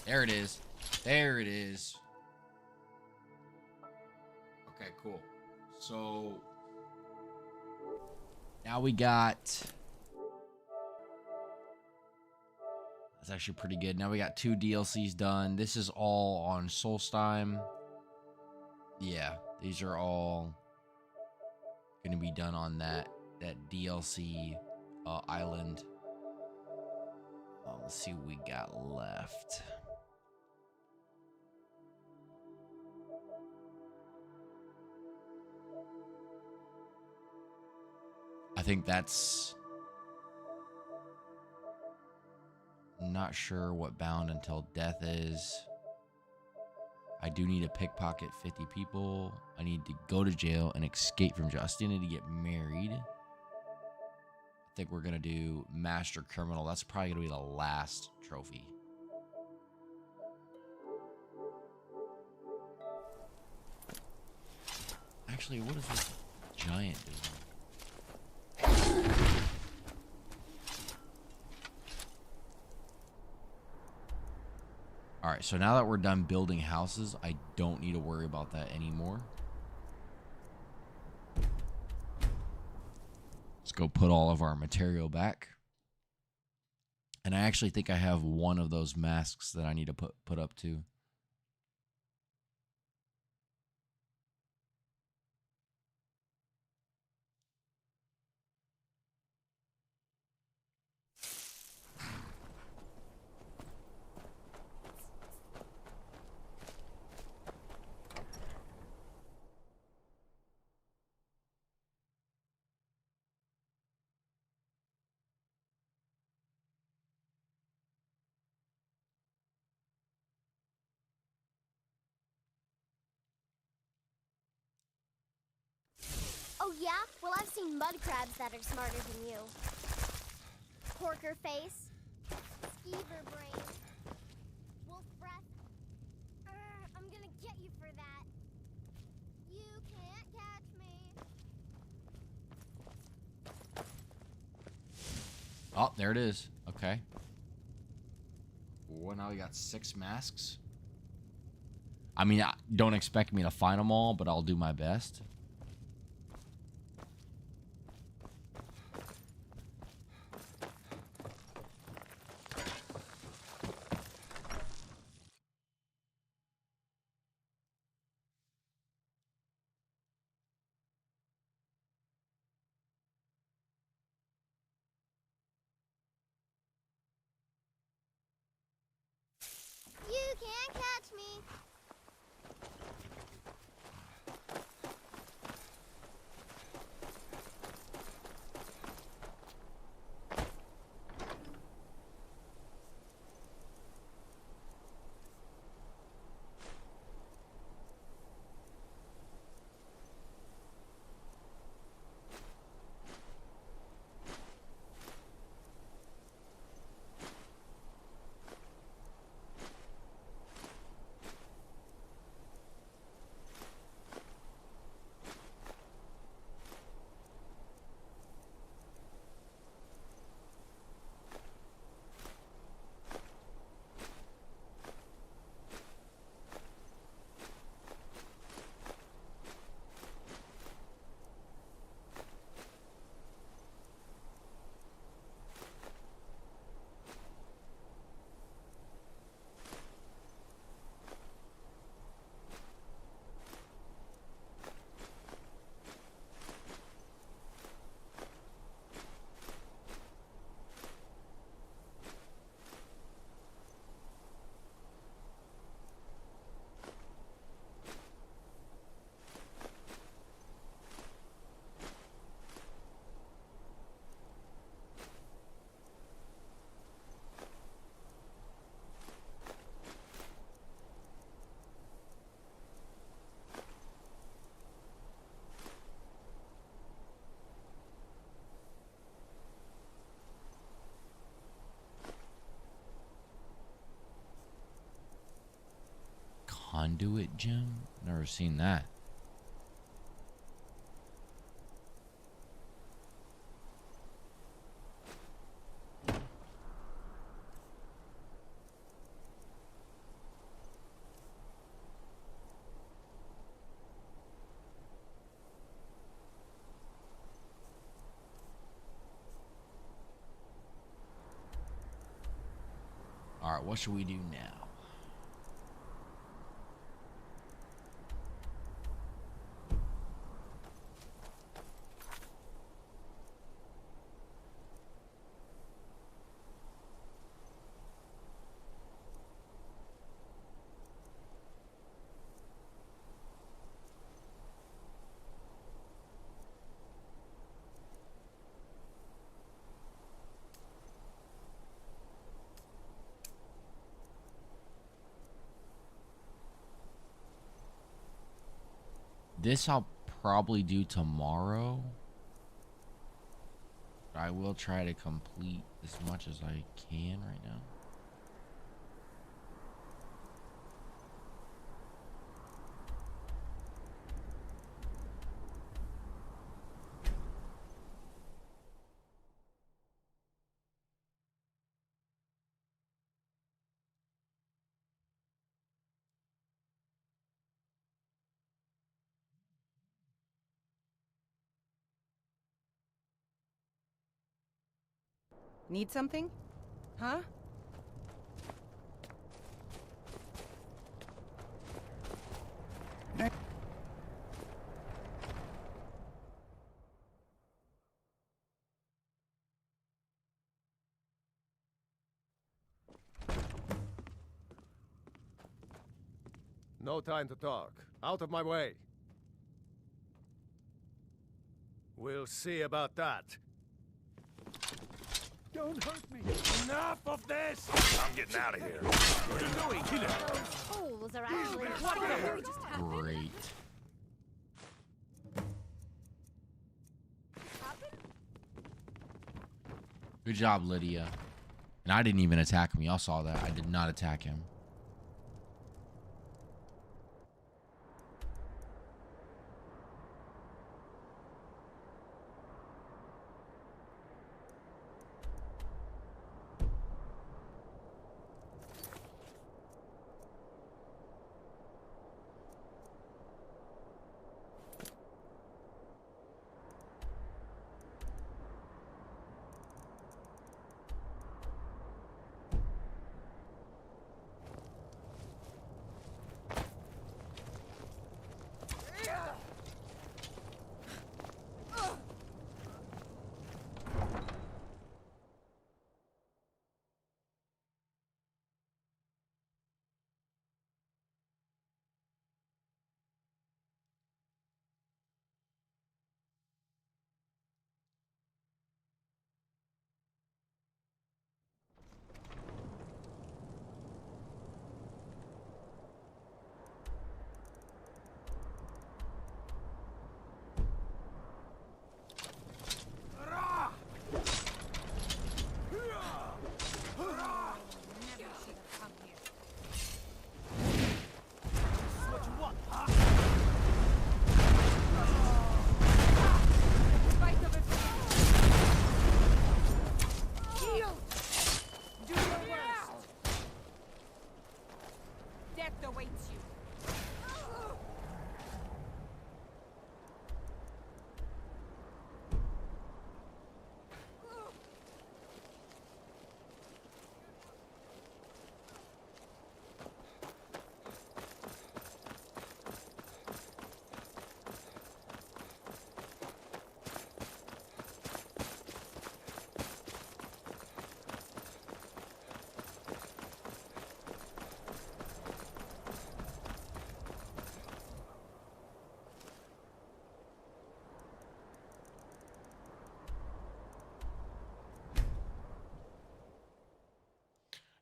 There it is. There it is. Okay, cool. So now we got... That's actually pretty good. Now we got 2 DLCs done. This is all on Solstheim. Yeah, these are all going to be done on that DLC island. Let's see what we got left. I think that's... Not sure what Bound Until Death is. I do need to pickpocket 50 people. I need to go to jail and escape from jail. I still need to get married. I think we're going to do Master Criminal. That's probably going to be the last trophy. Actually, what is this giant doing? Alright, so now that we're done building houses, I don't need to worry about that anymore. Let's go put all of our material back. And I actually think I have one of those masks that I need to put up too. Oh yeah? Well, I've seen mud crabs that are smarter than you. Porker face. Skeever brain. Wolf breath. I'm gonna get you for that. You can't catch me. Oh, there it is. Okay. Well, now we got 6 masks. I mean, don't expect me to find them all, but I'll do my best. You can't catch me. Conduit gem? Never seen that. All right, what should we do now? This I'll probably do tomorrow. I will try to complete as much as I can right now. Need something? Huh? No time to talk. Out of my way. We'll see about that. Don't hurt me. Enough of this. I'm getting out of here. What are you doing? Kill it. Fools are actually What the hell? Great. Good job, Lydia. And I didn't even attack him. Y'all saw that. I did not attack him.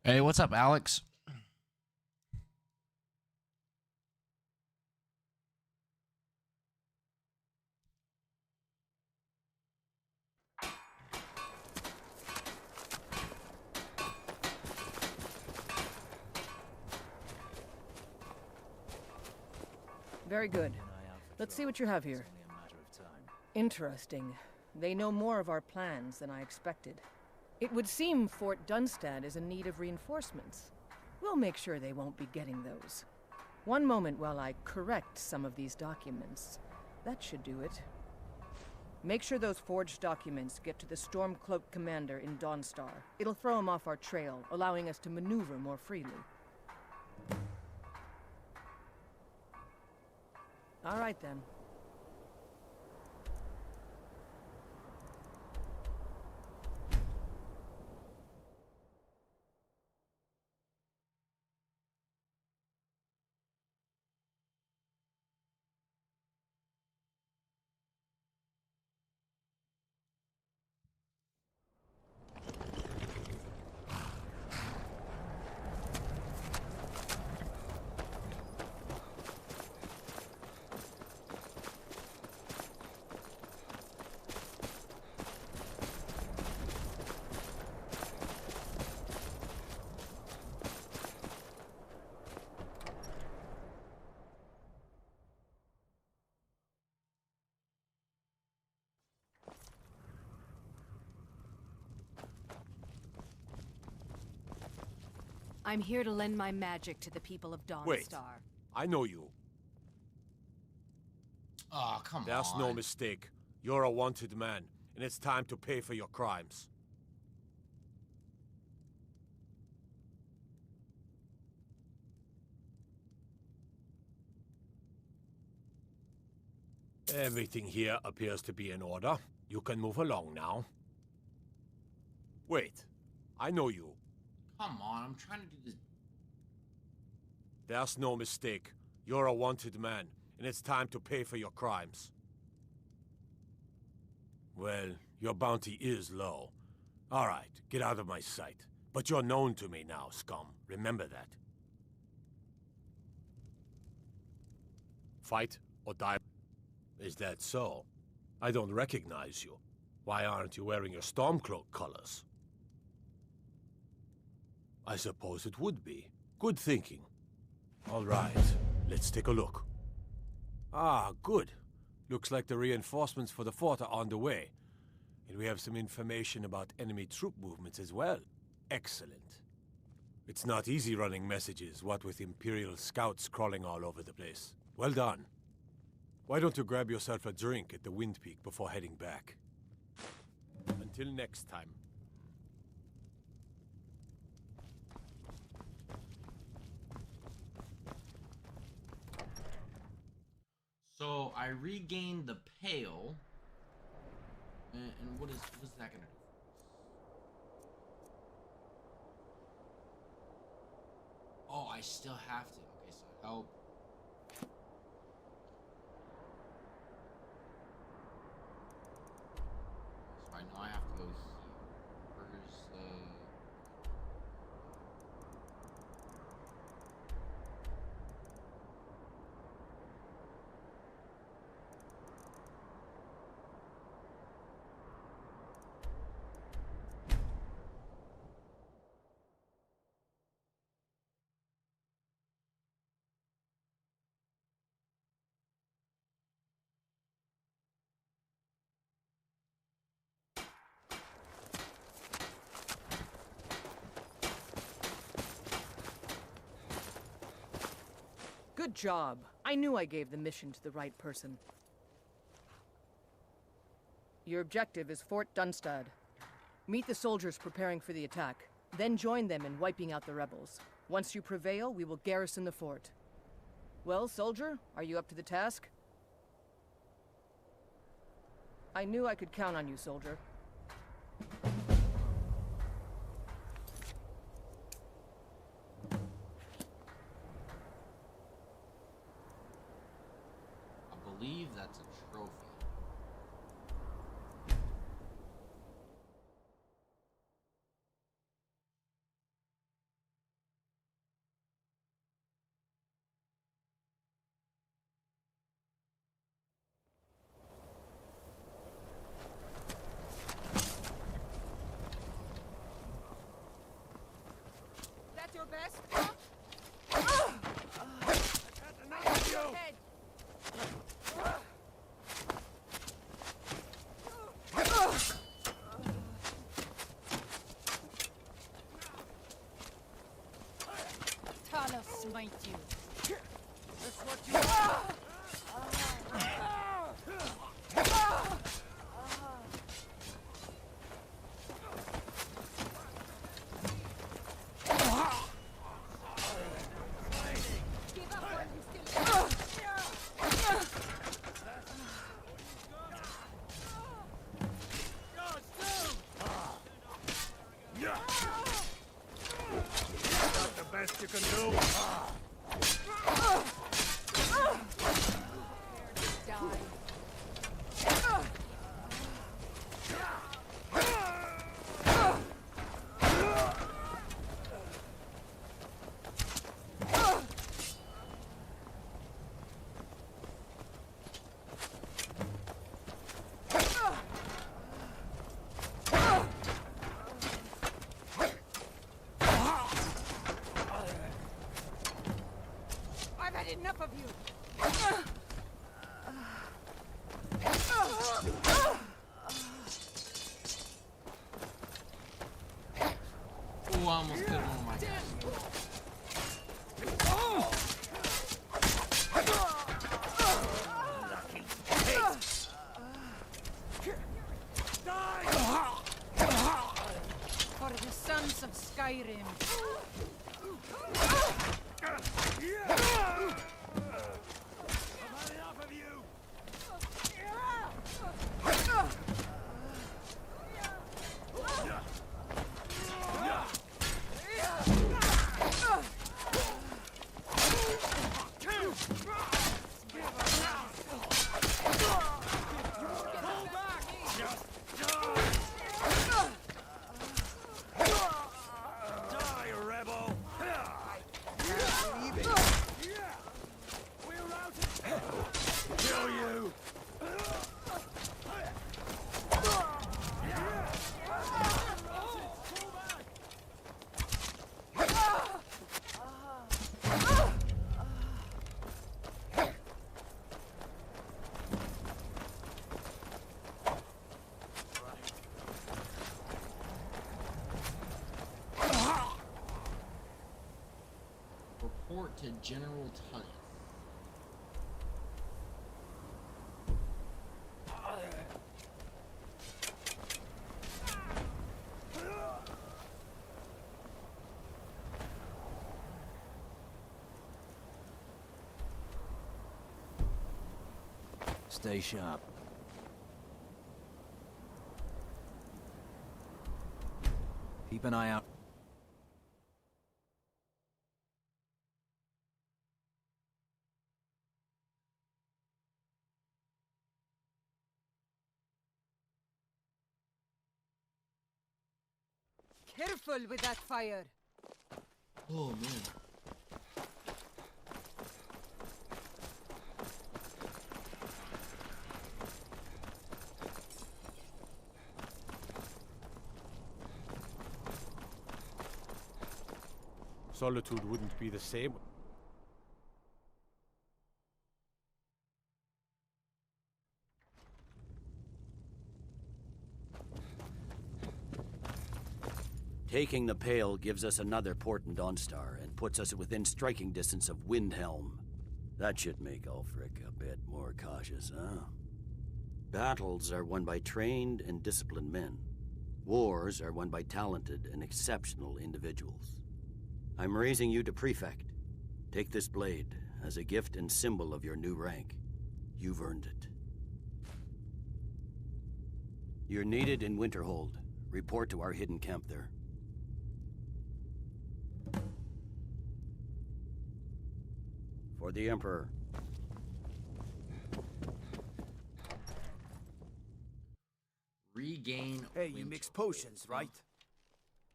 Hey, what's up, Alex? Very good. Let's see what you have here. Interesting. They know more of our plans than I expected. It would seem Fort Dunstad is in need of reinforcements. We'll make sure they won't be getting those. One moment while I correct some of these documents. That should do it. Make sure those forged documents get to the Stormcloak commander in Dawnstar. It'll throw him off our trail, allowing us to maneuver more freely. All right, then. I'm here to lend my magic to the people of Dawnstar. Wait, I know you. Oh, come on. There's no mistake. You're a wanted man, and it's time to pay for your crimes. Everything here appears to be in order. You can move along now. Wait, I know you. Come on, I'm trying to do this. There's no mistake. You're a wanted man, and it's time to pay for your crimes. Well, your bounty is low. All right, get out of my sight. But you're known to me now, scum. Remember that. Fight or die. Is that so? I don't recognize you. Why aren't you wearing your Stormcloak colors? I suppose it would be. Good thinking. All right, let's take a look. Ah, good. Looks like the reinforcements for the fort are on the way. And we have some information about enemy troop movements as well. Excellent. It's not easy running messages, what with Imperial scouts crawling all over the place. Well done. Why don't you grab yourself a drink at the Wind Peak before heading back? Until next time. So I regained the pail, and what is that gonna do? Oh, I still have to. Okay, so help. So I know I have to go here. Where's the? Good job. I knew I gave the mission to the right person. Your objective is Fort Dunstad. Meet the soldiers preparing for the attack. Then join them in wiping out the rebels. Once you prevail, we will garrison the fort. Well, soldier, are you up to the task? I knew I could count on you, soldier. I believe that's a trophy. smite you. That's what you are! You can do. Enough of you! Ooh, I almost killed one of my guys. For the sons of Skyrim. Report to General Tully. Stay sharp. Keep an eye out. Careful with that fire! Oh, man. Solitude wouldn't be the same. Taking the Pale gives us another port in Dawnstar and puts us within striking distance of Windhelm. That should make Ulfric a bit more cautious, huh? Battles are won by trained and disciplined men. Wars are won by talented and exceptional individuals. I'm raising you to Prefect. Take this blade as a gift and symbol of your new rank. You've earned it. You're needed in Winterhold. Report to our hidden camp there. For the Emperor. Regain. Hey, you mix potions, right?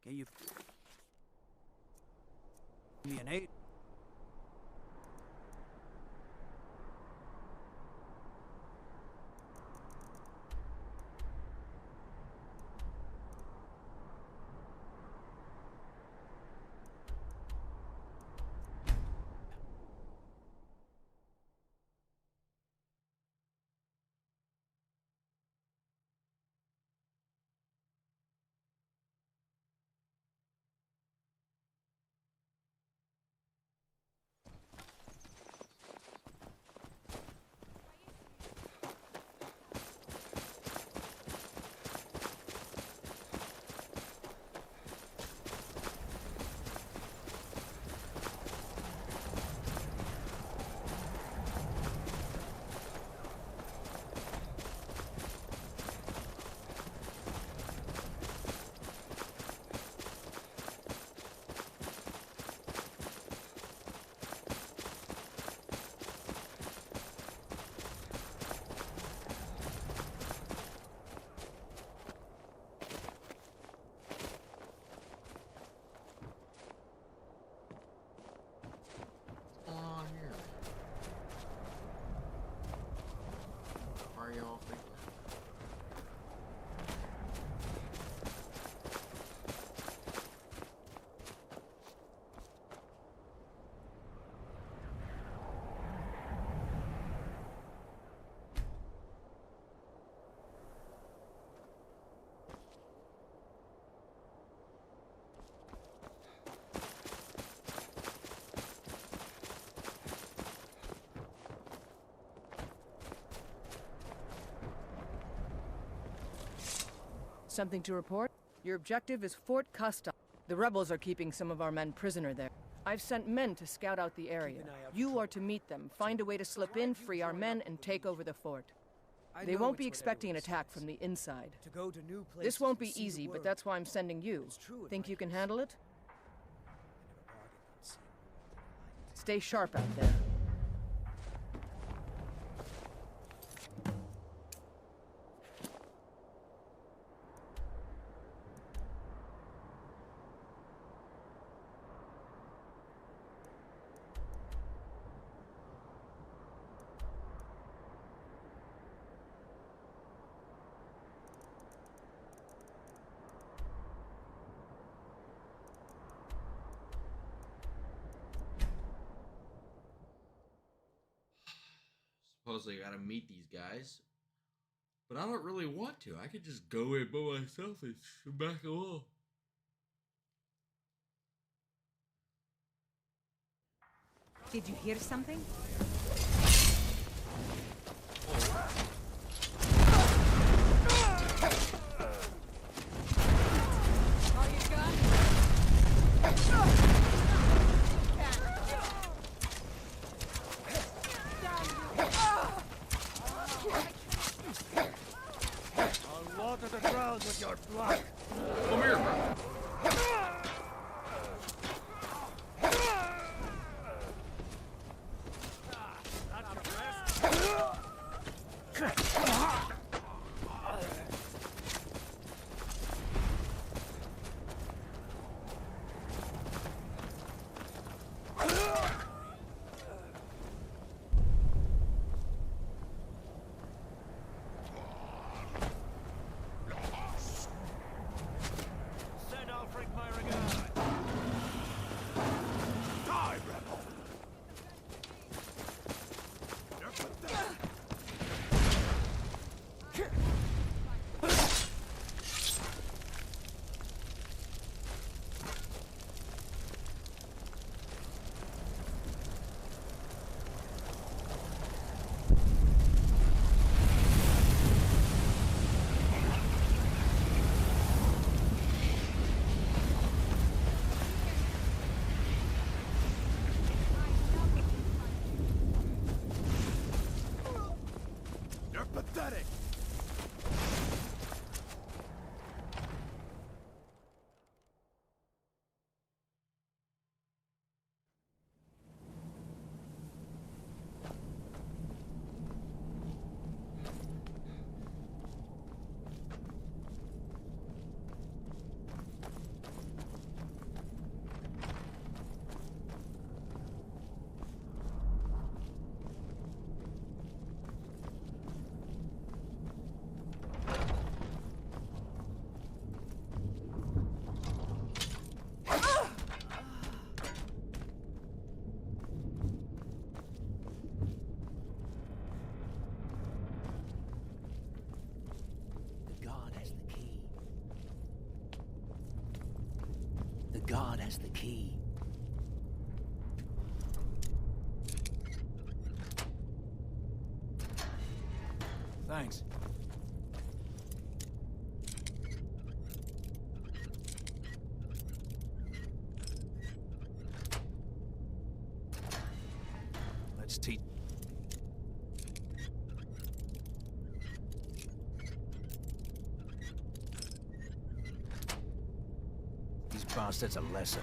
Can you... me an 8? Something to report? Your objective is Fort Custa. The rebels are keeping some of our men prisoner there. I've sent men to scout out the area. You are to meet them, find a way to slip in, free our men, and take over the fort. They won't be expecting an attack from the inside. This won't be easy, but that's why I'm sending you. Think you can handle it? Stay sharp out there. Supposedly I gotta meet these guys. But I don't really want to. I could just go in by myself and smack them all. Did you hear something? All you got? I'll water the ground with your blood. Come here, bro. Pathetic! God has the key. Thanks. Let's teach. These bastards a lesson.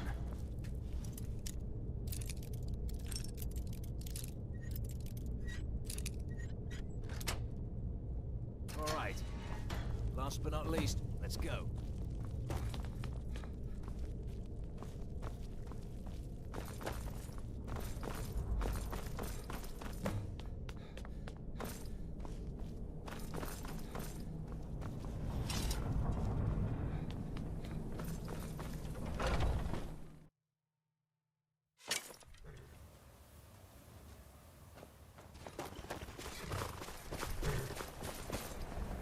All right. Last but not least, let's go.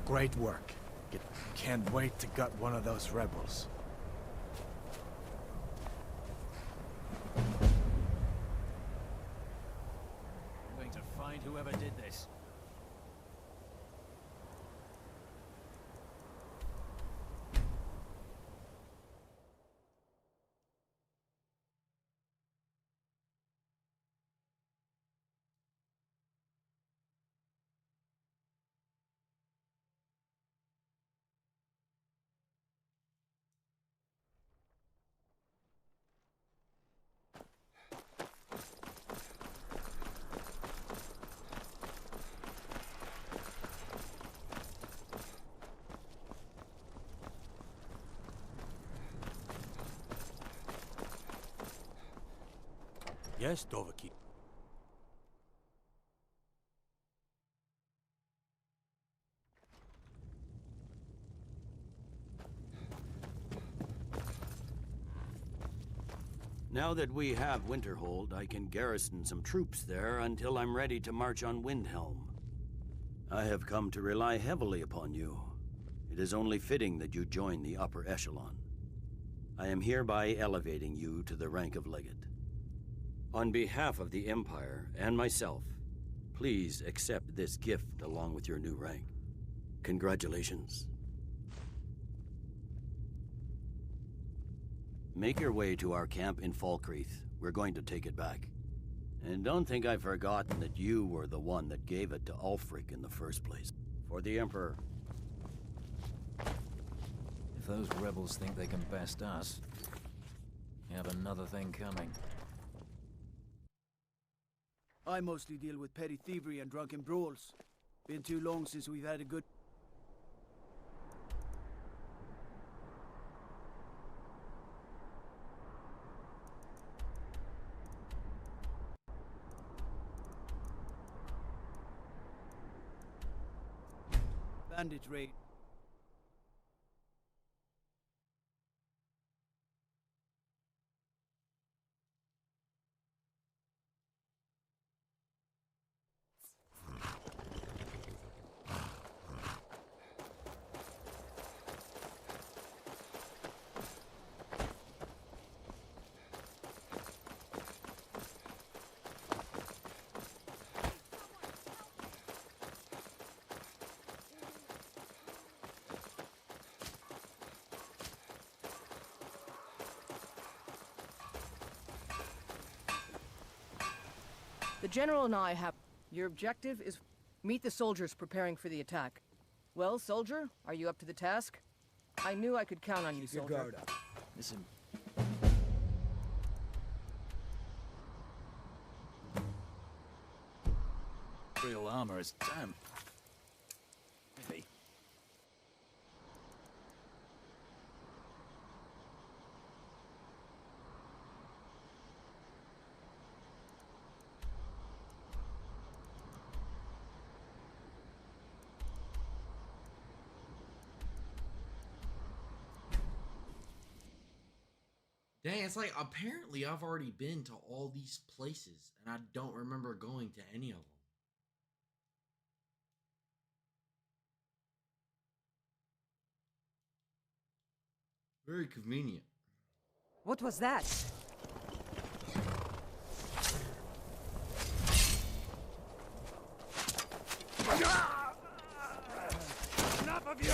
Great work. Can't wait to gut one of those rebels. I'm going to find whoever did this. Yes, Dovaki. Now that we have Winterhold, I can garrison some troops there until I'm ready to march on Windhelm. I have come to rely heavily upon you. It is only fitting that you join the upper echelon. I am hereby elevating you to the rank of Legate. On behalf of the Empire and myself, please accept this gift along with your new rank. Congratulations. Make your way to our camp in Falkreath. We're going to take it back. And don't think I've forgotten that you were the one that gave it to Ulfric in the first place. For the Emperor. If those rebels think they can best us, you have another thing coming. I mostly deal with petty thievery and drunken brawls. Been too long since we've had a good... bandit raid. The General and I have... Your objective is meet the soldiers preparing for the attack. Well, soldier, are you up to the task? I knew I could count on you, soldier. Guard up. Listen. Real armor is damn heavy. Dang, it's like apparently I've already been to all these places and I don't remember going to any of them. Very convenient. What was that? Enough of you!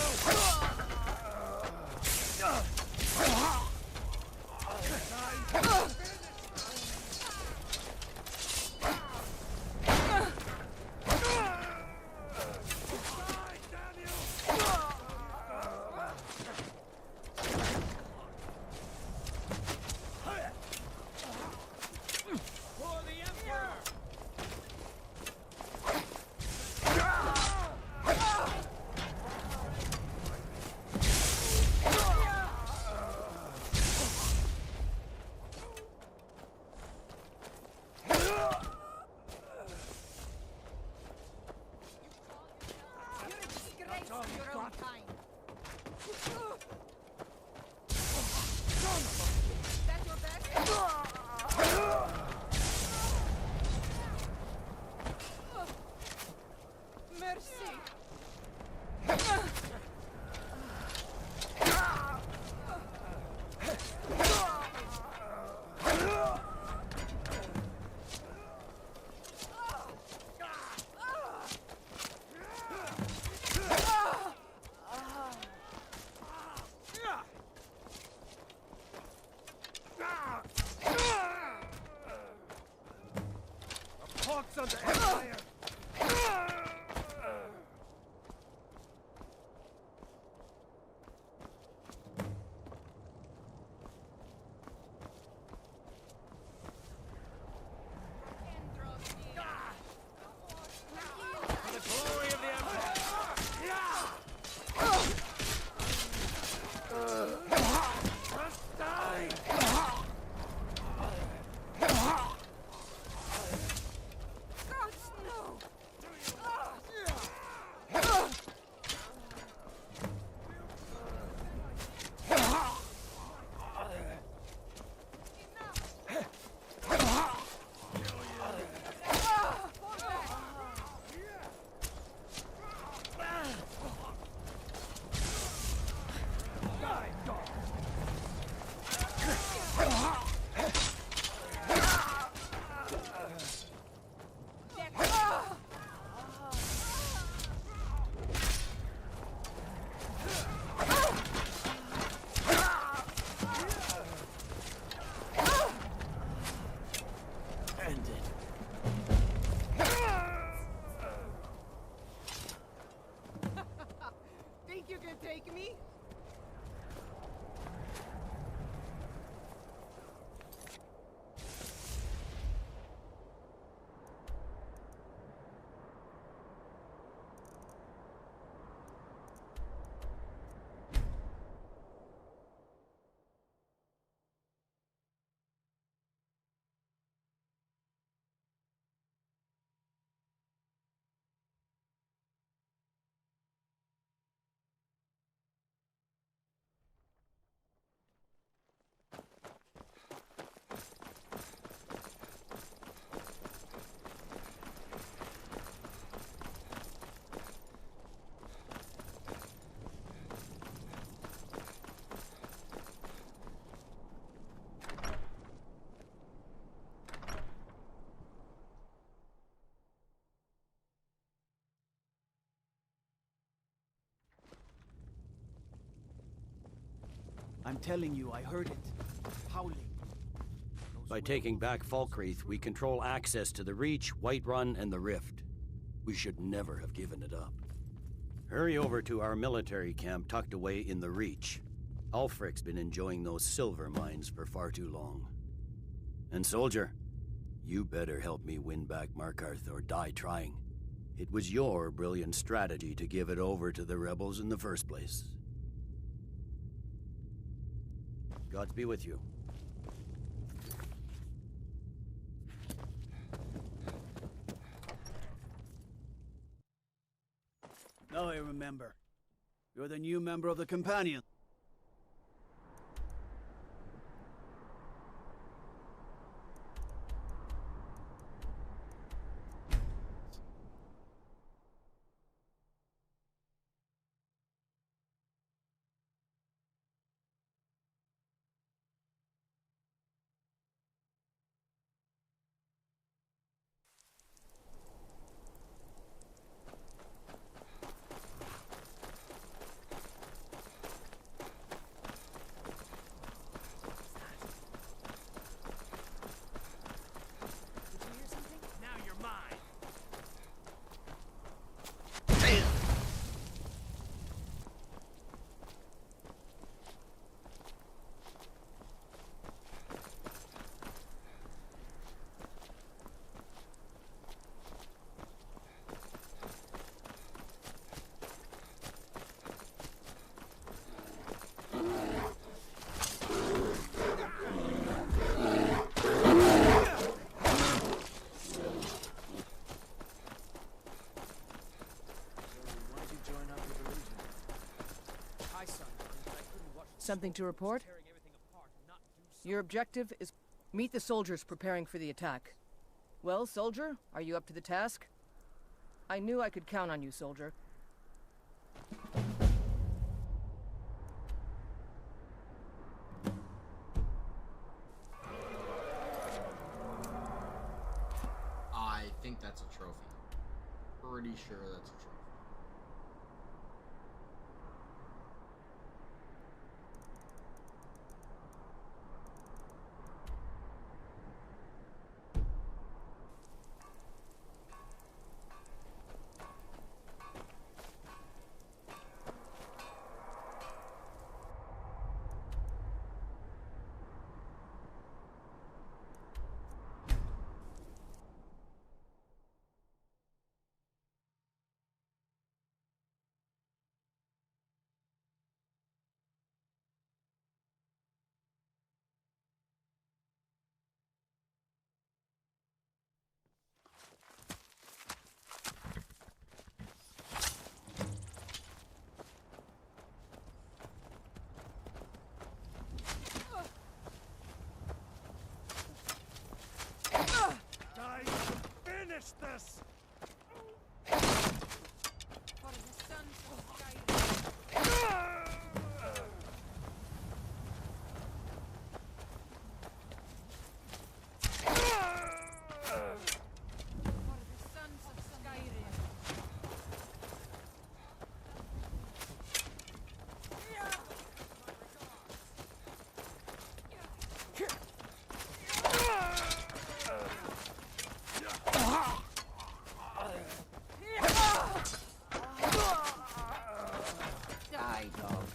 gonna take me? I'm telling you, I heard it. Howling. By taking back Falkreath, we control access to the Reach, Whiterun, and the Rift. We should never have given it up. Hurry over to our military camp tucked away in the Reach. Ulfric's been enjoying those silver mines for far too long. And soldier, you better help me win back Markarth or die trying. It was your brilliant strategy to give it over to the rebels in the first place. Gods be with you. Now I remember. You're the new member of the Companion. Something to report? Your objective is meet the soldiers preparing for the attack. Well, soldier, are you up to the task? I knew I could count on you, soldier. I think that's a trophy. Pretty sure that's a trophy. Finish this! kind of.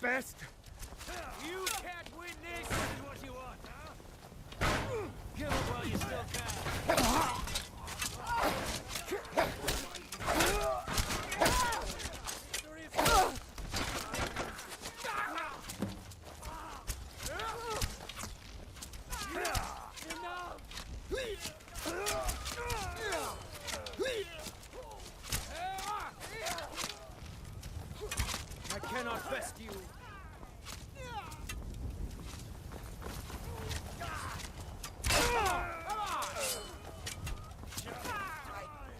Best. You can't win this! This is what you want, huh? Kill him while you still can. I cannot best you.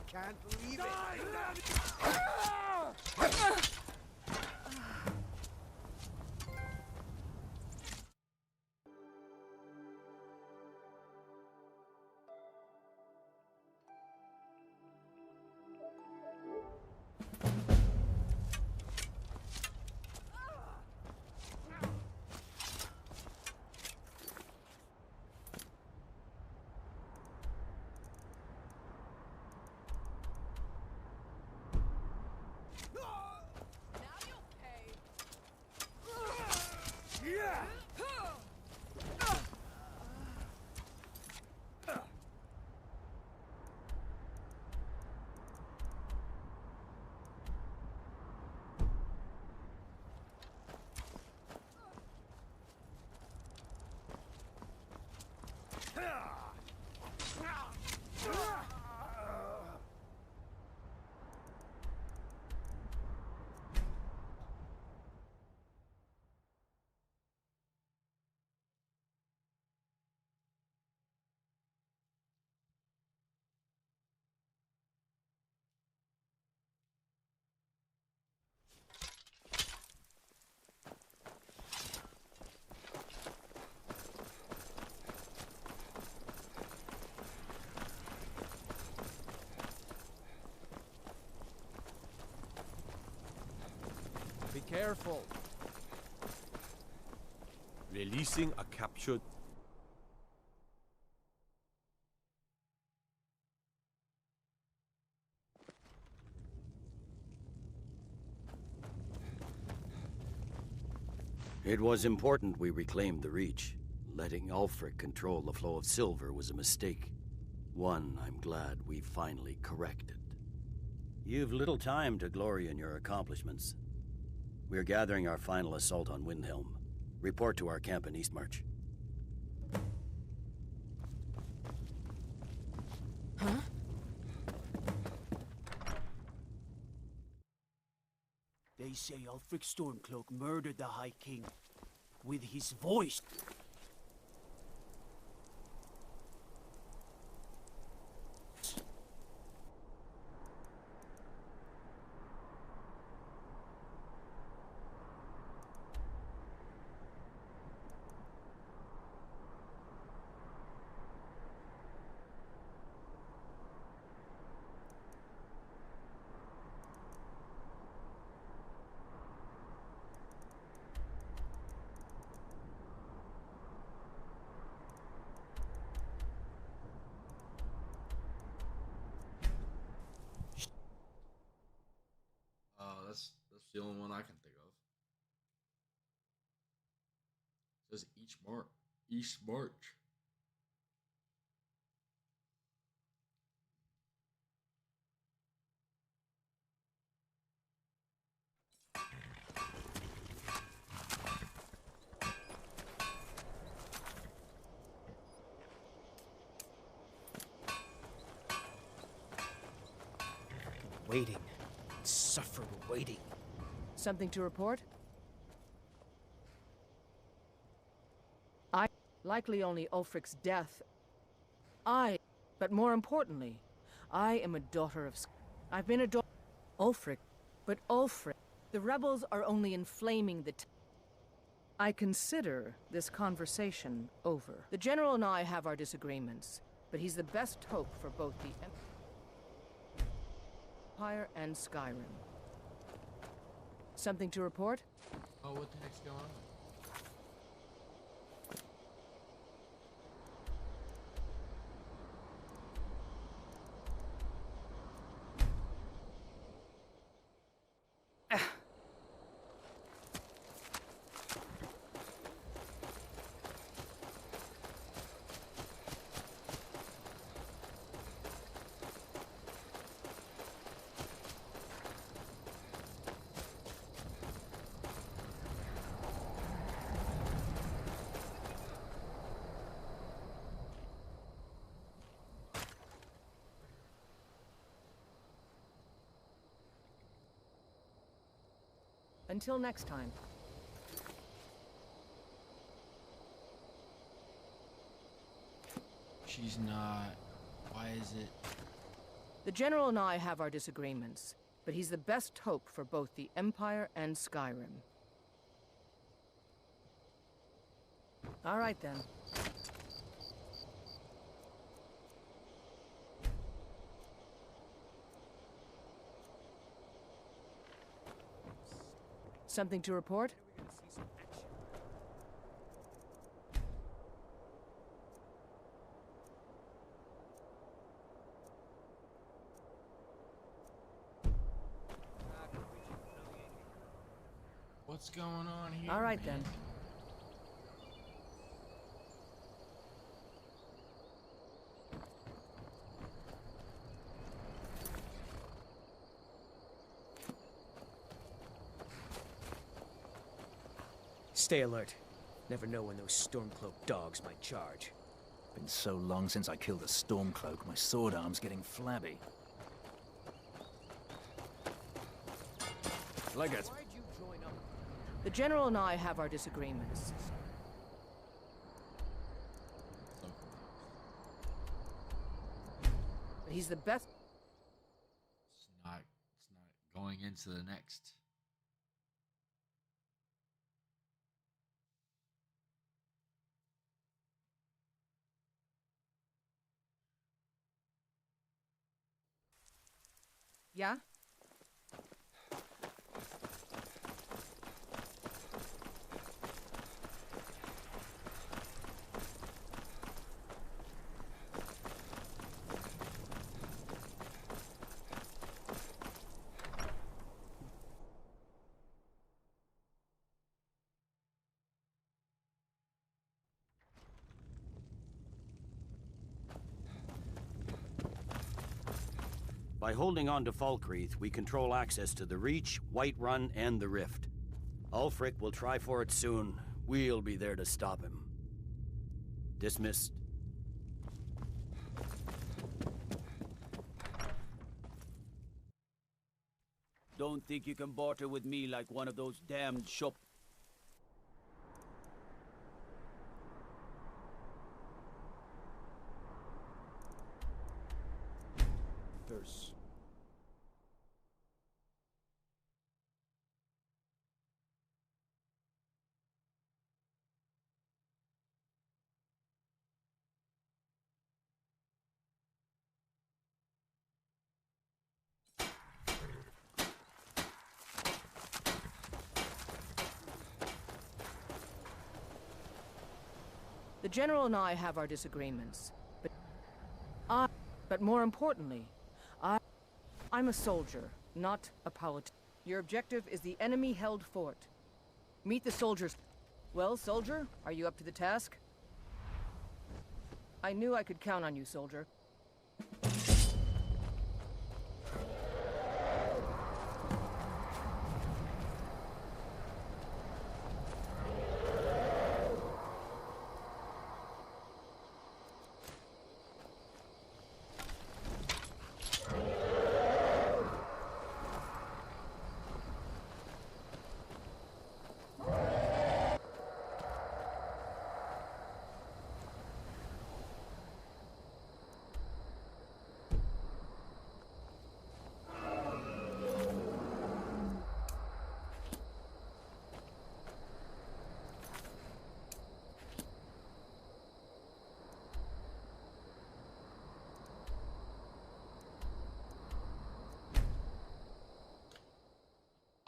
Can't believe it. Be careful. Releasing a captured... It was important we reclaimed the Reach. Letting Ulfric control the flow of silver was a mistake. One I'm glad we finally corrected. You've little time to glory in your accomplishments. We're gathering our final assault on Windhelm. Report to our camp in Eastmarch. Huh? They say Ulfric Stormcloak murdered the High King with his voice. That's the only one I can think of. It says East March. waiting. Suffer waiting. Something to report? Likely only Ulfric's death. But more importantly, I am a daughter of... I've been a daughter... Ulfric. But Ulfric, the rebels are only inflaming the... I consider this conversation over. The General and I have our disagreements, but he's the best hope for both the Empire and Skyrim. Something to report? Oh, what the heck's going on? Until next time. She's not... Why is it... The General and I have our disagreements, but he's the best hope for both the Empire and Skyrim. All right, then. Something to report? What's going on here? All right, man? then. Stay alert. Never know when those Stormcloak dogs might charge. Been so long since I killed a Stormcloak, my sword arm's getting flabby. Like it. The General and I have our disagreements. But he's the best... It's not going into the next... Yeah? By holding on to Falkreath, we control access to the Reach, Whiterun, and the Rift. Ulfric will try for it soon. We'll be there to stop him. Dismissed. Don't think you can barter with me like one of those damned shop... There's... The General and I have our disagreements, but more importantly, I'm a soldier, not a politician. Your objective is the enemy-held fort. Meet the soldiers. Well, soldier, are you up to the task? I knew I could count on you, soldier.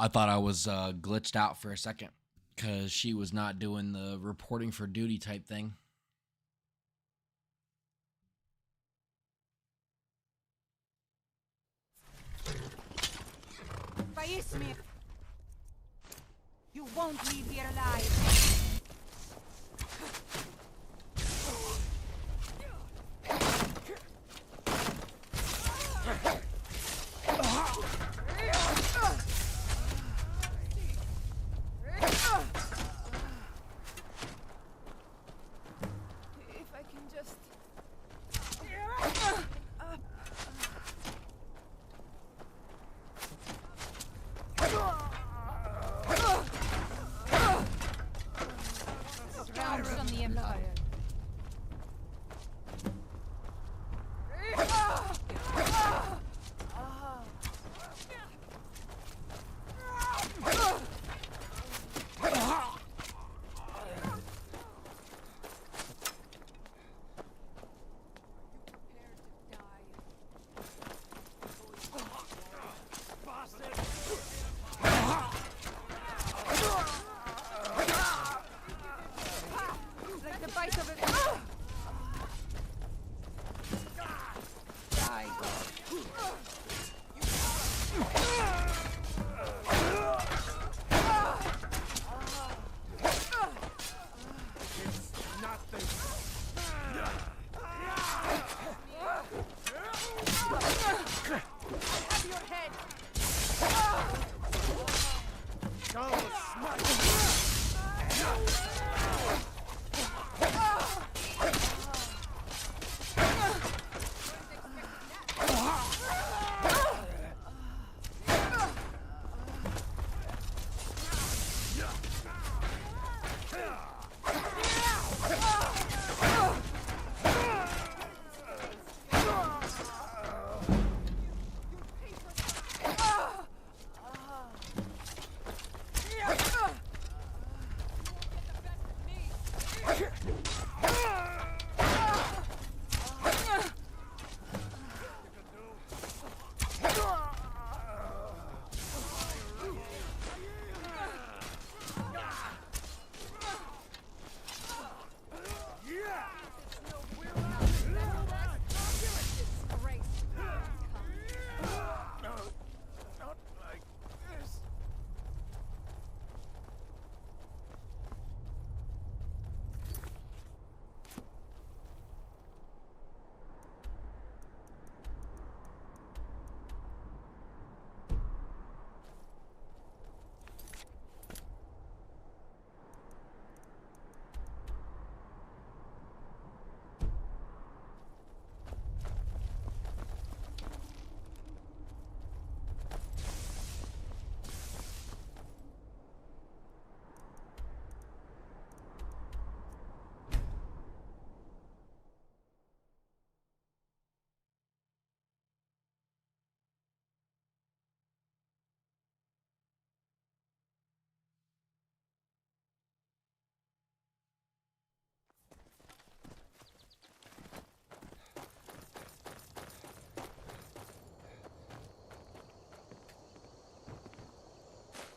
I thought I was glitched out for a second because she was not doing the reporting for duty type thing. Faismir! You won't leave here alive! If I can just... Rounds on the Empire. Like the bite of it. Have your head.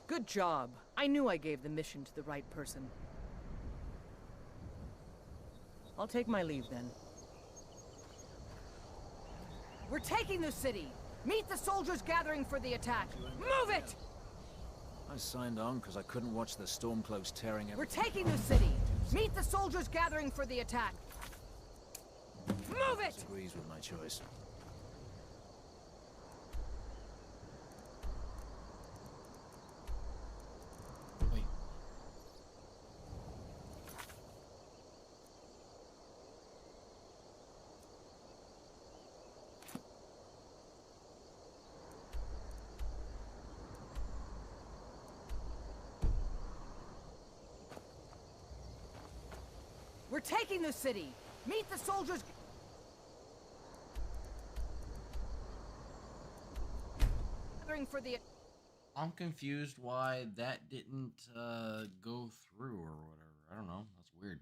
Good job. I knew I gave the mission to the right person. I'll take my leave then. We're taking the city! Meet the soldiers gathering for the attack! Move it! I signed on because I couldn't watch the Stormcloaks tearing We're everything. taking the city! Meet the soldiers gathering for the attack! Move it! Agrees with my choice. Wait. We're taking the city! Meet the soldiers... gathering for the... I'm confused why that didn't go through or whatever. I don't know. That's weird.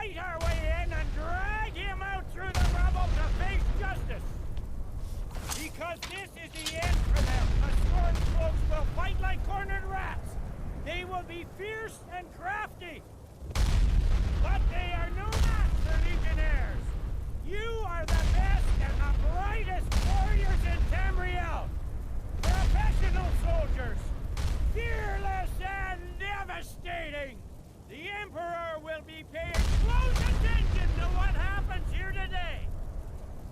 fight our way in and drag him out through the rubble to face justice. Because this is the end for them. The Stormcloaks will fight like cornered rats. They will be fierce and crafty. But they are no match for Legionnaires. You are the best and the brightest warriors in Tamriel. Professional soldiers. Fearless and devastating. The Emperor will be paying close attention to what happens here today.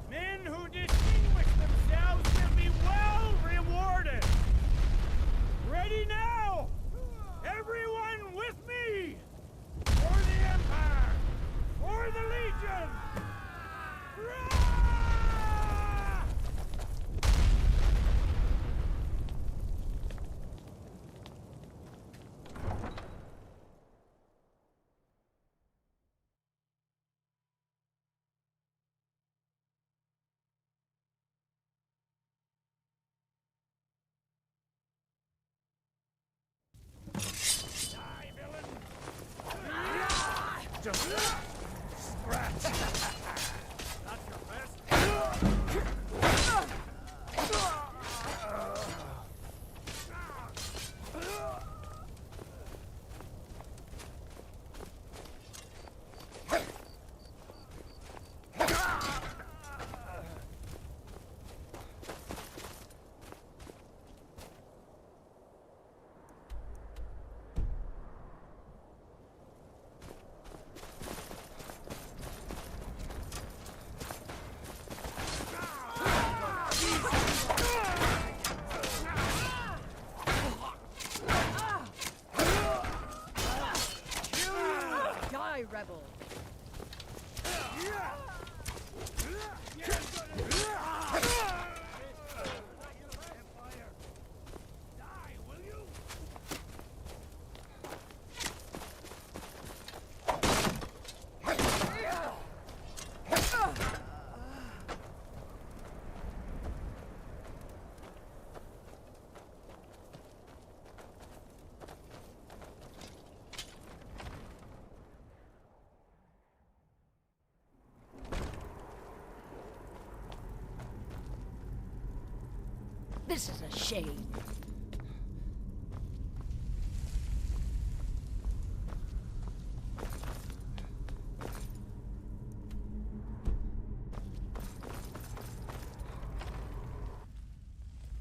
Men who distinguish themselves will be well rewarded. Ready now? Everyone with me! For the Empire! For the Legion! Rah! Just scratch. That's your best. Die, rebel! This is a shame.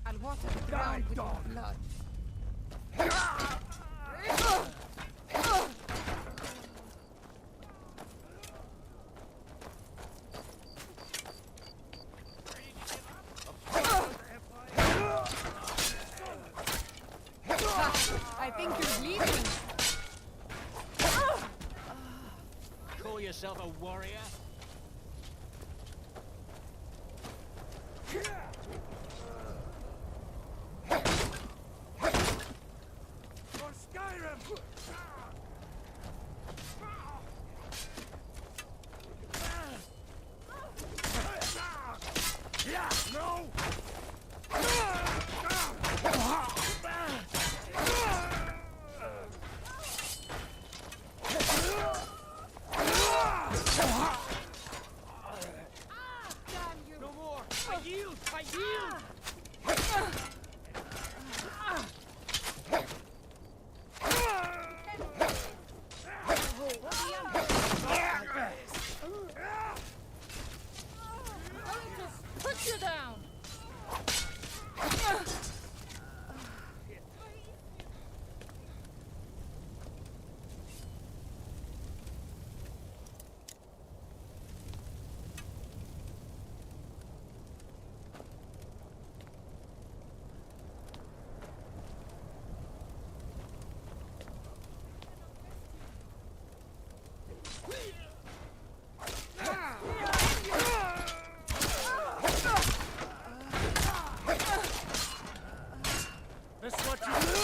I'll water the ground with your blood. I think you're bleeding. Call yourself a warrior? For Skyrim! Yeah, no! No more! I yield! I yield! Put you down! This what you do?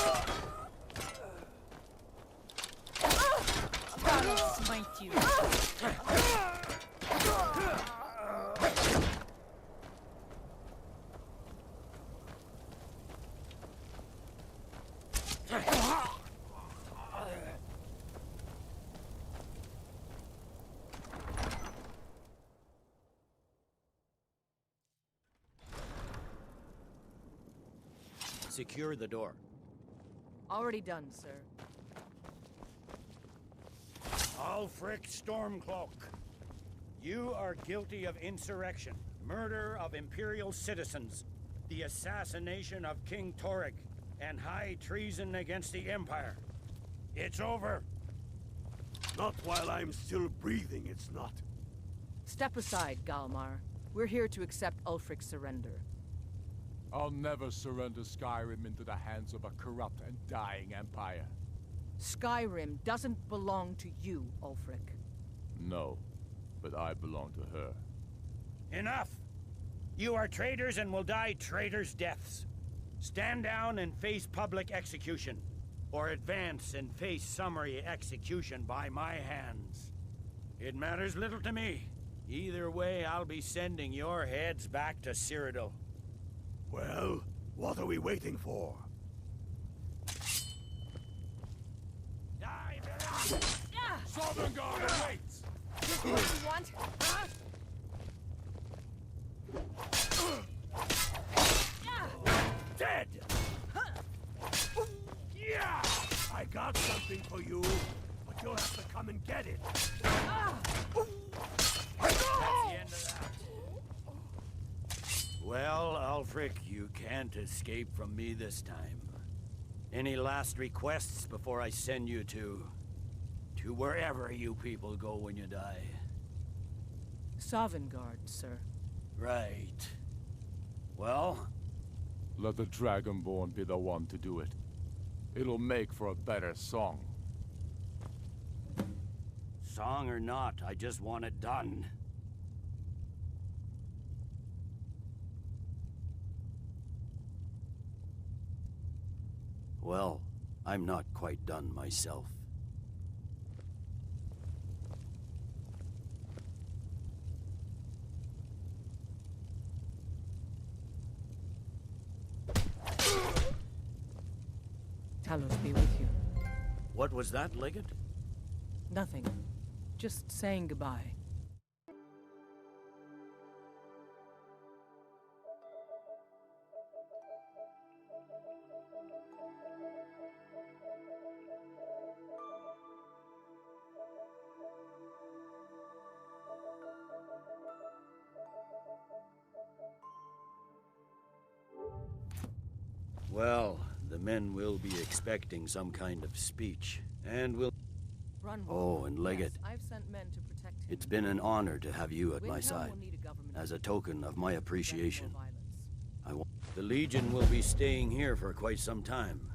God will smite you. Secure the door. Already done, sir. Ulfric Stormcloak, you are guilty of insurrection, murder of Imperial citizens, the assassination of King Torek, and high treason against the Empire. It's over. Not while I'm still breathing, it's not. Step aside, Galmar. We're here to accept Ulfric's surrender. I'll never surrender Skyrim into the hands of a corrupt and dying empire. Skyrim doesn't belong to you, Ulfric. No, but I belong to her. Enough! You are traitors and will die traitors' deaths. Stand down and face public execution, or advance and face summary execution by my hands. It matters little to me. Either way, I'll be sending your heads back to Cyrodiil. Well, what are we waiting for? Die, Southern Guard awaits! This what you want, huh? Dead! Yeah! I got something for you, but you'll have to come and get it. That's the end of that. Well, Ulfric, you can't escape from me this time. Any last requests before I send you to wherever you people go when you die? Sovngarde, sir. Right. Well? Let the Dragonborn be the one to do it. It'll make for a better song. Song or not, I just want it done. Well, I'm not quite done myself. Talos be with you. What was that, Legate? Nothing. Just saying goodbye. Well, the men will be expecting some kind of speech, and will... Oh, and Legate, Yes, I've sent men to protect him. it's been an honor to have you at my Windhelm side. will need a government As a token of my appreciation, violence. the Legion will be staying here for quite some time.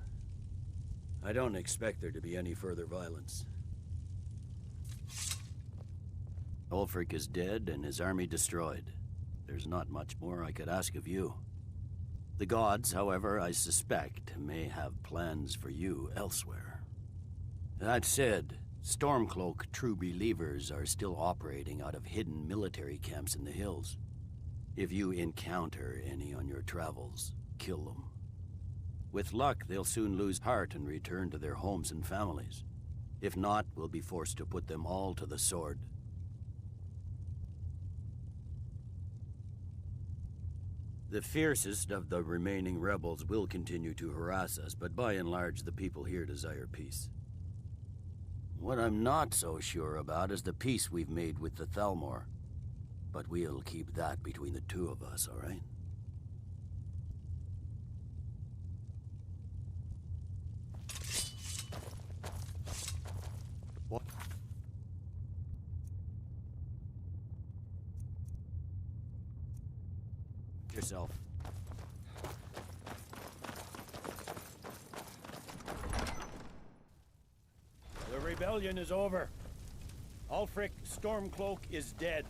I don't expect there to be any further violence. Ulfric is dead and his army destroyed. There's not much more I could ask of you. The gods, however, I suspect, may have plans for you elsewhere. That said, Stormcloak true believers are still operating out of hidden military camps in the hills. If you encounter any on your travels, kill them. With luck, they'll soon lose heart and return to their homes and families. If not, we'll be forced to put them all to the sword. The fiercest of the remaining rebels will continue to harass us, but by and large, the people here desire peace. What I'm not so sure about is the peace we've made with the Thalmor. But we'll keep that between the two of us, all right? What? Yourself. The rebellion is over. Ulfric Stormcloak is dead.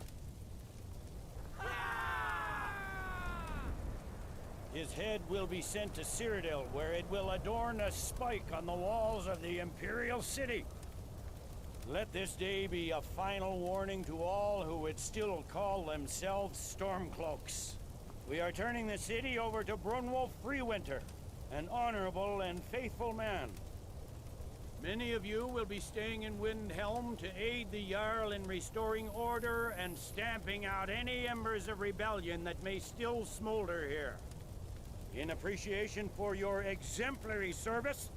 His head will be sent to Cyrodiil, where it will adorn a spike on the walls of the Imperial City. Let this day be a final warning to all who would still call themselves Stormcloaks. We are turning the city over to Brunwulf Freewinter, an honorable and faithful man. Many of you will be staying in Windhelm to aid the Jarl in restoring order and stamping out any embers of rebellion that may still smolder here. In appreciation for your exemplary service,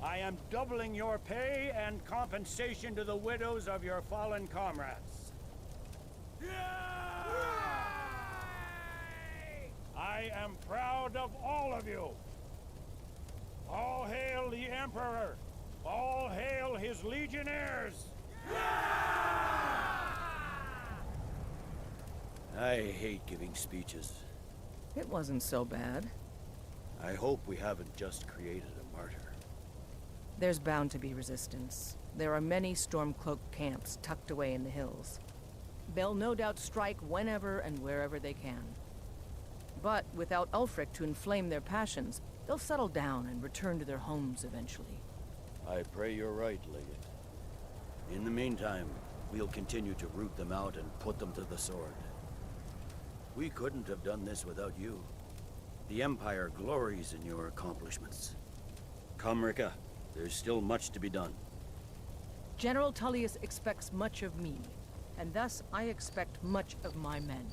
I am doubling your pay and compensation to the widows of your fallen comrades. I am proud of all of you. All hail the Emperor! All hail his legionnaires! I hate giving speeches. It wasn't so bad. I hope we haven't just created a martyr. There's bound to be resistance. There are many Stormcloak camps tucked away in the hills. They'll no doubt strike whenever and wherever they can. But without Ulfric to inflame their passions, they'll settle down and return to their homes eventually. I pray you're right, Legate. In the meantime, we'll continue to root them out and put them to the sword. We couldn't have done this without you. The Empire glories in your accomplishments. Come, Rika. There's still much to be done. General Tullius expects much of me, and thus I expect much of my men.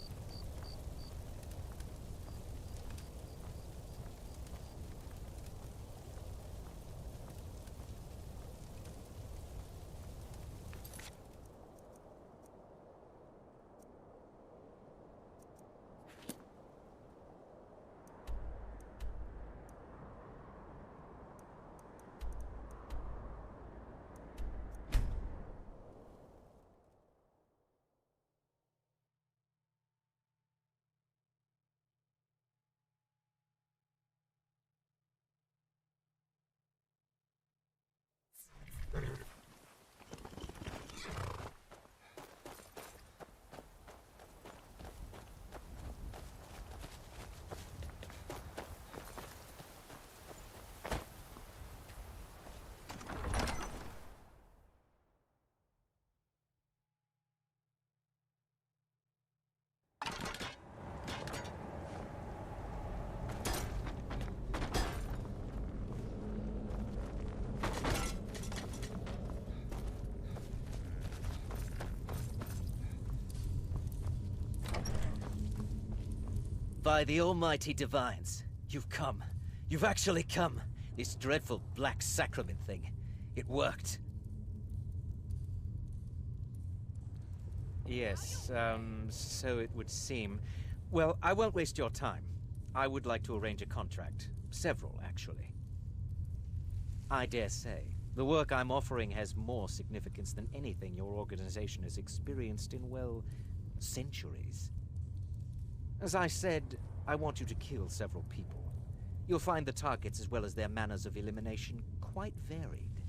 By the almighty divines, you've come. You've actually come. This dreadful black sacrament thing. It worked. Yes, so it would seem. Well, I won't waste your time. I would like to arrange a contract. Several, actually. I dare say, the work I'm offering has more significance than anything your organization has experienced in, well, centuries. As I said, I want you to kill several people. You'll find the targets as well as their manners of elimination quite varied.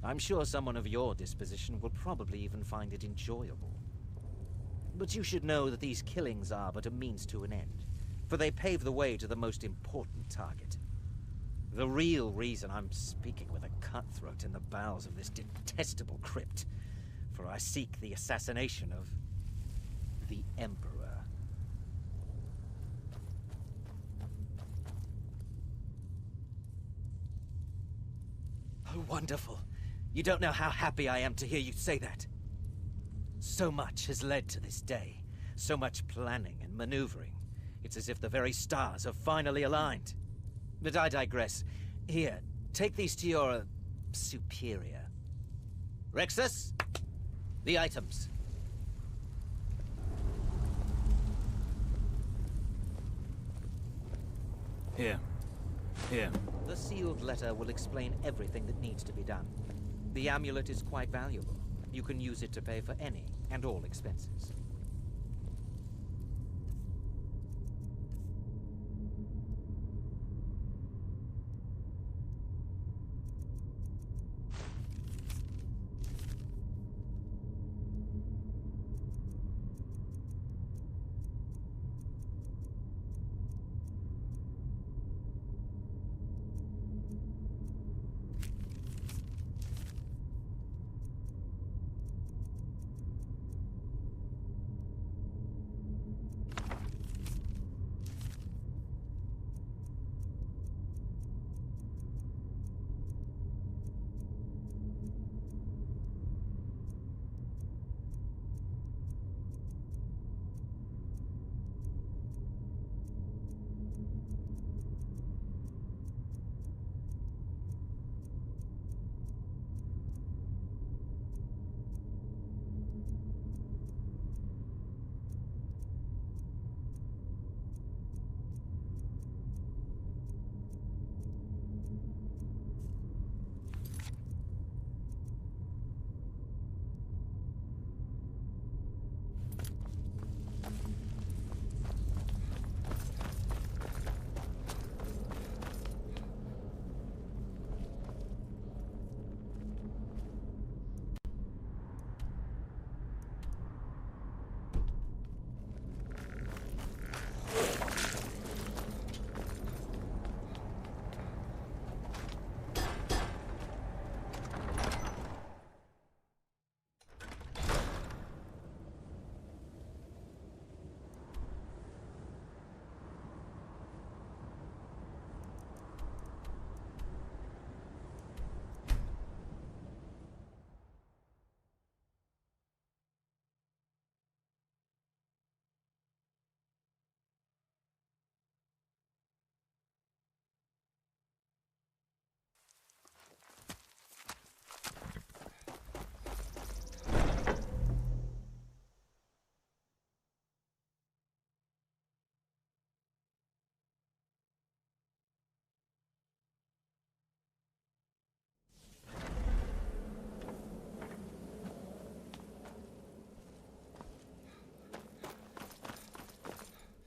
I'm sure someone of your disposition will probably even find it enjoyable. But you should know that these killings are but a means to an end, for they pave the way to the most important target. The real reason I'm speaking with a cutthroat in the bowels of this detestable crypt, for I seek the assassination of the Emperor. Oh, wonderful. You don't know how happy I am to hear you say that. So much has led to this day. So much planning and maneuvering. It's as if the very stars have finally aligned. But I digress. Here, take these to your superior. Rexus, the items. Here. Here. The sealed letter will explain everything that needs to be done. The amulet is quite valuable. You can use it to pay for any and all expenses.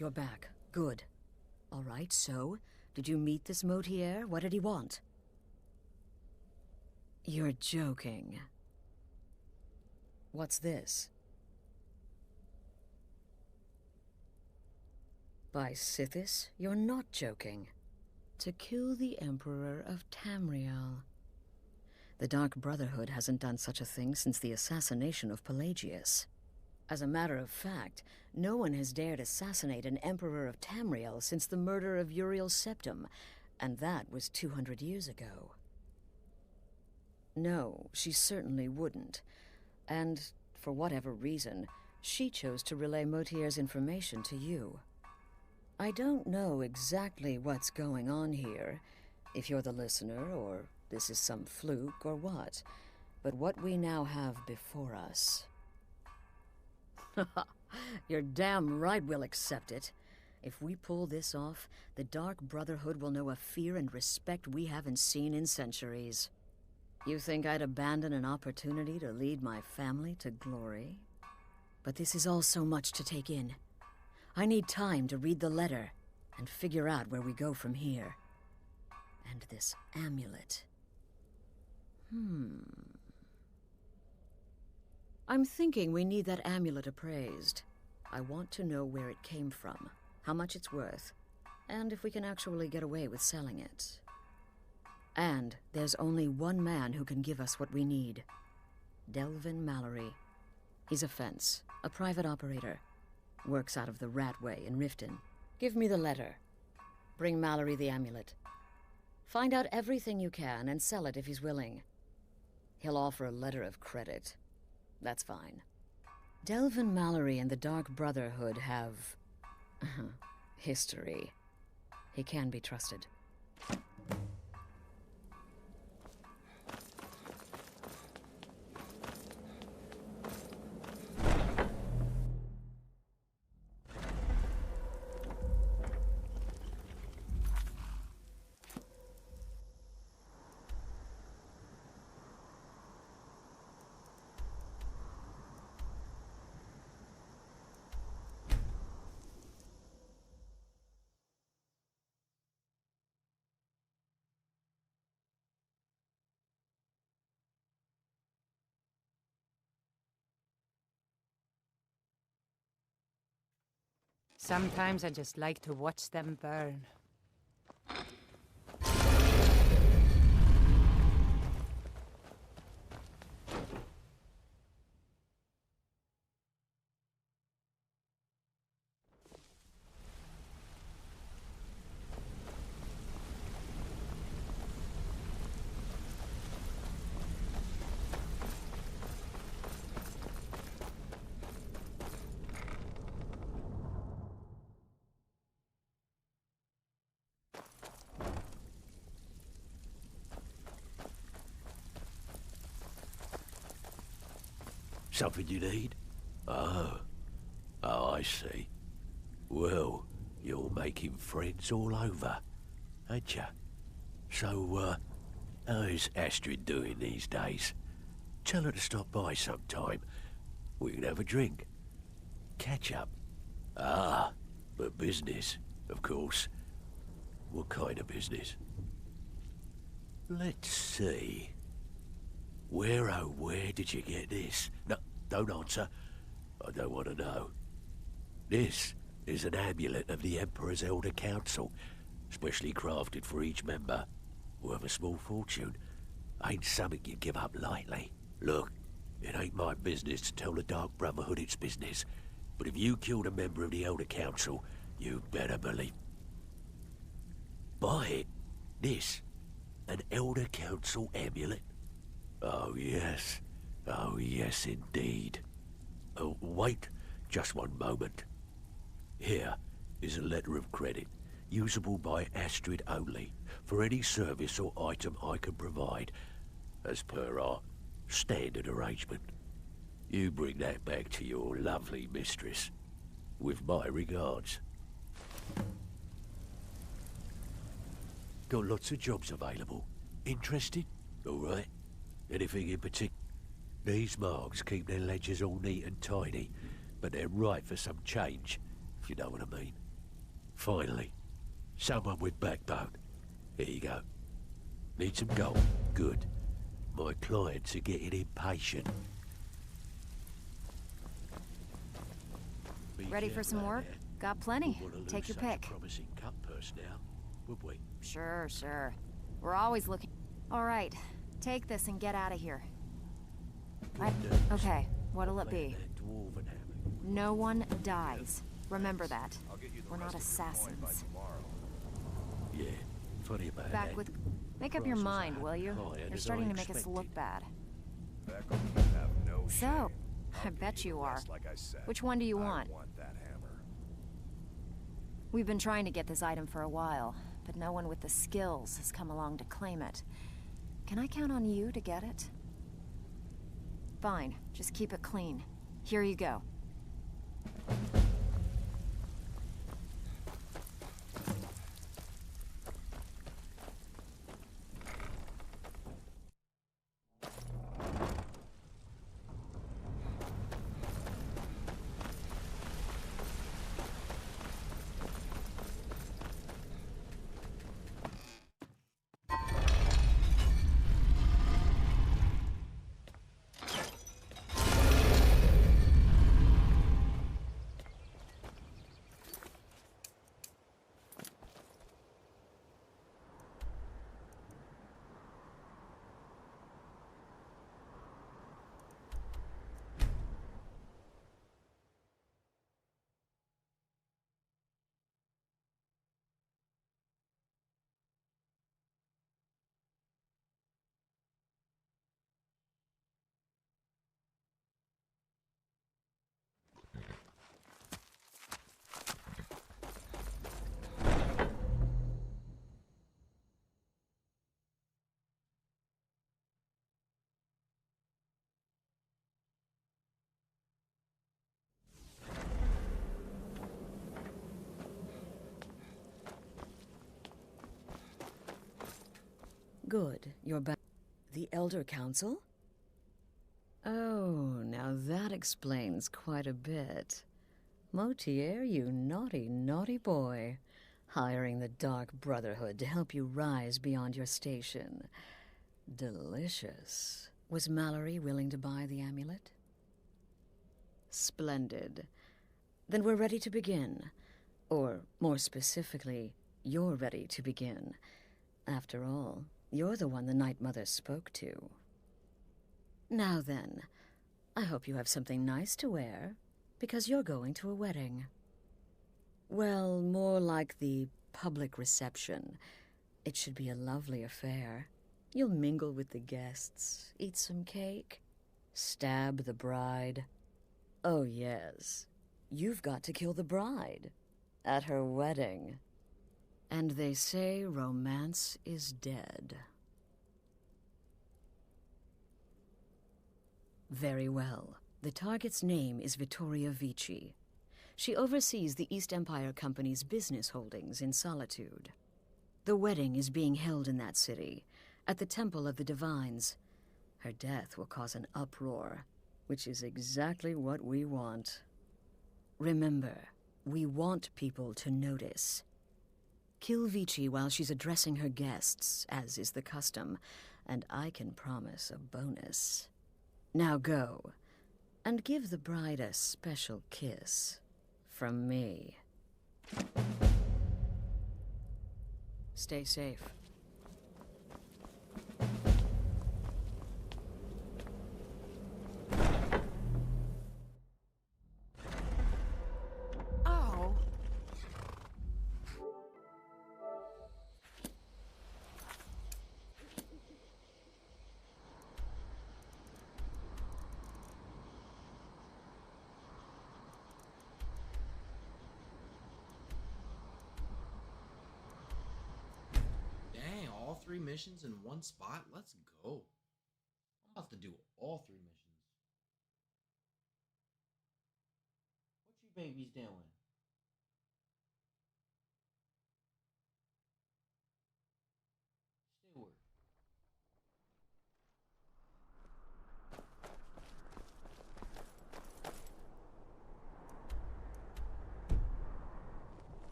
You're back. Good. All right, so, did you meet this Motier? What did he want? You're joking. What's this? By Sithis, you're not joking. To kill the Emperor of Tamriel. The Dark Brotherhood hasn't done such a thing since the assassination of Pelagius. As a matter of fact, no one has dared assassinate an Emperor of Tamriel since the murder of Uriel Septim, and that was 200 years ago. No, she certainly wouldn't. And, for whatever reason, she chose to relay Motier's information to you. I don't know exactly what's going on here, if you're the listener, or this is some fluke, or what. But what we now have before us... You're damn right we'll accept it. If we pull this off, the Dark Brotherhood will know a fear and respect we haven't seen in centuries. You think I'd abandon an opportunity to lead my family to glory? But this is all so much to take in. I need time to read the letter and figure out where we go from here. And this amulet. I'm thinking we need that amulet appraised. I want to know where it came from, how much it's worth, and if we can actually get away with selling it. And there's only one man who can give us what we need. Delvin Mallory. He's a fence, a private operator. Works out of the Ratway in Riften. Give me the letter. Bring Mallory the amulet. Find out everything you can and sell it if he's willing. He'll offer a letter of credit. That's fine. Delvin Mallory and the Dark Brotherhood have... history. He can be trusted. Sometimes I just like to watch them burn. Something you need? Oh, I see. Well, you're making friends all over, ain't ya? So, how's Astrid doing these days? Tell her to stop by sometime. We can have a drink. Catch up. Ah, but business, of course. What kind of business? Let's see. Where, oh, where did you get this? No, don't answer. I don't want to know. This is an amulet of the Emperor's Elder Council, specially crafted for each member. Worth a small fortune. Ain't something you give up lightly. Look, it ain't my business to tell the Dark Brotherhood its business, but if you killed a member of the Elder Council, you better believe... Buy it. This. An Elder Council amulet. Oh, yes. Oh, yes, indeed. Oh, wait just one moment. Here is a letter of credit, usable by Astrid only, for any service or item I can provide, as per our standard arrangement. You bring that back to your lovely mistress, with my regards. Got lots of jobs available. Interested? All right. Anything in particular? These marks keep their ledgers all neat and tidy, but they're ripe for some change, if you know what I mean. Finally. Someone with backbone. Here you go. Need some gold? Good. My clients are getting impatient. Ready for some work? Got plenty. Take your pick. Promising cut purse now, would we? Sure, sure. We're always looking. All right, take this and get out of here. Okay, what'll it be? No one dies. Remember that. We're not assassins. Yeah, funny about Back that. with... Make up your mind, will you? You're starting to make us look bad. So, I bet you are. Which one do you want? We've been trying to get this item for a while, but no one with the skills has come along to claim it. Can I count on you to get it? Fine, just keep it clean. Here you go. Good, you're back. The Elder Council? Oh, now that explains quite a bit. Motier, you naughty, naughty boy. Hiring the Dark Brotherhood to help you rise beyond your station. Delicious. Was Mallory willing to buy the amulet? Splendid. Then we're ready to begin. Or, more specifically, you're ready to begin. After all, you're the one the Night Mother spoke to. Now then, I hope you have something nice to wear, because you're going to a wedding. Well, more like the public reception. It should be a lovely affair. You'll mingle with the guests, eat some cake, stab the bride. Oh yes, you've got to kill the bride at her wedding. And they say romance is dead. Very well. The target's name is Vittoria Vici. She oversees the East Empire Company's business holdings in Solitude. The wedding is being held in that city, at the Temple of the Divines. Her death will cause an uproar, which is exactly what we want. Remember, we want people to notice. Kill Vici while she's addressing her guests, as is the custom, and I can promise a bonus. Now go, and give the bride a special kiss from me. Stay safe. Oh. Dang, all 3 missions in one spot? Let's go. I'm about to do all 3 missions. What you babies doing? Stewart.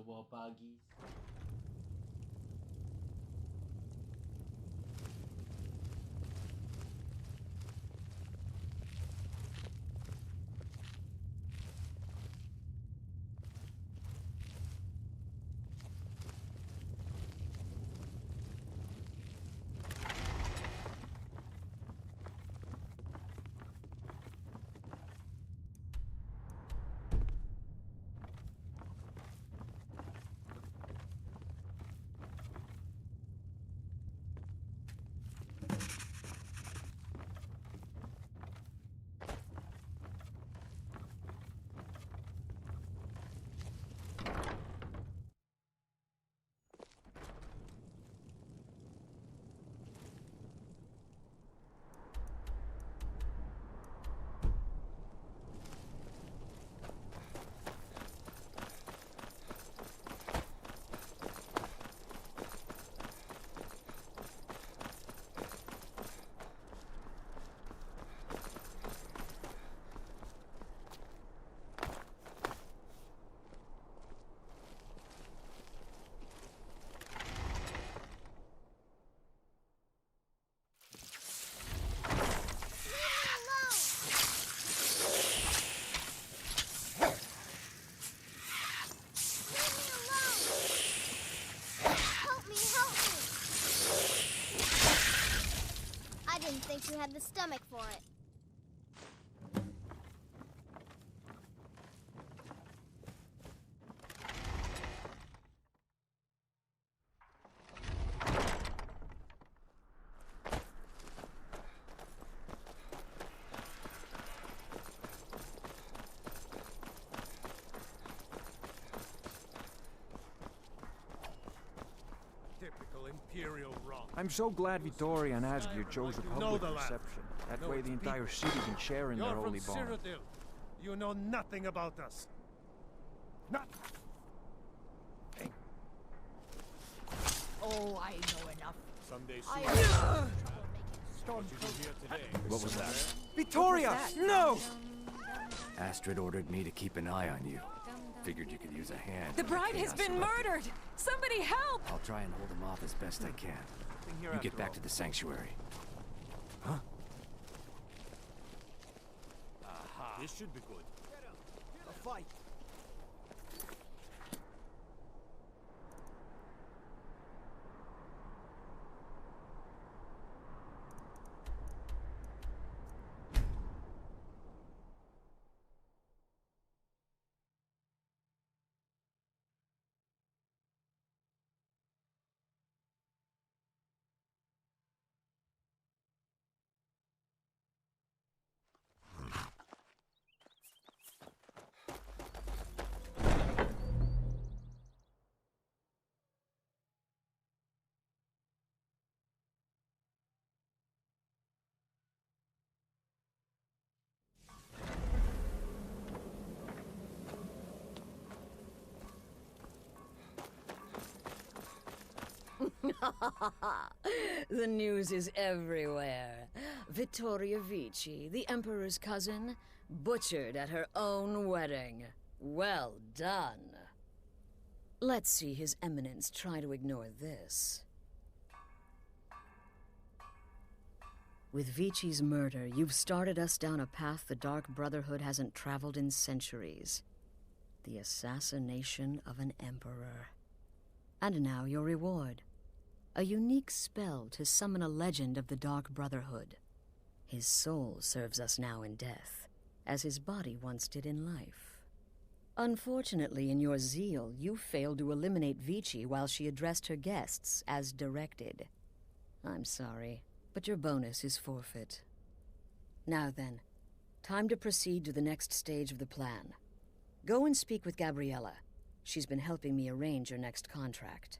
buah pagi. think you had the stomach for it. I'm so glad Vittoria and Asgeir chose a public reception. That way the entire city can share in their holy bond. Cyrodiil. You know nothing about us. Not. Oh, I know enough. Someday What was that? Vittoria! No! Astrid ordered me to keep an eye on you. Figured you could use a hand. The bride has been murdered! Somebody help! I'll try and hold him off as best I can. You get back to the sanctuary. Huh? Aha. This should be good. A fight. The news is everywhere. Vittoria Vici, the Emperor's cousin, butchered at her own wedding. Well done. Let's see His Eminence try to ignore this. With Vici's murder, you've started us down a path the Dark Brotherhood hasn't traveled in centuries. The assassination of an emperor. And now your reward. A unique spell to summon a legend of the Dark Brotherhood. His soul serves us now in death, as his body once did in life. Unfortunately, in your zeal, you failed to eliminate Vici while she addressed her guests as directed. I'm sorry, but your bonus is forfeit. Now then, time to proceed to the next stage of the plan. Go and speak with Gabriella. She's been helping me arrange your next contract.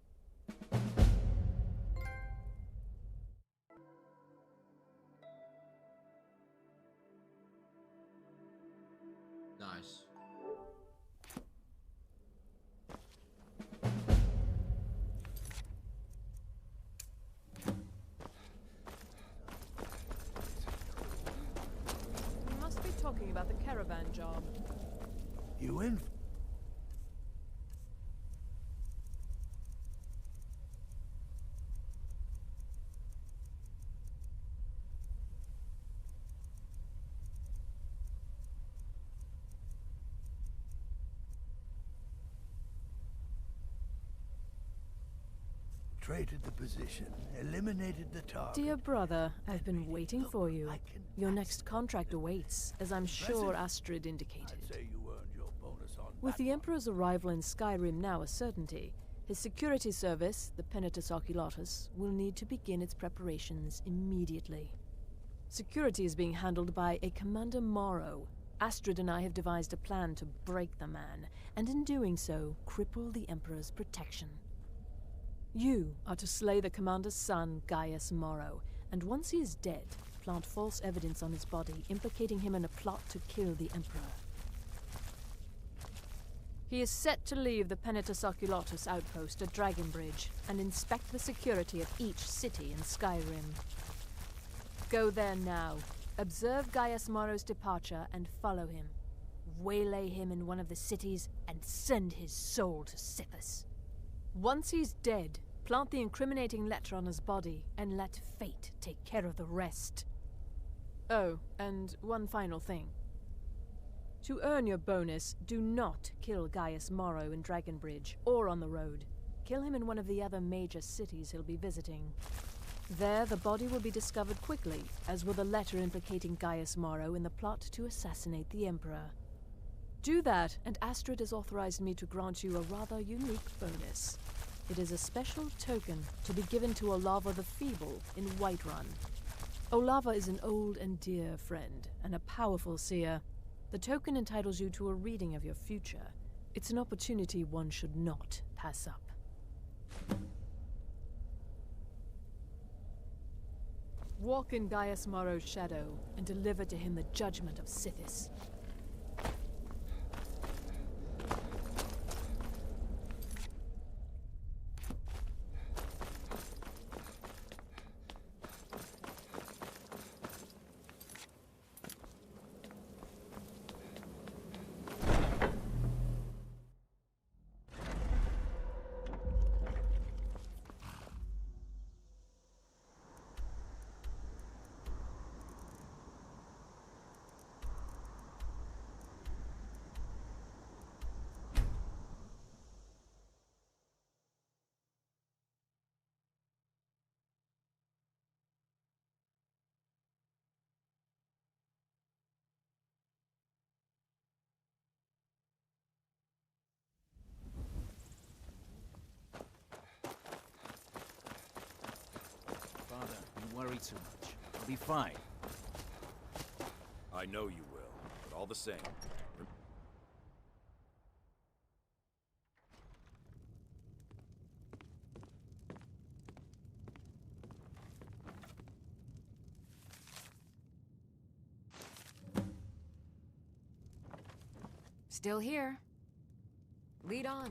Nice. We must be talking about the caravan job. You in? infiltrated the position, eliminated the target. Dear brother, I've been waiting for you. Your next contract awaits, as I'm sure Astrid indicated. With the Emperor's arrival in Skyrim now a certainty, his security service, the Penitus Oculatus, will need to begin its preparations immediately. Security is being handled by a Commander Morrow. Astrid and I have devised a plan to break the man, and in doing so, cripple the Emperor's protection. You are to slay the Commander's son, Gaius Morrow, and once he is dead, plant false evidence on his body, implicating him in a plot to kill the Emperor. He is set to leave the Penitus Oculatus outpost at Dragonbridge and inspect the security of each city in Skyrim. Go there now. Observe Gaius Morrow's departure and follow him. Waylay him in one of the cities and send his soul to Sithis. Once he's dead, plant the incriminating letter on his body and let fate take care of the rest. Oh, and one final thing. To earn your bonus, do not kill Gaius Morrow in Dragonbridge or on the road. Kill him in one of the other major cities he'll be visiting. There, the body will be discovered quickly, as will the letter implicating Gaius Morrow in the plot to assassinate the Emperor. Do that, and Astrid has authorized me to grant you a rather unique bonus. It is a special token to be given to Olava the Feeble in Whiterun. Olava is an old and dear friend, and a powerful seer. The token entitles you to a reading of your future. It's an opportunity one should not pass up. Walk in Gaius Morrow's shadow and deliver to him the judgment of Sithis. Worry too much. I'll be fine. I know you will, but all the same. Still here. Lead on.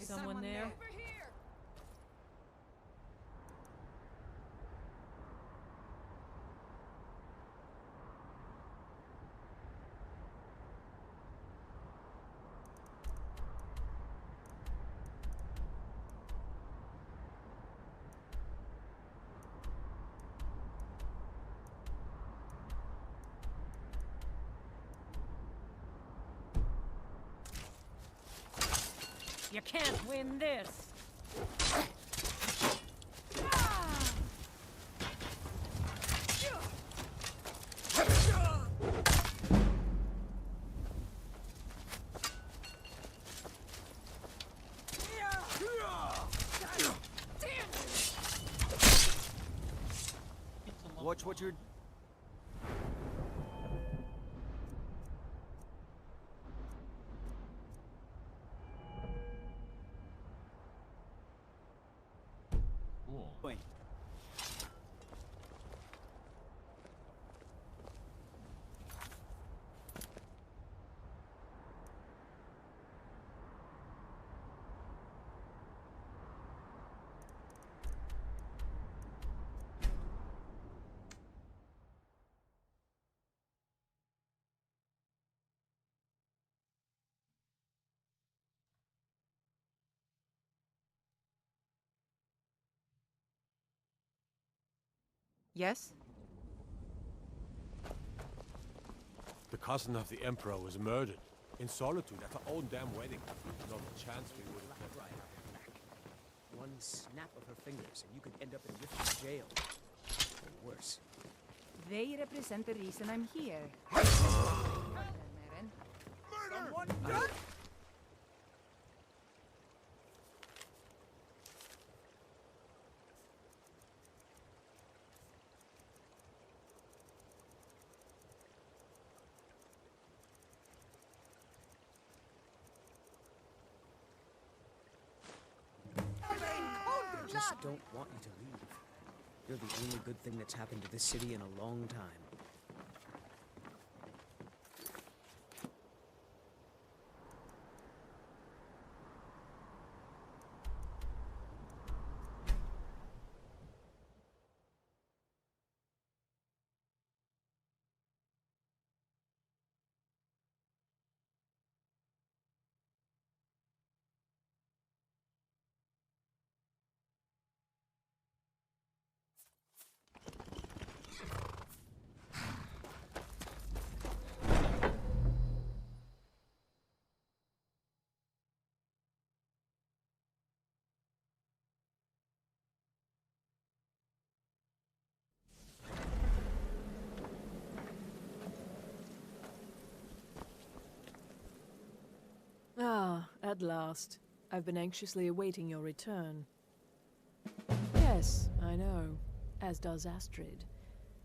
Someone there? You can't win this! Watch what you're... Cool. Yes? The cousin of the Emperor was murdered. In solitude at her own damn wedding. Not a chance we would have kept her. One snap of her fingers and you could end up in Rift's jail. Or worse. They represent the reason I'm here. Murder! I just don't want you to leave. You're the only good thing that's happened to this city in a long time. Ah, at last. I've been anxiously awaiting your return. Yes, I know. As does Astrid.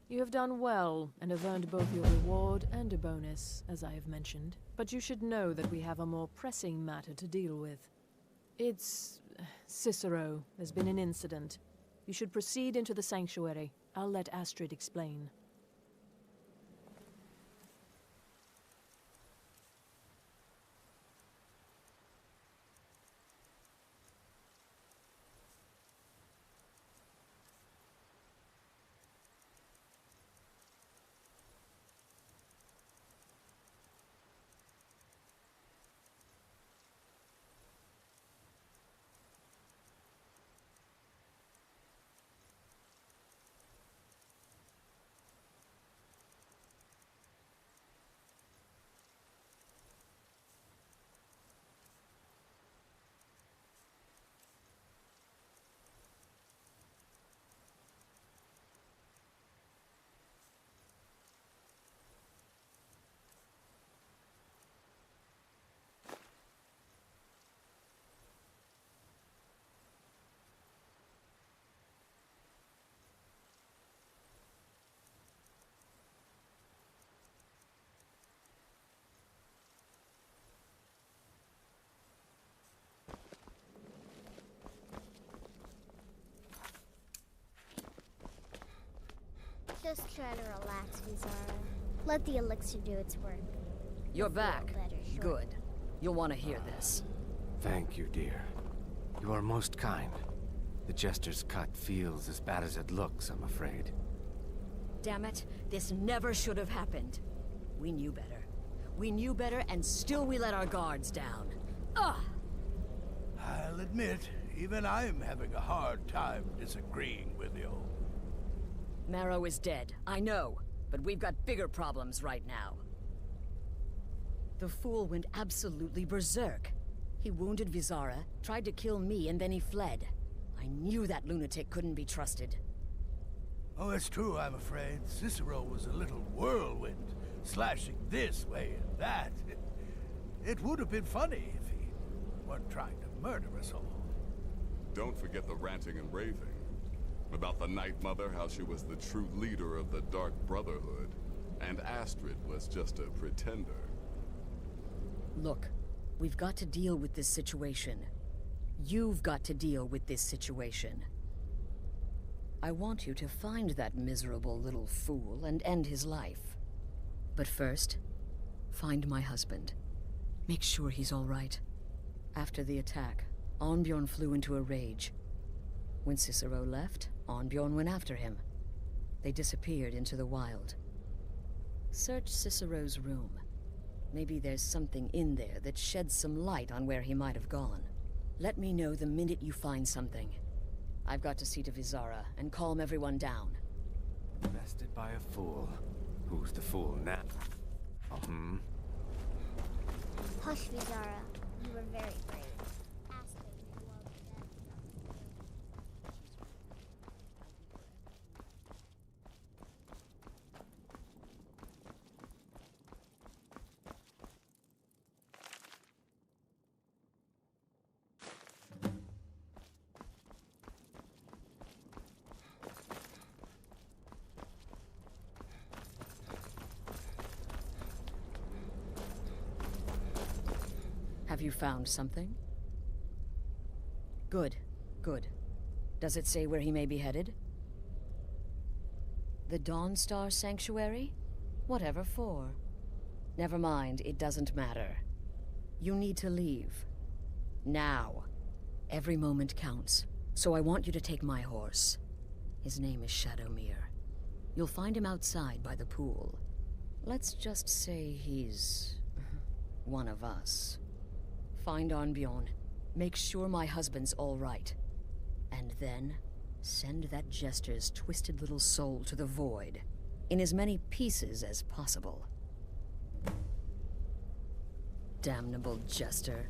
You have done well, and have earned both your reward and a bonus, as I have mentioned. But you should know that we have a more pressing matter to deal with. It's... Cicero. There's been an incident. You should proceed into the sanctuary. I'll let Astrid explain. Just try to relax, Vizara. Let the elixir do its work. You're back. Good. You'll want to hear this. Thank you, dear. You are most kind. The Jester's cut feels as bad as it looks, I'm afraid. Damn it, this never should have happened. We knew better. We knew better, and still we let our guards down. Ugh! I'll admit, even I'm having a hard time disagreeing with you. Marrow is dead, I know, but we've got bigger problems right now. The fool went absolutely berserk. He wounded Vizara, tried to kill me, and then he fled. I knew that lunatic couldn't be trusted. Oh, it's true, I'm afraid. Cicero was a little whirlwind, slashing this way and that. It would have been funny if he weren't trying to murder us all. Don't forget the ranting and raving. About the Night Mother, how she was the true leader of the Dark Brotherhood, and Astrid was just a pretender. Look, we've got to deal with this situation. You've got to deal with this situation. I want you to find that miserable little fool and end his life. But first, find my husband. Make sure he's all right. After the attack, Arnbjorn flew into a rage. When Cicero left, Arnbjorn went after him. They disappeared into the wild. Search Cicero's room. Maybe there's something in there that sheds some light on where he might have gone. Let me know the minute you find something. I've got to see to Vizara and calm everyone down. Bested by a fool. Who's the fool now? Hush, Vizara. You were very brave. Astrid, you are dead. Have you found something? Good, good. Does it say where he may be headed? The Dawnstar Sanctuary? Whatever for. Never mind, it doesn't matter. You need to leave. Now. Every moment counts, so I want you to take my horse. His name is Shadowmere. You'll find him outside by the pool. Let's just say he's one of us. Find Arnbjorn. Make sure my husband's all right. And then, send that Jester's twisted little soul to the void, in as many pieces as possible. Damnable Jester.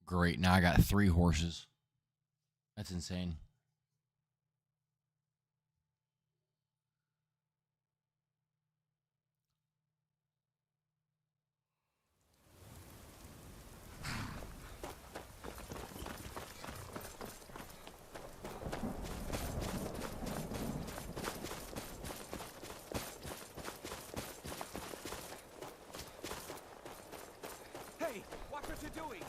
Great, now I got 3 horses. That's insane. Hey, watch what you're doing!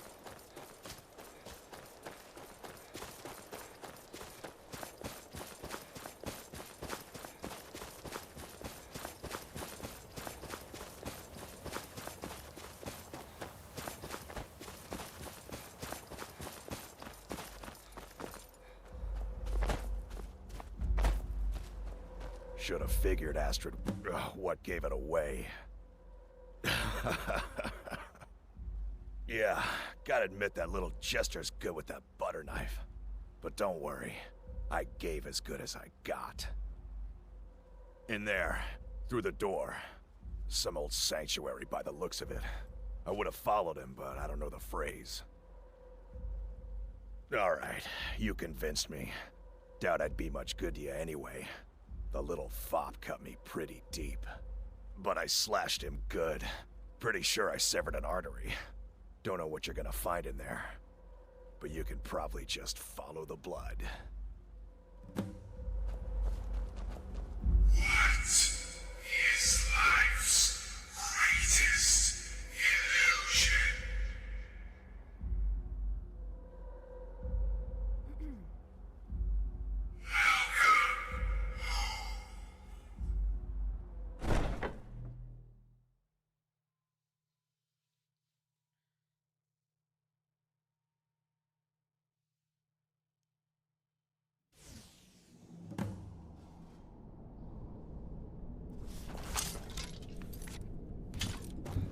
Should have figured, Astrid. Ugh, what gave it away? Yeah, gotta admit that little Jester's good with that butter knife. But don't worry, I gave as good as I got. In there, through the door. Some old sanctuary by the looks of it. I would have followed him, but I don't know the phrase. Alright, you convinced me. Doubt I'd be much good to you anyway. The little fop cut me pretty deep. But I slashed him good. Pretty sure I severed an artery. Don't know what you're gonna find in there. But you can probably just follow the blood. What is life's greatest illusion?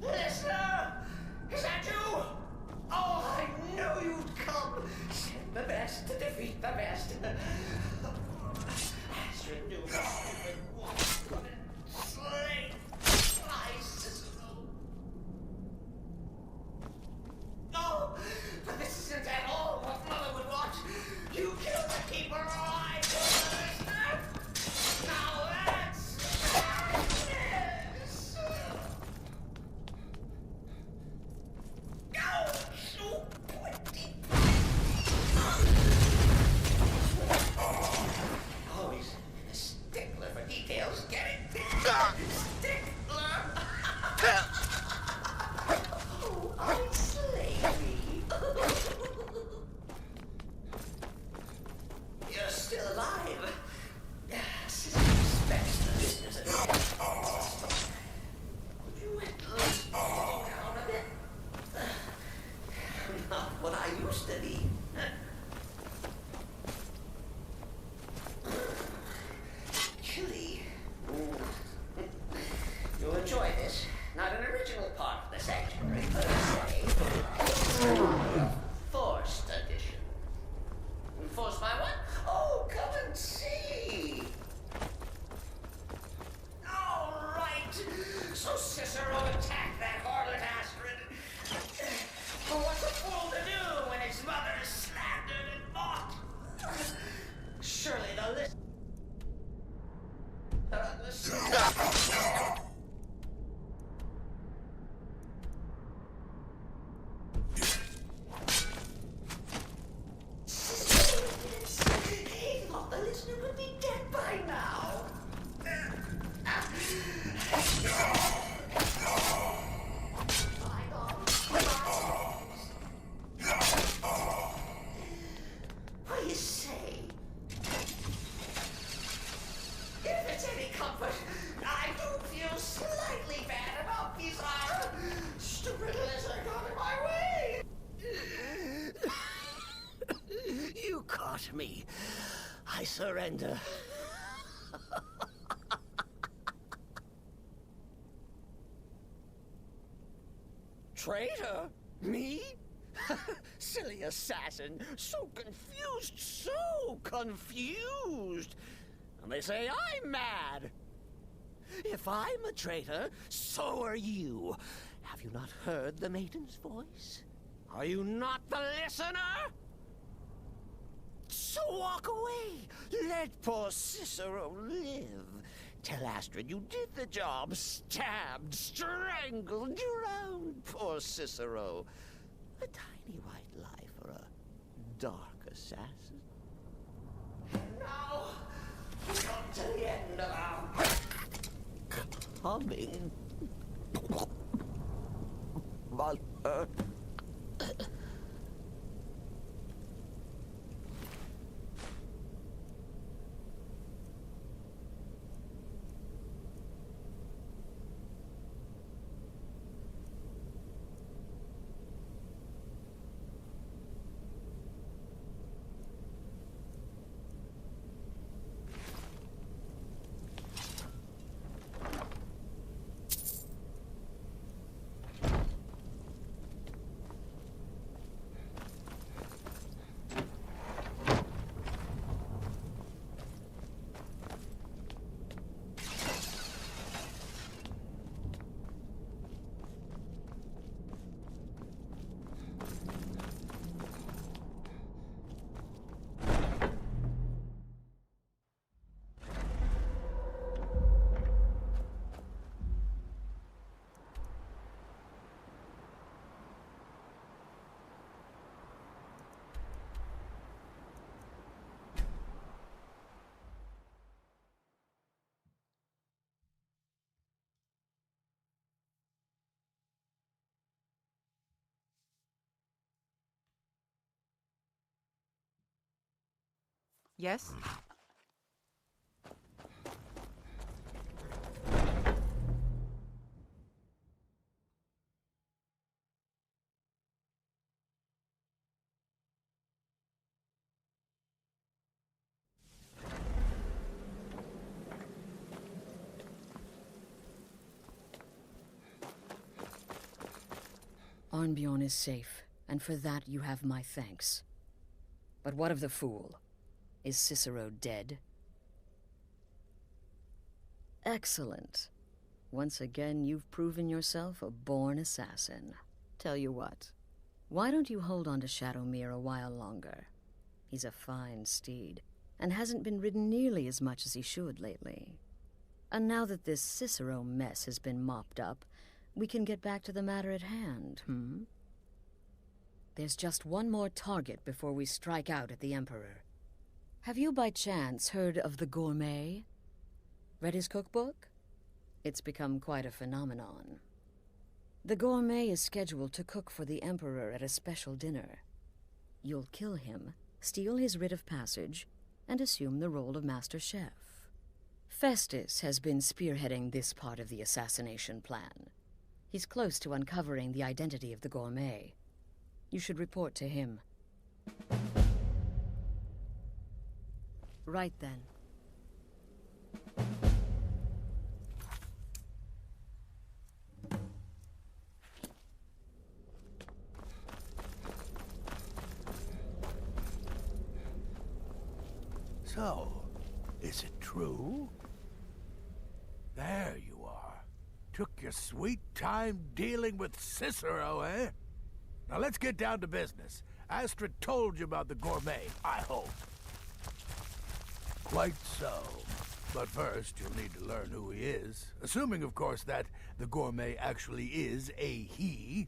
Listener! Is that you? Oh, I knew you'd come. Send the best to defeat the best. Astrid knew the stupid woman couldn't slay my Cicero. No, but this isn't at all what Mother would want. You killed the keeper alive, listener. Now that's madness. Always a stickler for details. Get it? Stickler. Oh, slay me. You're still alive. Respects the business of it. Would you at least slow down a bit? Not what I used to be. Chilly. You'll enjoy this. Not an original part of the sanctuary, but a forced addition. Forced by what? Oh, come and see. All right. So Cicero attacked that harlot Astrid. But what's a fool to do when his mother is slandered and mocked? Surely the list. He thought the listener would be dead by now. What do you say? If it's any comfort, I do feel slightly bad about Bizarre. Stupid lizard got in my way. You caught me. I surrender. Traitor? Me? Silly assassin. So confused. And they say I'm mad. If I'm a traitor, so are you. Have you not heard the maiden's voice? Are you not the listener? So walk away. Let poor Cicero live. Tell Astrid you did the job. Stabbed, strangled, drowned poor Cicero. A tiny white lie for a dark assassin. Now, we come to the end of our coming. Mother. Yes? Arnbjorn is safe, and for that you have my thanks. But what of the fool? Is Cicero dead? Excellent. Once again, you've proven yourself a born assassin. Tell you what, why don't you hold on to Shadowmere a while longer? He's a fine steed, and hasn't been ridden nearly as much as he should lately. And now that this Cicero mess has been mopped up, we can get back to the matter at hand, There's just one more target before we strike out at the Emperor. Have you by chance heard of the Gourmet? Read his cookbook? It's become quite a phenomenon. The Gourmet is scheduled to cook for the Emperor at a special dinner. You'll kill him, steal his writ of passage, and assume the role of Master Chef. Festus has been spearheading this part of the assassination plan. He's close to uncovering the identity of the Gourmet. You should report to him. Right then. So, is it true? There you are. Took your sweet time dealing with Cicero, eh? Now let's get down to business. Astrid told you about the Gourmet, I hope. Quite so. But first, you'll need to learn who he is. Assuming, of course, that the Gourmet actually is a he.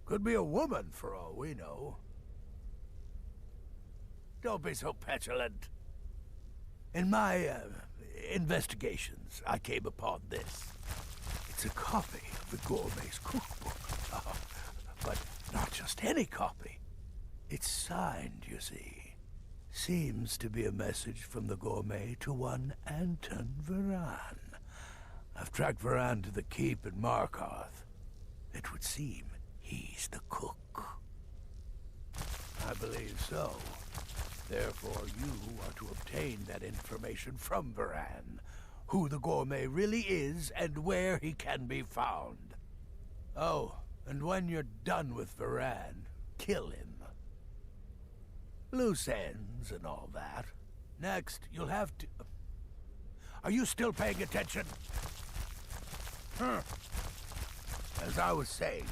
Could be a woman, for all we know. Don't be so petulant. In my investigations, I came upon this. It's a copy of the Gourmet's cookbook. But not just any copy. It's signed, you see. Seems to be a message from the Gourmet to one Anton Varan. I've tracked Varan to the keep in Markarth. It would seem he's the cook. I believe so. Therefore, you are to obtain that information from Varan. Who the Gourmet really is and where he can be found. Oh, and when you're done with Varan, kill him. Loose ends and all that. Next, you'll have to... Are you still paying attention? As I was saying,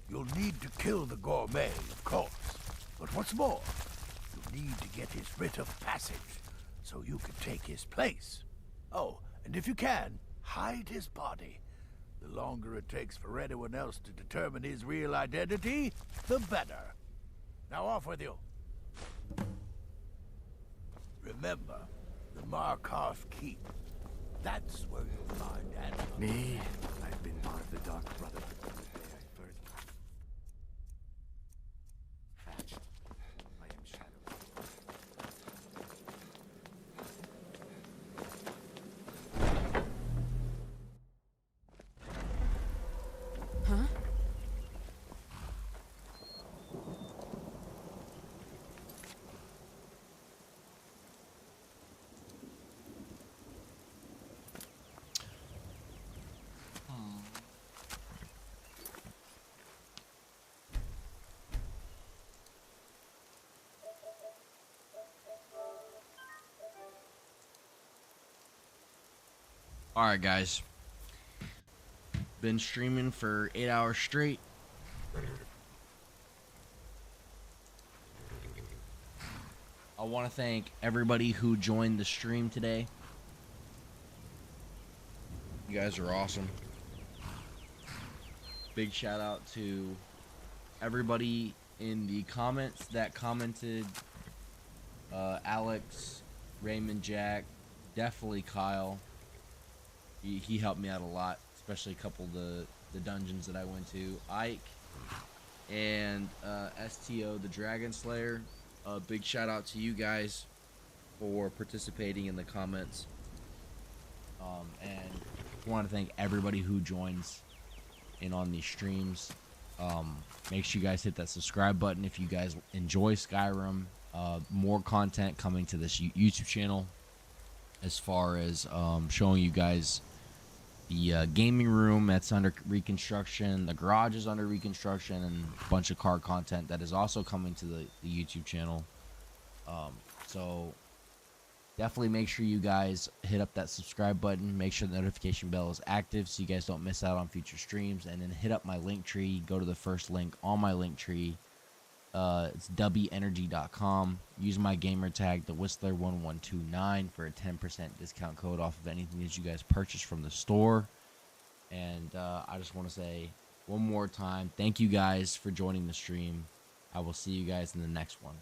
you'll need to kill the Gourmet, of course. But what's more, you'll need to get his writ of passage, so you can take his place. Oh, and if you can, hide his body. The longer it takes for anyone else to determine his real identity, the better. Now off with you. Remember, the Markarth Keep. That's where you'll find Anton. Me? I've been part of the Dark Brotherhood from the day I first... Fetch. I am Shadow. Huh? Alright, guys. Been streaming for 8 hours straight. I want to thank everybody who joined the stream today. You guys are awesome. Big shout out to everybody in the comments that commented. Alex, Raymond, Jack, definitely Kyle. He helped me out a lot, especially a couple of the dungeons that I went to. Ike and STO, the Dragon Slayer. Big shout out to you guys. for participating in the comments. And I want to thank everybody who joins in on these streams. Make sure you guys hit that subscribe button if you guys enjoy Skyrim. More content coming to this YouTube channel, as far as showing you guys the gaming room that's under reconstruction, the garage is under reconstruction, and a bunch of car content that is also coming to the YouTube channel. So definitely make sure you guys hit up that subscribe button. Make sure the notification bell is active so you guys don't miss out on future streams. And then hit up my link tree. Go to the first link on my link tree. It's wenergy.com. Use my gamer tag, the Whistler1129, for a 10% discount code off of anything that you guys purchase from the store. And I just want to say one more time, thank you guys for joining the stream. I will see you guys in the next one.